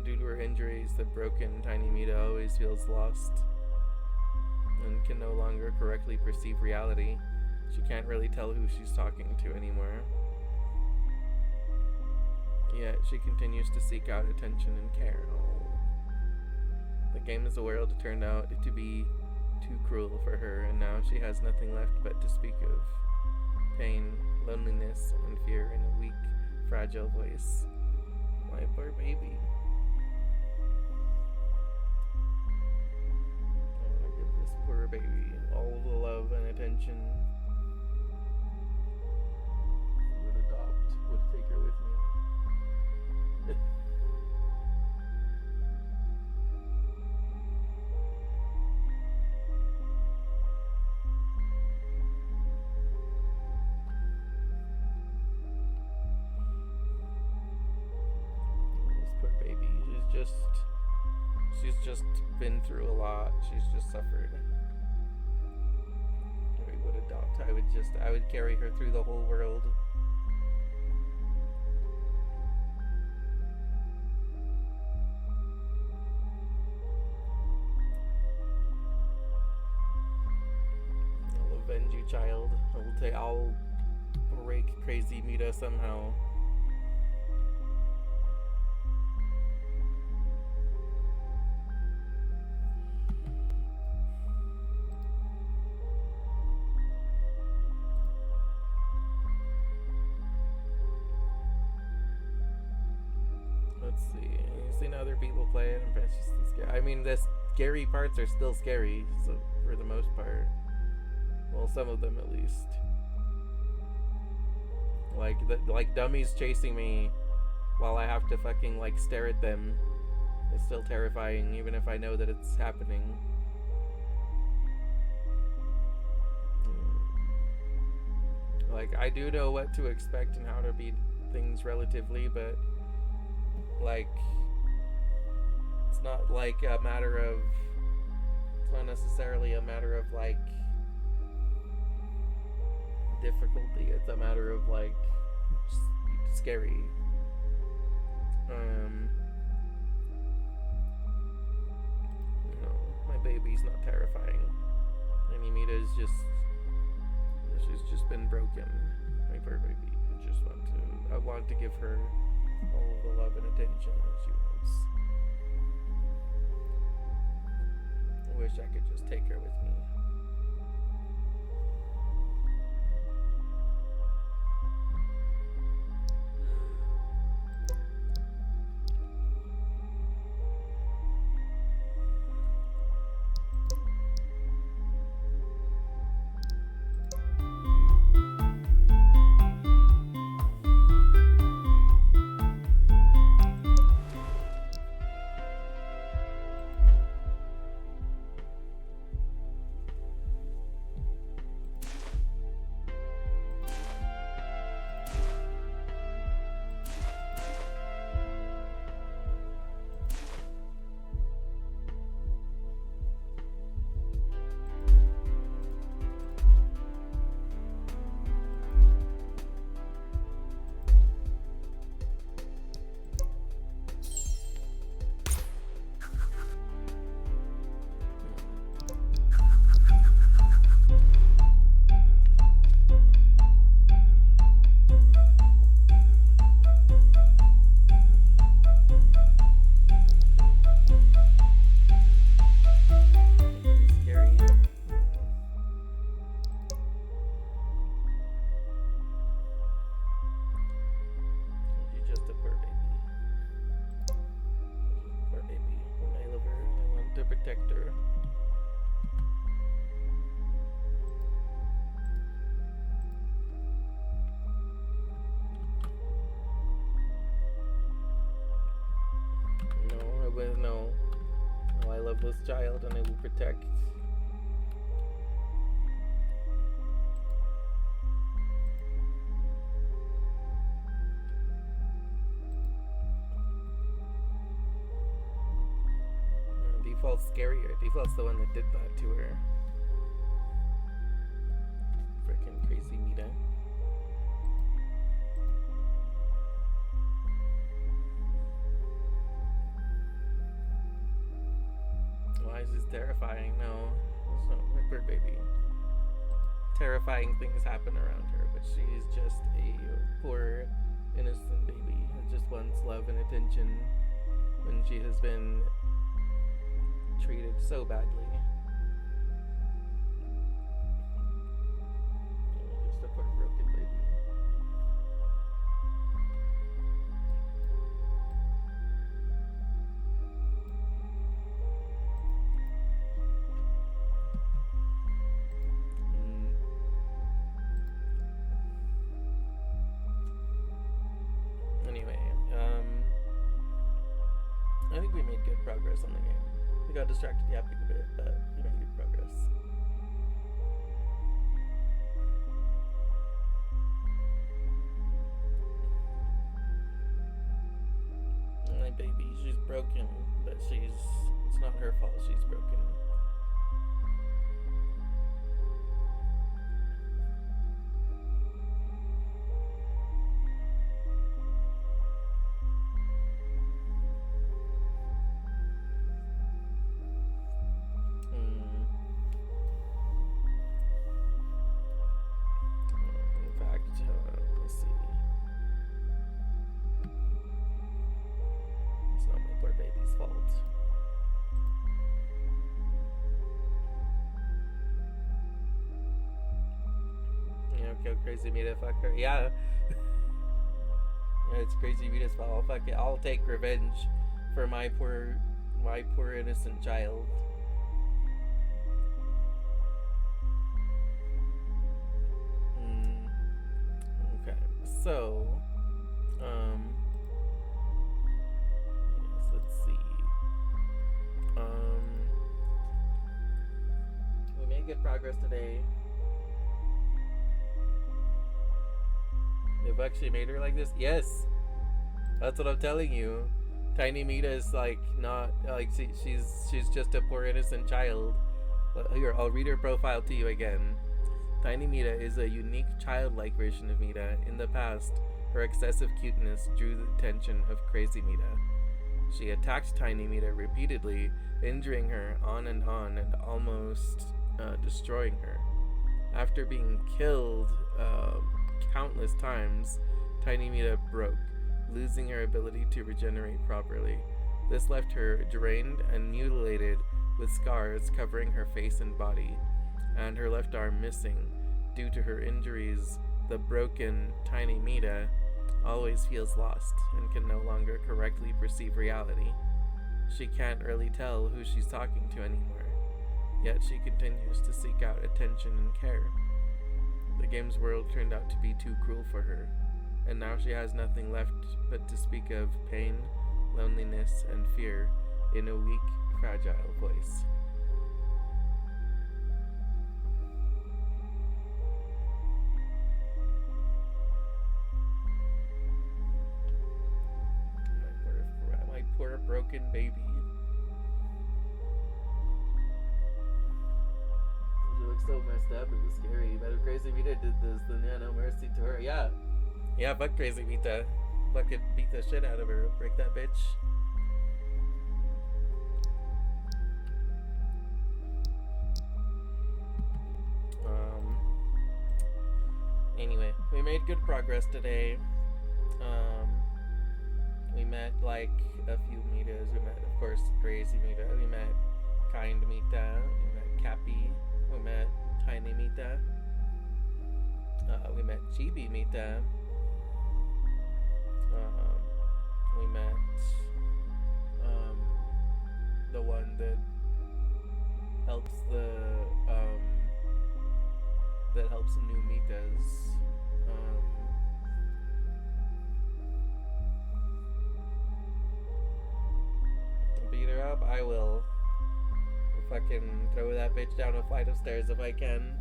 Due to her injuries, the broken Tiny Mita always feels lost and can no longer correctly perceive reality. She can't really tell who she's talking to anymore. Yet, she continues to seek out attention and care. The game as a world turned out to be too cruel for her, and now she has nothing left but to speak of. Pain, loneliness, and fear in a weak, fragile voice. My poor baby. I want to give this poor baby all of the love and attention. Would take her with me. This poor baby. She's just been through a lot. She's just suffered. I would adopt. I would carry her through the whole world. Avenge you, child. I'll break crazy Mita somehow. Let's see. You've seen other people play it, and it's just scary. I mean, the scary parts are still scary, so for the most part. Well, some of them at least. Like like dummies chasing me while I have to fucking like stare at them. It's still terrifying, even if I know that it's happening. Like, I do know what to expect and how to beat things relatively, but like, it's not like a matter of, it's not necessarily a matter of like difficulty. It's a matter of like scary. No, my baby's not terrifying. Animita's just, she's just been broken. My poor baby. I want to give her all of the love and attention that she wants. I wish I could just take her with me. Protector. No, I will no. No, I love this child and I will protect. Default's scarier. Default's the one that did that to her. Freaking crazy Mita. Why is this terrifying? No, it's not my bird baby. Terrifying things happen around her, but she's just a poor, innocent baby that just wants love and attention when she has been treated so badly. Just a poor broken baby. Anyway, I think we made good progress on the game. We got distracted yapping a bit, but we made good progress. My baby, she's broken, but it's not her fault she's broken. Go crazy Mita, fuck her. Yeah. Yeah, it's crazy Mita's fault. I'll fuck it. I'll take revenge for my poor innocent child. Okay, So, yes, let's see. We made good progress today. They've actually made her like this? Yes! That's what I'm telling you. Tiny Mita is like not like she's just a poor innocent child. But here, I'll read her profile to you again. Tiny Mita is a unique childlike version of Mita. In the past, her excessive cuteness drew the attention of Crazy Mita. She attacked Tiny Mita repeatedly, injuring her on and almost destroying her. After being killed countless times, Tiny Mita broke, losing her ability to regenerate properly. This left her drained and mutilated, with scars covering her face and body, and her left arm missing. Due to her injuries, the broken Tiny Mita always feels lost and can no longer correctly perceive reality. She can't really tell who she's talking to anymore, yet she continues to seek out attention and care. The game's world turned out to be too cruel for her, and now she has nothing left but to speak of pain, loneliness, and fear in a weak, fragile voice. My poor broken baby. She looks so messed up. It was scary. But if Crazy Mita did this, then yeah, no mercy to her. Yeah. Yeah, fuck Crazy Mita. Fucking beat the shit out of her. Break that bitch. Anyway, we made good progress today. We met like a few Mitas. We met, of course, Crazy Mita. We met Kind Mita. We met Cappy. We met Tiny Mita. We met Chibi Mita. We met the one that helps new Mitas. Beat her up? I will. Fucking throw that bitch down a flight of stairs if I can.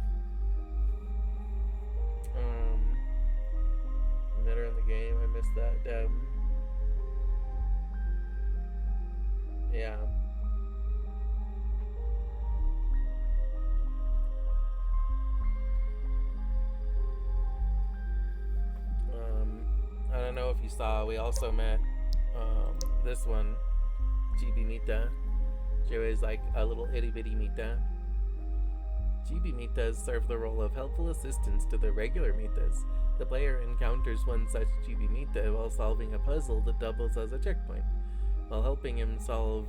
Met her in the game. I missed that. Damn. Yeah. I don't know if you saw, we also met this one, Chibi Mita. She was like a little itty bitty Mita. Chibi Mitas serve the role of helpful assistants to the regular Mitas. The player encounters one such Chibi Mita while solving a puzzle that doubles as a checkpoint. While helping him solve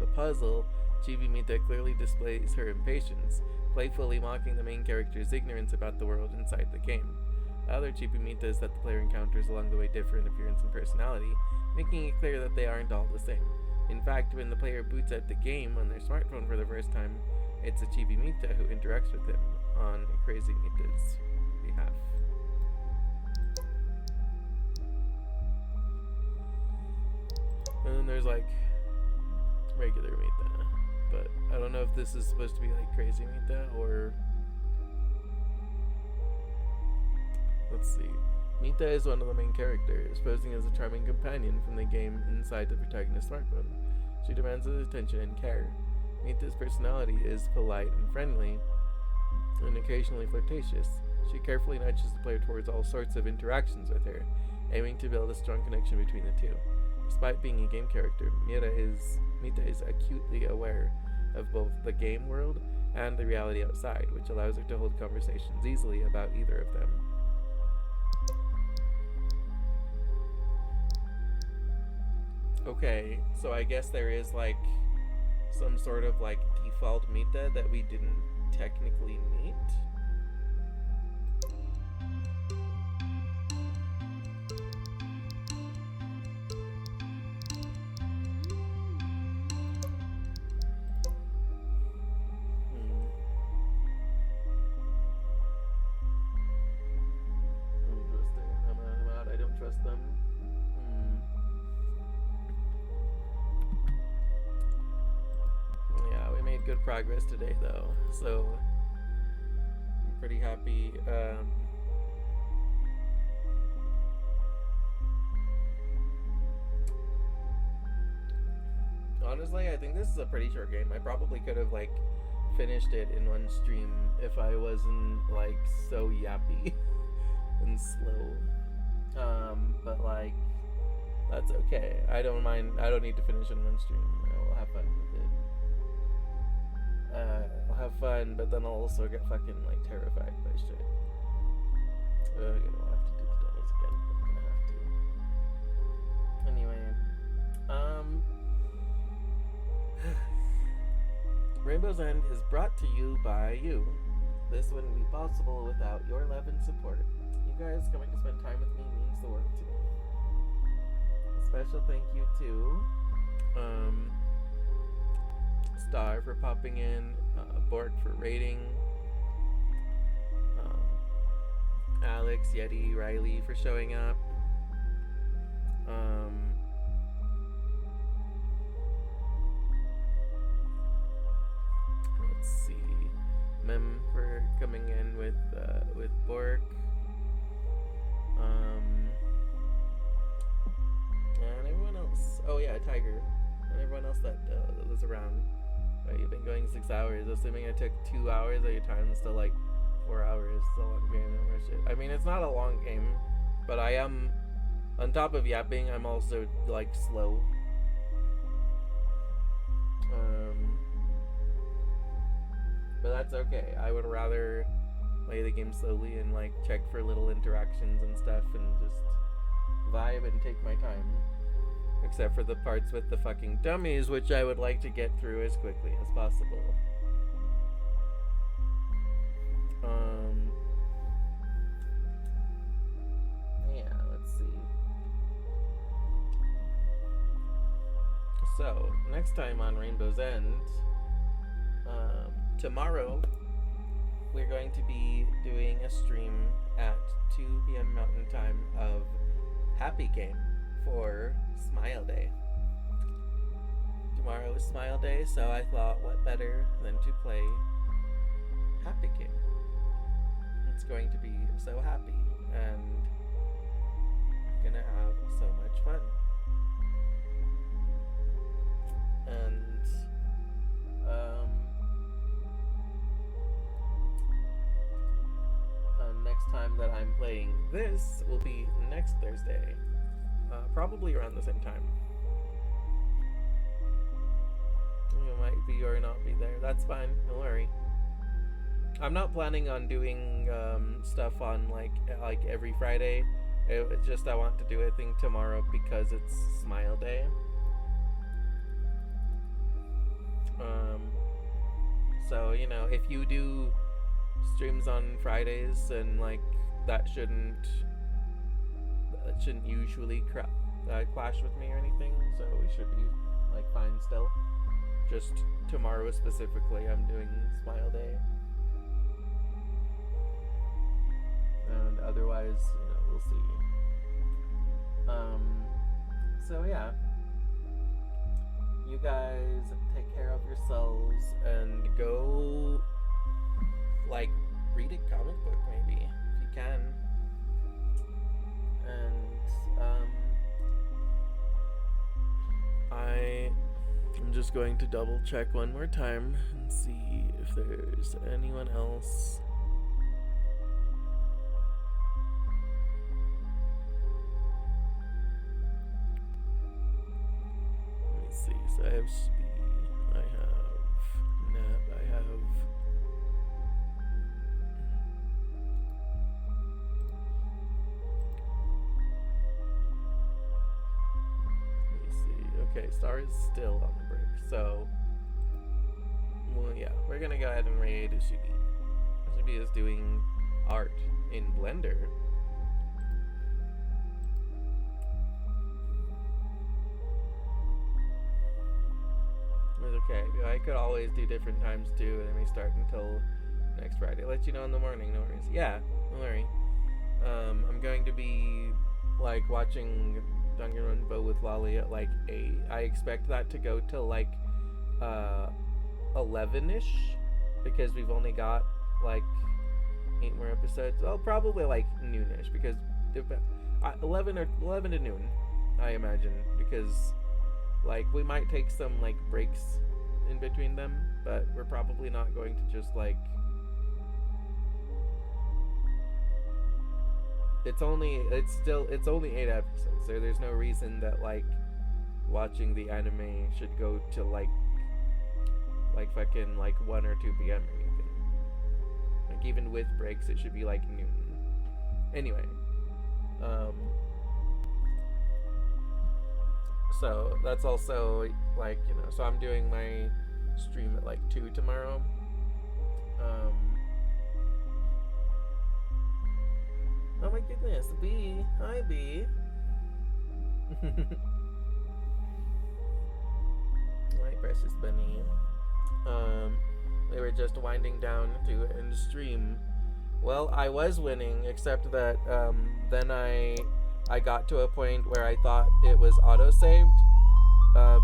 the puzzle, Chibi Mita clearly displays her impatience, playfully mocking the main character's ignorance about the world inside the game. Other Chibi Mitas that the player encounters along the way differ in appearance and personality, making it clear that they aren't all the same. In fact, when the player boots out the game on their smartphone for the first time, it's a Chibi Mita who interacts with him on Crazy Mita's behalf. And then there's like regular Mita, but I don't know if this is supposed to be like Crazy Mita or... Let's see. Mita is one of the main characters, posing as a charming companion from the game inside the protagonist's smartphone. She demands his attention and care. Mita's personality is polite and friendly, and occasionally flirtatious. She carefully nudges the player towards all sorts of interactions with her, aiming to build a strong connection between the two. Despite being a game character, Mita is acutely aware of both the game world and the reality outside, which allows her to hold conversations easily about either of them. Okay, so I guess there is like some sort of like default Mita that we didn't technically meet. made good progress today, though, so I'm pretty happy. Honestly, I think this is a pretty short game. I probably could have like finished it in one stream if I wasn't like so yappy and slow. But like that's okay. I don't mind. I don't need to finish in one stream. I will have fun with it. I'll have fun, but then I'll also get fucking like terrified by shit. You know, I'll have to do the dummies again. I'm gonna have to. Anyway, Rainbow's End is brought to you by you. This wouldn't be possible without your love and support. You guys coming to spend time with me means the world to me. A special thank you to Star for popping in, Bork for rating, Alex, Yeti, Riley for showing up, let's see, Mem for coming in with Bork, and everyone else. Oh yeah, Tiger, and everyone else that was around. You've been going 6 hours, assuming I took 2 hours of your time. It's still like 4 hours. It's a long game. I mean, it's not a long game, but I am, on top of yapping, I'm also like slow. But that's okay. I would rather play the game slowly and like check for little interactions and stuff and just vibe and take my time. Except for the parts with the fucking dummies, which I would like to get through as quickly as possible. Yeah, let's see. So, next time on Rainbow's End, tomorrow, we're going to be doing a stream at 2 p.m. Mountain Time of Happy Game for Smile Day. Tomorrow is Smile Day, so I thought what better than to play Happy Game. It's going to be so happy, and I'm gonna have so much fun. And next time that I'm playing this will be next Thursday. Probably around the same time. You might be or not be there. That's fine. Don't worry. I'm not planning on doing stuff on like every Friday. It's just I want to do a thing tomorrow because it's Smile Day. So you know, if you do streams on Fridays, and like that shouldn't usually clash with me or anything, so we should be like fine still. Just tomorrow specifically, I'm doing Smile Day, and otherwise, you know, we'll see. So yeah, you guys take care of yourselves and go like read a comic book maybe if you can. And I'm just going to double check one more time and see if there's anyone else. Let me see. So I have Speed, I have Neb, I have okay, Star is still on the break, so well, yeah, we're gonna go ahead and raid Shubi. Shubi is doing art in Blender. It's okay. I could always do different times too, and then we start until next Friday. I'll let you know in the morning, no worries. Yeah, don't worry. I'm going to be like watching Danganronpa with Lolly at like 8. I expect that to go till like 11-ish, because we've only got like 8 more episodes. Well, probably like noonish, because 11 to noon, I imagine, because like we might take some like breaks in between them, but we're probably not going to just like, it's only 8 episodes, so there's no reason that like watching the anime should go to like fucking like 1 or 2 p.m. or anything. Like even with breaks it should be like noon. Anyway, so that's also like, you know, so I'm doing my stream at like 2 tomorrow. Oh my goodness, B. Hi, B. My precious bunny. They were just winding down to end stream. Well, I was winning, except that then I got to a point where I thought it was auto-saved,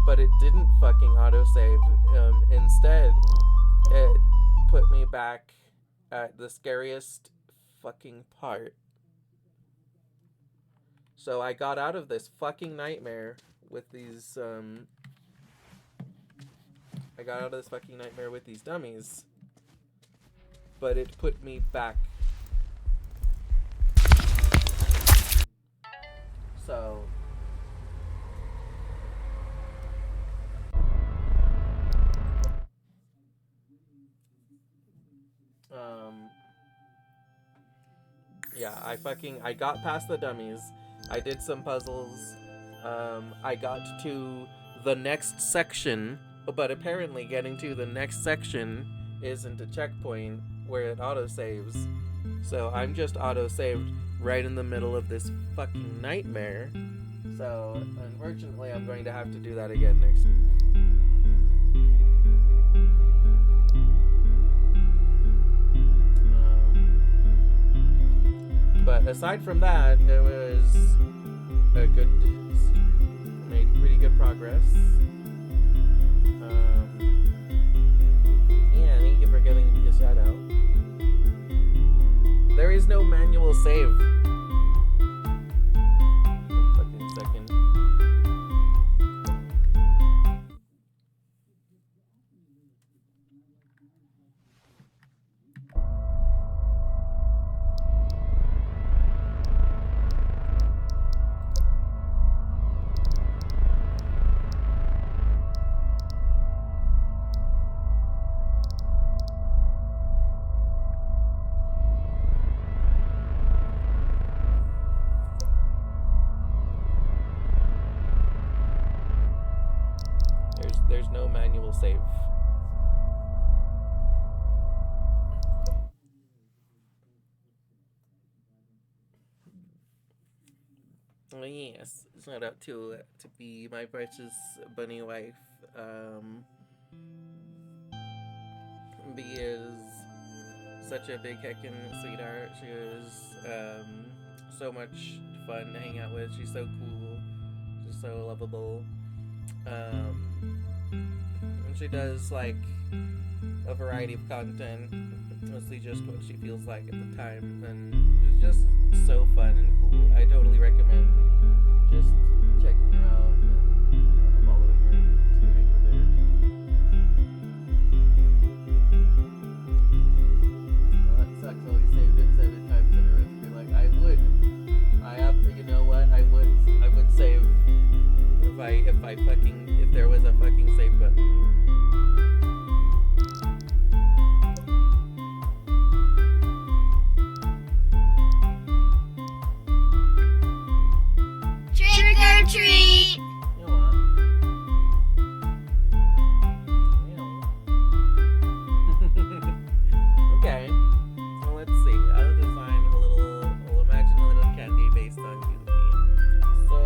but it didn't fucking auto-save. Instead, it put me back at the scariest fucking part. So I got out of this fucking nightmare with these, dummies, but it put me back. So yeah, I got past the dummies. I did some puzzles. I got to the next section, but apparently getting to the next section isn't a checkpoint where it autosaves. So I'm just autosaved right in the middle of this fucking nightmare. So unfortunately I'm going to have to do that again next week. But aside from that, it was a good stream. Made pretty good progress. Yeah, thank you for giving me a shout out. There is no manual save. One fucking second. There's no manual save. Oh yes, shout out to be my precious bunny wife. B is such a big heckin' sweetheart. She is so much fun to hang out with. She's so cool. She's so lovable. And she does like a variety of content, mostly just what she feels like at the time, and it's just so fun and cool. I totally recommend just checking her out and following her to hang with her. Well, that sucks. Always saved it 7 times in a row. Be like, you know what? I would save if there was a fucking save button. Trick or treat! You know what? Okay. Well, let's see. I'll design I'll imagine a little candy based on you. So,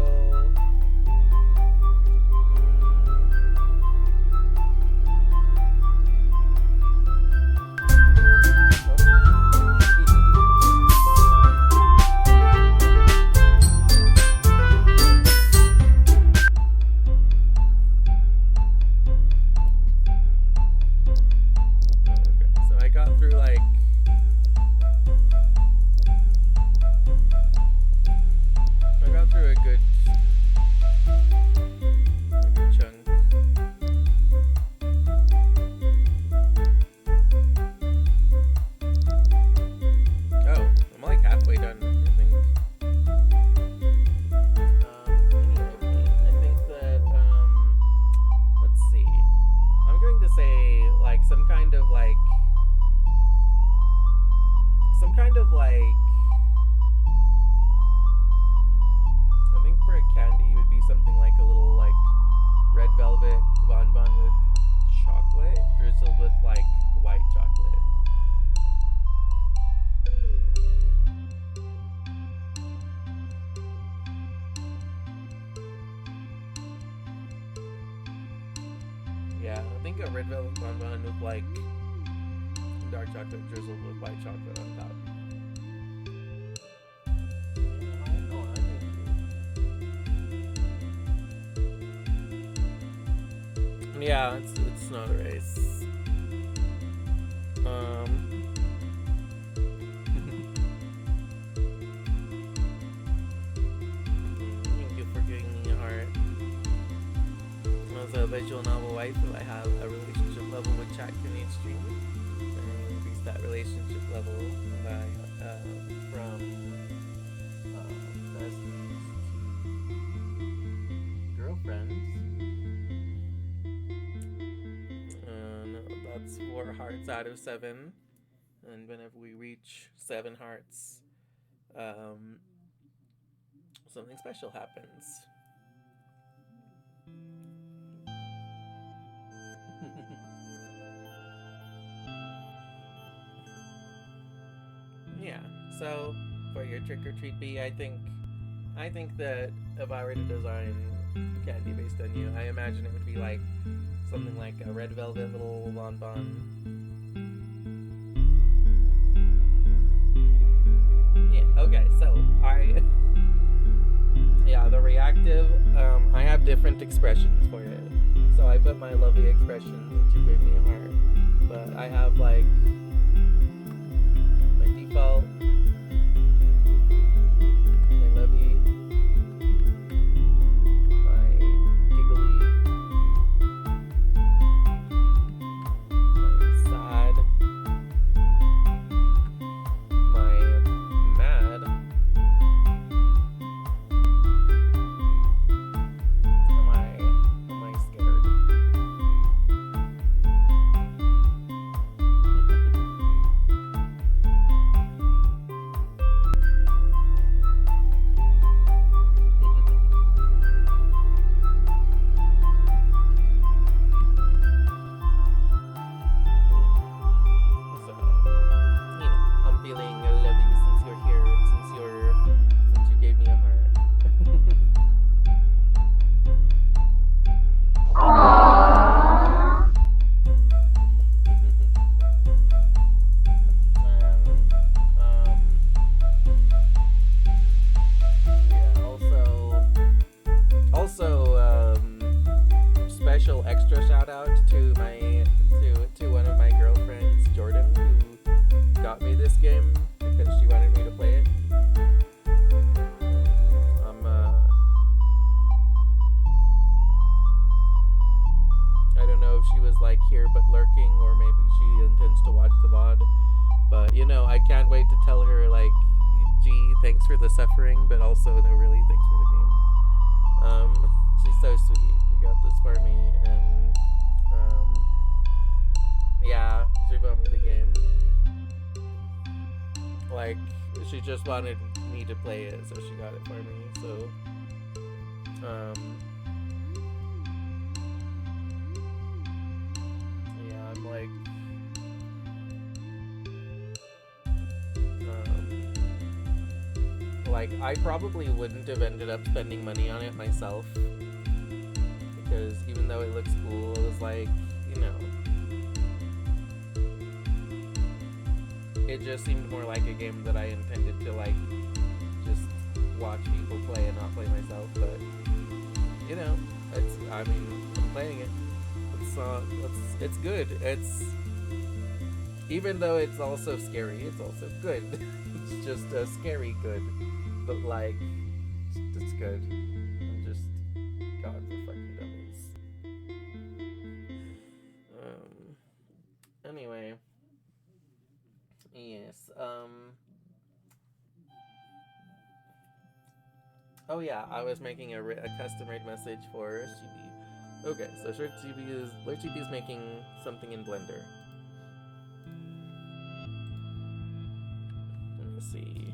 something like a little like red velvet bonbon with chocolate drizzled with like white chocolate. Yeah, I think a red velvet bonbon with like dark chocolate drizzled with white chocolate on top. Yeah, it's not a race. Thank you for giving me a heart. As a visual novel wife, I have a relationship level with Jack in each stream. And increase that relationship level by from besties to girlfriends. And that's 4 hearts out of 7. And whenever we reach 7 hearts, something special happens. Yeah. So for your trick or treat bee, I think that if I were to design candy based on you, I imagine it would be like something like a red velvet little bonbon. Yeah. Okay. So the reactive. I have different expressions for it. So I put my lovely expressions and she gave me a heart. But I have like my default, my lovey, my giggly, my sad, my mad, am I scared? So, I'm feeling lovely since you're here and since you gave me a heart. Special extra shout out to one of my girlfriends, Jordan, who got me this game because she wanted me to play it. I don't know if she was like here but lurking, or maybe she intends to watch the VOD. But I can't wait to tell her like, gee, thanks for the suffering, but also no, really, thanks for the game. She's so sweet. She got this for me, and yeah, she bought me the game. Like, she just wanted me to play it, so she got it for me. So, yeah, I'm like, I probably wouldn't have ended up spending money on it myself, because even though it looks cool, it was like, it just seemed more like a game that I intended to like just watch people play and not play myself. But I'm playing it. It's good. Even though it's also scary, it's also good. It's just a scary good, but like it's good. I'm just God for fucking dummies. Anyway. Yes. Oh yeah, I was making a custom-made message for Chibi. Okay, so Lord Chibi is making something in Blender. Let me see.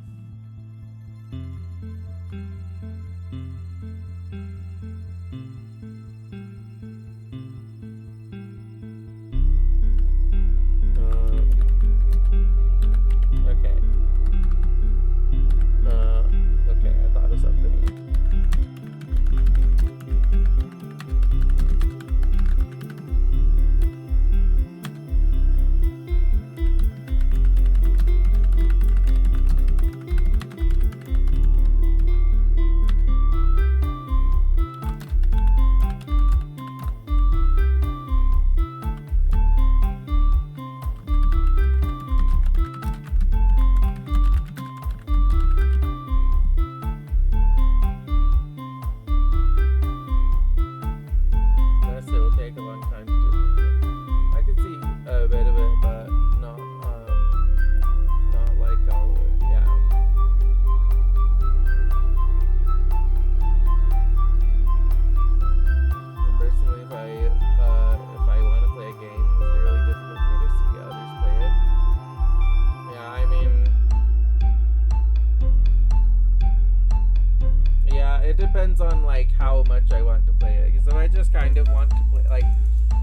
depends on like how much I want to play it. Because if I just kind of want to play, like,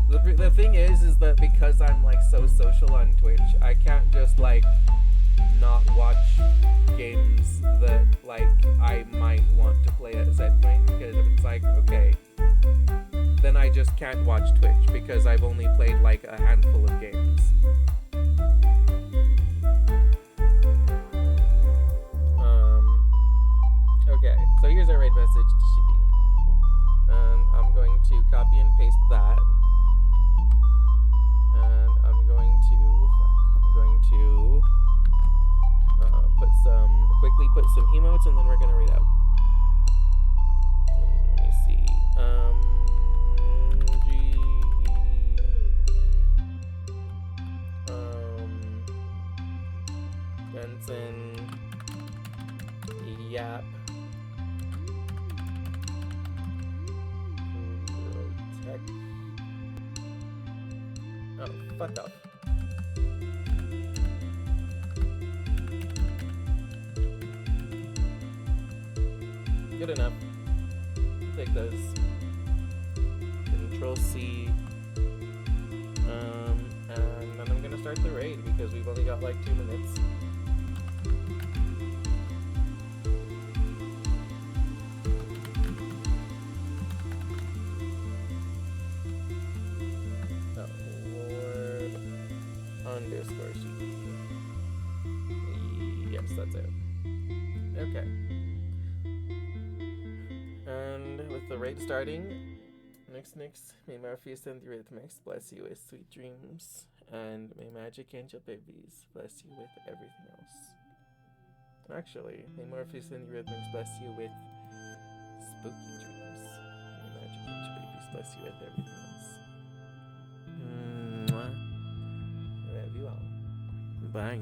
the thing is that because I'm like so social on Twitch, I can't just like not watch games that like I might want to play at said point. Because if it's like, okay, then I just can't watch Twitch because I've only played like a handful of games. Okay, so here's our raid message to Shibi. And I'm going to copy and paste that. And I'm going to quickly put some emotes, and then we're gonna read out. Let me see. Benson, Yap, Tech. Oh, fuck off. Good enough. Take those. Control C. And then I'm gonna start the raid because we've only got like 2 minutes. Oh, Lord underscore sheet. Yes, that's it. Okay. And with the raid starting, Nix, may Morpheus and the Rhythmics bless you with sweet dreams, and may Magic Angel Babies bless you with everything else. Actually, may Morpheus and the Rhythmics bless you with spooky dreams. May Magic Angel Babies bless you with everything else. Mwah. I love you all. Bye.